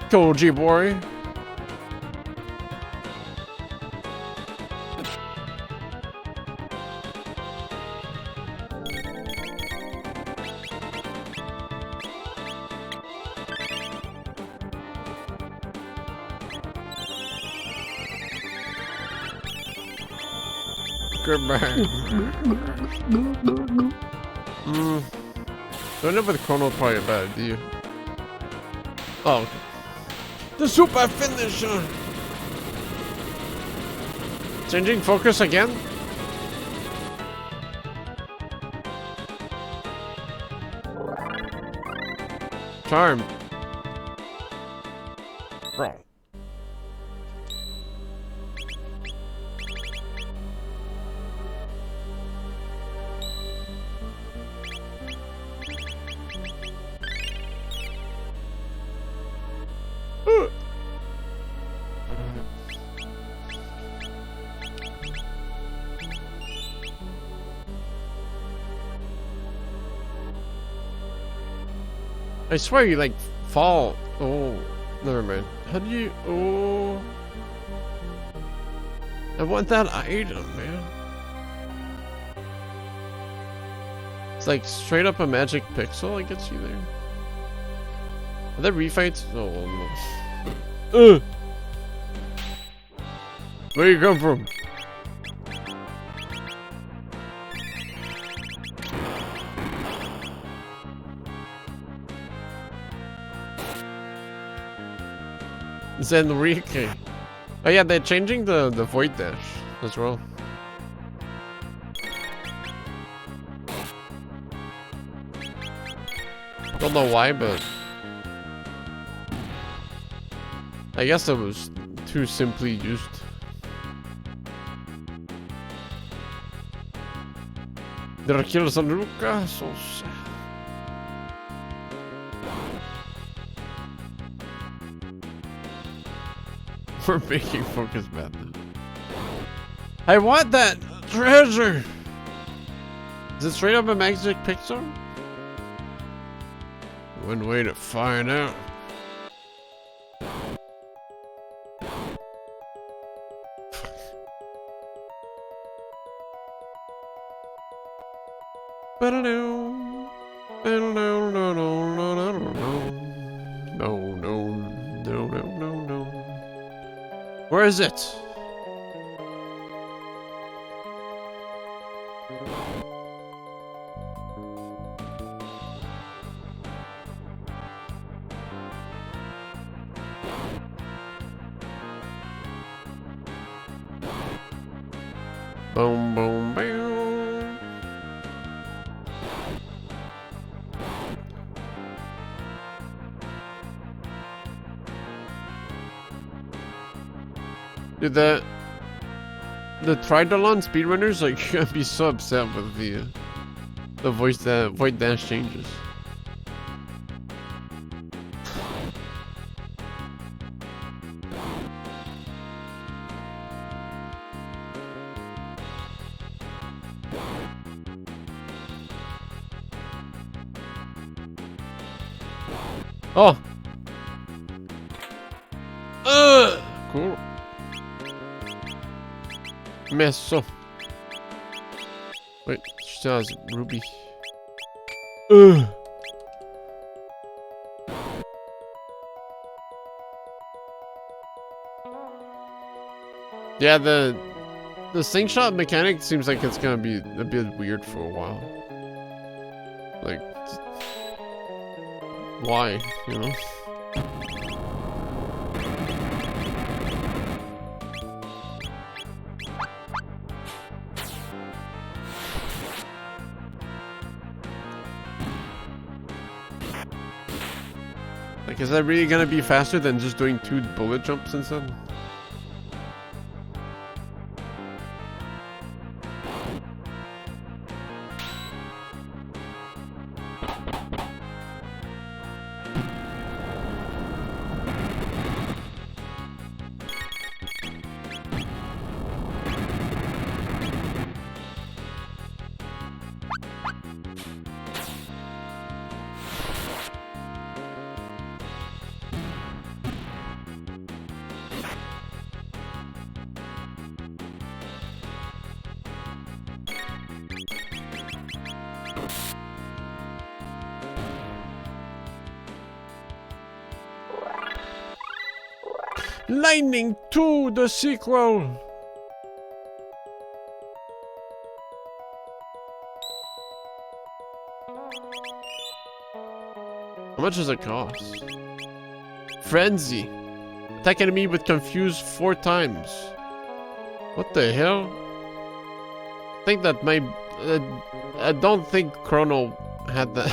S1: Koji boy. Goodbye. Don't know if the Chrono is probably a bad idea. Oh, okay. The super finisher! Changing focus again? Charm. Bro. I swear you like fall. Oh, never mind. How do you? Oh, I want that item, man. It's like straight up a magic pixel. I gets you there. Are there refights? Oh no. Where you come from? Zenrique. Oh yeah, they're changing the void dash as well. Don't know why, but I guess it was too simply used. They're killing some Luca, so sad. We're making focus bad now. I want that treasure! Is it straight up a magic pixel? One way to find out. No. Where is it? Boom, boom, boom. Dude, the Tridolon speedrunners are gonna be so upset with the void dash changes. Oh. Cool. Messo. Wait, she still has Ruby. Ugh. Yeah, the slingshot mechanic seems like it's gonna be a bit weird for a while. Like, why, you know? Like, is that really gonna be faster than just doing 2 bullet jumps instead? Lightning 2, the sequel! How much does it cost? Frenzy. Attack enemy with confuse 4 times. What the hell? I think that might... I don't think Chrono had that.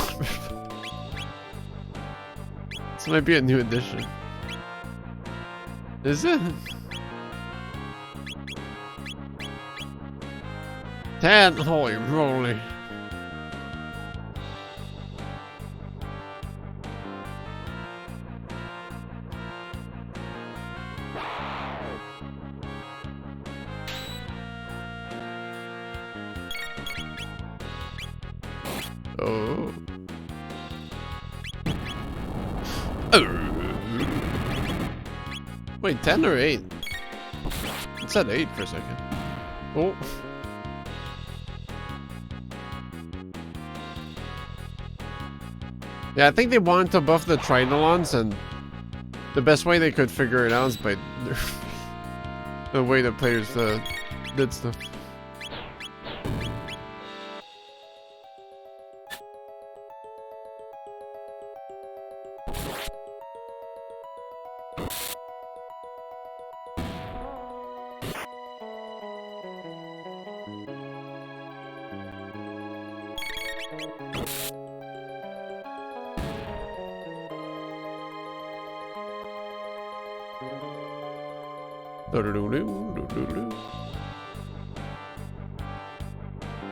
S1: This might be a new edition. Is it? 10, holy moly. Oh. Wait, 10 or 8? It said 8 for a second. Oh. Yeah, I think they wanted to buff the Tridolons, and the best way they could figure it out is by the way the players did stuff.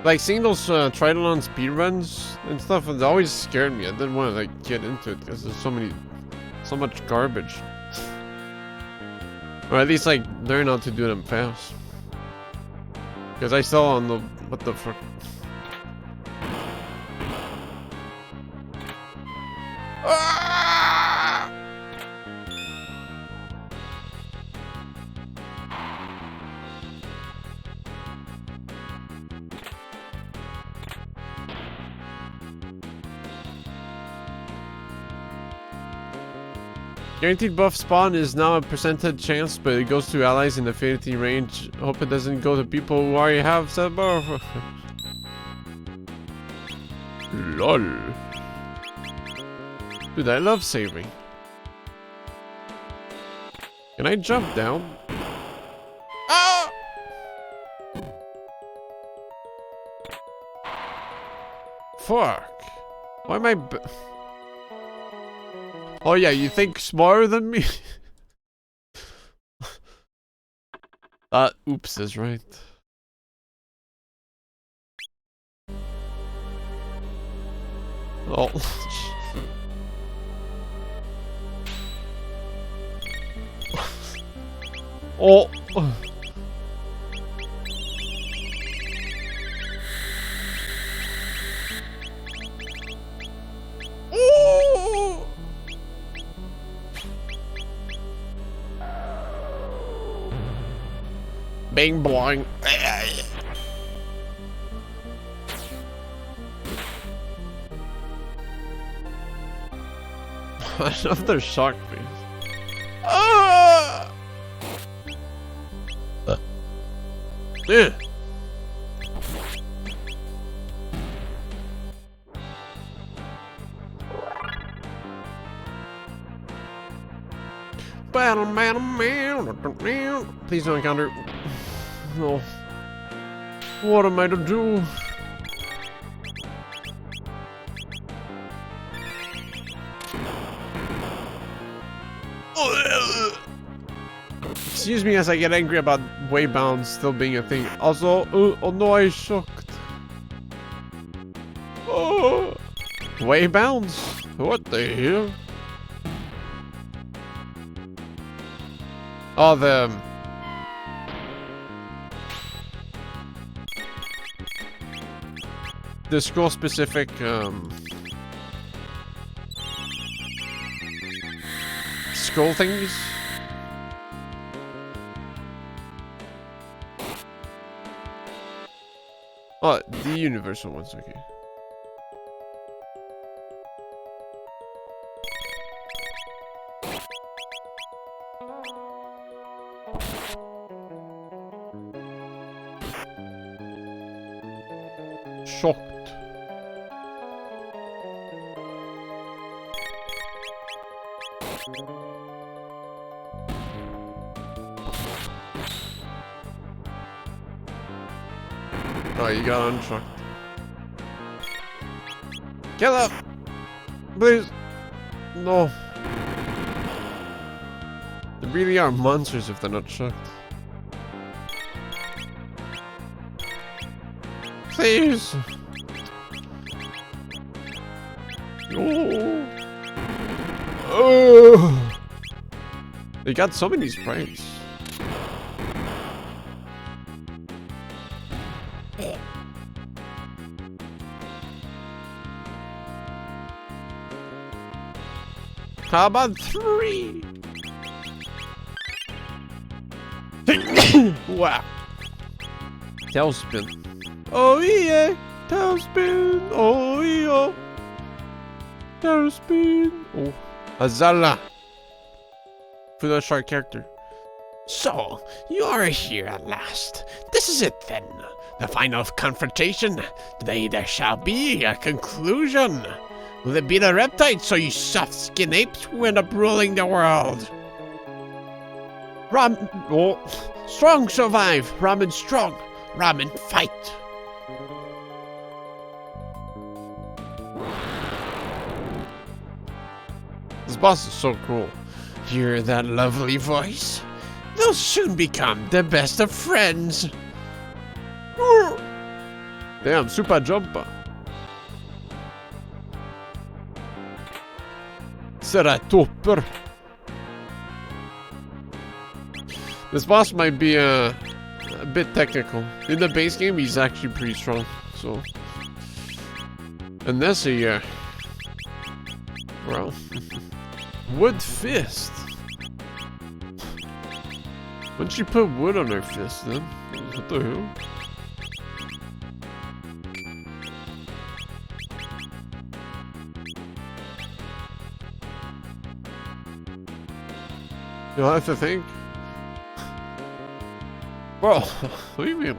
S1: Like seeing those Tridolon speedruns and stuff, it always scared me. I didn't want to like get into it because there's so much garbage. Or at least like learn how to do them fast. Because I saw on the what the fuck. Guaranteed buff spawn is now a percentage chance, but it goes to allies in affinity range. Hope it doesn't go to people who already have said buff. LOL. Dude, I love saving. Can I jump down? Ah! Fuck. Why am I... Oh yeah, you think smarter than me? Oops is right. Oh. Oh. Bing boing. Another shock face. Ah! Yeah. Battle, battle, man. Please don't encounter. No. What am I to do? Excuse me as I get angry about waybound still being a thing. Also, oh no, I shocked. Oh, waybounds? What the hell? Oh, the scroll specific scroll thingies. Oh, the universal ones, okay. Shocked. Oh, you got unshocked. Kill up! Please! No. They really are monsters if they're not shocked. Please! No! Oh! They got so many sprites. How about 3? Wow. Tailspin. Oh yeah, tailspin. Oh yeah, tailspin. Oh, Azala. For the shark character.
S3: So, you're here at last. This is it then. The final confrontation. Today there shall be a conclusion. Will it be the reptiles or you soft-skinned apes who end up ruling the world? Strong survive. Ramen strong. Ramen fight.
S1: This boss is so cool.
S3: Hear that lovely voice? They'll soon become the best of friends.
S1: Damn, super jumper. Ceratopper. This boss might be a bit technical. In the base game, he's actually pretty strong. So, and this well, wood fist. Wouldn't she put wood on her fist then? What the hell? You'll have to think. Bro, what do you mean?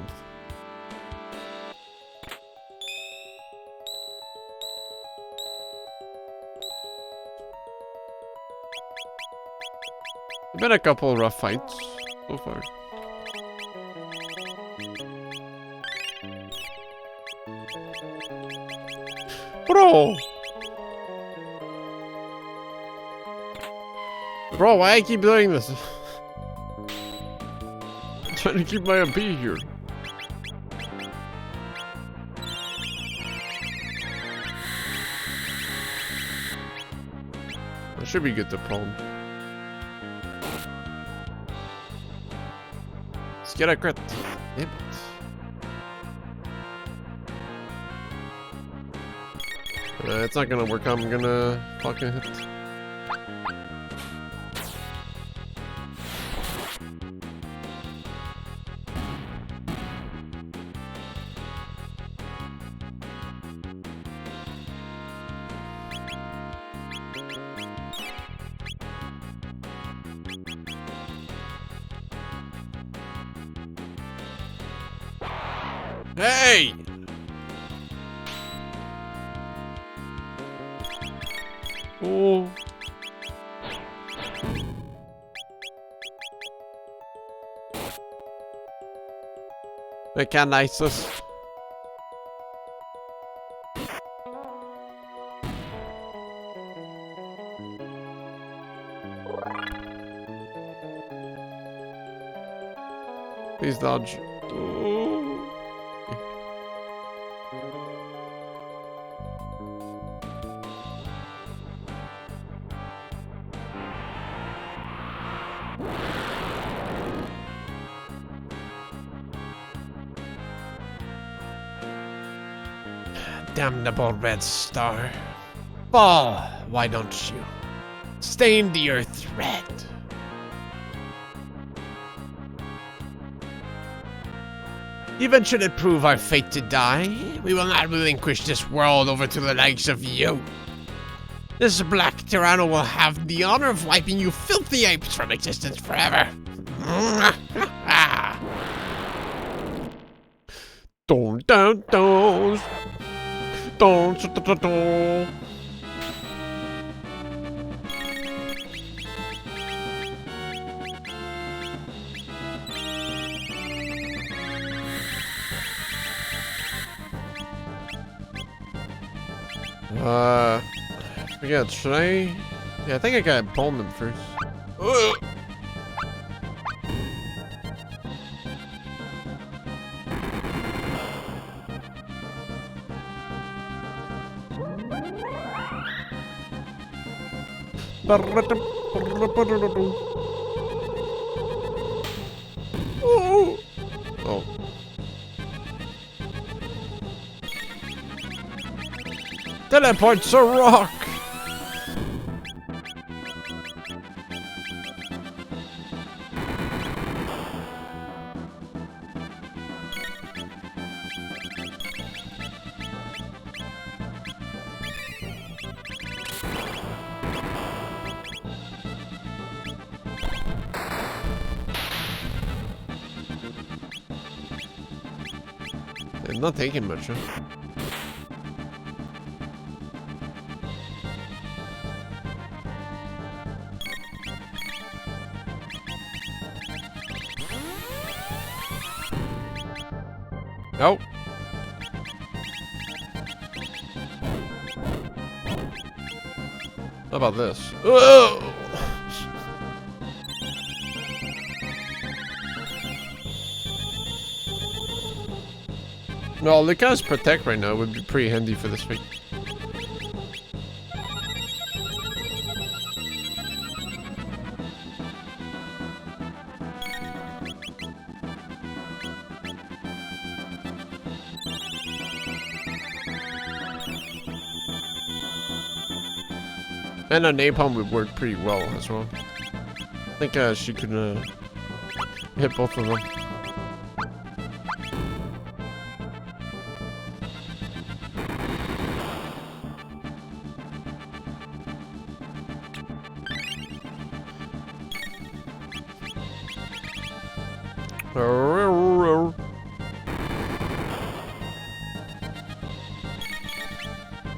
S1: There've been a couple of rough fights so far. Bro, why I keep doing this? I'm trying to keep my MP here. I should be good to palm. Let's get a crit. Damn it. It's not gonna work. I'm gonna fucking hit. Hey! Oh. I can't ice this. Please dodge. Oh. Damnable red star. Fall, why don't you? Stain the earth red. Even should it prove our fate to die, we will not relinquish this world over to the likes of you. This black tyranno will have the honor of wiping you filthy apes from existence forever. Dun dun dun. Dun dun dun dun. I forget, should I? Yeah, I think I gotta bomb them first. Ugh. Oh. Oh. Teleport's a rock! I'm not taking much, huh? Nope. How about this? Whoa! No, Lucas Protect right now would be pretty handy for this fight. And a napalm would work pretty well as well. I think she could hit both of them.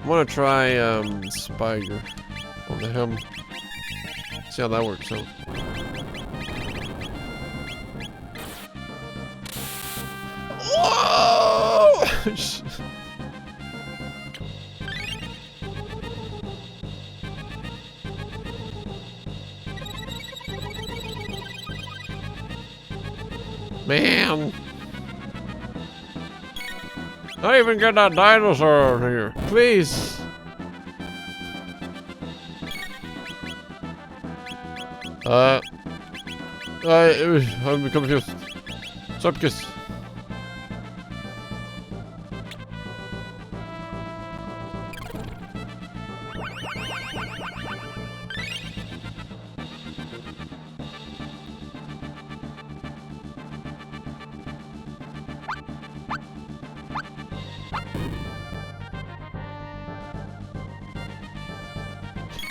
S1: I want to try Spider on the him. See how that works out. Whoa! Man! I even get that dinosaur in here. Please. I'm confused. Subkiss.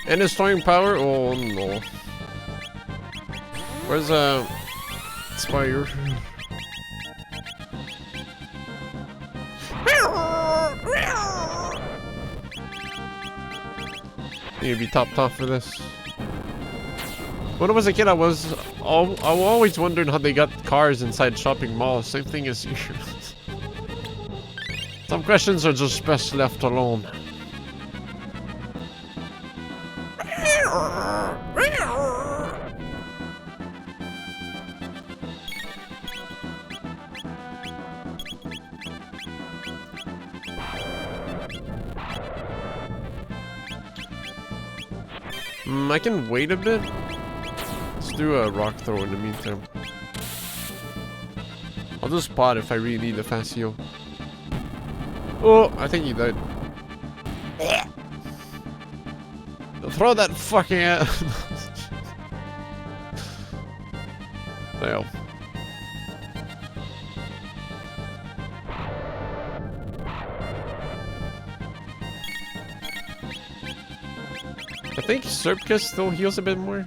S1: And his throwing power? Oh no. Where's Spire? Need to be topped off for this. When I was a kid, I was always wondering how they got cars inside shopping malls. Same thing as here. Some questions are just best left alone. I can wait a bit. Let's do a rock throw in the meantime. I'll just spot if I really need a fast heal. Oh, I think he died. Throw that fucking ass. Fail. I think Serpka still heals a bit more.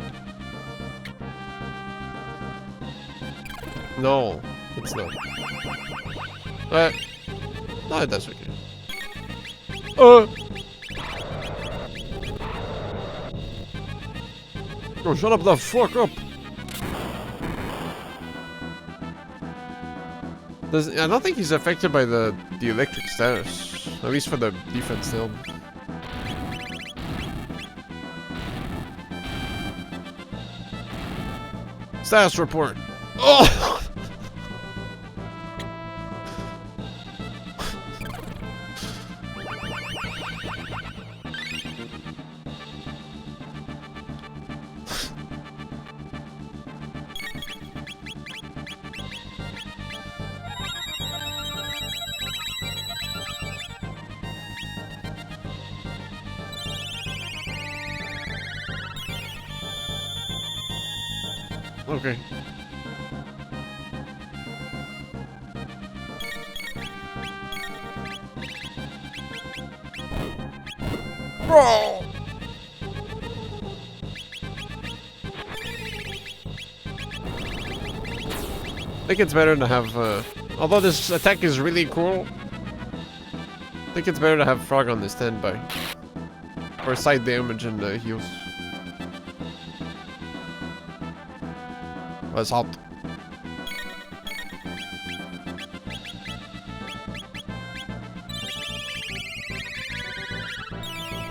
S1: No, it's not. No, that's okay. Oh, shut up the fuck up. I don't think he's affected by the electric status. At least for the defense down. Status report. Oh! Okay. Bro. I think it's better to have, although this attack is really cool, I think it's better to have Frog on the standby. For side damage and heals. That's hot.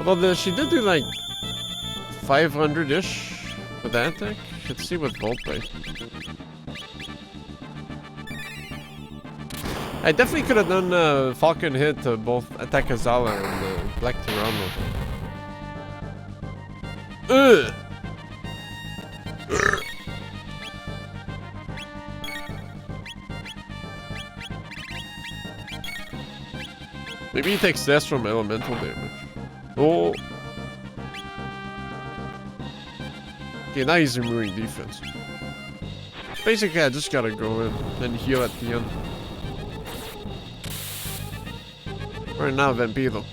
S1: Although she did do like 500-ish with that attack. Let's see what Volt Bite. I definitely could have done Falcon hit to both Attack Azala and Black Tiramo. Ugh! Maybe he takes less from elemental damage. Oh! Okay, now he's removing defense. Basically, I just gotta go in and heal at the end. Right now, Vampiro.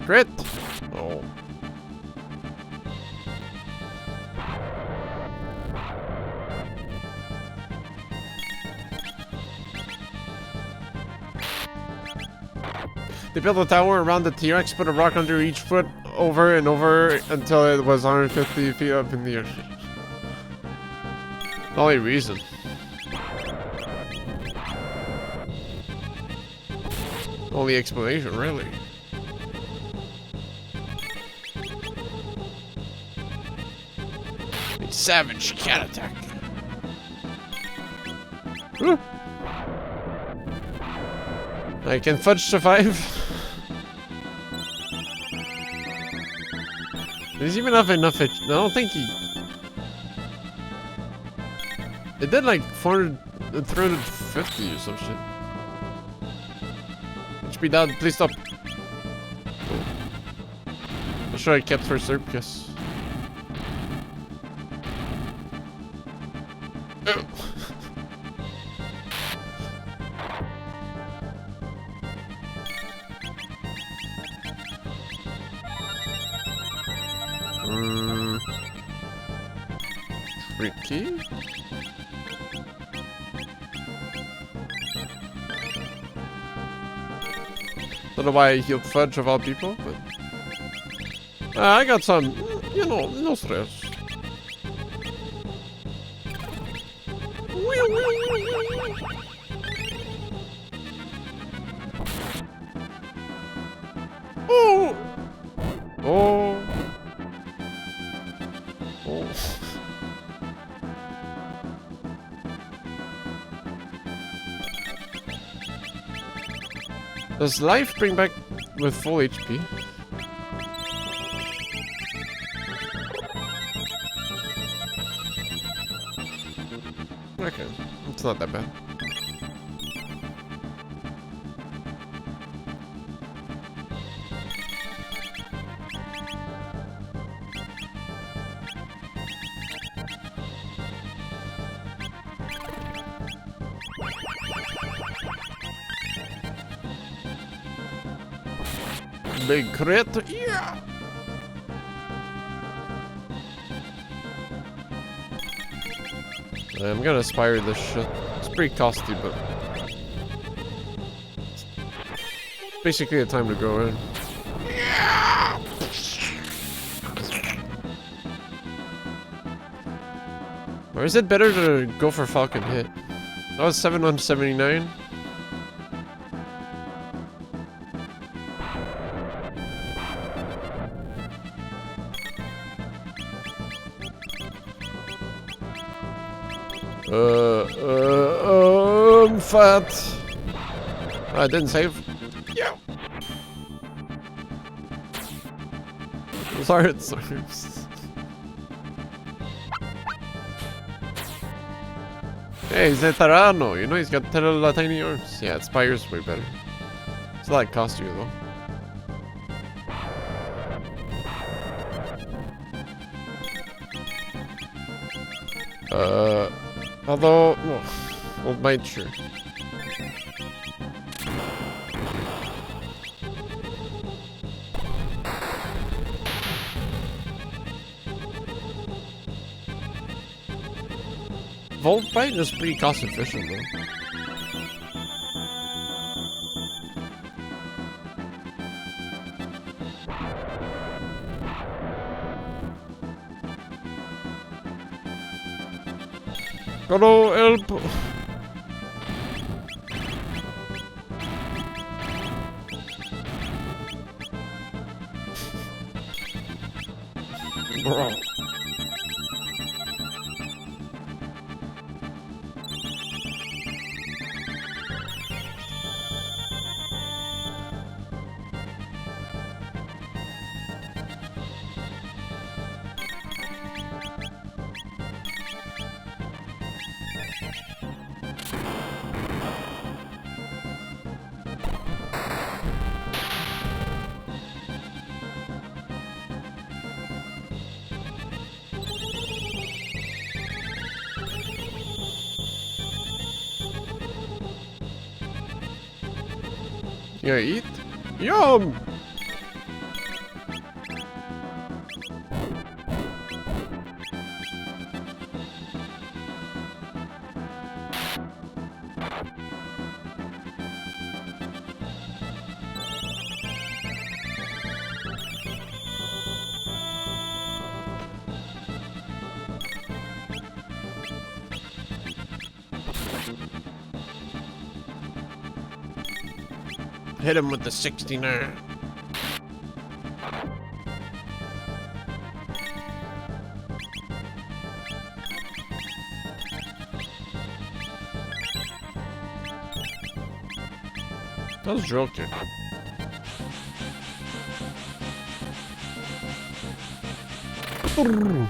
S1: Crit! Oh. They built a tower around the T-Rex, put a rock under each foot, over and over until it was 150 feet up in the air. The only reason. Only explanation, really. Savage cat attack. Woo. Can Fudge survive? Does he even have enough I don't think he... It did like 350 or some shit. HP down, please stop. I should have kept for circus. Tricky? Don't know why I healed Fudge of all people, but... I got some, you know, no stress. Oh! Oh! Oh. Does life bring back with full HP? Okay, it's not that bad. Big crit, yeah! I'm gonna aspire this shit. It's pretty costly, but... it's basically a time to go in. Or is it better to go for Falcon Hit? That was 779. I'm fat. I didn't save. Yeah. Sorry, it serves. Hey, he's a Tarano. You know, he's got tiny arms. Yeah, Spire's way better. It's like cost you though. Although, well, might sure. Volt Bite is pretty cost efficient though. Chrono, help! Bro. You gonna eat? Yum! Hit him with the 69. That was drill kick. Cool.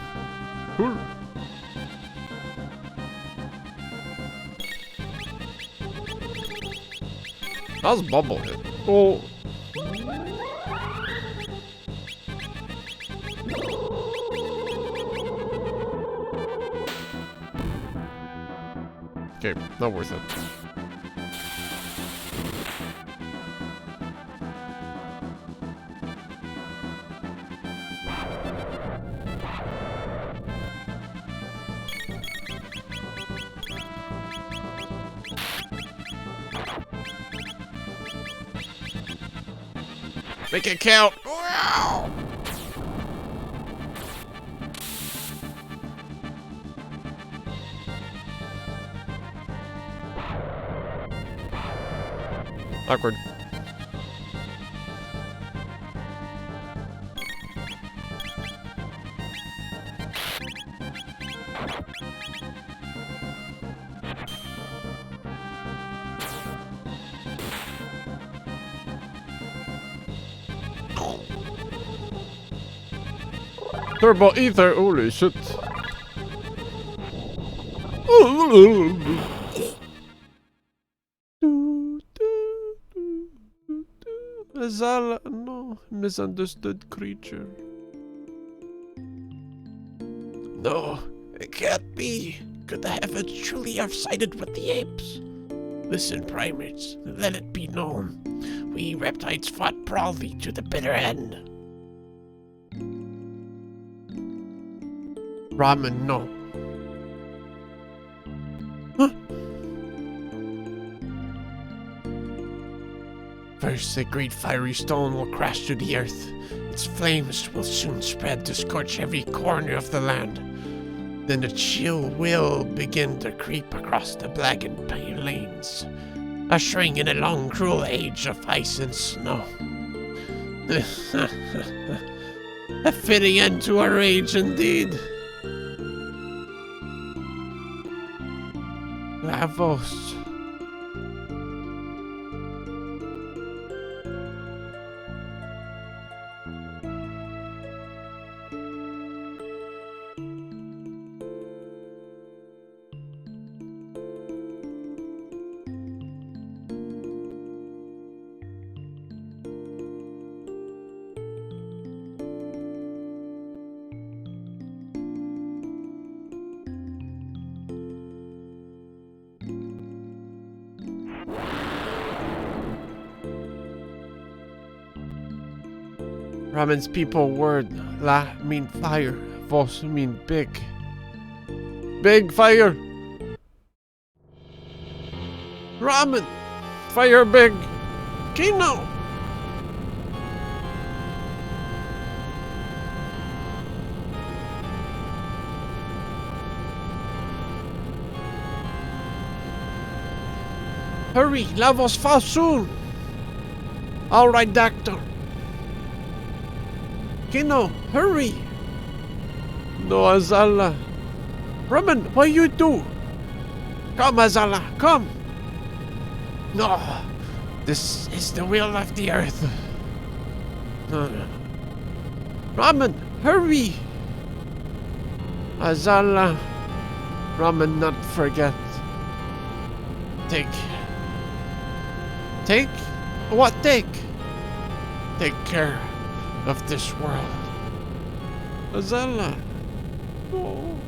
S1: That was bubble hit. Oh. Okay, not worth it. Make it count. Wow. Awkward. Turbo ether, holy shit. Azala, no, misunderstood creature.
S3: No, it can't be. Could the heavens truly have sided with the apes? Listen, primates, let it be known. We reptiles fought proudly to the bitter end.
S1: Ramen, no.
S3: First, a great fiery stone will crash to the earth. Its flames will soon spread to scorch every corner of the land. Then a chill will begin to creep across the blackened plains, ushering in a long, cruel age of ice and snow. A fitting end to our age, indeed.
S1: Lavos. Ramen's people word la mean fire, vos mean big. Big fire! Ramen! Fire big! Kino! Hurry, Lavos fall soon! Alright, doctor. Kino, hurry! No, Azala. Ramen, what you do? Come, Azala, come! No, this is the will of the earth. No, no. Ramen, hurry! Azala. Ramen, not forget. Take. What take? Take care of this world. Azala. No.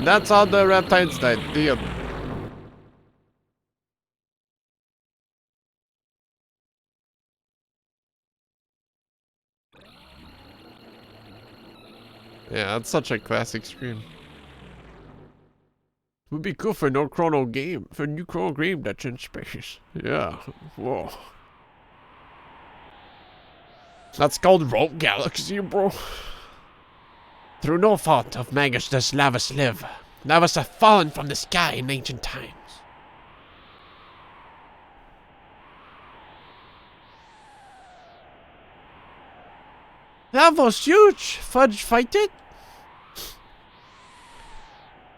S1: That's how the reptiles died. The Yeah, that's such a classic scream. Would be cool for no Chrono game, for a new Chrono game that's in space. Yeah, whoa. That's called Rogue Galaxy, bro. Through no fault of Magus does Lavos live. Lavos have fallen from the sky in ancient times. Lavos huge! Fudge fight it?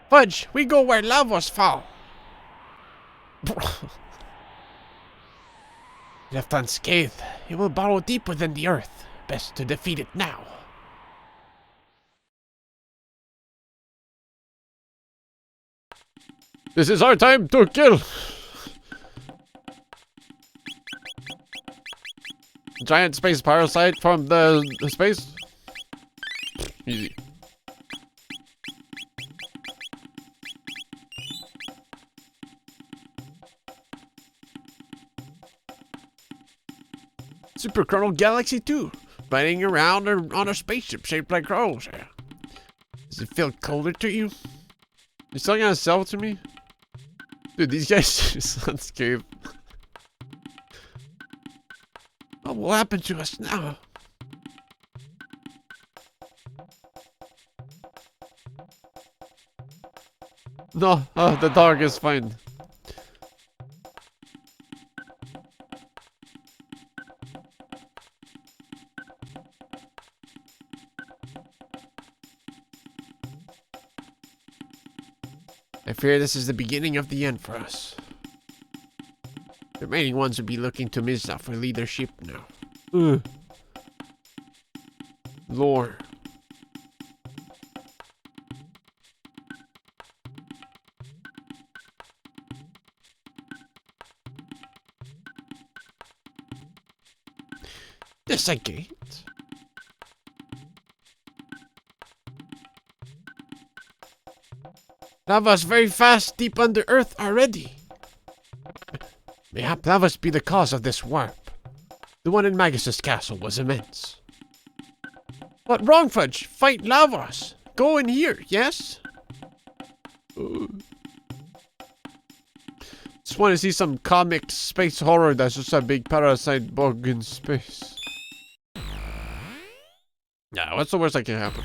S1: Fudge, we go where Lavos fall. Left unscathed, it will burrow deep within the earth. Best to defeat it now. This is our time to kill. Giant space parasite from the space. Easy. Super Chrono Galaxy 2. Riding around on a spaceship shaped like Chronos. Does it feel colder to you? You still gonna sell it to me? Dude, these guys just unscathed. What will happen to us now? No, the dog is fine. I fear this is the beginning of the end for us. The remaining ones will be looking to Mizza for leadership now. Lore. This a gate? Lava's very fast deep under earth already. Mayhap Lavas be the cause of this warp. The one in Magus's castle was immense. What wrong, Fudge? Fight Lavas. Go in here, yes? Just want to see some comic space horror that's just a big parasite bug in space. Yeah, what's the worst that can happen?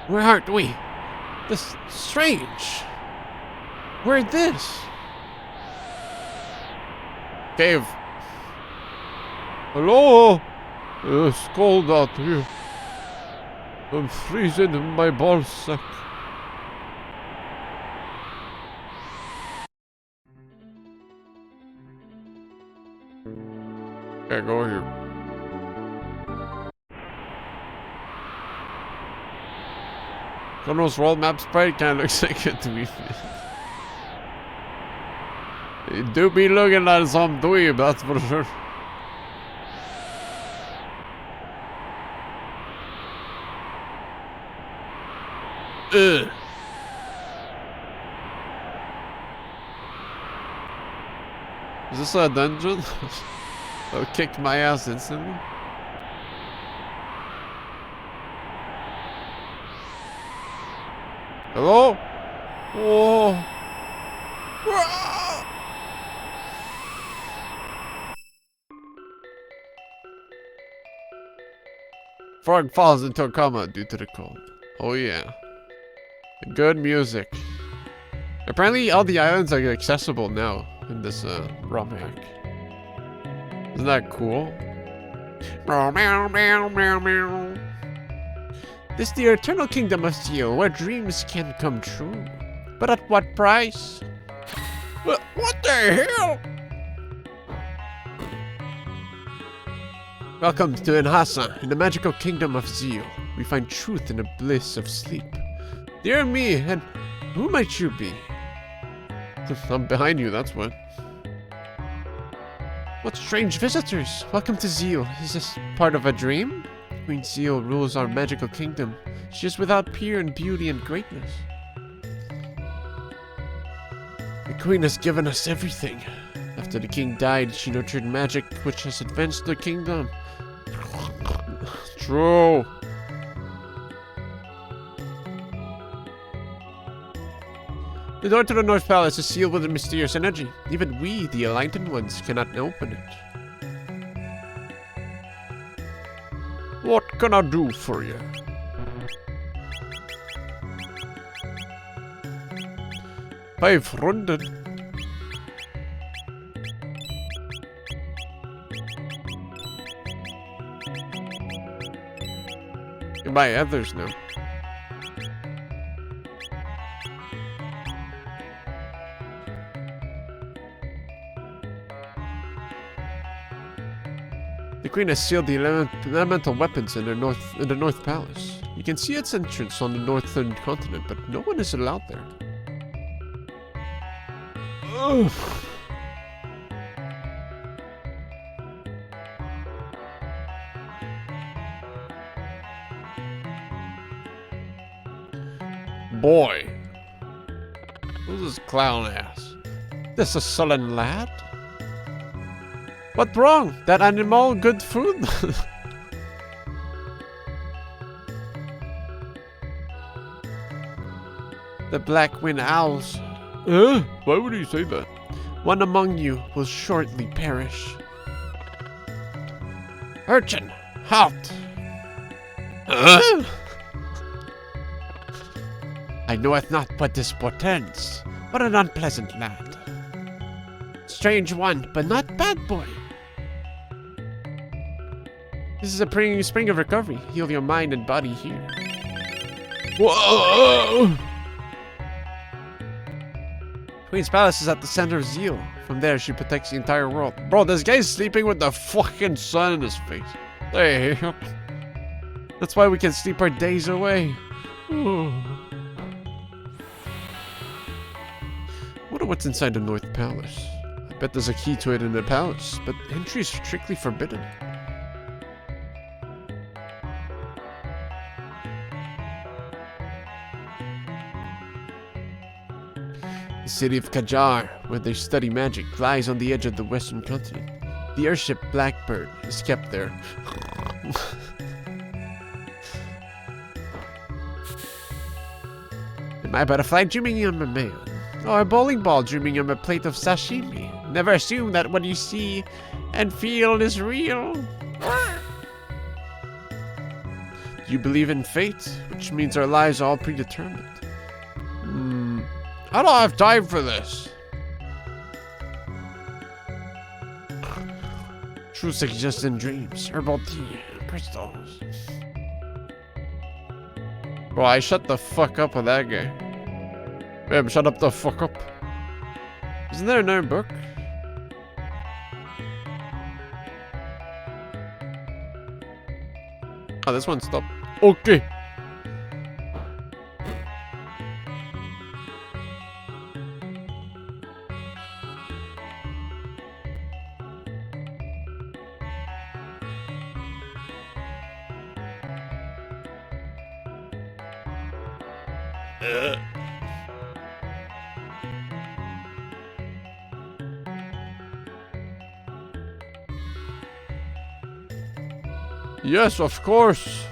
S1: Where aren't we? This strange. Where this? Cave. Hello? It's cold out here. I'm freezing in my ball sack. Can't go here. Chrono's world map sprite kinda looks like a dweeb. You do be looking like some dweeb, that's for sure. Ugh. Is this a dungeon? It'll kick my ass instantly. Hello? Oh. Frog falls into a coma due to the cold. Oh yeah. Good music. Apparently all the islands are accessible now in this ROM hack. Isn't that cool? This the eternal kingdom of steel, where dreams can come true. But at what price? What the hell? Welcome to Enhasa, in the magical kingdom of Zeal. We find truth in the bliss of sleep. Dear me, and who might you be? I'm behind you, that's what. What strange visitors! Welcome to Zeal. Is this part of a dream? Queen Zeal rules our magical kingdom. She is without peer in beauty and greatness. The queen has given us everything. After the king died, she nurtured magic which has advanced the kingdom. True. The door to the North Palace is sealed with a mysterious energy. Even we, the Enlightened Ones, cannot open it. What can I do for you? I've runded. You can buy others now. The Queen has sealed the elemental weapons in the North Palace. You can see its entrance on the northern continent, but no one is allowed there. Ugh. Boy, who's this clown ass? This a sullen lad? What wrong? That animal good food? The Black Wind Owls. Why would you say that? One among you will shortly perish. Urchin, halt! I knoweth not what this portends. What an unpleasant lad. Strange one, but not bad boy. This is a spring of recovery. Heal your mind and body here. Whoa! Queen's Palace is at the center of Zeal. From there, she protects the entire world. Bro, this guy's sleeping with the fucking sun in his face. Hey. That's why we can sleep our days away. Wonder what's inside the North Palace. I bet there's a key to it in the palace, but entry is strictly forbidden. The city of Kajar, where they study magic, lies on the edge of the western continent. The airship Blackbird is kept there. My butterfly dreaming I'm a man, or a bowling ball dreaming I'm a plate of sashimi. Never assume that what you see and feel is real. Do you believe in fate, which means our lives are all predetermined? I don't have time for this. True suggestion dreams, herbal tea, crystals. Bro, I shut the fuck up with that guy. Babe, shut up the fuck up. Isn't there another book? Oh, this one stopped. Okay. Yes, of course.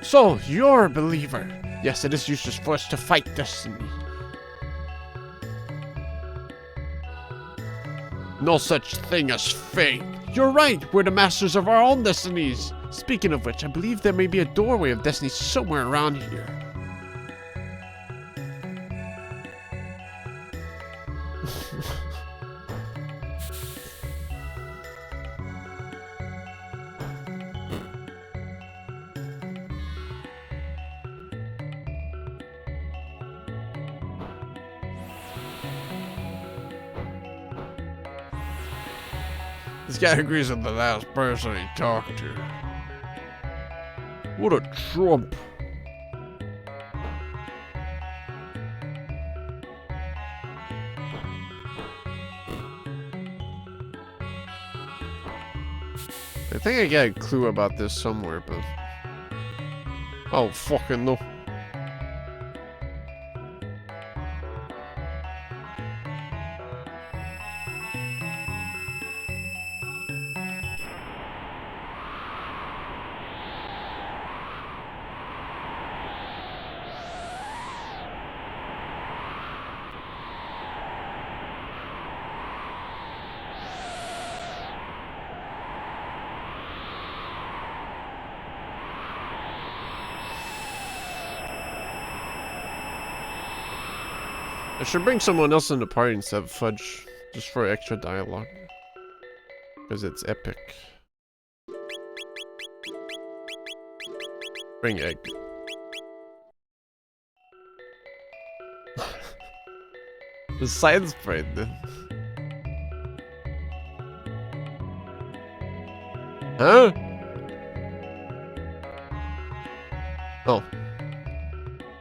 S1: So, you're a believer. Yes, it is useless for us to fight destiny. No such thing as fate. You're right, we're the masters of our own destinies. Speaking of which, I believe there may be a doorway of destiny somewhere around here. This guy agrees with the last person he talked to. What a trump. I think I got a clue about this somewhere, but... oh, fucking no. I should bring someone else in the party instead of Fudge, just for extra dialogue. Because it's epic. Bring Egg. The science brain then. Huh? Oh.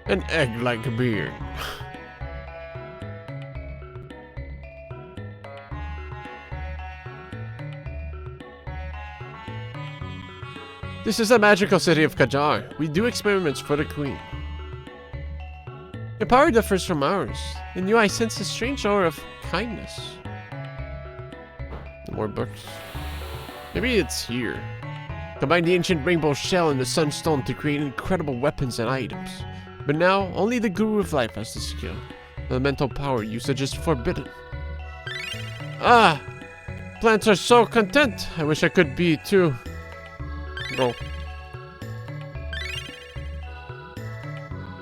S1: An egg-like being. This is the magical city of Kajar. We do experiments for the queen. Your power differs from ours. In you I sense a strange aura of kindness. More books. Maybe it's here. Combine the ancient rainbow shell and the sunstone to create incredible weapons and items. But now, only the Guru of Life has the skill. Elemental power usage is forbidden. Ah! Plants are so content. I wish I could be too. Go.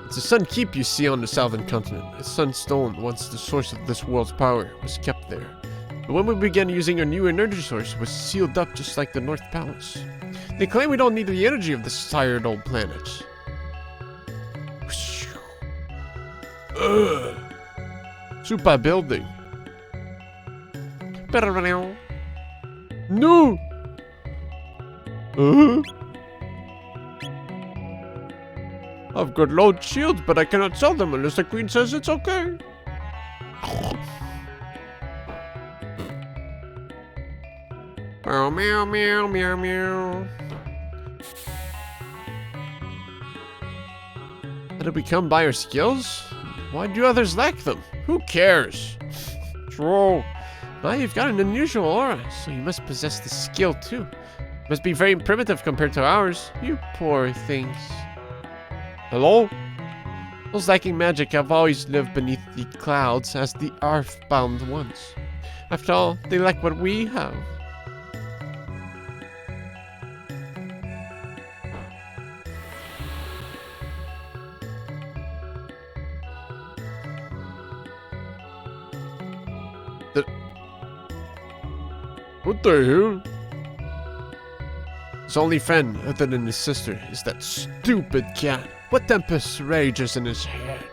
S1: It's a sun keep you see on the southern continent. A sunstone, once the source of this world's power, was kept there. But when we began using our new energy source, it was sealed up just like the North Palace. They claim we don't need the energy of this tired old planet. Super building. No! I've got load shields, but I cannot sell them unless the queen says it's okay. Meow, meow, meow, meow, meow. How did we come by our skills? Why do others lack them? Who cares? Troll. Well, you've got an unusual aura, so you must possess the skill too. Must be very primitive compared to ours. You poor things. Hello? Those lacking magic have always lived beneath the clouds as the earthbound ones. After all, they lack what we have. What the hell? His only friend, other than his sister, is that stupid cat. What tempest rages in his head?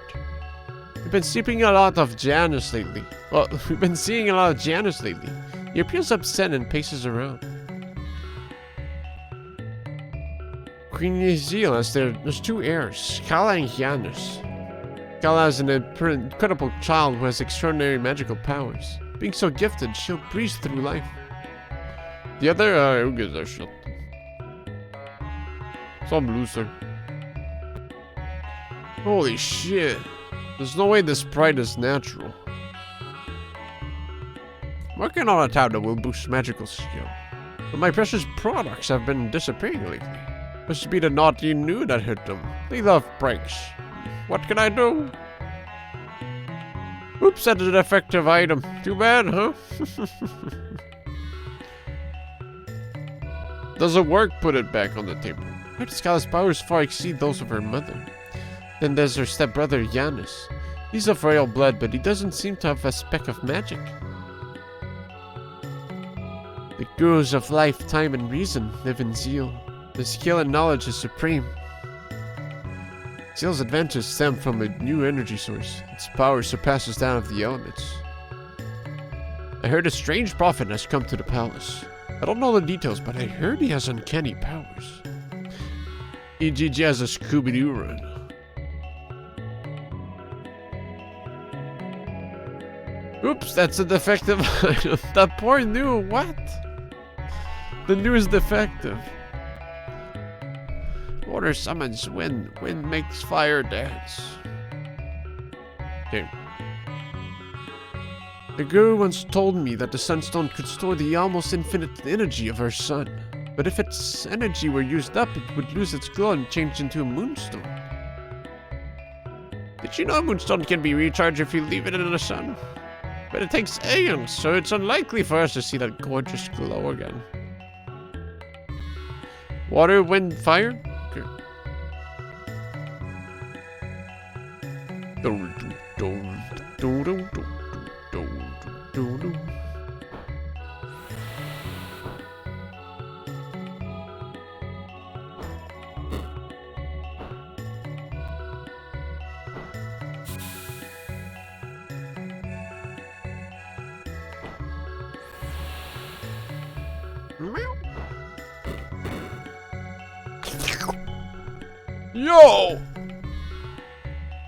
S1: We've been seeing a lot of Janus lately. Well, we've been seeing a lot of Janus lately. He appears upset and paces around. Queen Yazil has there's two heirs, Kala and Janus. Kala is an incredible child who has extraordinary magical powers. Being so gifted, she'll breeze through life. The other, who gives a shit? Some loser. Holy shit. There's no way this pride is natural. Working on a town that will boost magical skill. But my precious products have been disappearing lately. Must be the naughty new that hit them. They love pranks. What can I do? Oops, that's a defective item. Too bad, huh? Doesn't work, put it back on the table. Her Scala's powers far exceed those of her mother. Then there's her stepbrother, Janus. He's of royal blood, but he doesn't seem to have a speck of magic. The gurus of life, time, and reason live in Zeal. The skill and knowledge is supreme. Zeal's advantages stem from a new energy source. Its power surpasses that of the elements. I heard a strange prophet has come to the palace. I don't know the details, but I heard he has uncanny powers. EGG has a Scooby-Doo run. Oops, that's a defective item. That poor new, what? The new is defective. Water summons wind, wind makes fire dance. Okay. The guru once told me that the sunstone could store the almost infinite energy of our sun. But if its energy were used up, it would lose its glow and change into a moonstone. Did you know a moonstone can be recharged if you leave it in the sun? But it takes aeons, so it's unlikely for us to see that gorgeous glow again. Water, wind, fire? Okay. Yo!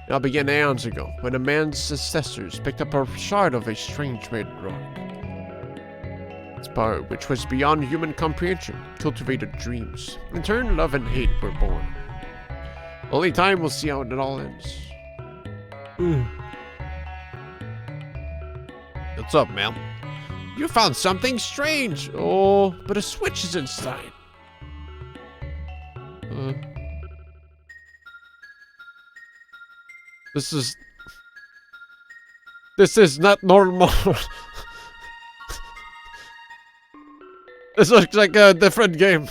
S1: Now began aeons ago, when a man's successors picked up a shard of a strange red rock. Its power, which was beyond human comprehension, cultivated dreams. In turn, love and hate were born. Only time will see how it all ends. What's up, man? You found something strange! Oh, but a switch is inside. This is not normal. This looks like a different game.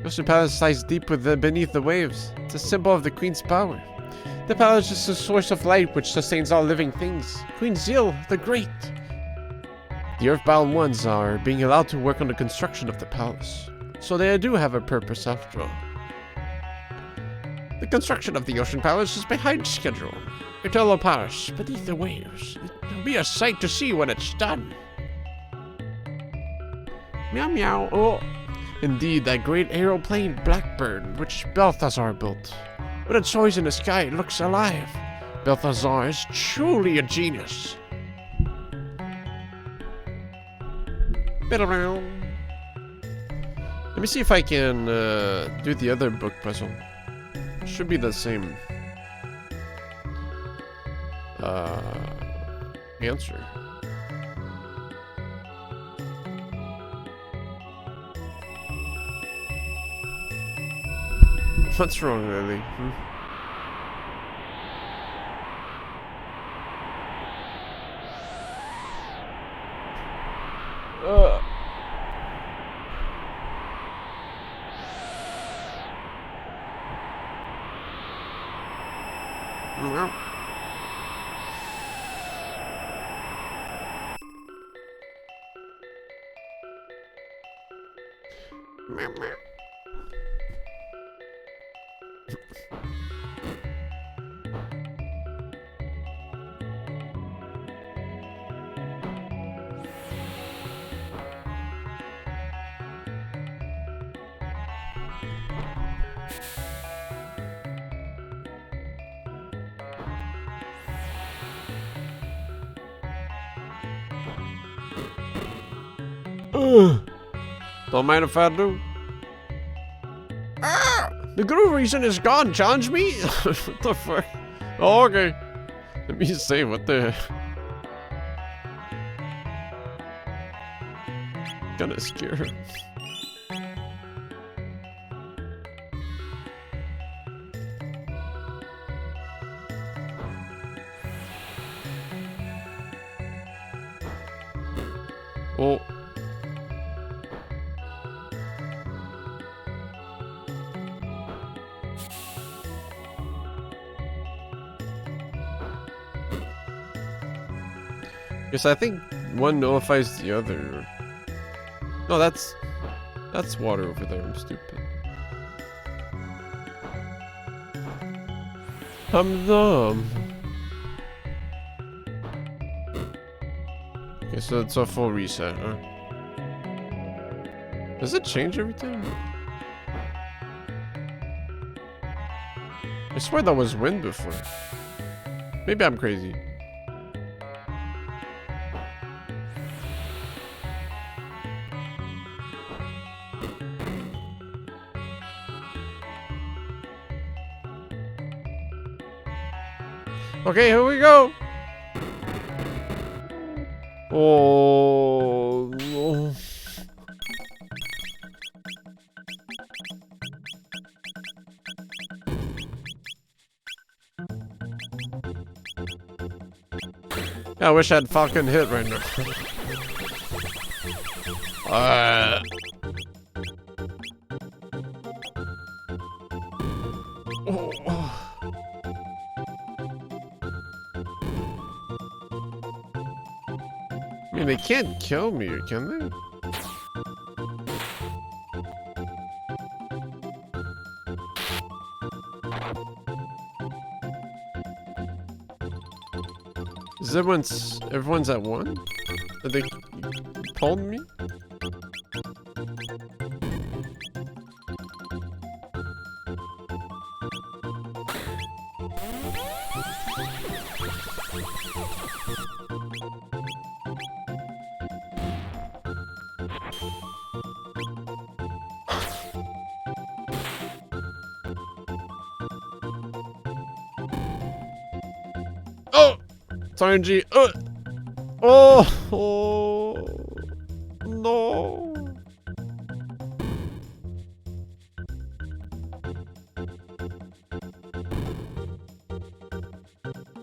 S1: Ocean Palace lies deep beneath the waves. It's a symbol of the Queen's power. The palace is a source of light which sustains all living things. Queen Zeal, the Great. The Earthbound ones are being allowed to work on the construction of the palace. So they do have a purpose after all. The construction of the Ocean Palace is behind schedule. Eternal Palace, beneath the waves. It'll be a sight to see when it's done. Meow meow. Oh, indeed, that great aeroplane Blackbird, which Balthazar built. When it soars in the sky, it looks alive. Balthazar is truly a genius. Let me see if I can do the other book puzzle. It should be the same answer. What's wrong, Lily? Don't mind if I do. The Guru reason is gone. Challenge me? What the fuck? Oh, okay. Let me say what the. Kinda scared. Oh. Yes, I think one nullifies the other. No, that's water over there. I'm stupid. I'm dumb. Okay, so it's a full reset, huh? Does it change everything? I swear that was wind before. Maybe I'm crazy. Okay, here we go. Oh, no. Yeah, I wish I had Falcon hit right now. I mean, they can't kill me, can they? Is everyone's at one? Are they pulled me? Oh! It's RNG. Oh! Oh! No!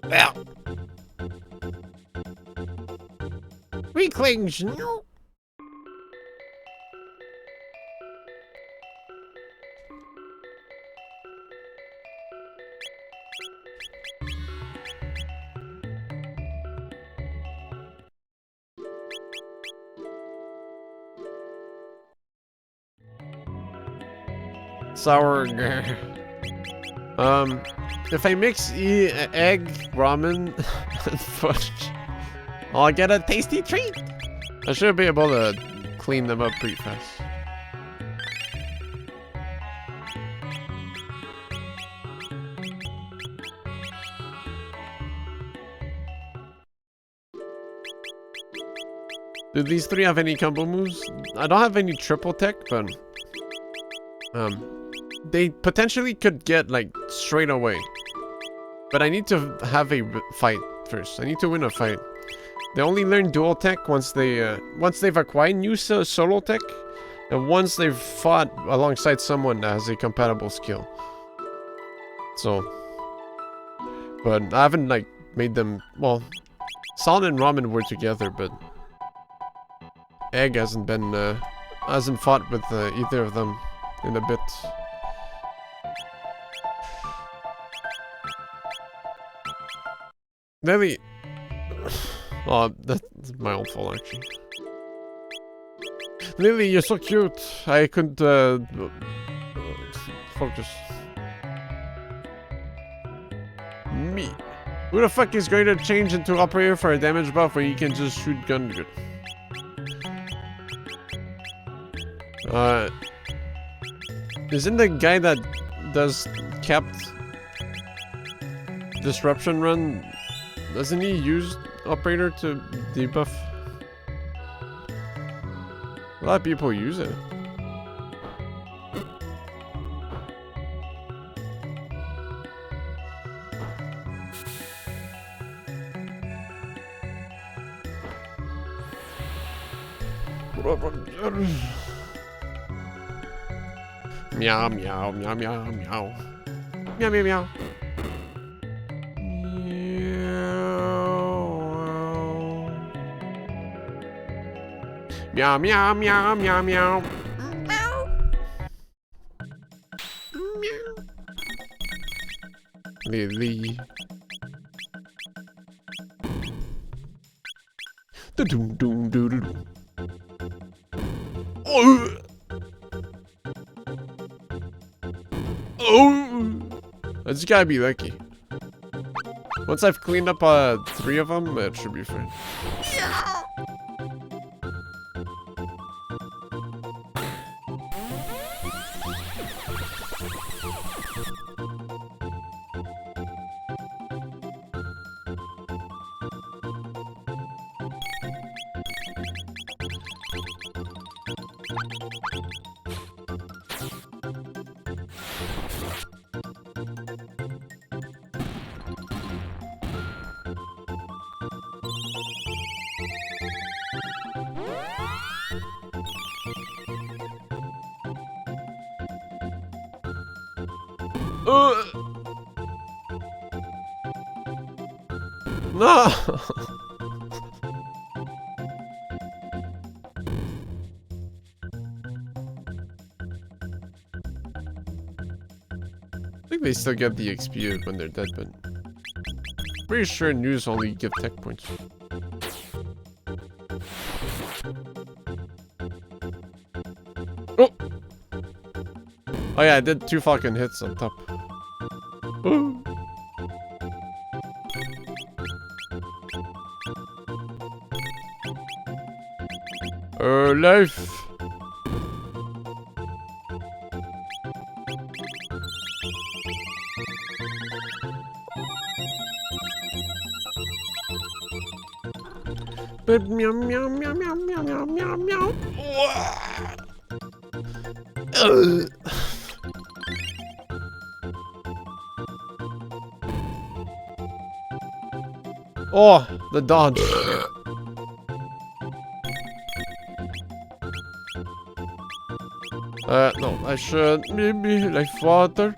S1: Yeah.
S3: Weaklings, no.
S1: Sour. If I mix egg, ramen, and fudge, I'll get a tasty treat. I should be able to clean them up pretty fast. Do these three have any combo moves? I don't have any triple tech, but they potentially could get like straight away. But I need to have a fight first. I need to win a fight. They only learn dual tech once they've acquired new solo tech, and once they've fought alongside someone that has a compatible skill. So, but I haven't like made them. Well, Solid and Ramen were together, but Egg hasn't fought with either of them in a bit. Maybe. Oh, that's my own fault, actually. Lily, you're so cute. I couldn't focus. Me. Who the fuck is going to change into operator for a damage buff when you can just shoot gun good? Isn't the guy that does capped disruption run, doesn't he use operator to debuff? A lot of people use it. Meow, meow, meow, meow, meow. Meow, meow, meow. Meow, meow, meow, meow, meow. Lily. Doom, doom, doo, doo, doo. Oh! Oh! I just gotta be lucky. Once I've cleaned up 3 of them, it should be fine. No! I think they still get the XP when they're dead, but pretty sure news only give tech points. Oh! Oh yeah, I did 2 fucking hits on top. Ooh. Life. But meow meow meow meow meow meow meow meow. Oh, the dodge. No, I should maybe like water.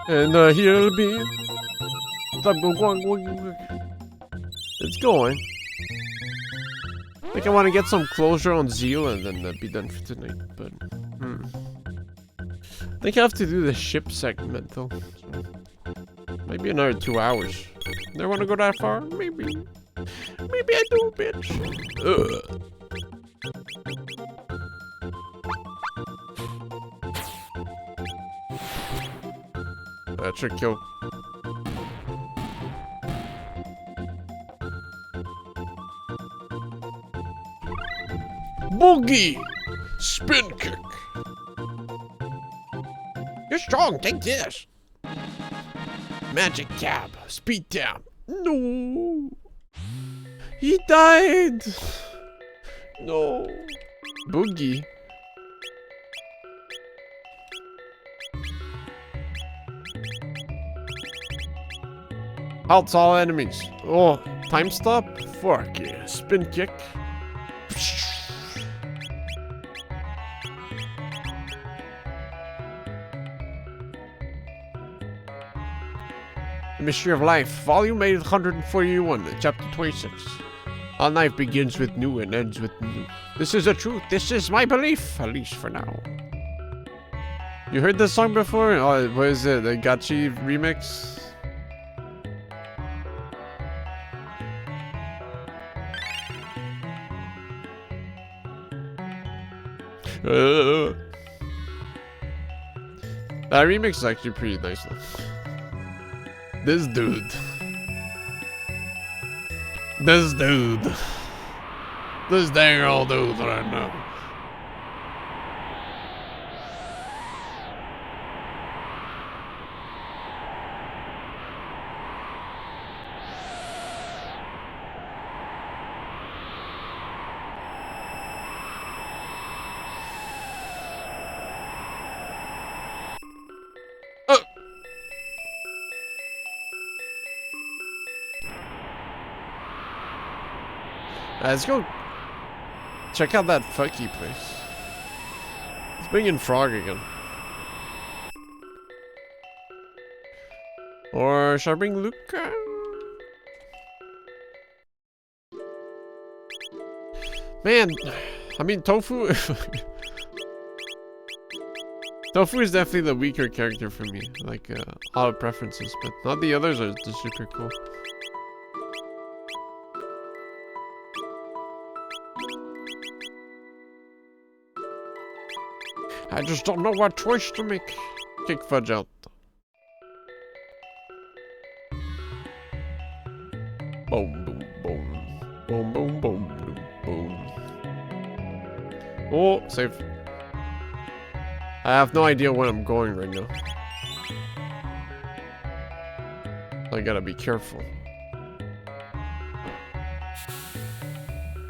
S1: And he'll be. It's going. I think I want to get some closure on Zeal and then be done for tonight, but I think I have to do the ship segment though. So maybe another 2 hours. Never want to go that far? Maybe. Maybe I do, bitch. Ugh. That should kill.
S2: Boogie! Spin kick.
S3: You're strong, take this.
S2: Magic cab. Speed tap.
S1: No. He died. No. Boogie. Halts all enemies. Oh, time stop? Fuck yeah. Spin kick. The Mystery of Life, Volume 841, Chapter 26. All life begins with new and ends with new. This is the truth. This is my belief, at least for now. You heard this song before? Oh, what is it? The Gachi remix? That remix is actually pretty nice though. This dude. This dang old dude that I know. Let's go check out that fucky place. Let's bring in Frog again. Or should I bring Luca? Man, I mean Tofu. Tofu is definitely the weaker character for me. Like, out of preferences, but not the others are just super cool. I just don't know what choice to make. Kick Fudge out. Boom, boom, boom. Boom, boom, boom, boom, boom. Oh, save. I have no idea where I'm going right now. I gotta be careful.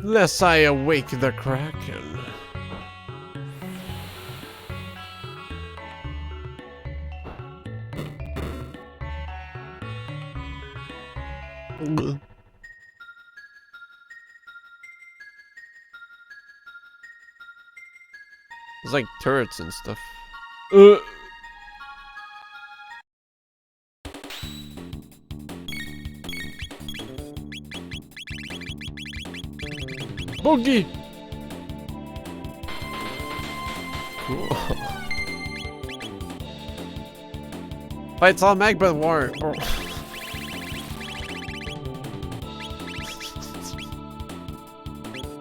S1: Lest I awake the Kraken. There's like turrets and stuff. Boogie! Cool. Fights all Magma War.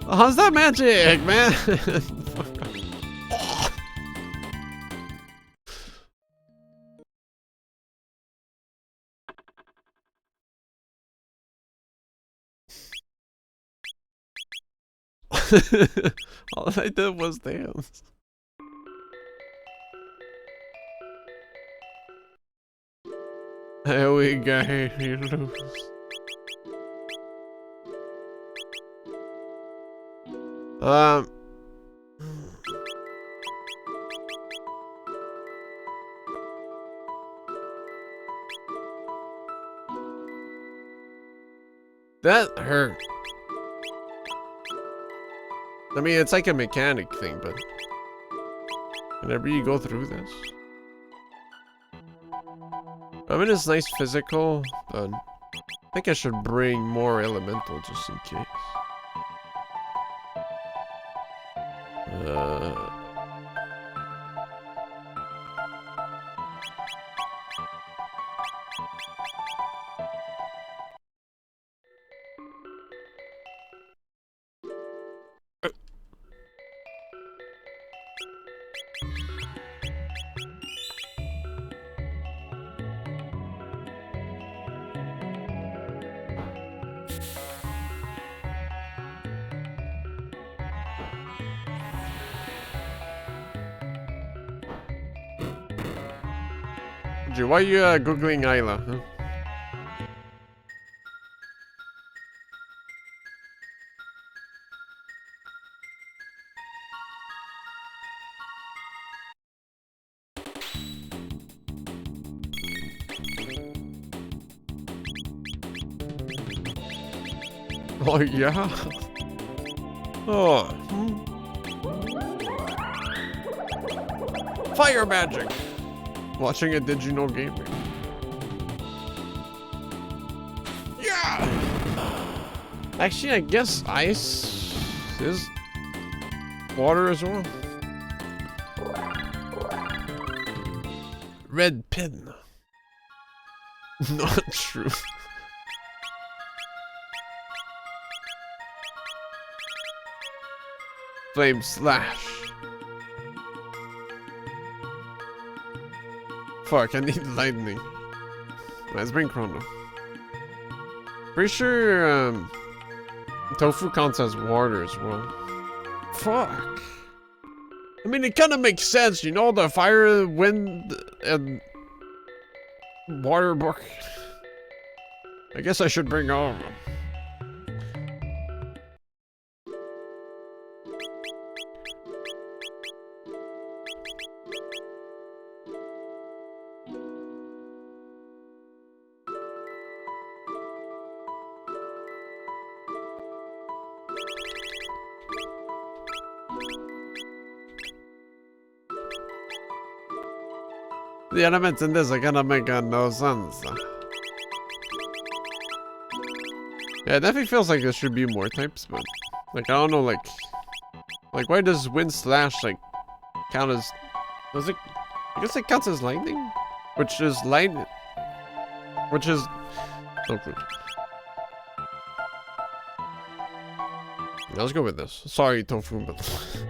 S1: How's that magic, man? All I did was dance. Here we go, you lose. That hurt. I mean, it's like a mechanic thing, but whenever you go through this, I mean, it's nice physical, but I think I should bring more elemental just in case. Why are you googling Isla? Huh? Oh yeah. Oh. Fire magic. Watching a Did You Know Gaming. Yeah! Actually, I guess ice is water as well. Red pin. Not true. Flame slash. Fuck, I need lightning. Let's bring Chrono. Pretty sure, tofu counts as water as well. Fuck. I mean, it kind of makes sense, you know, the fire, wind, and water book. I guess I should bring all of them. The elements in this are gonna make no sense. Yeah, it definitely feels like there should be more types, but like I don't know, like why does wind slash like count as? Does it? I guess it counts as lightning, which is lightning, which is okay. Let's go with this. Sorry, tofu, but.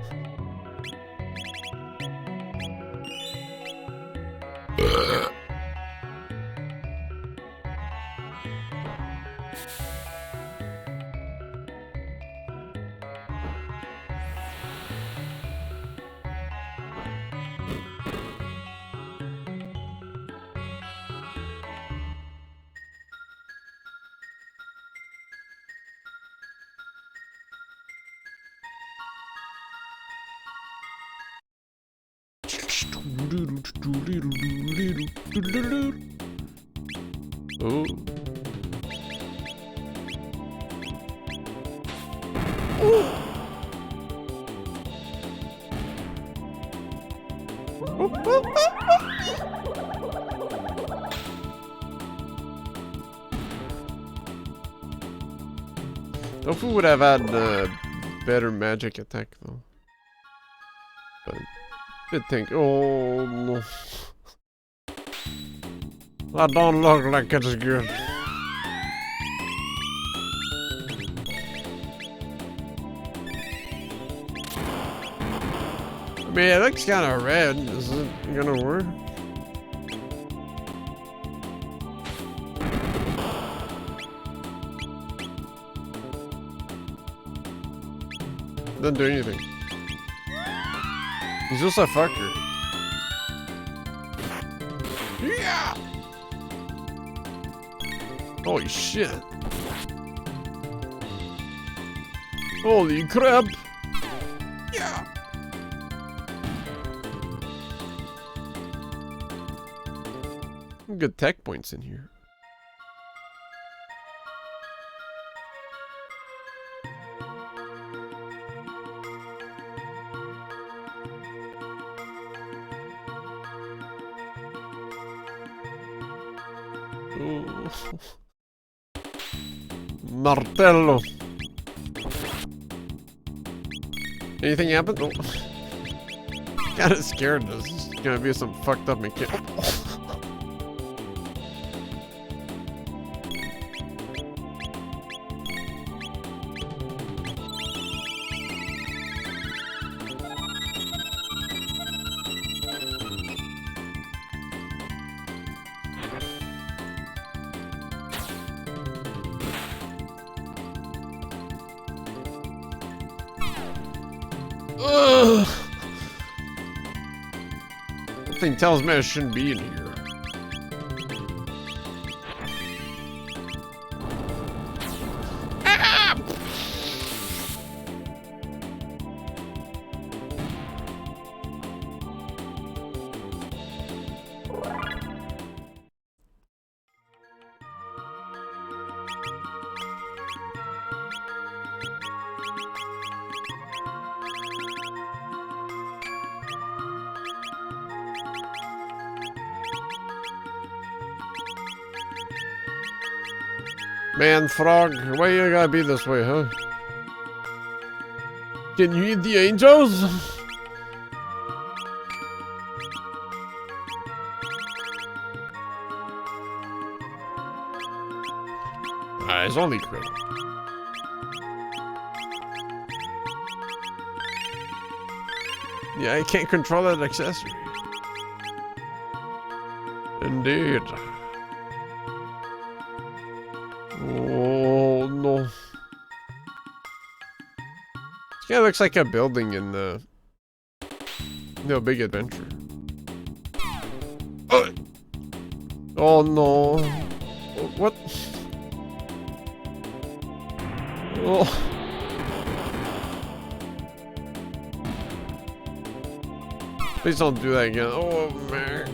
S1: Oh. Tofu would have had better magic attack though. But I think, oh no. That don't look like it's good. I mean, it looks kind of red. Is it gonna work? Didn't do anything. He's just a fucker. Yeah! Holy shit. Holy crap! Yeah! Good tech points in here. Ooh. Martello. Anything happen? Oh. Kinda scared this. This is gonna be some fucked up mechanic. Ugh. Something tells me I shouldn't be in here. Ah! Man, frog, why you gotta be this way, huh? Can you eat the angels? It's only Chrono. Yeah, I can't control that accessory. Indeed. Oh no. This guy looks like a building in the No Big Adventure. Oh no. What? Oh. Please don't do that again. Oh man.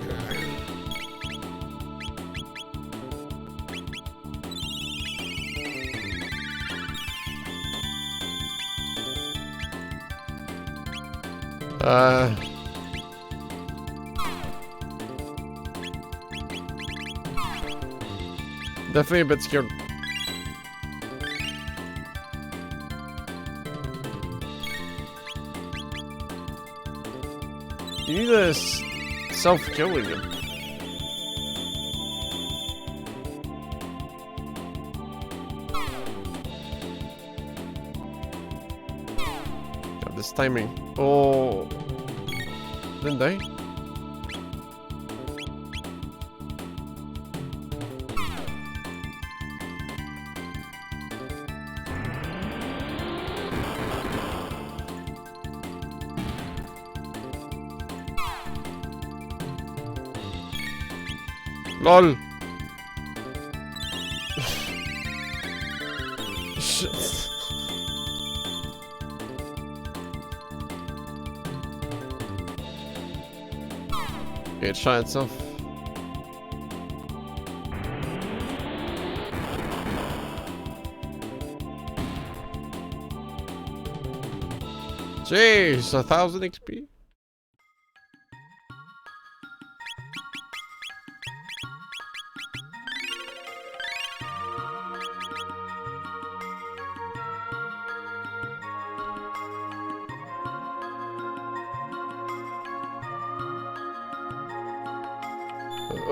S1: Definitely a bit scared. You need to self-killing him. God, this timing. Oh. Didn't I? LOL. Shit. It shot itself. Jeez, 1000 XP.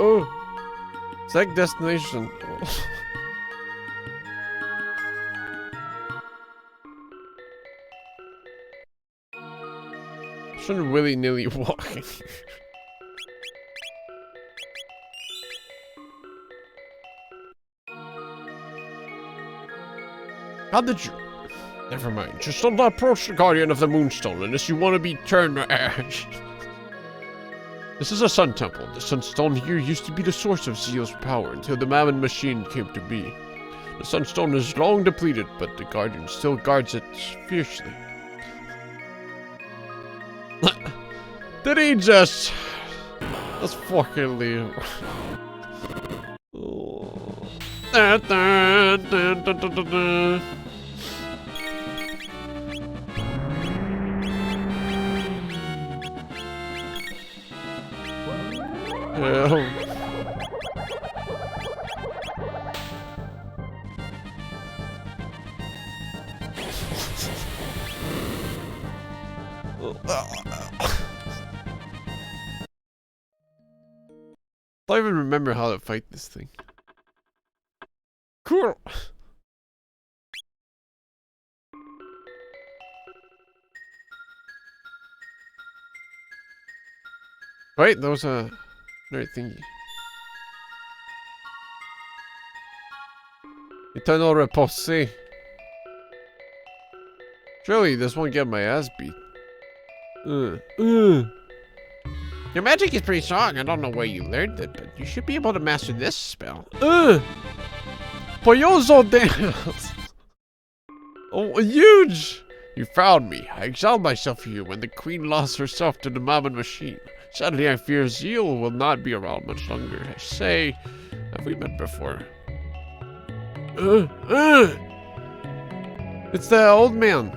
S1: Oh, select destination. Oh. Shouldn't willy-nilly walk in here. How did you?
S2: Never mind. Just don't approach the Guardian of the Moonstone unless you want to be turned to ash. This is a sun temple. The sunstone here used to be the source of Zeal's power until the Mammon machine came to be. The sunstone is long depleted, but the Guardian still guards it fiercely. Did he just... Let's fucking leave. Oh. Dun, dun, dun, dun, dun, dun, dun.
S1: I don't even remember how to fight this thing. Cool. Right, that was a another thingy. Eternal repose. Surely this won't get my ass beat. Your magic is pretty strong. I don't know where you learned it, but you should be able to master this spell. Poyozo dance! Oh, huge! You found me. I exiled myself for you when the queen lost herself to the Mammon machine. Sadly, I fear Zeal will not be around much longer. I say, have we met before? It's the old man.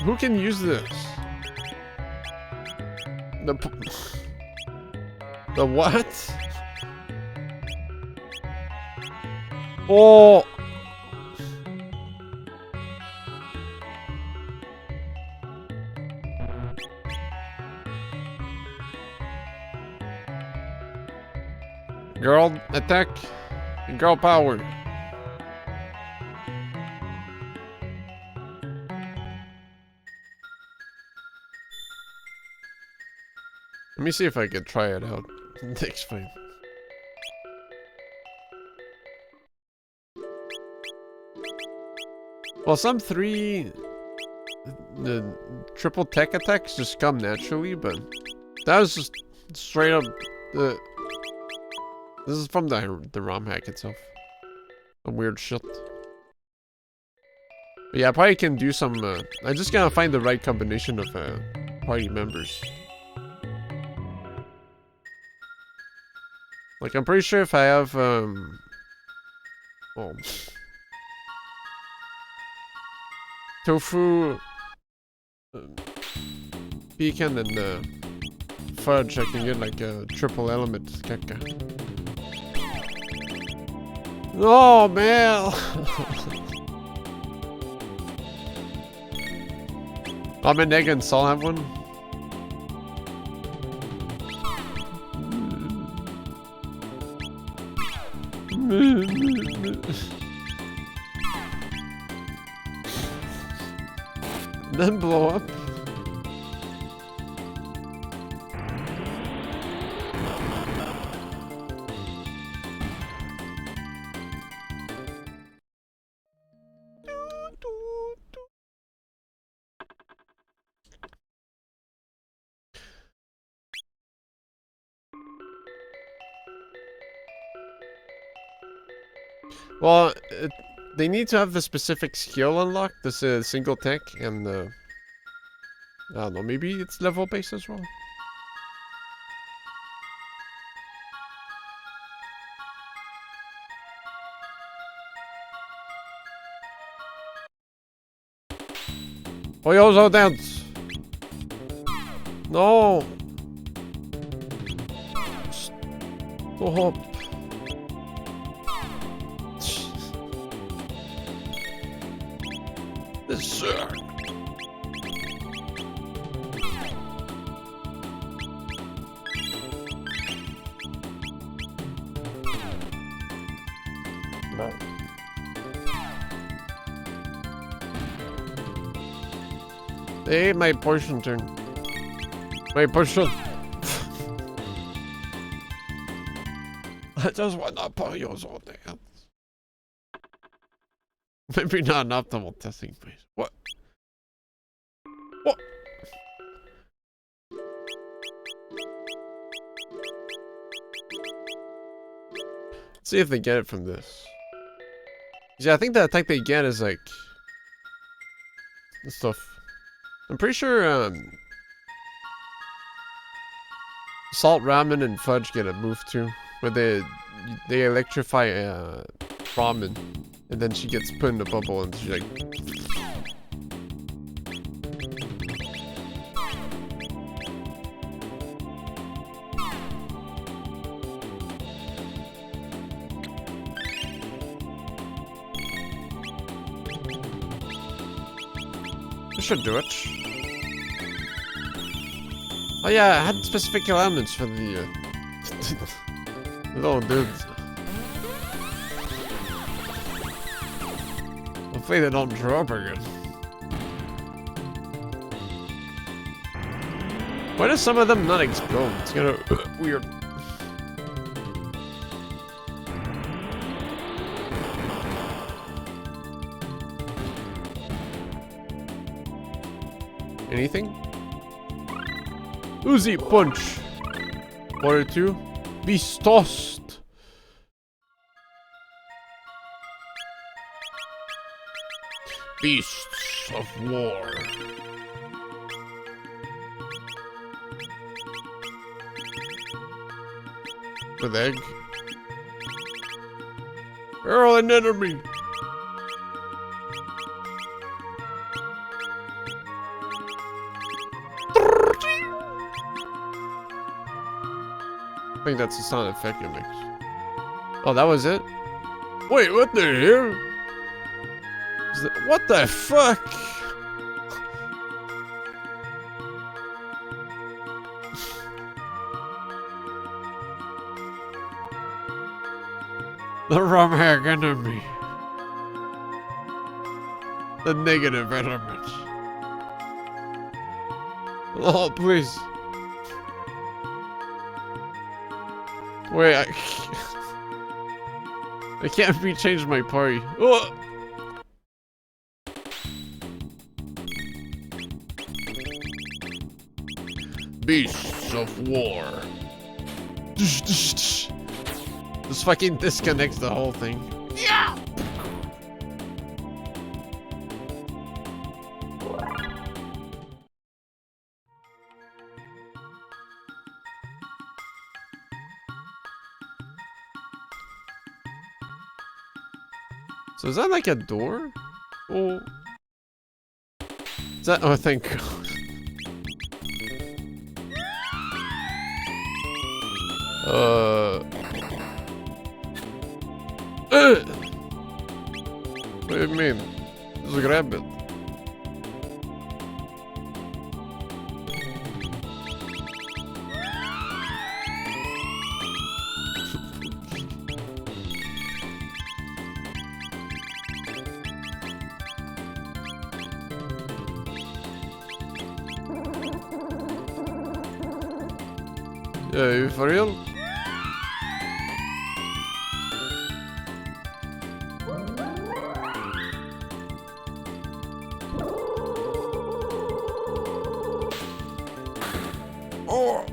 S1: Who can use this? The what? Oh! Girl, attack! Girl power! Let me see if I can try it out next time. Well, some the triple tech attacks just come naturally, but that was just straight up the. This is from the ROM hack itself. Some weird shit. But yeah, I probably can do some. I just gotta find the right combination of party members. Like, I'm pretty sure if I have, tofu, pecan, and fudge, I can get like a triple element keka. Oh, man! Ramen, egg, and salt have one? Then blow up. Well, they need to have the specific skill unlocked, this single tech, and I don't know, maybe it's level based as well. Oyozo dance! No! Stop! Sir. No. Hey, my portion turn. My portion. I just want to put yours on there. Maybe not an optimal testing place. What? What? Let's see if they get it from this. Yeah, I think the attack they get is like this stuff. I'm pretty sure Salt Ramen and Fudge get a move too, where they electrify Ramen, and then she gets put in a bubble and she's like. This should do it. Oh yeah, I had specific elements for the little dudes. Hopefully they don't draw up again. Why do some of them not explode? It's kind of weird. Anything? Uzi punch. 1 or 2. Beast tossed. Beasts of war. With egg. Hurl an enemy. I think that's the sound effect it makes. Oh, that was it? Wait, what the hell? What the fuck? The rum hack enemy. The negative element. Oh, please. Wait, I can't rechange my party. Oh! Beasts of war. This fucking disconnects the whole thing. Yeah! So is that like a door? Oh. Is that? Oh, thank God. What do you mean? Just grab it. Yeah, you for real? Oh!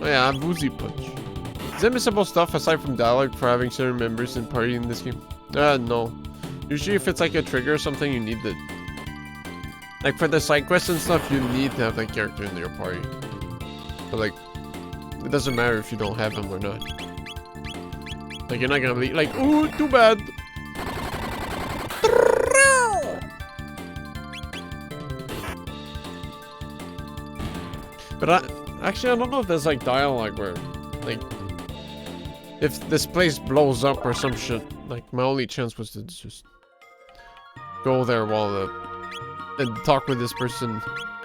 S1: Oh yeah, I have Woozy Punch. Is there missable stuff aside from dialogue for having certain members in party in this game? No. Usually if it's like a trigger or something, you need the... Like for the side quests and stuff, you need to have that character in your party. But like, it doesn't matter if you don't have him or not. Like you're not gonna be like, ooh, too bad. But actually I don't know if there's like dialogue where, like, if this place blows up or some shit, like my only chance was to just go there while and talk with this person,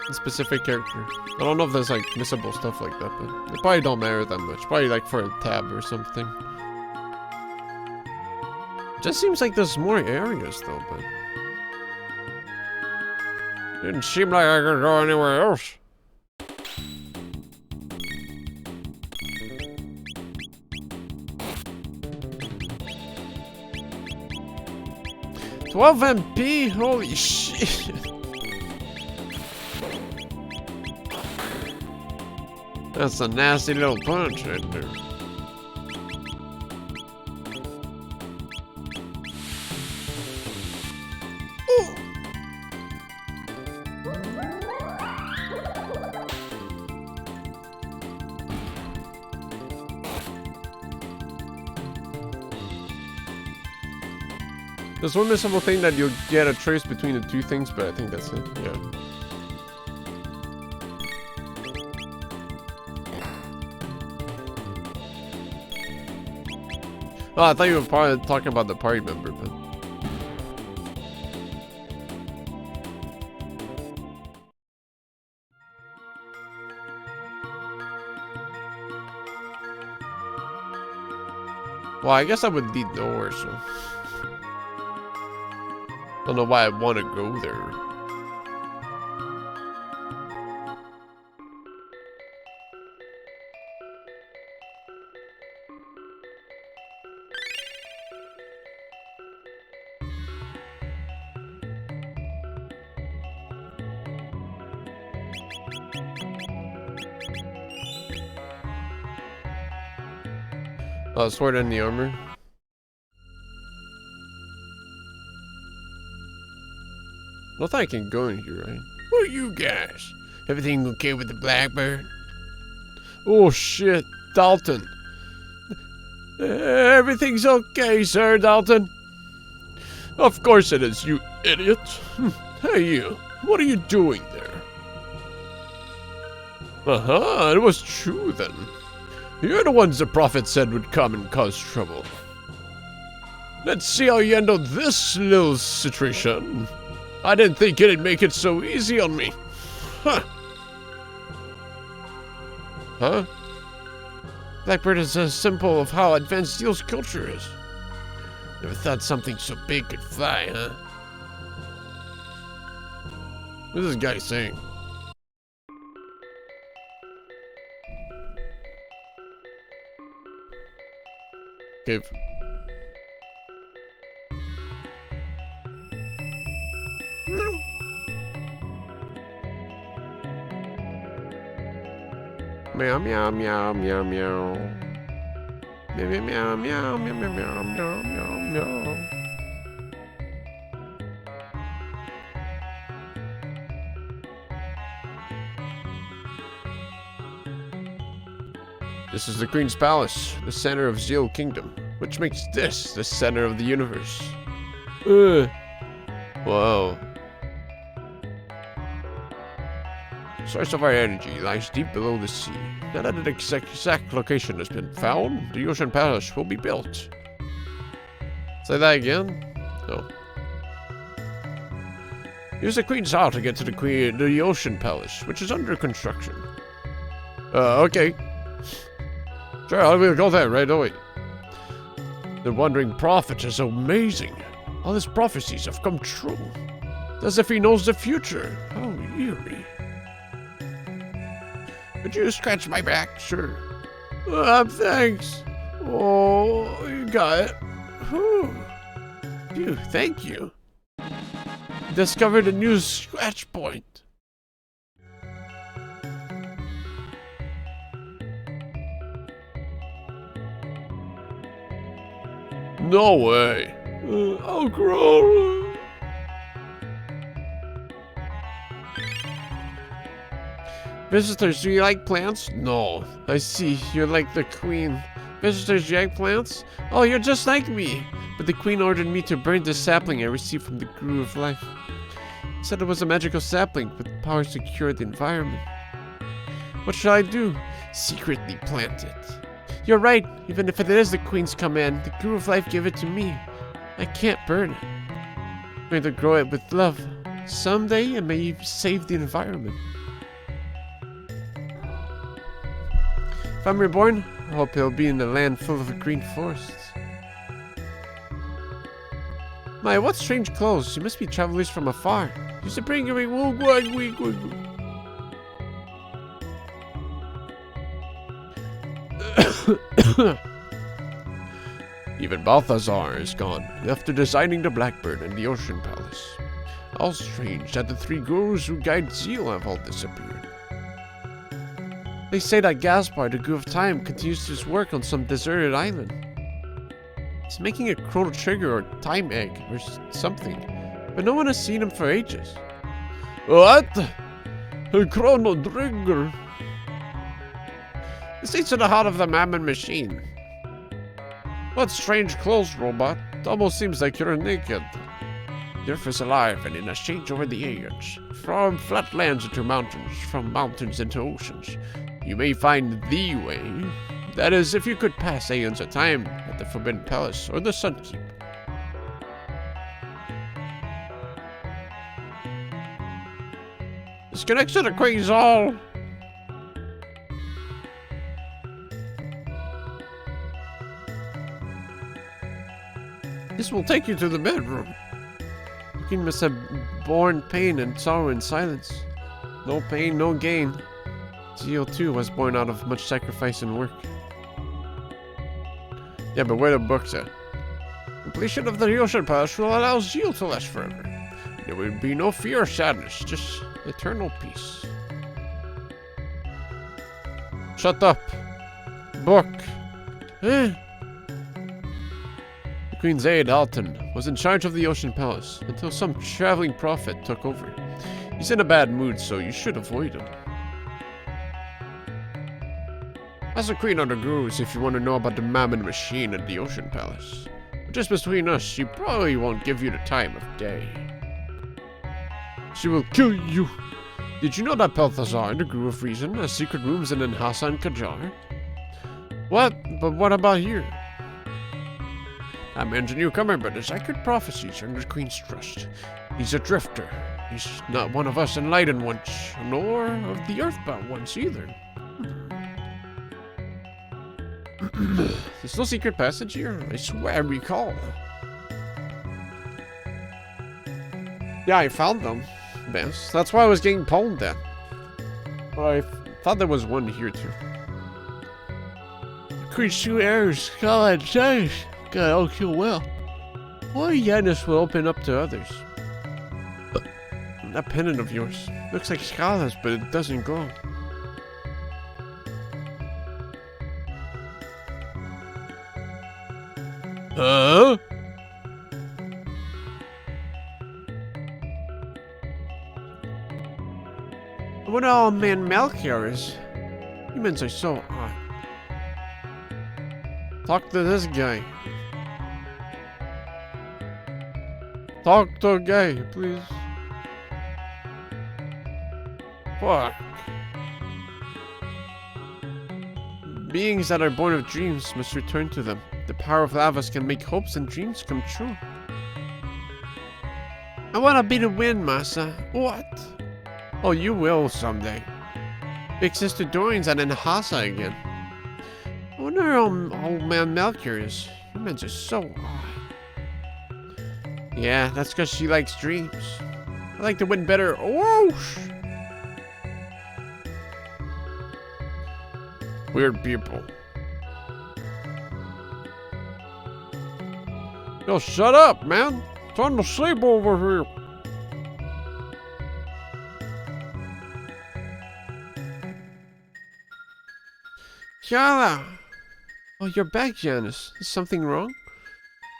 S1: a specific character. I don't know if there's like missable stuff like that, but it probably don't matter that much. Probably like for a tab or something. Just seems like there's more areas though, but didn't seem like I could go anywhere else. 12 MP? Holy shit. That's a nasty little punch right there. There's one missable thing that you'll get a choice between the two things, but I think that's it. Yeah. Oh, I thought you were probably talking about the party member, but... Well, I guess I would lead nowhere, so... Don't know why I want to go there. Sword and the armor. I don't think I can go in here, right?
S2: Who are you guys? Everything okay with the Blackbird?
S1: Oh shit, Dalton. Everything's okay, sir, Dalton.
S2: Of course it is, you idiot. Hey you, what are you doing there? Uh-huh, it was true then. You're the ones the prophet said would come and cause trouble. Let's see how you handle this little situation. I didn't think it'd make it so easy on me. Huh.
S1: Huh?
S3: Blackbird is a symbol of how advanced Steel's culture is.
S2: Never thought something so big could fly, huh?
S1: What is this guy saying? Cave. Meow meow meow meow meow. Meow meow meow meow meow meow meow meow meow. This is the Queen's Palace, the center of Zeal Kingdom, which makes this the center of the universe. Whoa. Source of our energy lies deep below the sea. Now that an exact location has been found, the Ocean Palace will be built. Say that again? No. Use the Queen's Hall to get to the Ocean Palace, which is under construction. Okay. Sure, I will go there right away. The Wandering Prophet is amazing. All his prophecies have come true. As if he knows the future. How eerie. Could you scratch my back? Sure. Thanks. Oh, you got it. Whew. Phew, thank you. Discovered a new scratch point. No way. Oh, Chrono. Visitors, do you like plants? No. I see. You're like the Queen. Visitors, do you like plants? Oh, you're just like me. But the Queen ordered me to burn the sapling I received from the Grew of Life. Said it was a magical sapling with powers to cure the environment. What shall I do? Secretly plant it. You're right. Even if it is the Queen's command, the Grew of Life gave it to me. I can't burn it. I'm going to grow it with love. Someday it may save the environment. If I'm reborn, I hope it'll be in a land full of green forests. My, what strange clothes. You must be travelers from afar. You should bring your Even Balthazar is gone, after designing the Blackbird and the Ocean Palace. How strange that the 3 gurus who guide Zeal have all disappeared.
S3: They say that Gaspar, the Goo of Time, continues his work on some deserted island. He's making a Chrono Trigger or Time Egg or something, but no one has seen him for ages.
S1: What? A Chrono Trigger? This ain't to the heart of the Mammon machine. What strange clothes, robot? Almost seems like you're naked. The Earth is alive and in a change over the age. From flatlands into mountains, from mountains into oceans. You may find the way. That is, if you could pass aeons of time at the Forbidden Palace or the Sun Keep. This connects to the Quasar. This will take you to the bedroom.
S3: The Queen must have borne pain and sorrow in silence. No pain, no gain. Zeal too was born out of much sacrifice and work.
S1: Yeah, but where the books at? Completion of the Ocean Palace will allow Zeal to last forever. There will be no fear or sadness, just eternal peace. Shut up. Book.
S3: Eh?
S1: The Queen's aide, Alton, was in charge of the Ocean Palace until some traveling prophet took over. He's in a bad mood, so you should avoid him. Ask the Queen or the Gurus if you want to know about the Mammon machine at the Ocean Palace. But just between us, she probably won't give you the time of day. She will kill you. Did you know that Balthazar, the Guru of Reason, has secret rooms in Enhasa and Kajar?
S3: What? But what about here?
S1: That man's a newcomer, but his accurate prophecies earned the Queen's trust. He's a drifter. He's not one of us enlightened ones, nor of the earthbound ones either. There's no secret passage here. I swear I recall. Yeah, I found them. Yes, that's why I was getting pwned then. But I thought there was one here too.
S3: Queen's 2 heirs, God, says. God, oh, so well. Why Yanis will open up to others?
S1: That pendant of yours looks like Scala's, but it doesn't glow.
S2: Huh?
S3: What all man Melchior is? Humans are so odd.
S1: Talk to this guy. Talk to a guy, please. Fuck.
S3: Beings that are born of dreams must return to them. The power of lavas can make hopes and dreams come true. I wanna be the wind, Masa. What? Oh, you will someday. Big Sister Dorian's at Enhasa again. I wonder how old man Melchior is. Humans are so odd. Yeah, that's because she likes dreams. I like the wind better. Whoosh!
S1: Weird people. Yo, shut up, man. Trying to sleep over here.
S3: Yala! Oh, you're back, Janice. Is something wrong?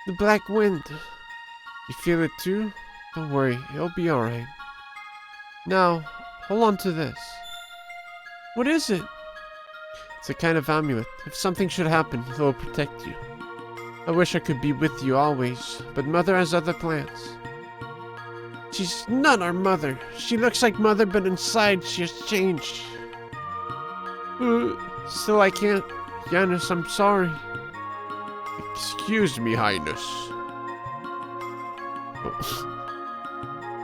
S3: The black wind. You feel it too? Don't worry, it'll be alright. Now, hold on to this. What is it? It's a kind of amulet. If something should happen, it will protect you. I wish I could be with you always, but Mother has other plans. She's not our mother. She looks like Mother, but inside she has changed. Still, I can't. Janus, I'm sorry.
S1: Excuse me, Highness.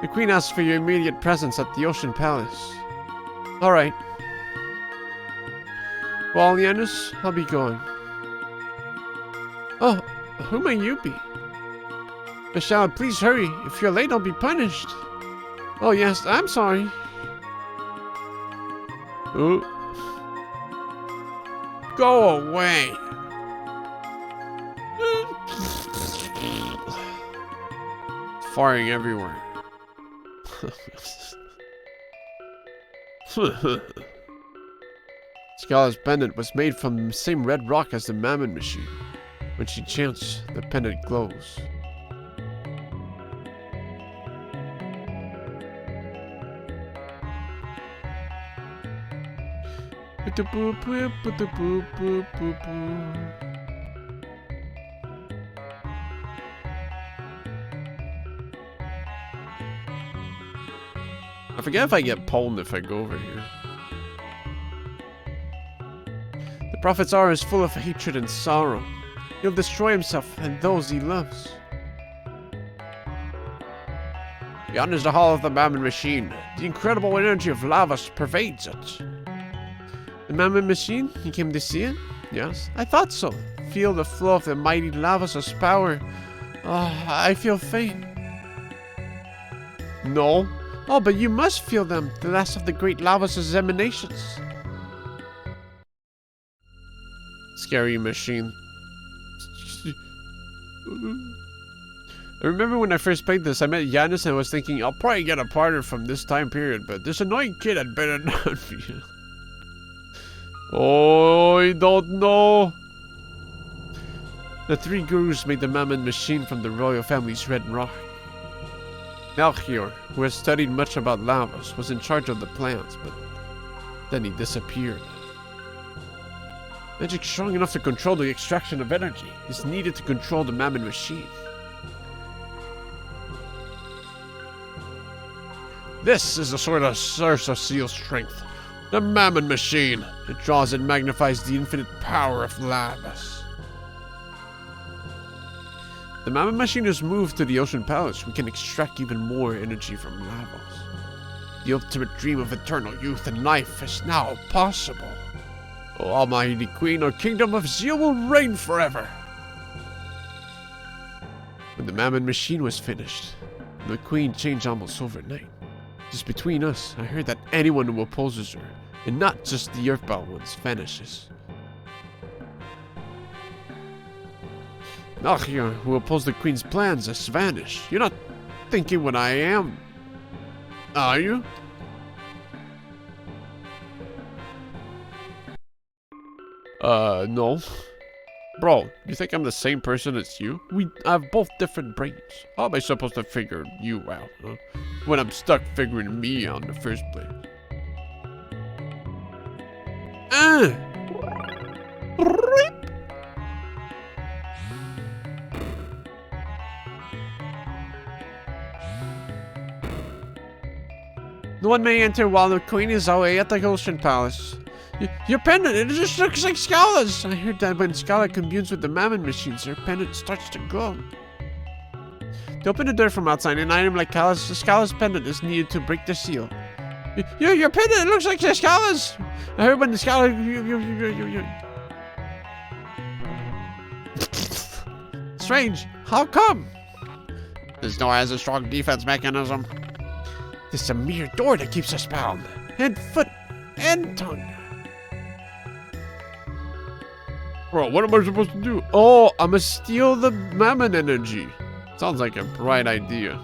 S3: The Queen asked for your immediate presence at the Ocean Palace. Alright. Well, Janus, I'll be going. Oh, who may you be? Michelle, please hurry. If you're late, I'll be punished. Oh, yes, I'm sorry.
S1: Oh. Go away. firing everywhere. Scala's pendant was made from the same red rock as the Mammon machine. When she chants, the pendant glows. I forget if I get pwned if I go over here. The prophet's aura is full of hatred and sorrow. He'll destroy himself and those he loves. Beyond is the hall of the Mammon machine. The incredible energy of lava pervades it. The Mammon machine? You came to see it? Yes, I thought so. Feel the flow of the mighty lava's power. I feel faint. No. Oh, but you must feel them, the last of the great lava's emanations. Scary machine. I remember when I first played this, I met Yanis and I was thinking, I'll probably get a partner from this time period, but this annoying kid had better not be. Oh, I don't know. The three gurus made the Mammon machine from the royal family's red rock. Melchior, who has studied much about lavas, was in charge of the plans, but then he disappeared. Magic strong enough to control the extraction of energy is needed to control the Mammon machine. This is the sort of source of Seal's strength. The Mammon machine. It draws and magnifies the infinite power of lavas. The Mammon machine is moved to the Ocean Palace. We can extract even more energy from lavas. The ultimate dream of eternal youth and life is now possible. O Almighty Queen, our kingdom of Zeal will reign forever. When the Mammon machine was finished, the Queen changed almost overnight. Just between us, I heard that anyone who opposes her, and not just the Earthbound ones, vanishes. Melchior, who opposed the Queen's plans, has vanished. You're not thinking what I am, are you? No. Bro, you think I'm the same person as you? We have both different brains. How am I supposed to figure you out, huh? When I'm stuck figuring me out in the first place? No one may enter while the Queen is away at the Ocean Palace. Your pendant, it just looks like Scala's. I heard that when Scala communes with the Mammon machines, her pendant starts to glow. To open the door from outside, an item like Scala's pendant is needed to break the seal. Your pendant, it looks like Scala's. I heard when the Scala... Strange. How come? This door has a strong defense mechanism. It's a mere door that keeps us bound. Head, foot, and tongue. Bro, what am I supposed to do? Oh, I'm gonna steal the Mammon energy. Sounds like a bright idea.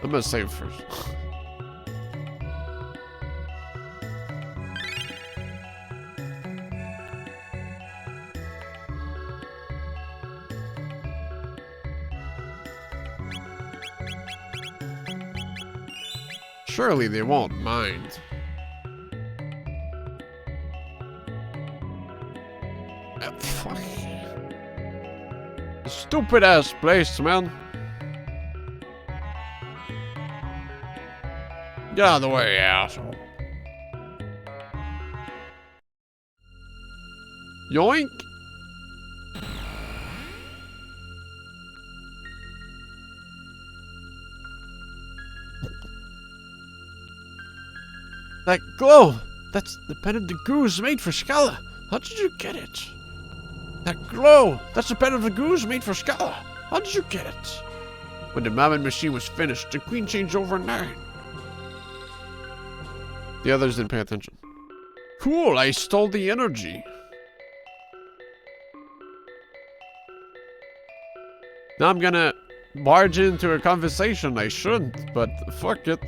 S1: I'm gonna save first. Surely they won't mind. Fuck. Stupid ass place, man. Get out of the way, asshole. Yoink. That glow! That's the pendant the Guru's made for Scala. How did you get it? That glow! That's the pendant the Guru's made for Scala. How did you get it? When the Mammon machine was finished, the Queen changed overnight. The others didn't pay attention. Cool, I stole the energy. Now I'm gonna barge into a conversation. I shouldn't, but fuck it.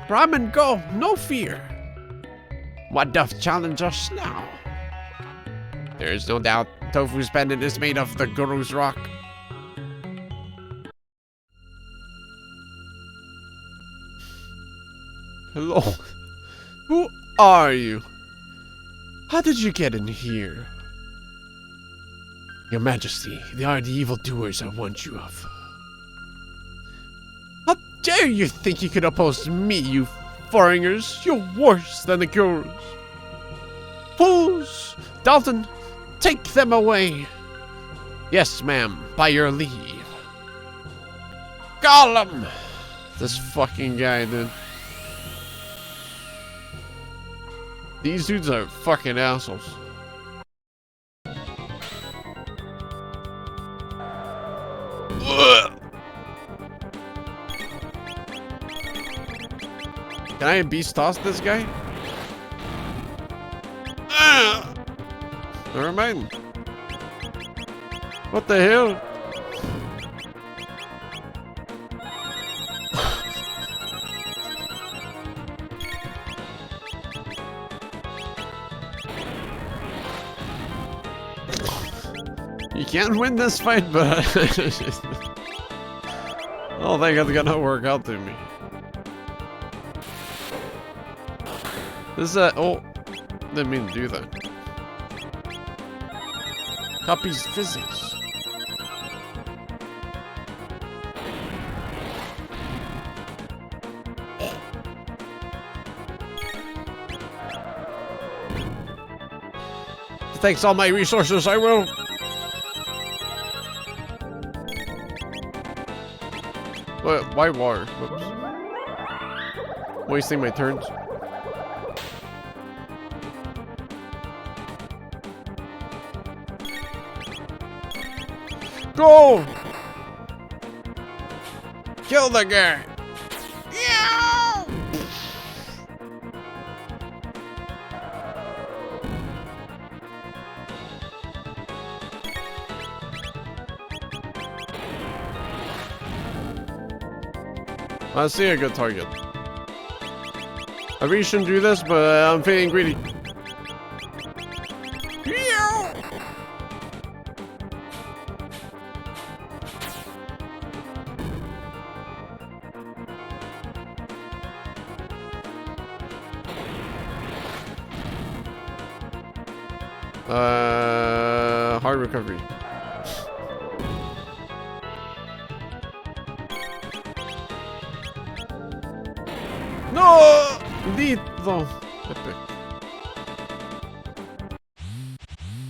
S3: Grab and go, no fear.
S1: What doth challenge us now? There is no doubt Tofu's pendant is made of the Guru's rock. Hello. Who are you? How did you get in here?
S2: Your Majesty, they are the evildoers I warned you of.
S1: How dare you think you could oppose me, you foreigners? You're worse than the Gurus. Fools! Dalton, take them away.
S2: Yes, ma'am, by your leave.
S1: Gollum! This fucking guy, dude. These dudes are fucking assholes. Ugh. Can I beast toss this guy? Never mind. What the hell? You can't win this fight, but I don't think it's gonna work out to me. This is oh, didn't mean to do that. Copies physics. Thanks all my resources, I will. What? Why war? Whoops. Wasting my turns. Go! Kill the guy! Yeah! I see a good target. I really shouldn't do this, but I'm feeling greedy. Hard recovery. No! Indeed, though. Epic.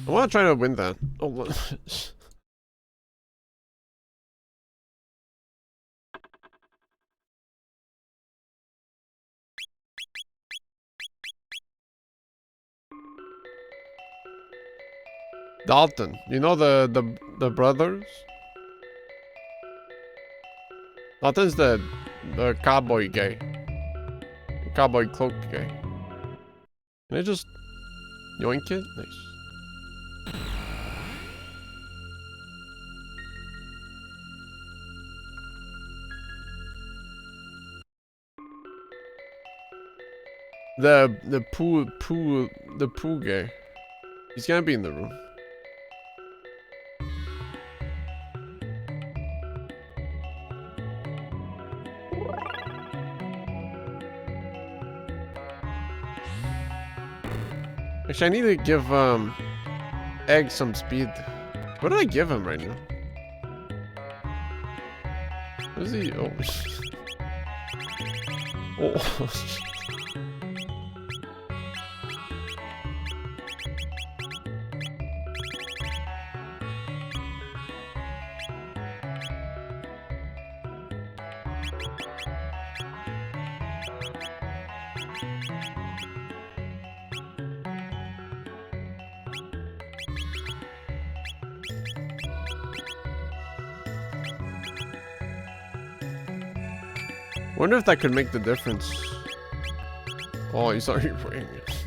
S1: I want to try to win that. Oh, Dalton, you know the brothers? Dalton's the cowboy guy. The cowboy cloak guy. Can I just yoink it? Nice. The poo guy. He's gonna be in the room. Actually, I need to give Egg some speed. What did I give him right now? What is he? Oh. Oh. Wonder if that could make the difference. Oh, he's already playing it.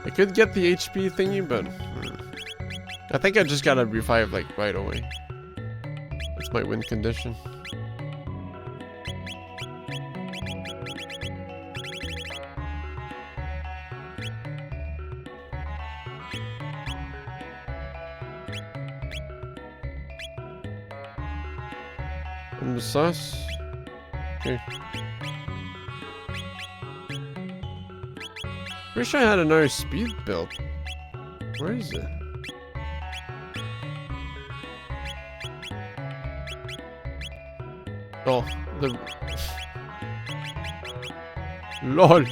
S1: I could get the HP thingy, but I think I just gotta revive like right away. That's my win condition. I'm sus. Okay. Wish I had another speed build. Where is it? Oh, the... LOL!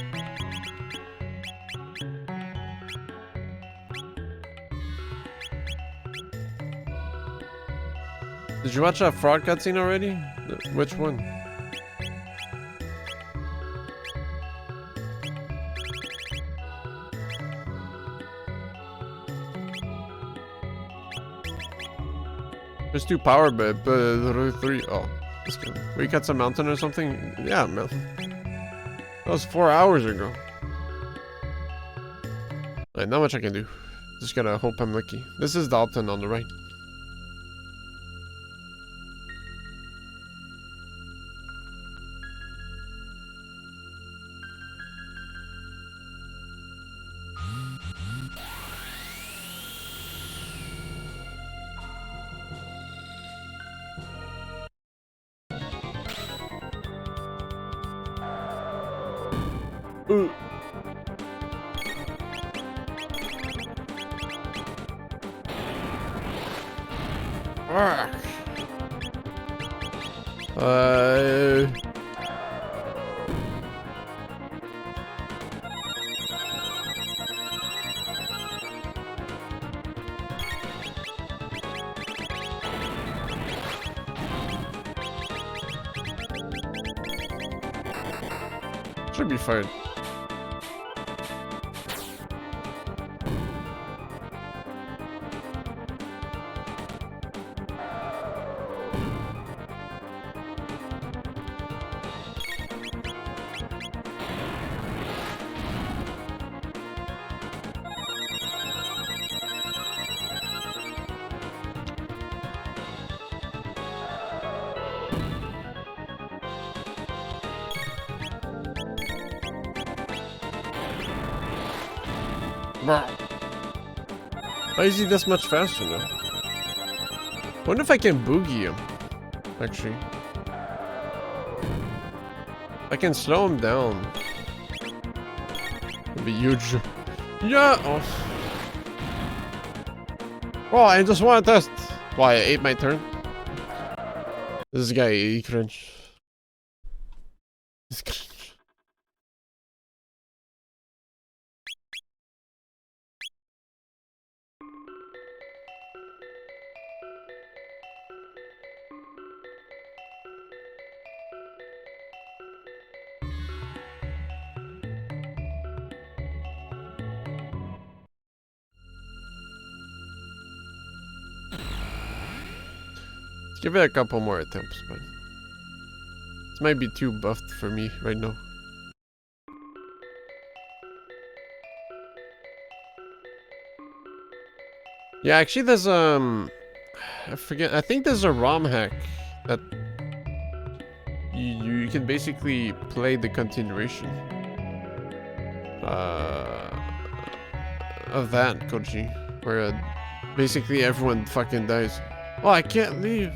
S1: Did you watch that fraud cutscene already? Which one? There's 2 power but 3. Oh, this guy. We got some mountain or something? Yeah, man. That was 4 hours ago. Alright, not much I can do. Just gotta hope I'm lucky. This is Dalton on the right. Should be fine. Why is he this much faster now? Wonder if I can boogie him. Actually, I can slow him down. It'd be huge. Yeah. Oh, I just want to test. Why I ate my turn. This guy, he cringe. He's cringe. Give it a couple more attempts, but this might be too buffed for me right now. Yeah, actually there's I forget, I think there's a ROM hack that you can basically play the continuation of that, Koji, where basically everyone fucking dies. Oh, I can't leave.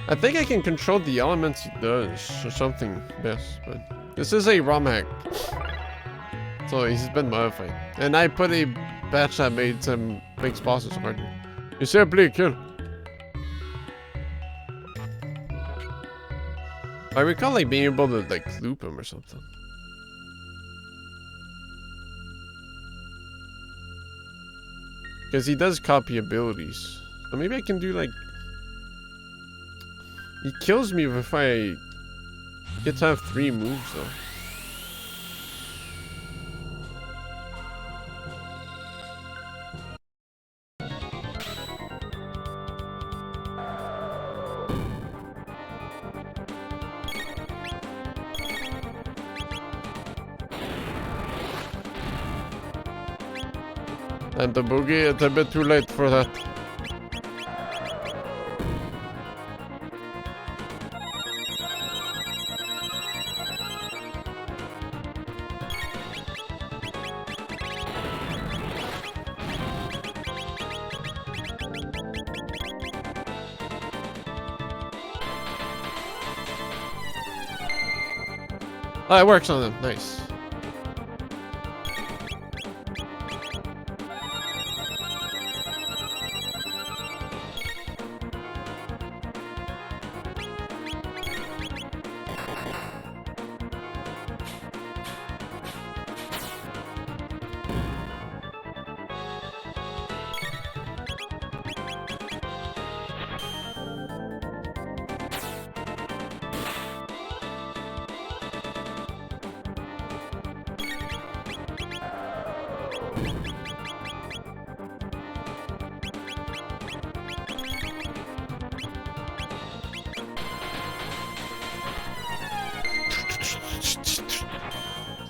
S1: I think I can control the elements it does or something. Yes, but this is a ROM hack, so he's been modified. And I put a patch that makes bosses harder. You simply kill. I recall like being able to like loop him or something. Because he does copy abilities. So maybe I can do like... He kills me if I get to have 3 moves though. And the boogie, it's a bit too late for that. Oh, it works on them. Nice.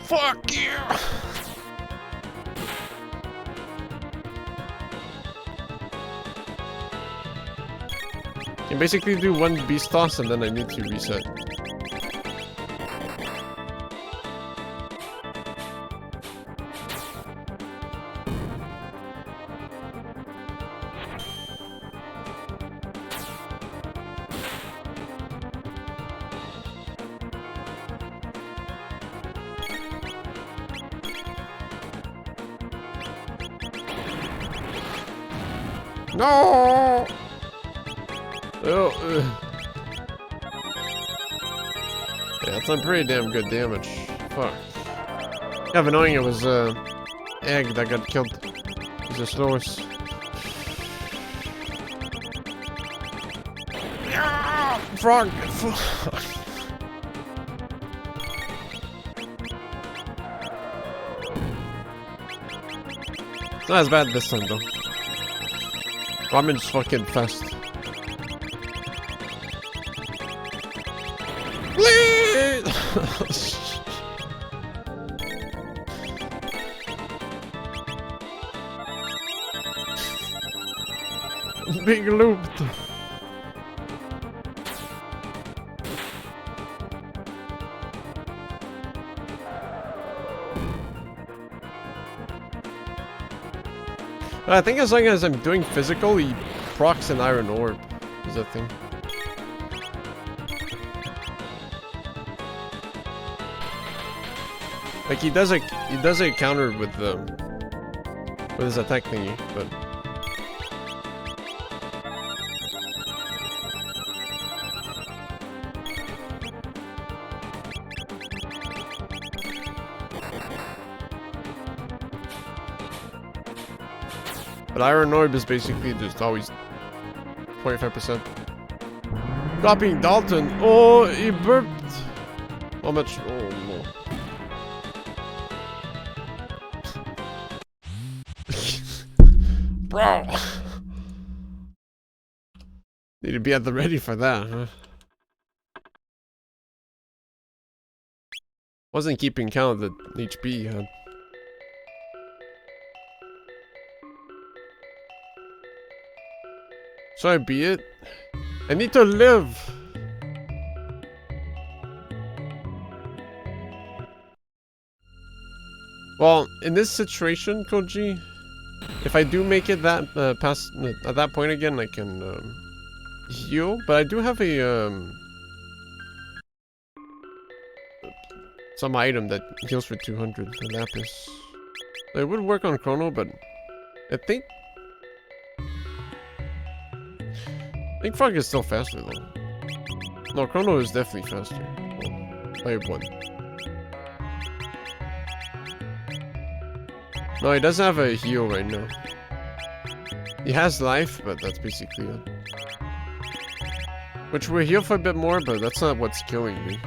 S1: Fuck you! Can basically do 1 beast toss and then I need to reset. No! Oh, yeah, that's some pretty damn good damage. Fuck. Kind of annoying it was egg that got killed. He's the slowest. Frog! Fuck. It's not as bad this time though. Ramen's fucking fast. Big looped. I think as long as I'm doing physical, he procs an iron orb. Is that thing? Like he does a counter with his attack thingy, but Iron Orb is basically just always 25%. Copying Dalton. Oh, he burped. How much? Oh no. Bro. Need to be at the ready for that, huh? Wasn't keeping count of the HP he had. So be it. I need to live. Well, in this situation, Koji, if I do make it that past at that point again, I can heal. But I do have a some item that heals for 200 lapis. It would work on Chrono, but I think Frog is still faster though. No, Chrono is definitely faster. Well, by one. No, he doesn't have a heal right now. He has life, but that's basically it. Which will heal for a bit more, but that's not what's killing me.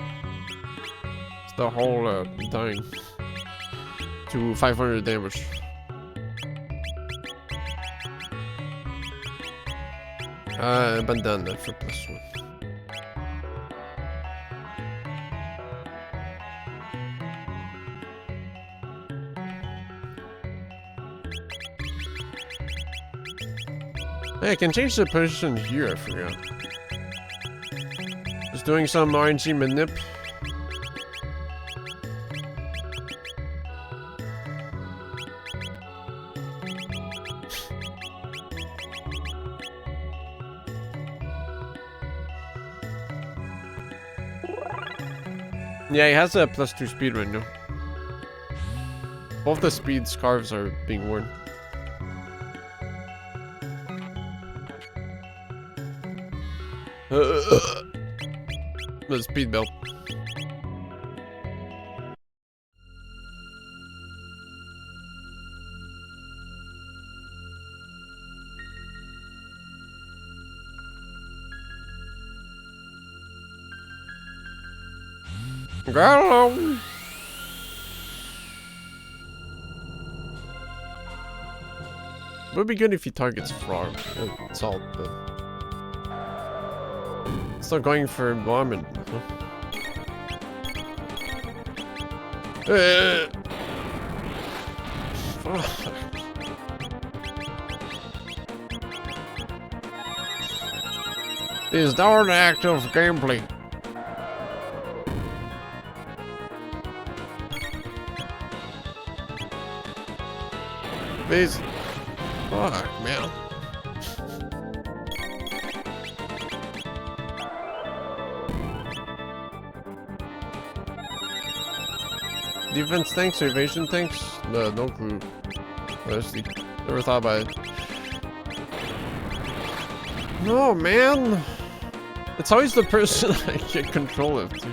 S1: It's the whole dying to 500 damage. Bandana for +1. Hey, I can change the position here, I forgot. Just doing some RNG manip. Yeah, he has a +2 speed right now. Both the speed scarves are being worn. The speed belt. Go! It would be good if he targets frog. Salt, but it's not going for vomit. Huh? Fuck. Is darn active gameplay. Please. Fuck, man. Defense tanks or evasion tanks? No, no clue. Honestly, never thought about it. No, man. It's always the person I get control of, too.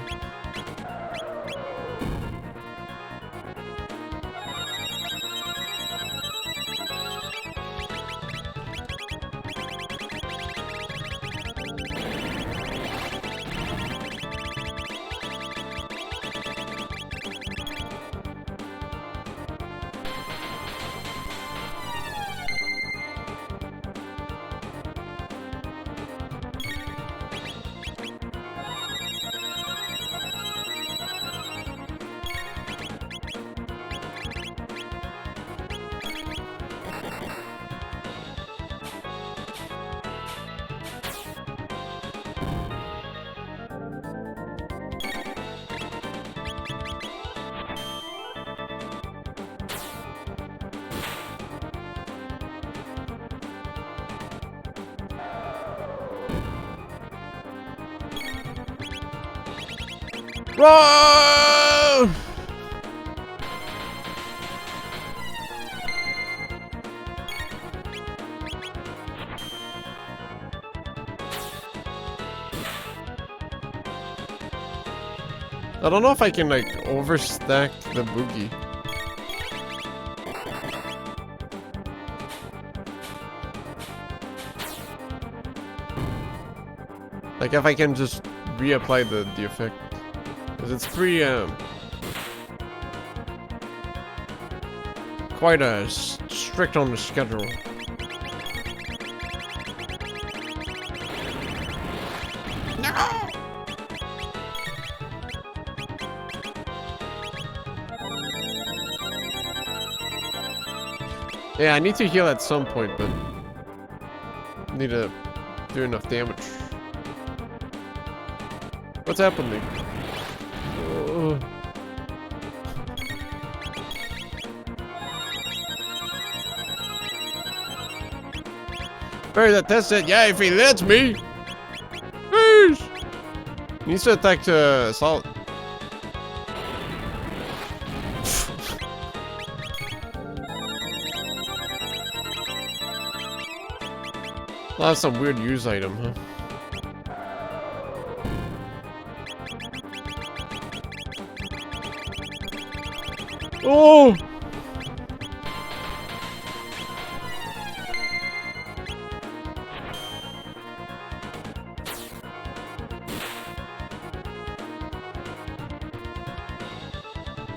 S1: Run! I don't know if I can like overstack the boogie. Like if I can just reapply the effect. Because it's pretty quite strict on the schedule. No! Yeah, I need to heal at some point, but I need to do enough damage. What's happening? Better that test it. Yeah, if he lets me. Please. He needs to attack Salt. Well, that's some weird use item, huh? Oh!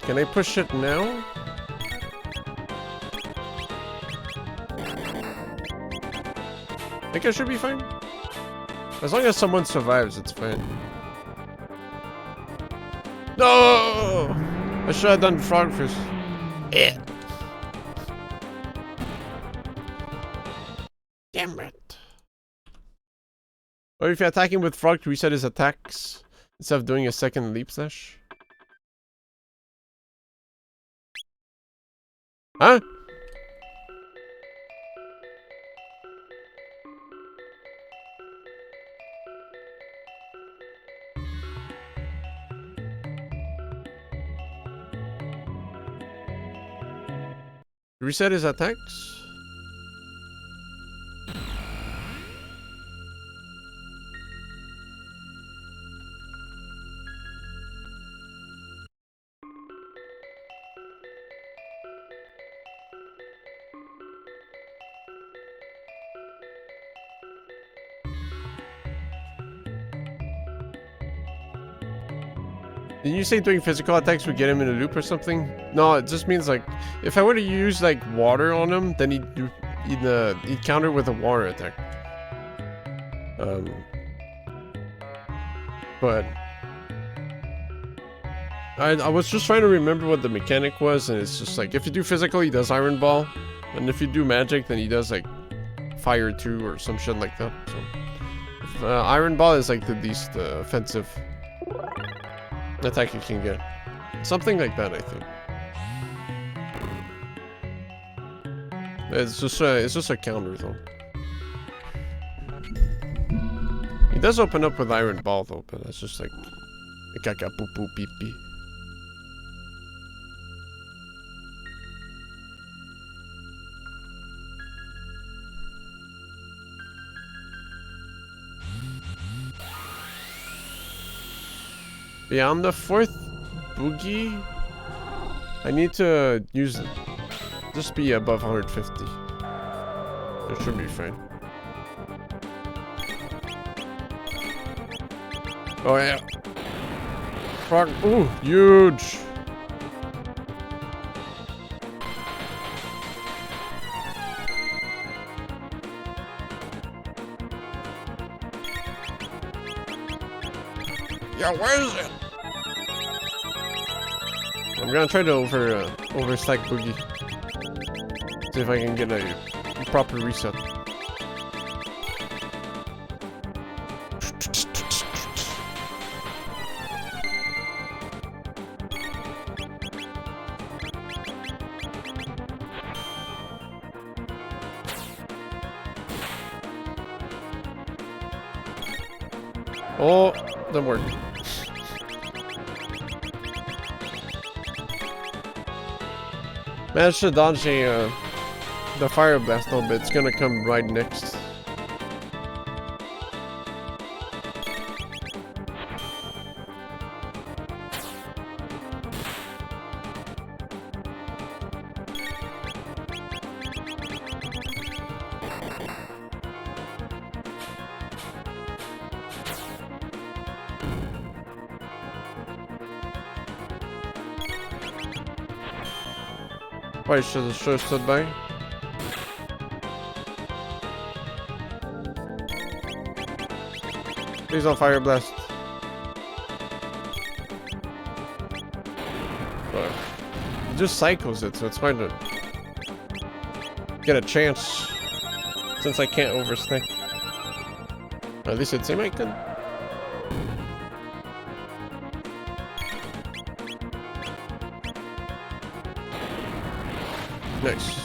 S1: Can I push it now? I think I should be fine. As long as someone survives, it's fine. No! I should have done frog first. Yeah. Damn it. Or if you're attacking with frog to reset his attacks instead of doing a second leap slash. Huh? Reset his attacks? Did you say doing physical attacks would get him in a loop or something? No, it just means like if I were to use like water on him, then he'd counter with a water attack. But I was just trying to remember what the mechanic was, and it's just like if you do physical, he does Iron Ball, and if you do magic, then he does like Fire 2 or some shit like that. So if, Iron Ball is like the least offensive attack you can get. Something like that, I think. It's just a counter though. He does open up with Iron Ball though, but that's just like kaka poo poo pee pee. Beyond the 4th boogie, I need to use it. Just be above 150. It should be fine. Oh yeah. Frog. Ooh, huge. Yeah, where is it? I'm gonna try to overstack Boogie. See if I can get a proper reset. Oh, didn't work. Managed to dodge the fire blast a little bit. It's gonna come right next. Probably should have stood by. Please don't fire blast. But it just cycles it, so it's hard to get a chance since I can't overstay. At least it seemed I could. Nice.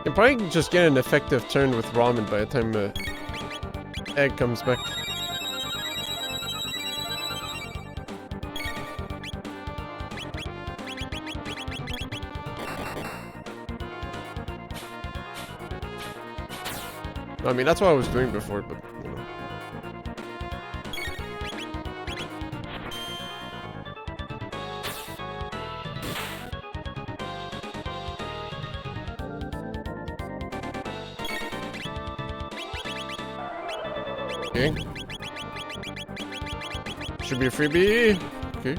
S1: You probably just get an effective turn with ramen by the time egg comes back. I mean, that's what I was doing before, but you know. Okay. Should be a freebie. Okay.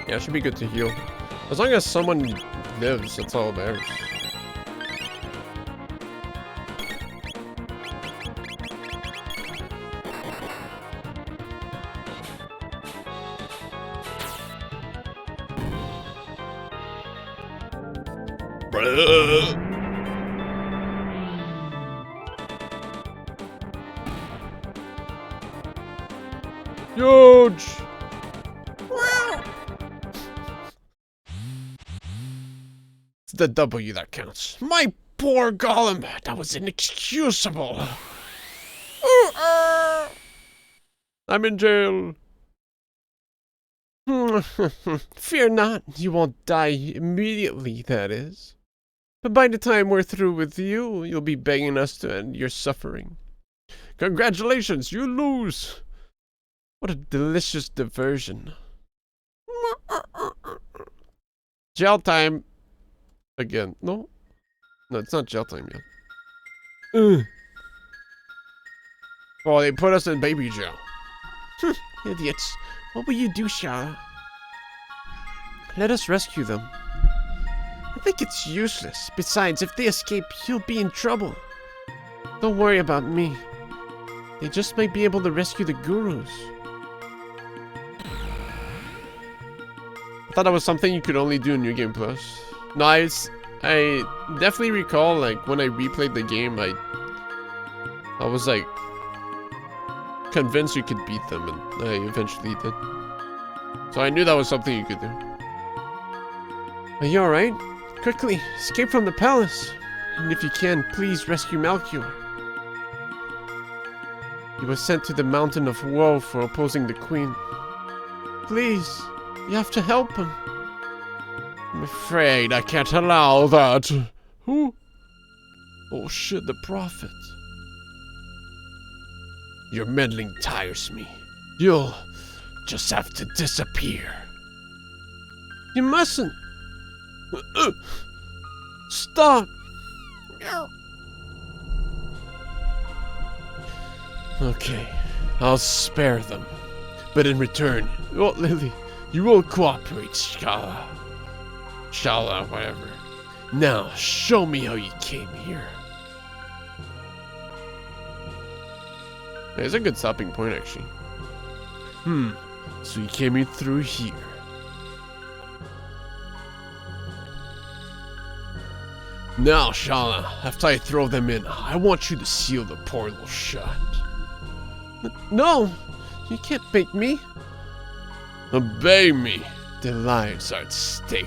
S1: Yeah, it should be good to heal. As long as someone lives, that's all that matters. Huge! It's the W that counts. My poor golem! That was inexcusable! I'm in jail! Fear not, you won't die immediately, that is. But by the time we're through with you, you'll be begging us to end your suffering. Congratulations, you lose! What a delicious diversion. Jail time. Again. No. No, it's not jail time yet. Oh, they put us in baby jail.
S3: Idiots. What will you do, Shara? Let us rescue them. I think it's useless. Besides, if they escape, you'll be in trouble. Don't worry about me. They just might be able to rescue the gurus.
S1: I thought that was something you could only do in New Game Plus. No, I definitely recall, like, when I replayed the game, I was, like, convinced you could beat them, and I eventually did. So I knew that was something you could do.
S3: Are you alright? Quickly, escape from the palace. And if you can, please rescue Melchior. He was sent to the Mountain of Woe for opposing the Queen. Please, you have to help him.
S2: I'm afraid I can't allow that. Who? Oh shit, the prophet. Your meddling tires me. You'll just have to disappear.
S3: You mustn't. Stop.
S2: Okay, I'll spare them. But in return, oh, Lily, you will cooperate, Shala. Shala, whatever. Now, show me how you came here.
S1: It's a good stopping point, actually.
S2: So you came in through here. Now, Shala, after I throw them in, I want you to seal the portal shut.
S3: No, you can't make me.
S2: Obey me. Their lives are at stake.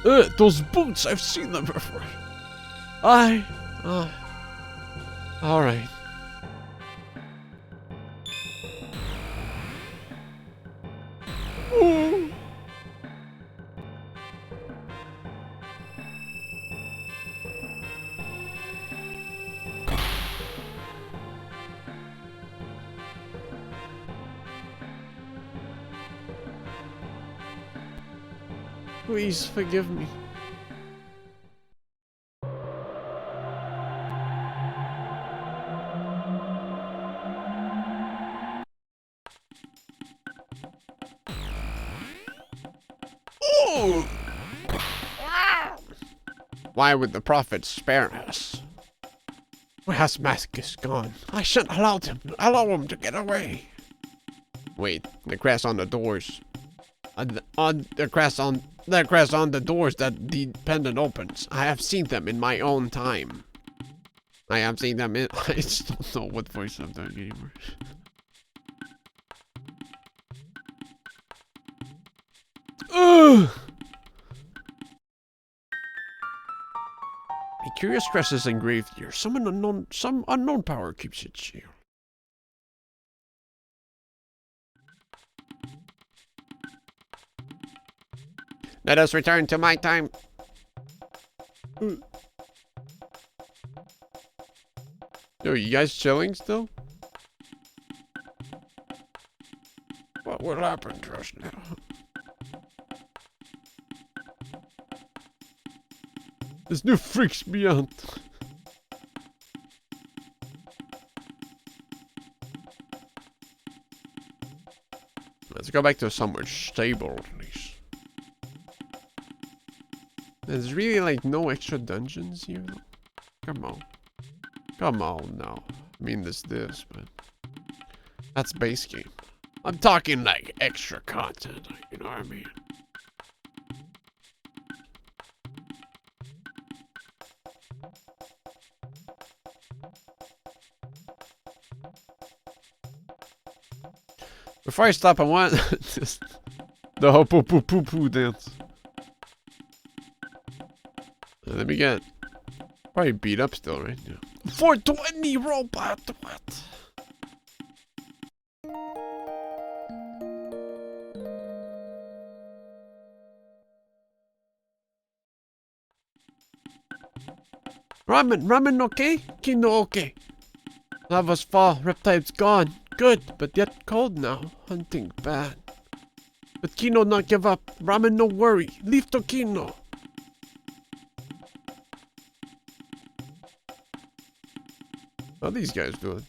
S2: Those boots, I've seen them before.
S3: Alright. Please forgive me.
S1: Why would the prophet spare us?
S3: Where has Mascus gone? I shouldn't allow him to get away.
S1: Wait, the crest on the doors. The crest on the doors that the pendant opens. I have seen them in my own time. I have seen them in. I just don't know what voice I'm doing anymore. A curious crest is engraved here. Some unknown power keeps it sealed. Let us return to my time. Yo, you guys chilling still?
S2: What will happen to us now?
S1: This new freaks me out. Let's go back to somewhere stable, at least. There's really like no extra dungeons here. Come on. Come on now. I mean this, but that's base game. I'm talking like extra content, you know what I mean? Before I stop, I want just the whole poo poo poo poo dance. Let me get probably beat up still, right? Yeah. 420 robot, what? Ramen okay? Kino okay. Lava's fall, Reptile's gone. Good, but yet cold now. Hunting bad. But Kino not give up. Ramen no worry. Leave to Kino. How are these guys doing?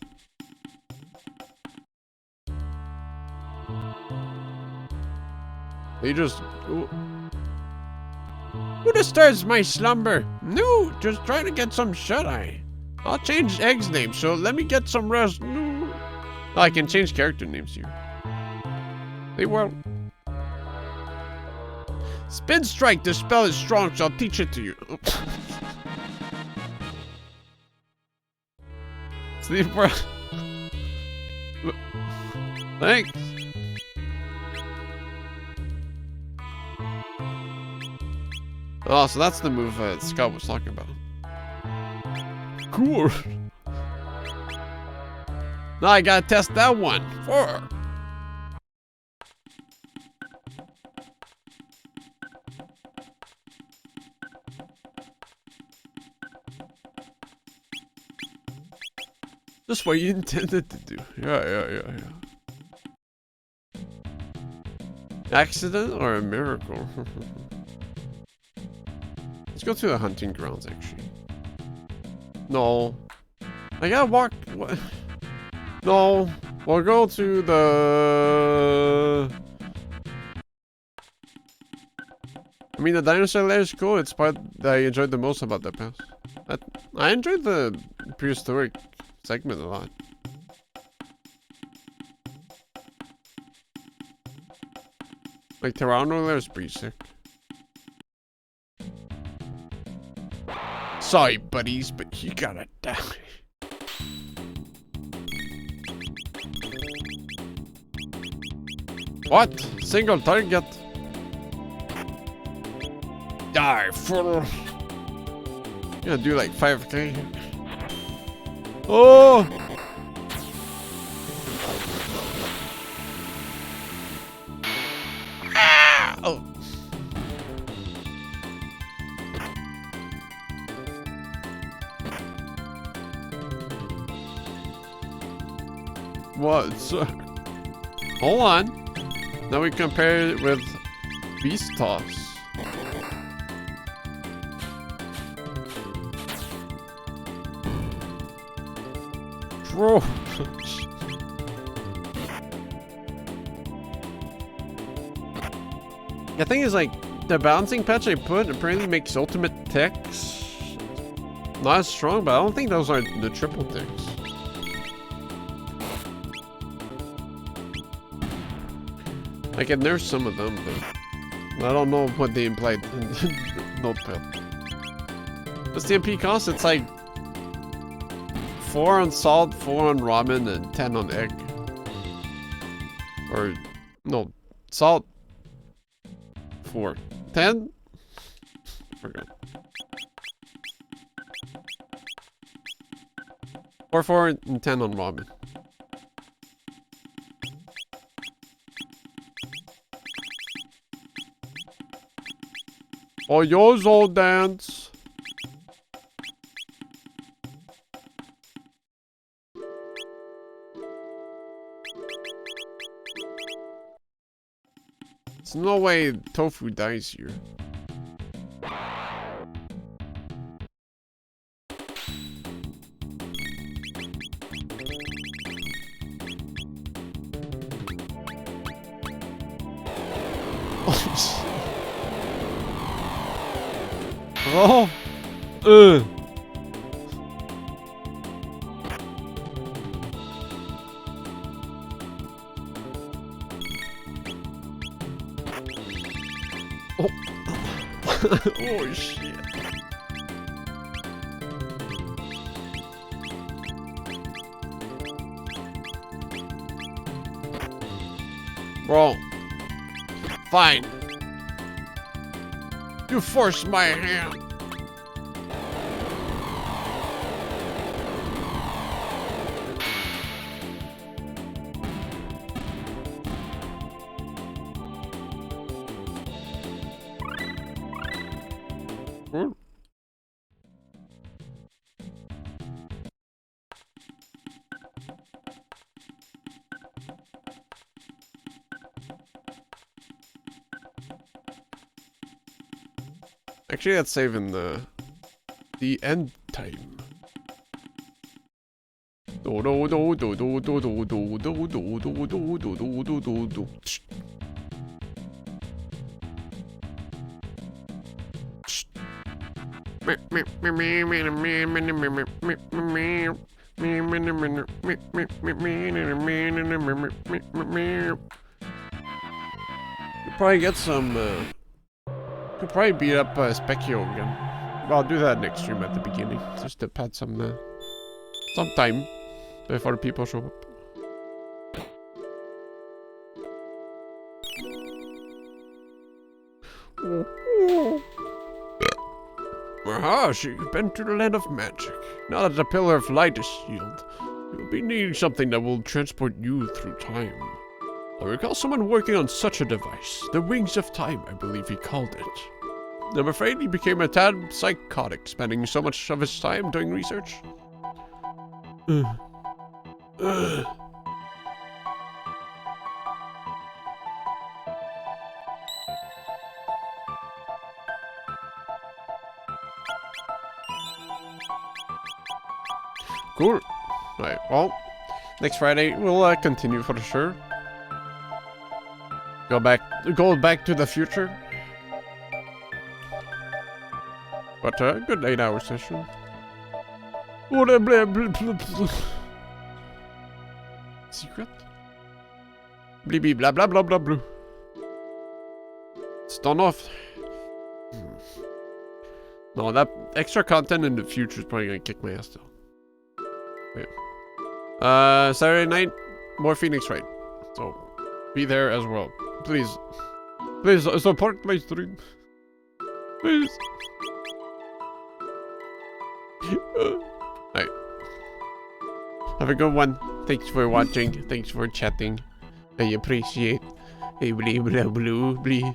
S1: They just... Ooh. Who disturbs my slumber? No, just trying to get some shut-eye. I'll change Egg's name, so let me get some rest. No. Oh, I can change character names here. They will. Spin Strike, the spell is strong, so I'll teach it to you. Sleep for... Thanks. Oh, so that's the move Scott was talking about. Cool. Now I gotta test that one. 4. Just what you intended to do. Yeah. Accident or a miracle? Let's go to the hunting grounds, actually. No. I gotta walk... What? No. We'll go to the... I mean, the dinosaur lair is cool. It's part that I enjoyed the most about that pass. I enjoyed the prehistoric segment a lot. Like, Chrono lair is pretty sick. Sorry, buddies, but you gotta die. What? Single target? Die, fool. Gonna do like 5k. Oh! Ah! Oh. What? Hold on. Now we compare it with Beast Toss. Bro. The thing is, like, the balancing patch I put apparently makes ultimate ticks not as strong, but I don't think those are the triple ticks. I can nerf some of them, but I don't know what they implied in the notepad. What's the MP cost? It's like 4 on salt, 4 on ramen, and 10 on egg. Or, no, salt, 4. 10? Forgot. 4, and 10 on ramen. Oh, yours old dance. There's no way tofu dies here. Oh, oh shit. Bro. Fine. You forced my hand. Actually, that's saving the end time. Do do do do do do do do do do do do do do do do. You'll probably get some. Could probably beat up Specchio again. Well, I'll do that next stream at the beginning, just to pad some time before people show up. Aha, so you've been to the land of magic. Now that the Pillar of Light is sealed, you'll be needing something that will transport you through time. I recall someone working on such a device. The Wings of Time, I believe he called it. I'm afraid he became a tad psychotic, spending so much of his time doing research. Cool. Right, well, next Friday we'll continue for sure. Go back to the future. But good 8-hour session. Blah, blah, blah, blah, blah. Secret? Blee blah blah blah blah blah. Stun off. No, that extra content in the future is probably gonna kick my ass though. Yeah. Saturday night, more Phoenix Raid. So be there as well. Please. Please support my stream. Please. Alright. Have a good one. Thanks for watching. Thanks for chatting. I appreciate. Hey, blee, blah, blue, blee.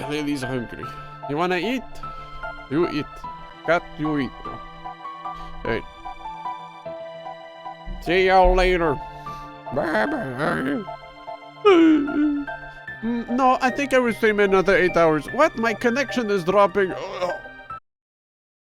S1: Lily's hungry. You wanna eat? You eat. Cat, you eat. Alright. See y'all later. Bye bye. No, I think I will stream another 8 hours. What? My connection is dropping.